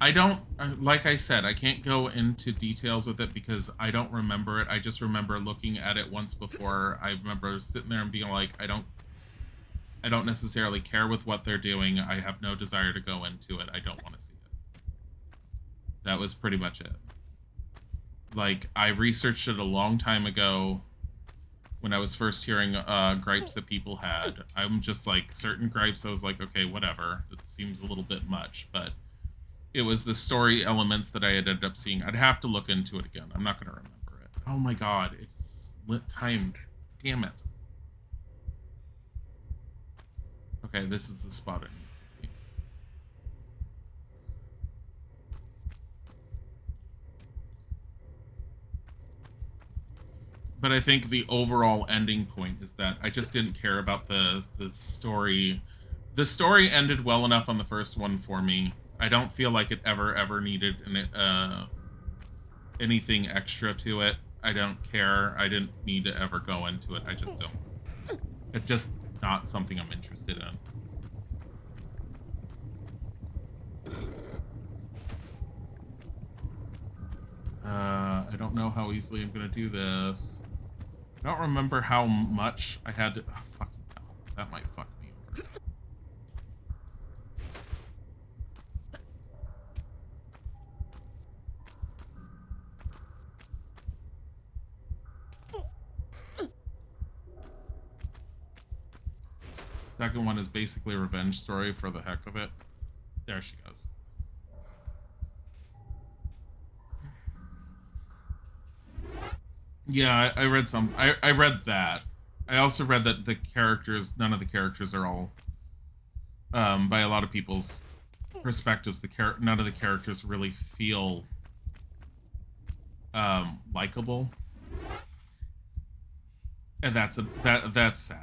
I don't, like I said, I can't go into details with it because I don't remember it. I just remember looking at it once before. I remember sitting there and being like, I don't necessarily care with what they're doing. I have no desire to go into it. I don't want to see it. That was pretty much it. Like, I researched it a long time ago when I was first hearing gripes that people had. I'm just like, certain gripes, I was like, okay, whatever. It seems a little bit much, but it was the story elements that I had ended up seeing. I'd have to look into it again. I'm not going to remember it. Oh my god, it's lit time. Damn it. Okay, this is the spot it needs to be. But I think the overall ending point is that I just didn't care about the story. The story ended well enough on the first one for me. I don't feel like it ever needed anything extra to it. I don't care. I didn't need to ever go into it. I just don't. It's just not something I'm interested in. I don't know how easily I'm going to do this. I don't remember how much I had to... Oh, fucking hell. That might fuck me over. Second one is basically a revenge story for the heck of it. There she goes. Yeah, I read some. I read that. I also read that the characters, none of the characters are all, by a lot of people's perspectives, none of the characters really feel likable, and that's sad.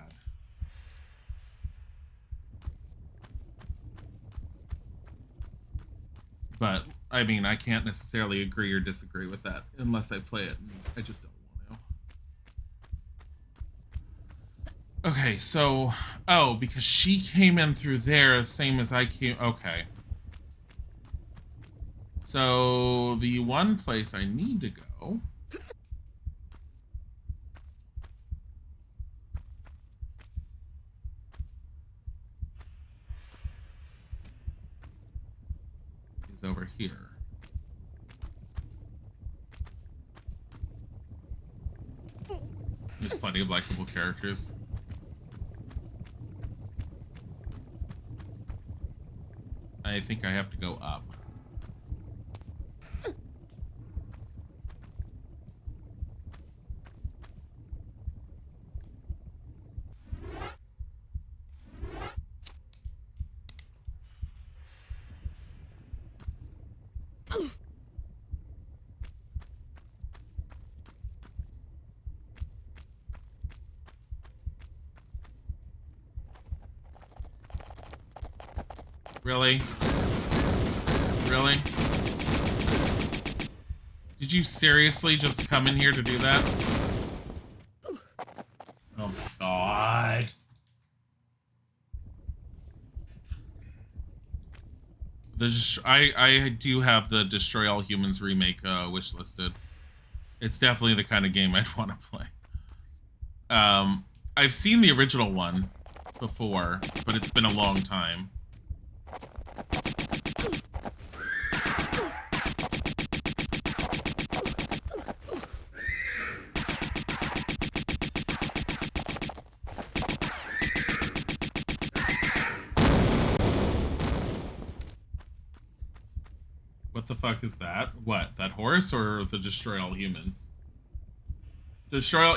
But I mean, I can't necessarily agree or disagree with that unless I play it, and I just don't want to. Okay, so because she came in through there, same as I came. Okay. So the one place I need to go is over here. There's plenty of likable characters. I think I have to go up. Really? Really? Did you seriously just come in here to do that? Oh my god. I do have the Destroy All Humans remake wish listed. It's definitely the kind of game I'd want to play. I've seen the original one before, but it's been a long time. What the fuck is that? What? That horse or the Destroy All Humans? Destroy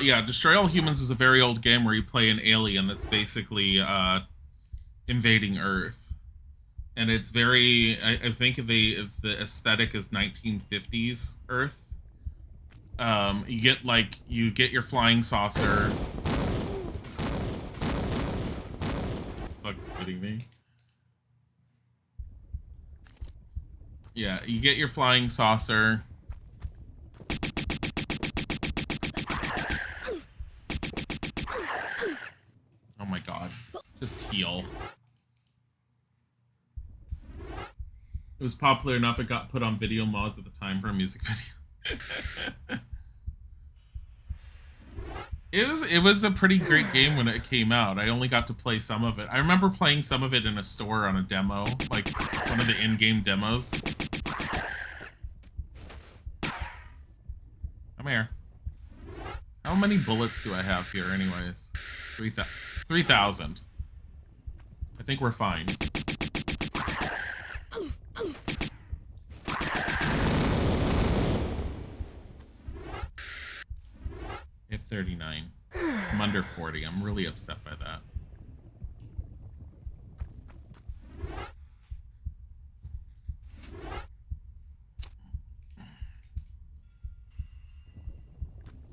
All Humans is a very old game where you play an alien that's basically invading Earth. And it's very, I think the aesthetic is 1950s Earth. You get your flying saucer. Fuck, kidding me? Yeah, you get your flying saucer. Oh my god. Just heal. It was popular enough it got put on video mods at the time for a music video. It was a pretty great game when it came out. I only got to play some of it. I remember playing some of it in a store on a demo, like one of the in-game demos. Come here. How many bullets do I have here anyways? 3,000. I think we're fine. If 39. I'm under 40. I'm really upset by that.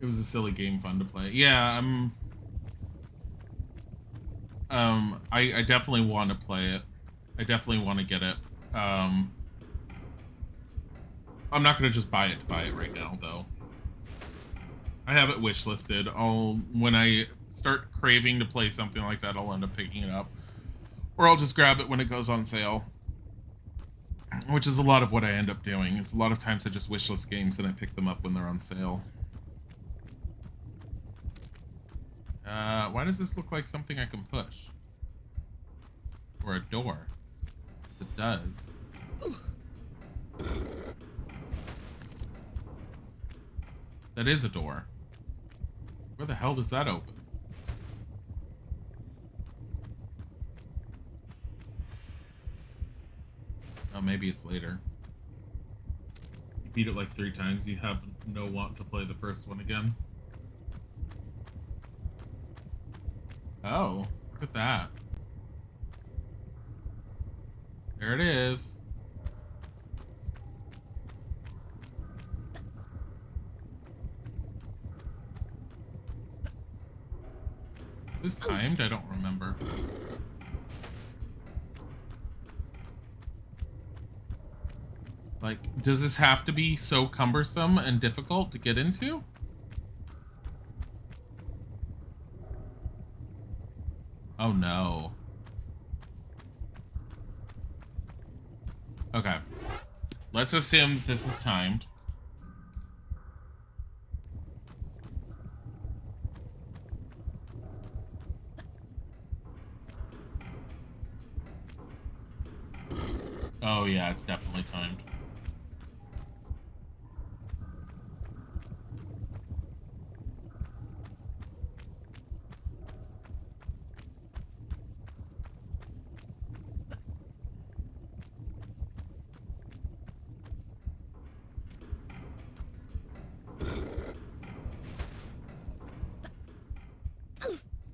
It was a silly game, fun to play. Yeah, I definitely want to play it. I definitely want to get it. I'm not gonna just buy it right now, though. I have it wishlisted. When I start craving to play something like that, I'll end up picking it up. Or I'll just grab it when it goes on sale. Which is a lot of what I end up doing. It's a lot of times I just wishlist games and I pick them up when they're on sale. Why does this look like something I can push? Or a door? It does. That is a door. Where the hell does that open? Oh, maybe it's later. You beat it like 3 times. You have no want to play the first one again. Oh, look at that. There it is. Is this timed? I don't remember. Like, does this have to be so cumbersome and difficult to get into? Oh no. Okay. Let's assume this is timed. Oh yeah, it's definitely timed.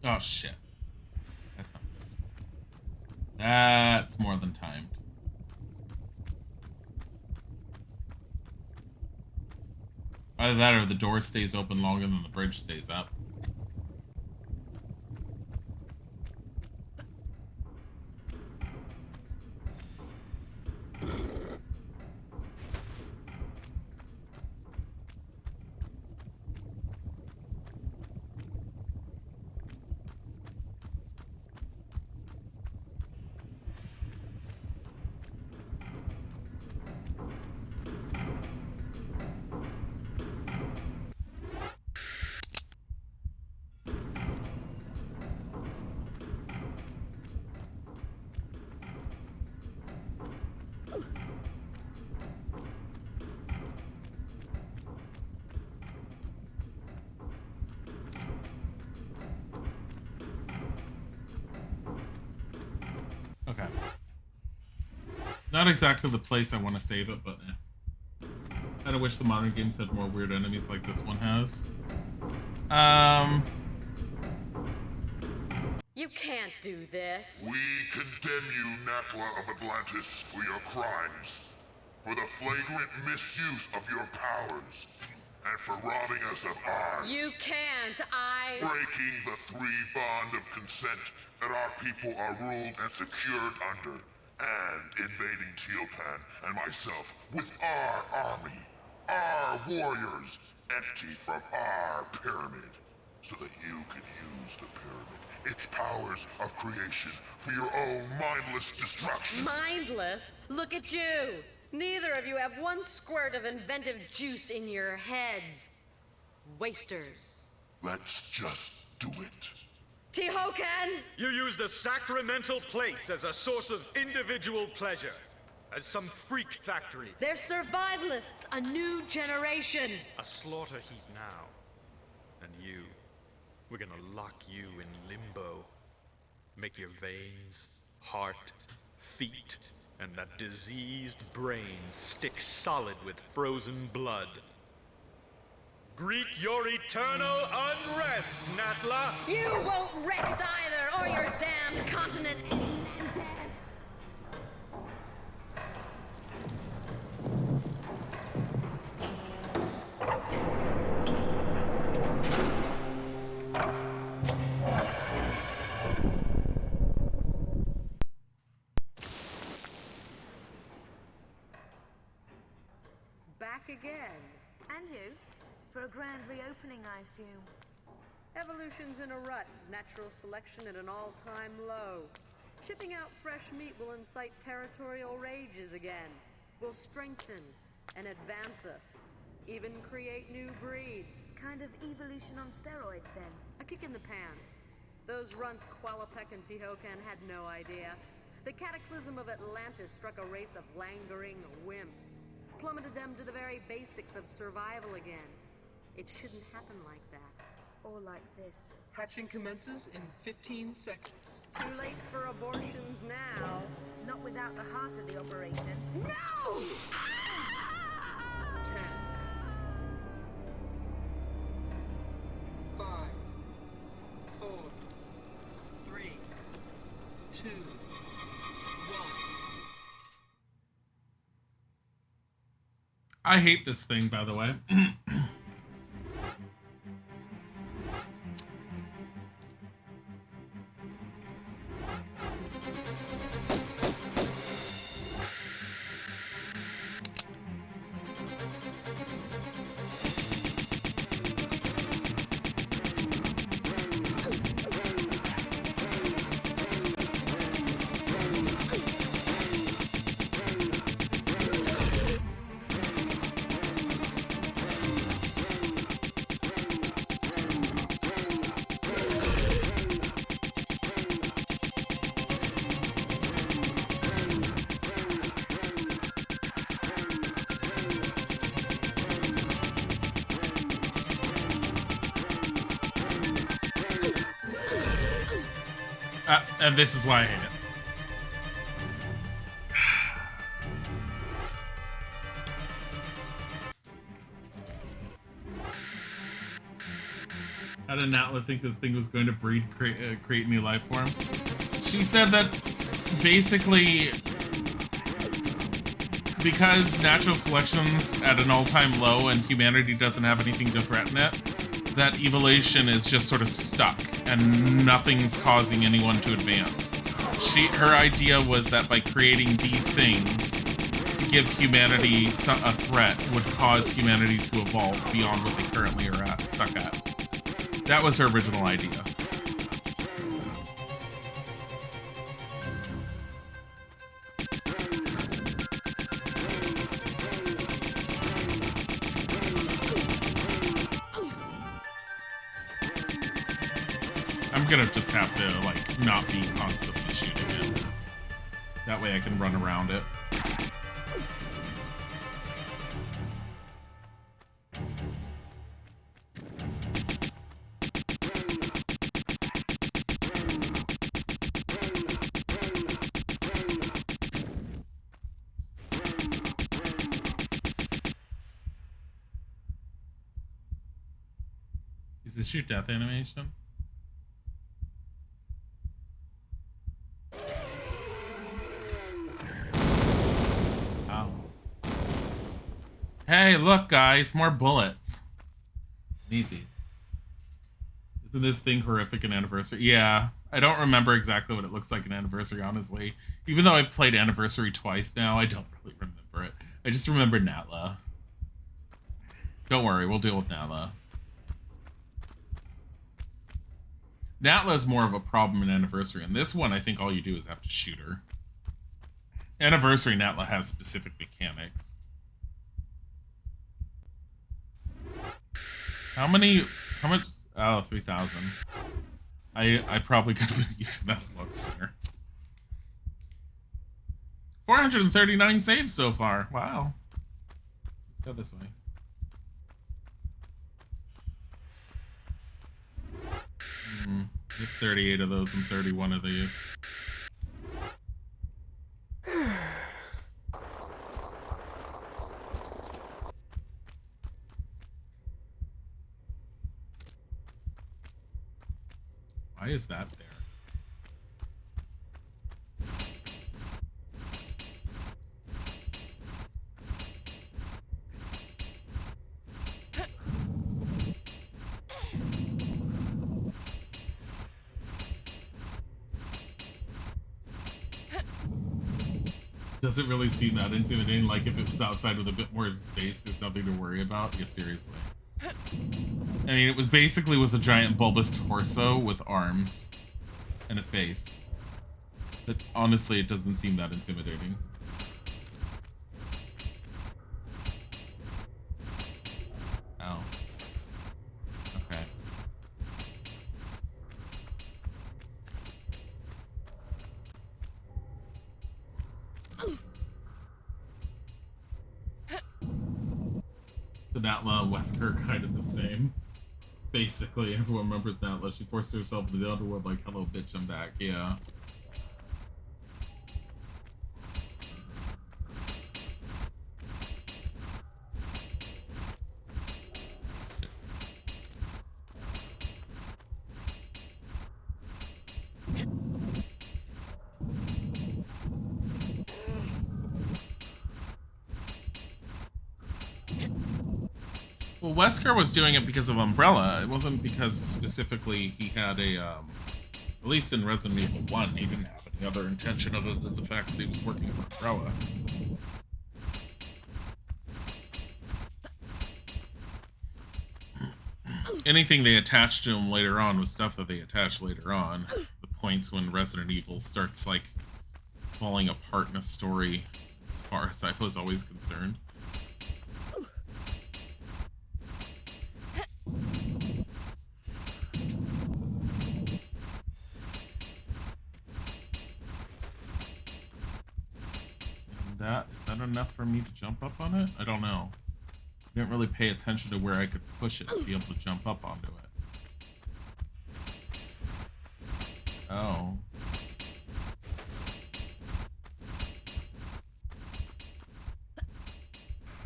Oh shit. That's not good. That's more than timed. Either that or the door stays open longer than the bridge stays up. Okay. Not exactly the place I want to save it, but eh. kind of wish the modern games had more weird enemies like this one has. You can't do this. We condemn you, Natla of Atlantis, for your crimes, for the flagrant misuse of your powers, and for robbing us of ours. You can't, Breaking the three bond of consent that our people are ruled and secured under, and invading Tealpan and myself with our army, our warriors, empty from our pyramid, so that you can use the pyramid, its powers of creation, for your own mindless destruction. Mindless? Look at you! Neither of you have one squirt of inventive juice in your heads. Wasters. Let's just do it. Tehokan! You use the sacramental place as a source of individual pleasure, as some freak factory. They're survivalists, a new generation. A slaughter heap now. And you, we're gonna lock you in limbo. Make your veins, heart, feet, and that diseased brain stick solid with frozen blood. Greet your eternal unrest, Natla! You won't rest either, or your damned continent Atlantis! Back again. And you? For a grand reopening, I assume. Evolution's in a rut, natural selection at an all-time low. Shipping out fresh meat will incite territorial rages again. Will strengthen and advance us. Even create new breeds. Kind of evolution on steroids, then. A kick in the pants. Those runts Qualapec and Tehokan had no idea. The cataclysm of Atlantis struck a race of languoring wimps. Plummeted them to the very basics of survival again. It shouldn't happen like that. Or like this. Hatching commences in 15 seconds. Too late for abortions now. Not without the heart of the operation. No! 10. 5. 4. 3. 2. 1. I hate this thing, by the way. And this is why I hate it. How did Natla think this thing was going to breed, create new life forms? She said that basically, because natural selection's at an all-time low and humanity doesn't have anything to threaten it, that evolution is just sort of stuck and nothing's causing anyone to advance. Her idea was that by creating these things to give humanity a threat would cause humanity to evolve beyond what they currently are stuck at. That was her original idea. I'm gonna just have to, like, not be constantly shooting it. That way I can run around it. this your death animation? Oh. Hey, look, guys, more bullets. Need these. Isn't this thing horrific in Anniversary? Yeah, I don't remember exactly what it looks like in Anniversary, honestly. Even though I've played Anniversary twice now, I don't really remember it. I just remember Natla. Don't worry, we'll deal with Natla. Natla's more of a problem in Anniversary. In this one, I think all you do is have to shoot her. Anniversary Natla has specific mechanics. How much? Oh, 3,000. I probably could have been using that a lot sooner. 439 saves so far. Wow. Let's go this way. Get 38 of those and 31 of these. Why is that there? Does it really seem that intimidating? Like if it was outside with a bit more space, there's nothing to worry about? Yeah, seriously. I mean, it was basically a giant bulbous torso with arms and a face. But honestly, it doesn't seem that intimidating. Oh. Okay. So Natla and Wesker are kind of the same. Basically, everyone remembers Natla. She forced herself into the underworld like, hello, bitch, I'm back. Yeah. Well, Wesker was doing it because of Umbrella. It wasn't because specifically he had a, at least in Resident Evil 1, he didn't have any other intention other than the fact that he was working for Umbrella. Anything they attached to him later on was stuff that they attached later on. The points when Resident Evil starts, like, falling apart in a story, as far as I was always concerned. Is that enough for me to jump up on it? I don't know. I didn't really pay attention to where I could push it to be able to jump up onto it. Oh.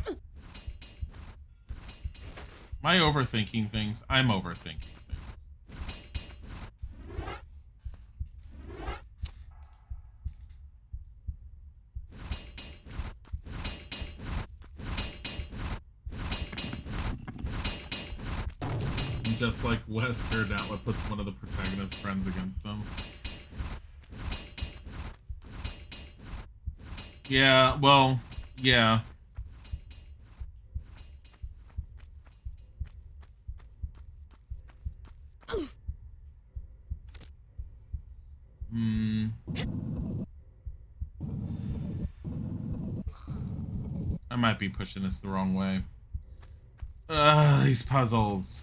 Am I overthinking things? I'm overthinking things. Just like Wesker, Natla puts one of the protagonist's friends against them. Yeah, well, yeah. I might be pushing this the wrong way. These puzzles.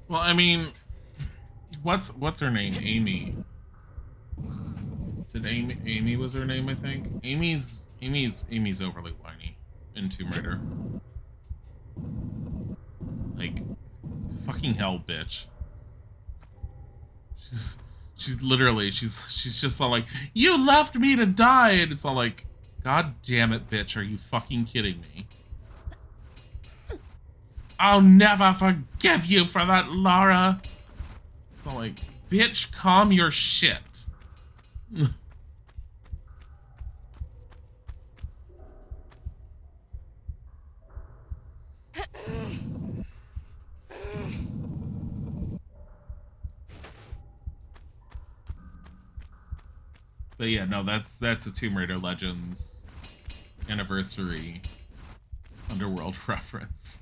Well, I mean, what's her name? Amy. Is it Amy was her name, I think. Amy's overly whiny in Tomb Raider. Like, fucking hell, bitch. She's literally, she's just all like, you left me to die, and it's all like, God damn it, bitch, are you fucking kidding me? I'll never forgive you for that, Lara. It's all like, bitch, calm your shit. But yeah, no, that's a Tomb Raider Legends anniversary Underworld reference.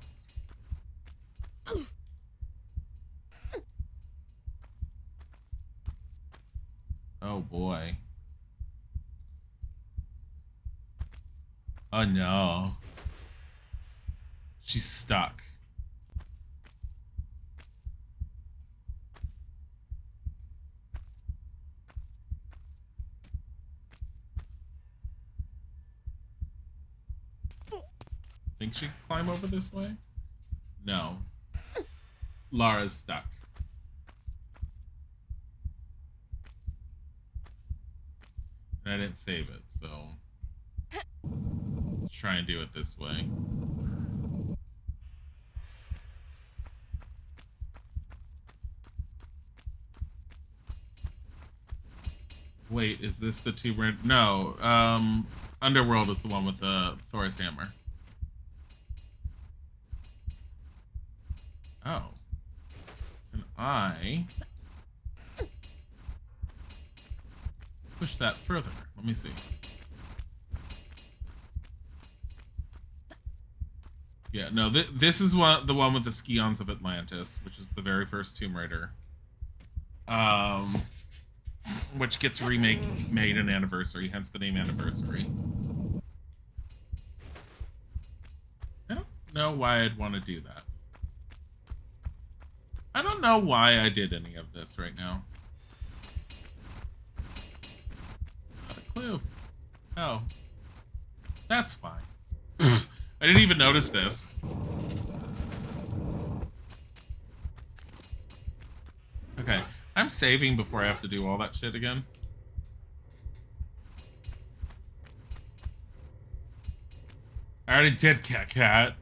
Oh boy. Oh no. She's stuck. Think she can climb over this way? No. Lara's stuck. And I didn't save it, so let's try and do it this way. Wait, is this the Tomb Raider? No, Underworld is the one with the Thor's hammer. Oh. Can I push that further? Let me see. Yeah, no, this is the one with the Scions of Atlantis, which is the very first Tomb Raider. Which gets made an anniversary, hence the name Anniversary. I don't know why I'd want to do that. I don't know why I did any of this right now. Not a clue. Oh. That's fine. I didn't even notice this. Okay. I'm saving before I have to do all that shit again. I already did Cat.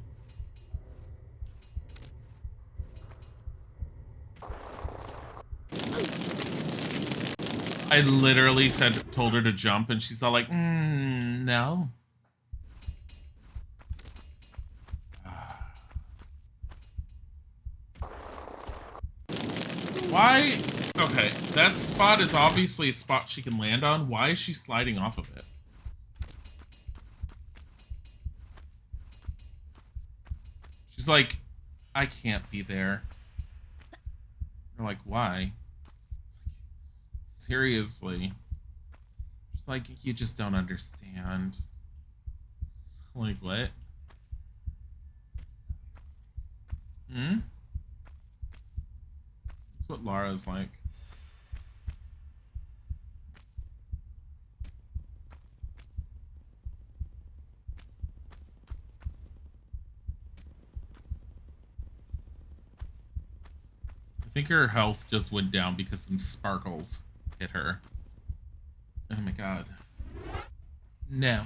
I literally told her to jump, and she's all like, no. Why? Okay, that spot is obviously a spot she can land on. Why is she sliding off of it? She's like, I can't be there. You're like, why? Seriously. She's like, you just don't understand. Like, what? Hmm? That's what Lara's like. I think her health just went down because some sparkles hit her. Oh my god. No.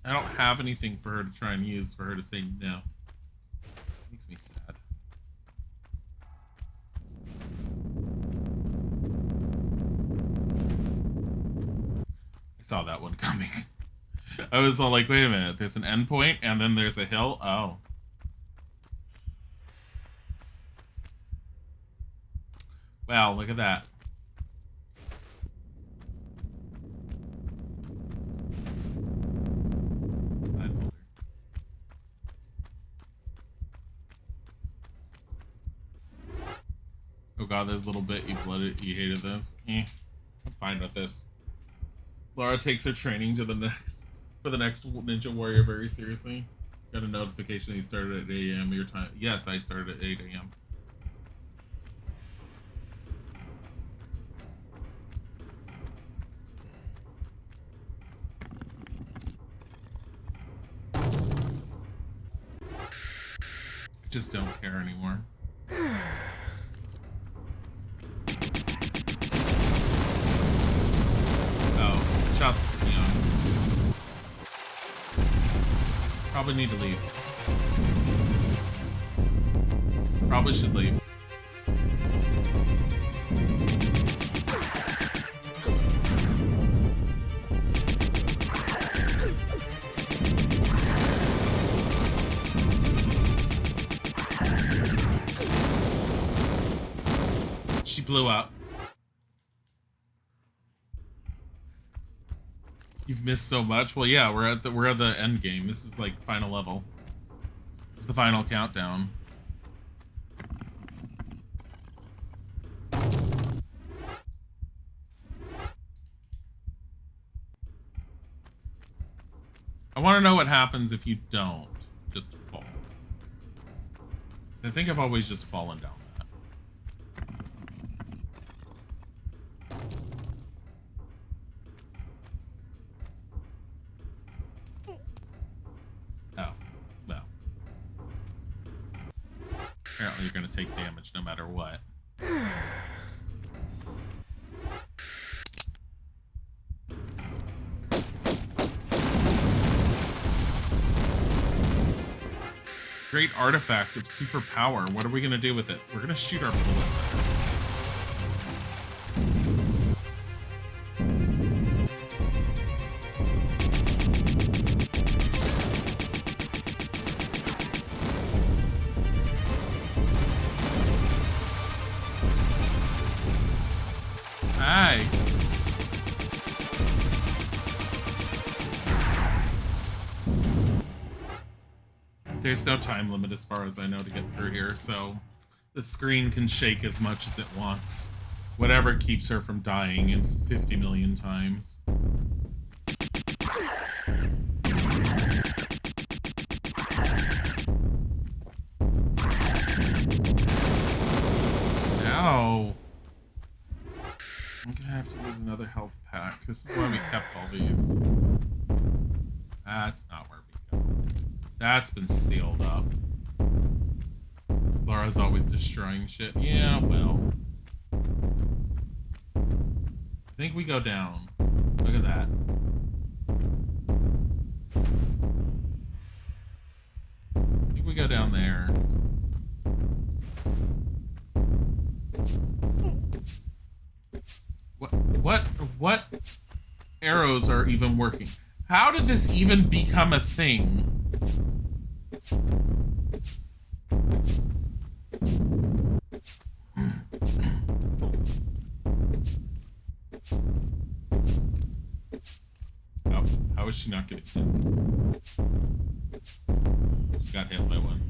I don't have anything for her to try and use for her to say no. Makes me sad. I saw that one coming. I was all like, wait a minute, there's an endpoint and then there's a hill? Oh. Wow, look at that. Oh god, this little bit you hated this. I'm fine with this. Lara takes her training to the next Ninja Warrior very seriously. Got a notification that you started at 8 a.m. your time. Yes, I started at 8 a.m. Just don't care anymore. Oh, shot this neon. Probably need to leave. Probably should leave. She blew up. You've missed so much. Well, yeah, we're at the end game. This is like final level. This is the final countdown. I want to know what happens if you don't just fall. I think I've always just fallen down that. Oh, well. Apparently you're going to take damage no matter what. Great artifact of super power. What are we going to do with it? We're going to shoot our bullet. Hi. There's no time limit as far as I know to get through here, so the screen can shake as much as it wants. Whatever keeps her from dying in 50 million times. Ow. I'm gonna have to use another health pack. This is why we kept all these. That's not where we go. That's been sealed up. Laura's always destroying shit. Yeah, well. I think we go down. Look at that. I think we go down there. What arrows are even working? How did this even become a thing? Oh, how is she not getting hit? She got hit by one.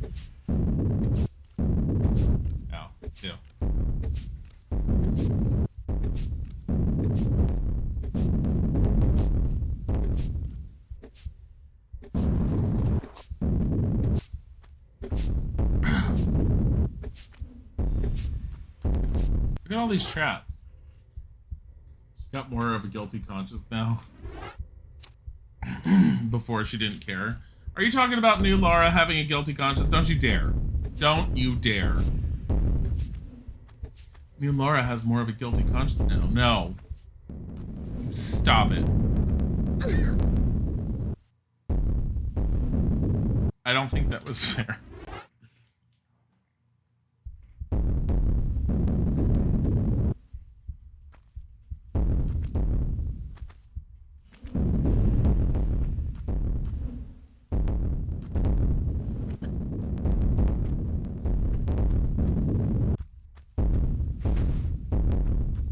Ow, two. Look at all these traps. She got more of a guilty conscience now. Before she didn't care. Are you talking about new Laura having a guilty conscience? Don't you dare. Don't you dare. New Laura has more of a guilty conscience now. No. Stop it. I don't think that was fair.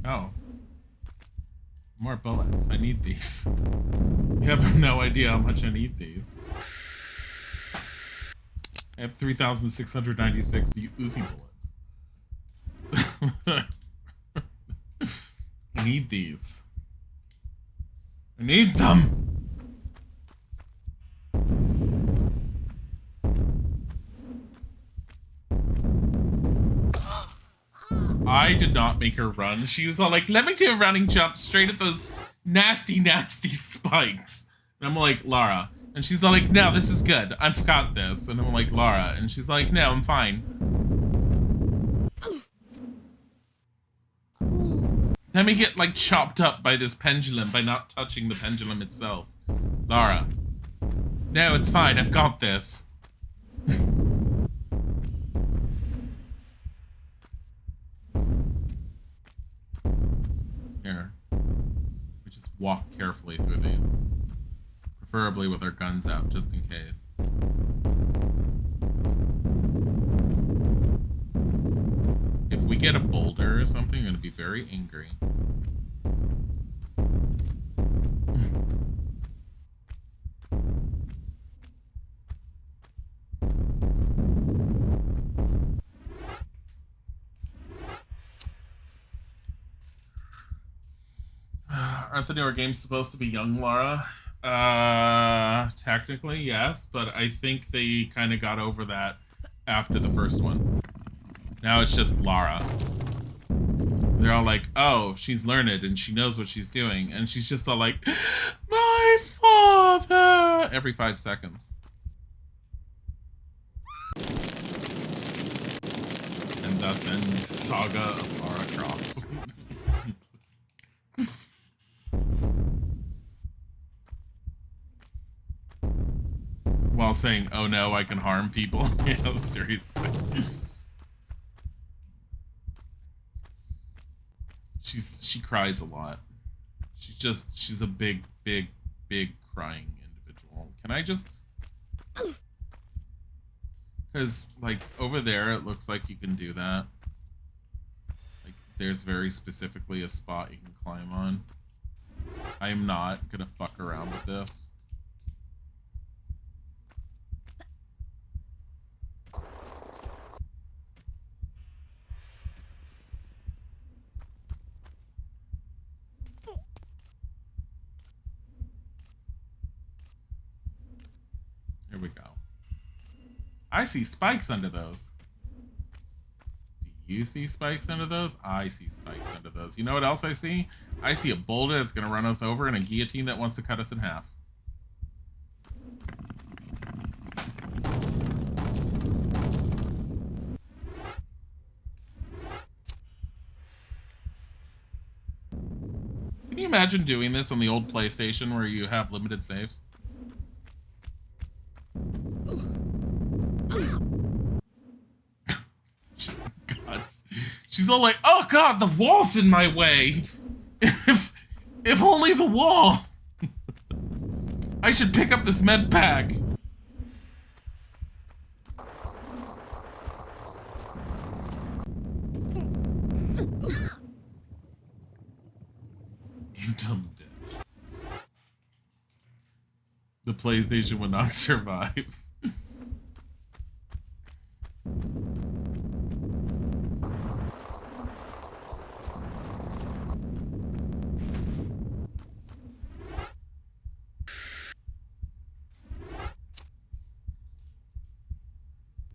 Oh. More bullets. I need these. You have no idea how much I need these. I have 3,696 Uzi bullets. I need these. I need them! I did not make her run. She was all like, let me do a running jump straight at those nasty, nasty spikes. And I'm like, Lara. And she's like, no, this is good. I've got this. And I'm like, Lara. And she's like, no, I'm fine. Let me get, like, chopped up by this pendulum by not touching the pendulum itself. Lara. No, it's fine. I've got this. Here. We just walk carefully through these. Preferably with our guns out, just in case. If we get a boulder or something, I'm gonna be very angry. Aren't the newer games supposed to be young Lara? Technically, yes, but I think they kind of got over that after the first one. Now it's just Lara. They're all like, oh, she's learned and she knows what she's doing. And she's just all like, my father! Every 5 seconds. And thus ends Saga of Lara Croft. While saying, oh no, I can harm people. Yeah, seriously. She cries a lot. She's a big crying individual. Can I just... Because, like, over there, it looks like you can do that. Like, there's very specifically a spot you can climb on. I am not gonna fuck around with this. Here we go. I see spikes under those. Do you see spikes under those? I see spikes under those. You know what else I see? I see a boulder that's going to run us over and a guillotine that wants to cut us in half. Can you imagine doing this on the old PlayStation where you have limited saves? God. She's all like, oh god, the wall's in my way. If only the wall. I should pick up this med pack. You dumb bitch. The PlayStation would not survive.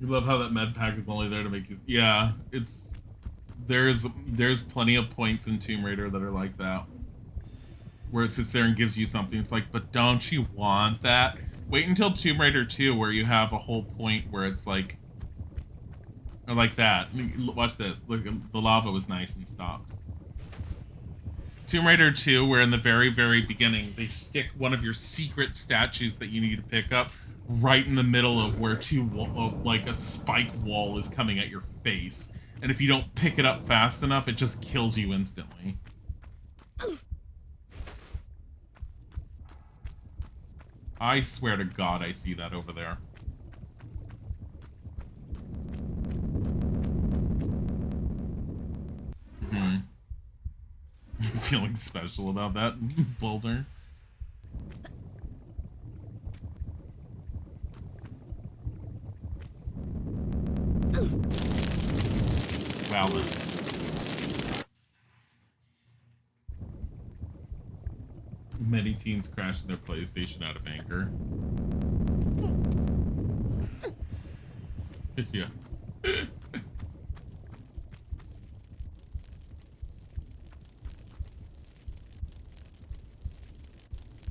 You love how that med pack is only there to make you... Yeah, it's... There's plenty of points in Tomb Raider that are like that. Where it sits there and gives you something. It's like, but don't you want that? Wait until Tomb Raider 2 where you have a whole point where it's like... Or like that. Watch this. Look, the lava was nice and stopped. Tomb Raider 2 where in the very, very beginning they stick one of your secret statues that you need to pick up right in the middle of where like a spike wall is coming at your face. And if you don't pick it up fast enough, it just kills you instantly. I swear to God I see that over there. Feeling special about that boulder. Wow then. Many teens crashed their PlayStation out of anger. Yeah.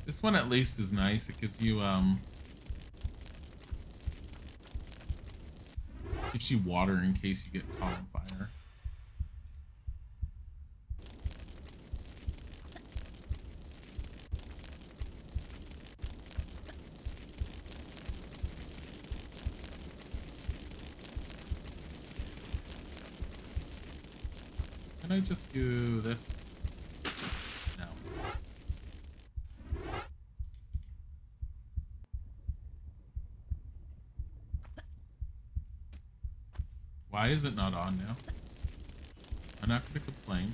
This one at least is nice. It gives you Gives you water in case you get caught on fire. Can I just do this? No. Why is it not on now? I'm not going to complain.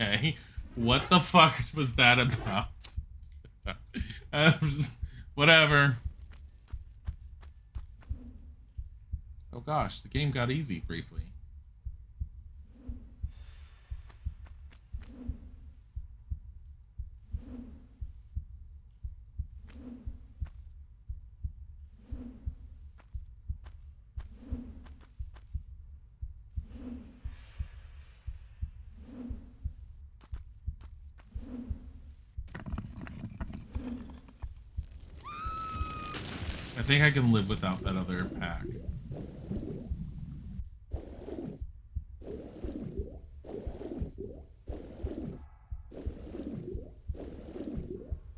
Okay. What the fuck was that about? Whatever. Oh gosh, the game got easy briefly. I think I can live without that other pack.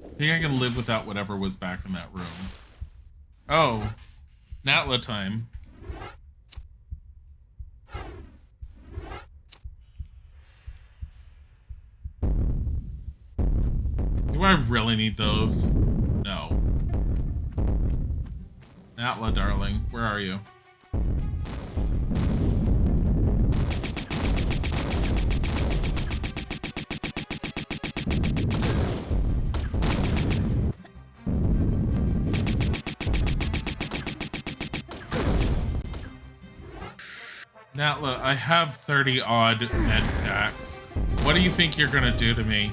I think I can live without whatever was back in that room. Oh, Natla time. Do I really need those? No. Natla, darling, where are you? Natla, I have 30 odd med packs. What do you think you're gonna do to me?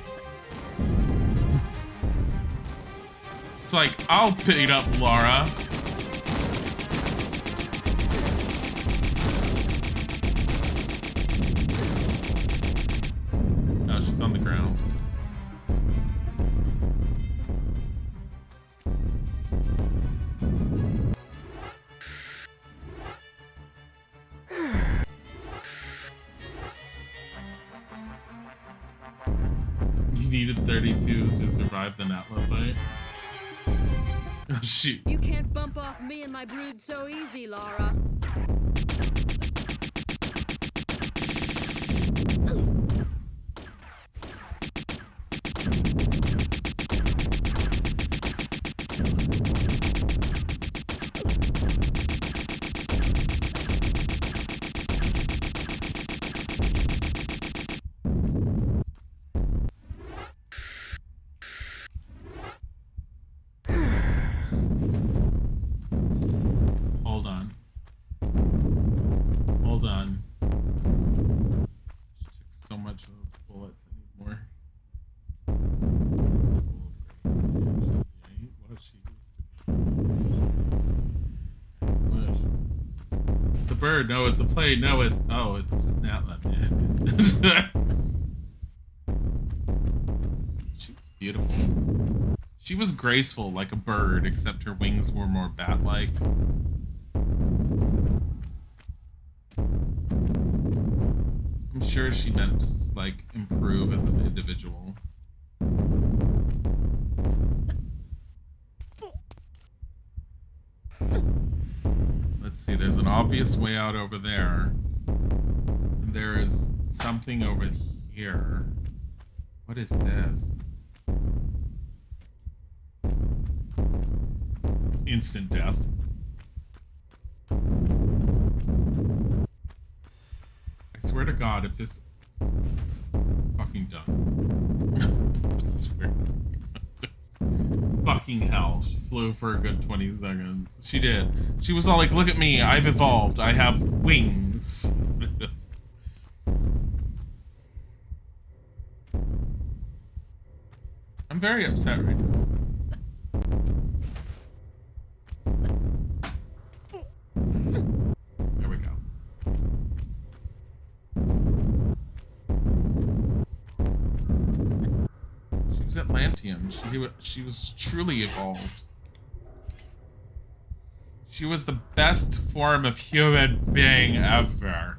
It's like, I'll beat up Laura. No, she's on the ground. You needed 32 to survive the Natla fight. Oh, shoot. You can't bump off me and my brood so easy, Lara. Hold on. Hold on. She took so much of those bullets. I need more. What if she used? It's a bird. No, it's a plane. No, it's... Oh, it's just Natla, man. She was beautiful. She was graceful like a bird, except her wings were more bat-like. I'm sure she meant, like, improve as an individual. Let's see, there's an obvious way out over there. And there is something over here. What is this? Instant death. I swear to God, if this... Fucking done. I swear. Fucking hell. She flew for a good 20 seconds. She did. She was all like, look at me, I've evolved. I have wings. I'm very upset right now. There we go. She was Atlantean. She was truly evolved. She was the best form of human being ever.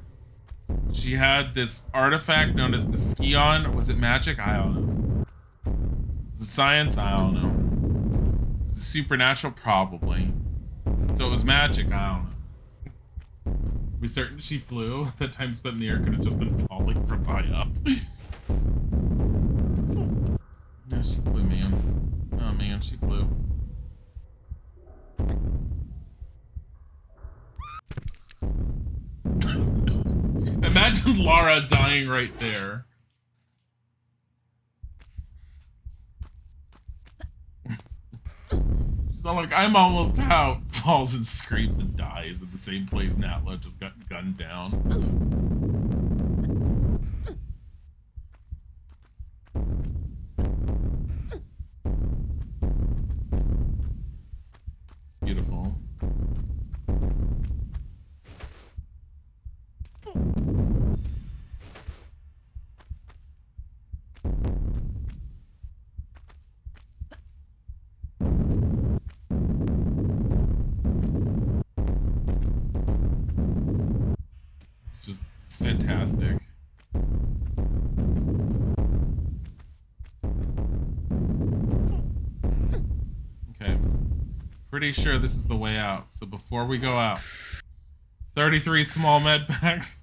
She had this artifact known as the Scion. Was it magic? I don't know. Was it science? I don't know. Was it supernatural? Probably. So it was magic? I don't know. We certain she flew? That time spent in the air could have just been falling from high up. No, she flew, man. Oh, man, she flew. Imagine Lara dying right there. She's all like, I'm almost out. Falls and screams and dies in the same place Natla just got gunned down. Beautiful. It's fantastic. Okay. Pretty sure this is the way out. So before we go out, 33 small med packs,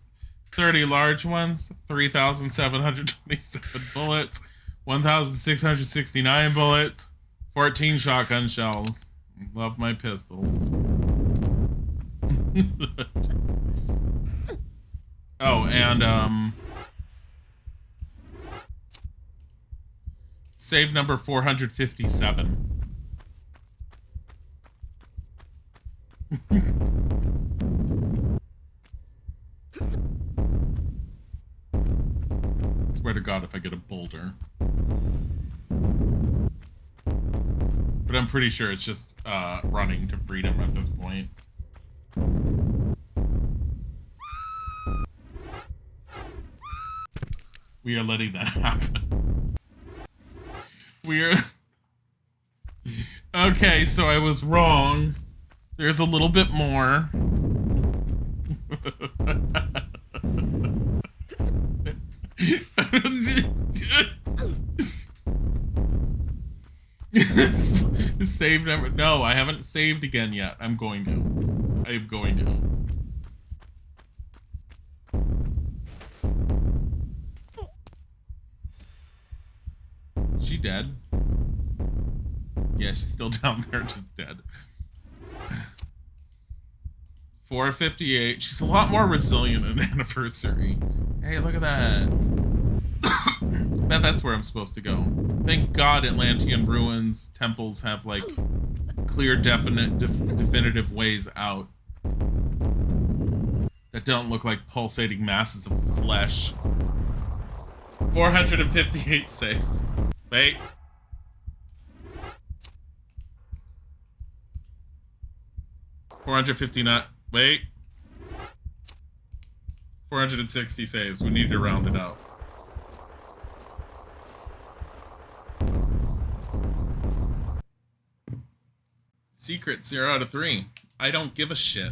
30 large ones, 3,727 bullets, 1,669 bullets, 14 shotgun shells. Love my pistols. Oh, and save number 457. Swear to God if I get a boulder. But I'm pretty sure it's just running to freedom at this point. We are letting that happen. We are... Okay, so I was wrong. There's a little bit more. Save number. No, I haven't saved again yet. I'm going to. I'm going to. She dead? Yeah, she's still down there, just dead. 458. She's a lot more resilient in Anniversary. Hey, look at that. Bet that's where I'm supposed to go. Thank God Atlantean ruins, temples have, like, clear, definitive ways out. That don't look like pulsating masses of flesh. 458 saves. Wait. $459. Wait. 460 saves. We need to round it out. Secret 0 out of 3. I don't give a shit.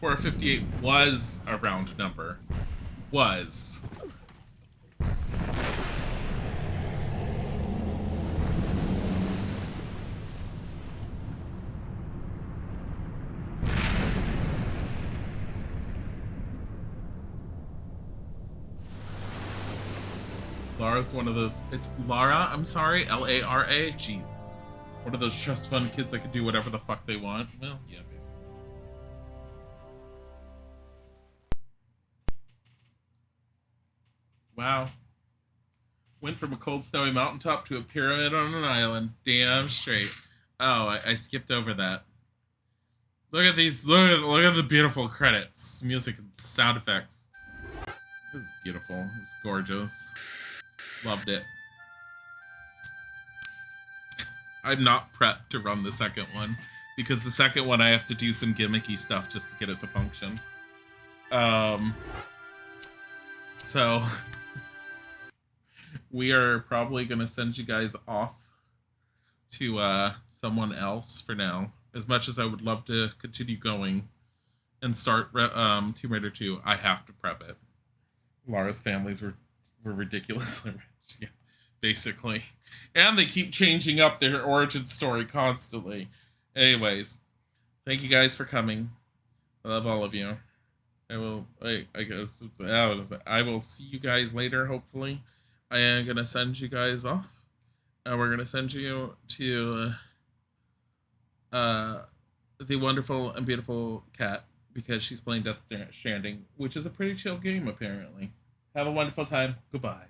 Or 58 was a round number. Was. Lara's one of those. It's Lara, I'm sorry. Lara. Jeez. One of those trust fund kids that can do whatever the fuck they want. Well, yeah, basically. Wow. Went from a cold, snowy mountaintop to a pyramid on an island. Damn straight. Oh, I skipped over that. Look at these. Look at the beautiful credits, music, and sound effects. This is beautiful. It's gorgeous. Loved it. I'm not prepped to run the second one because the second one I have to do some gimmicky stuff just to get it to function. So we are probably gonna send you guys off to someone else for now. As much as I would love to continue going and start Tomb Raider 2, I have to prep it. Lara's families were ridiculously rich, yeah, basically. And they keep changing up their origin story constantly. Anyways, thank you guys for coming. I love all of you. I will see you guys later, hopefully. I am going to send you guys off. And we're going to send you to the wonderful and beautiful Cat, because she's playing Death Stranding, which is a pretty chill game, apparently. Have a wonderful time. Goodbye.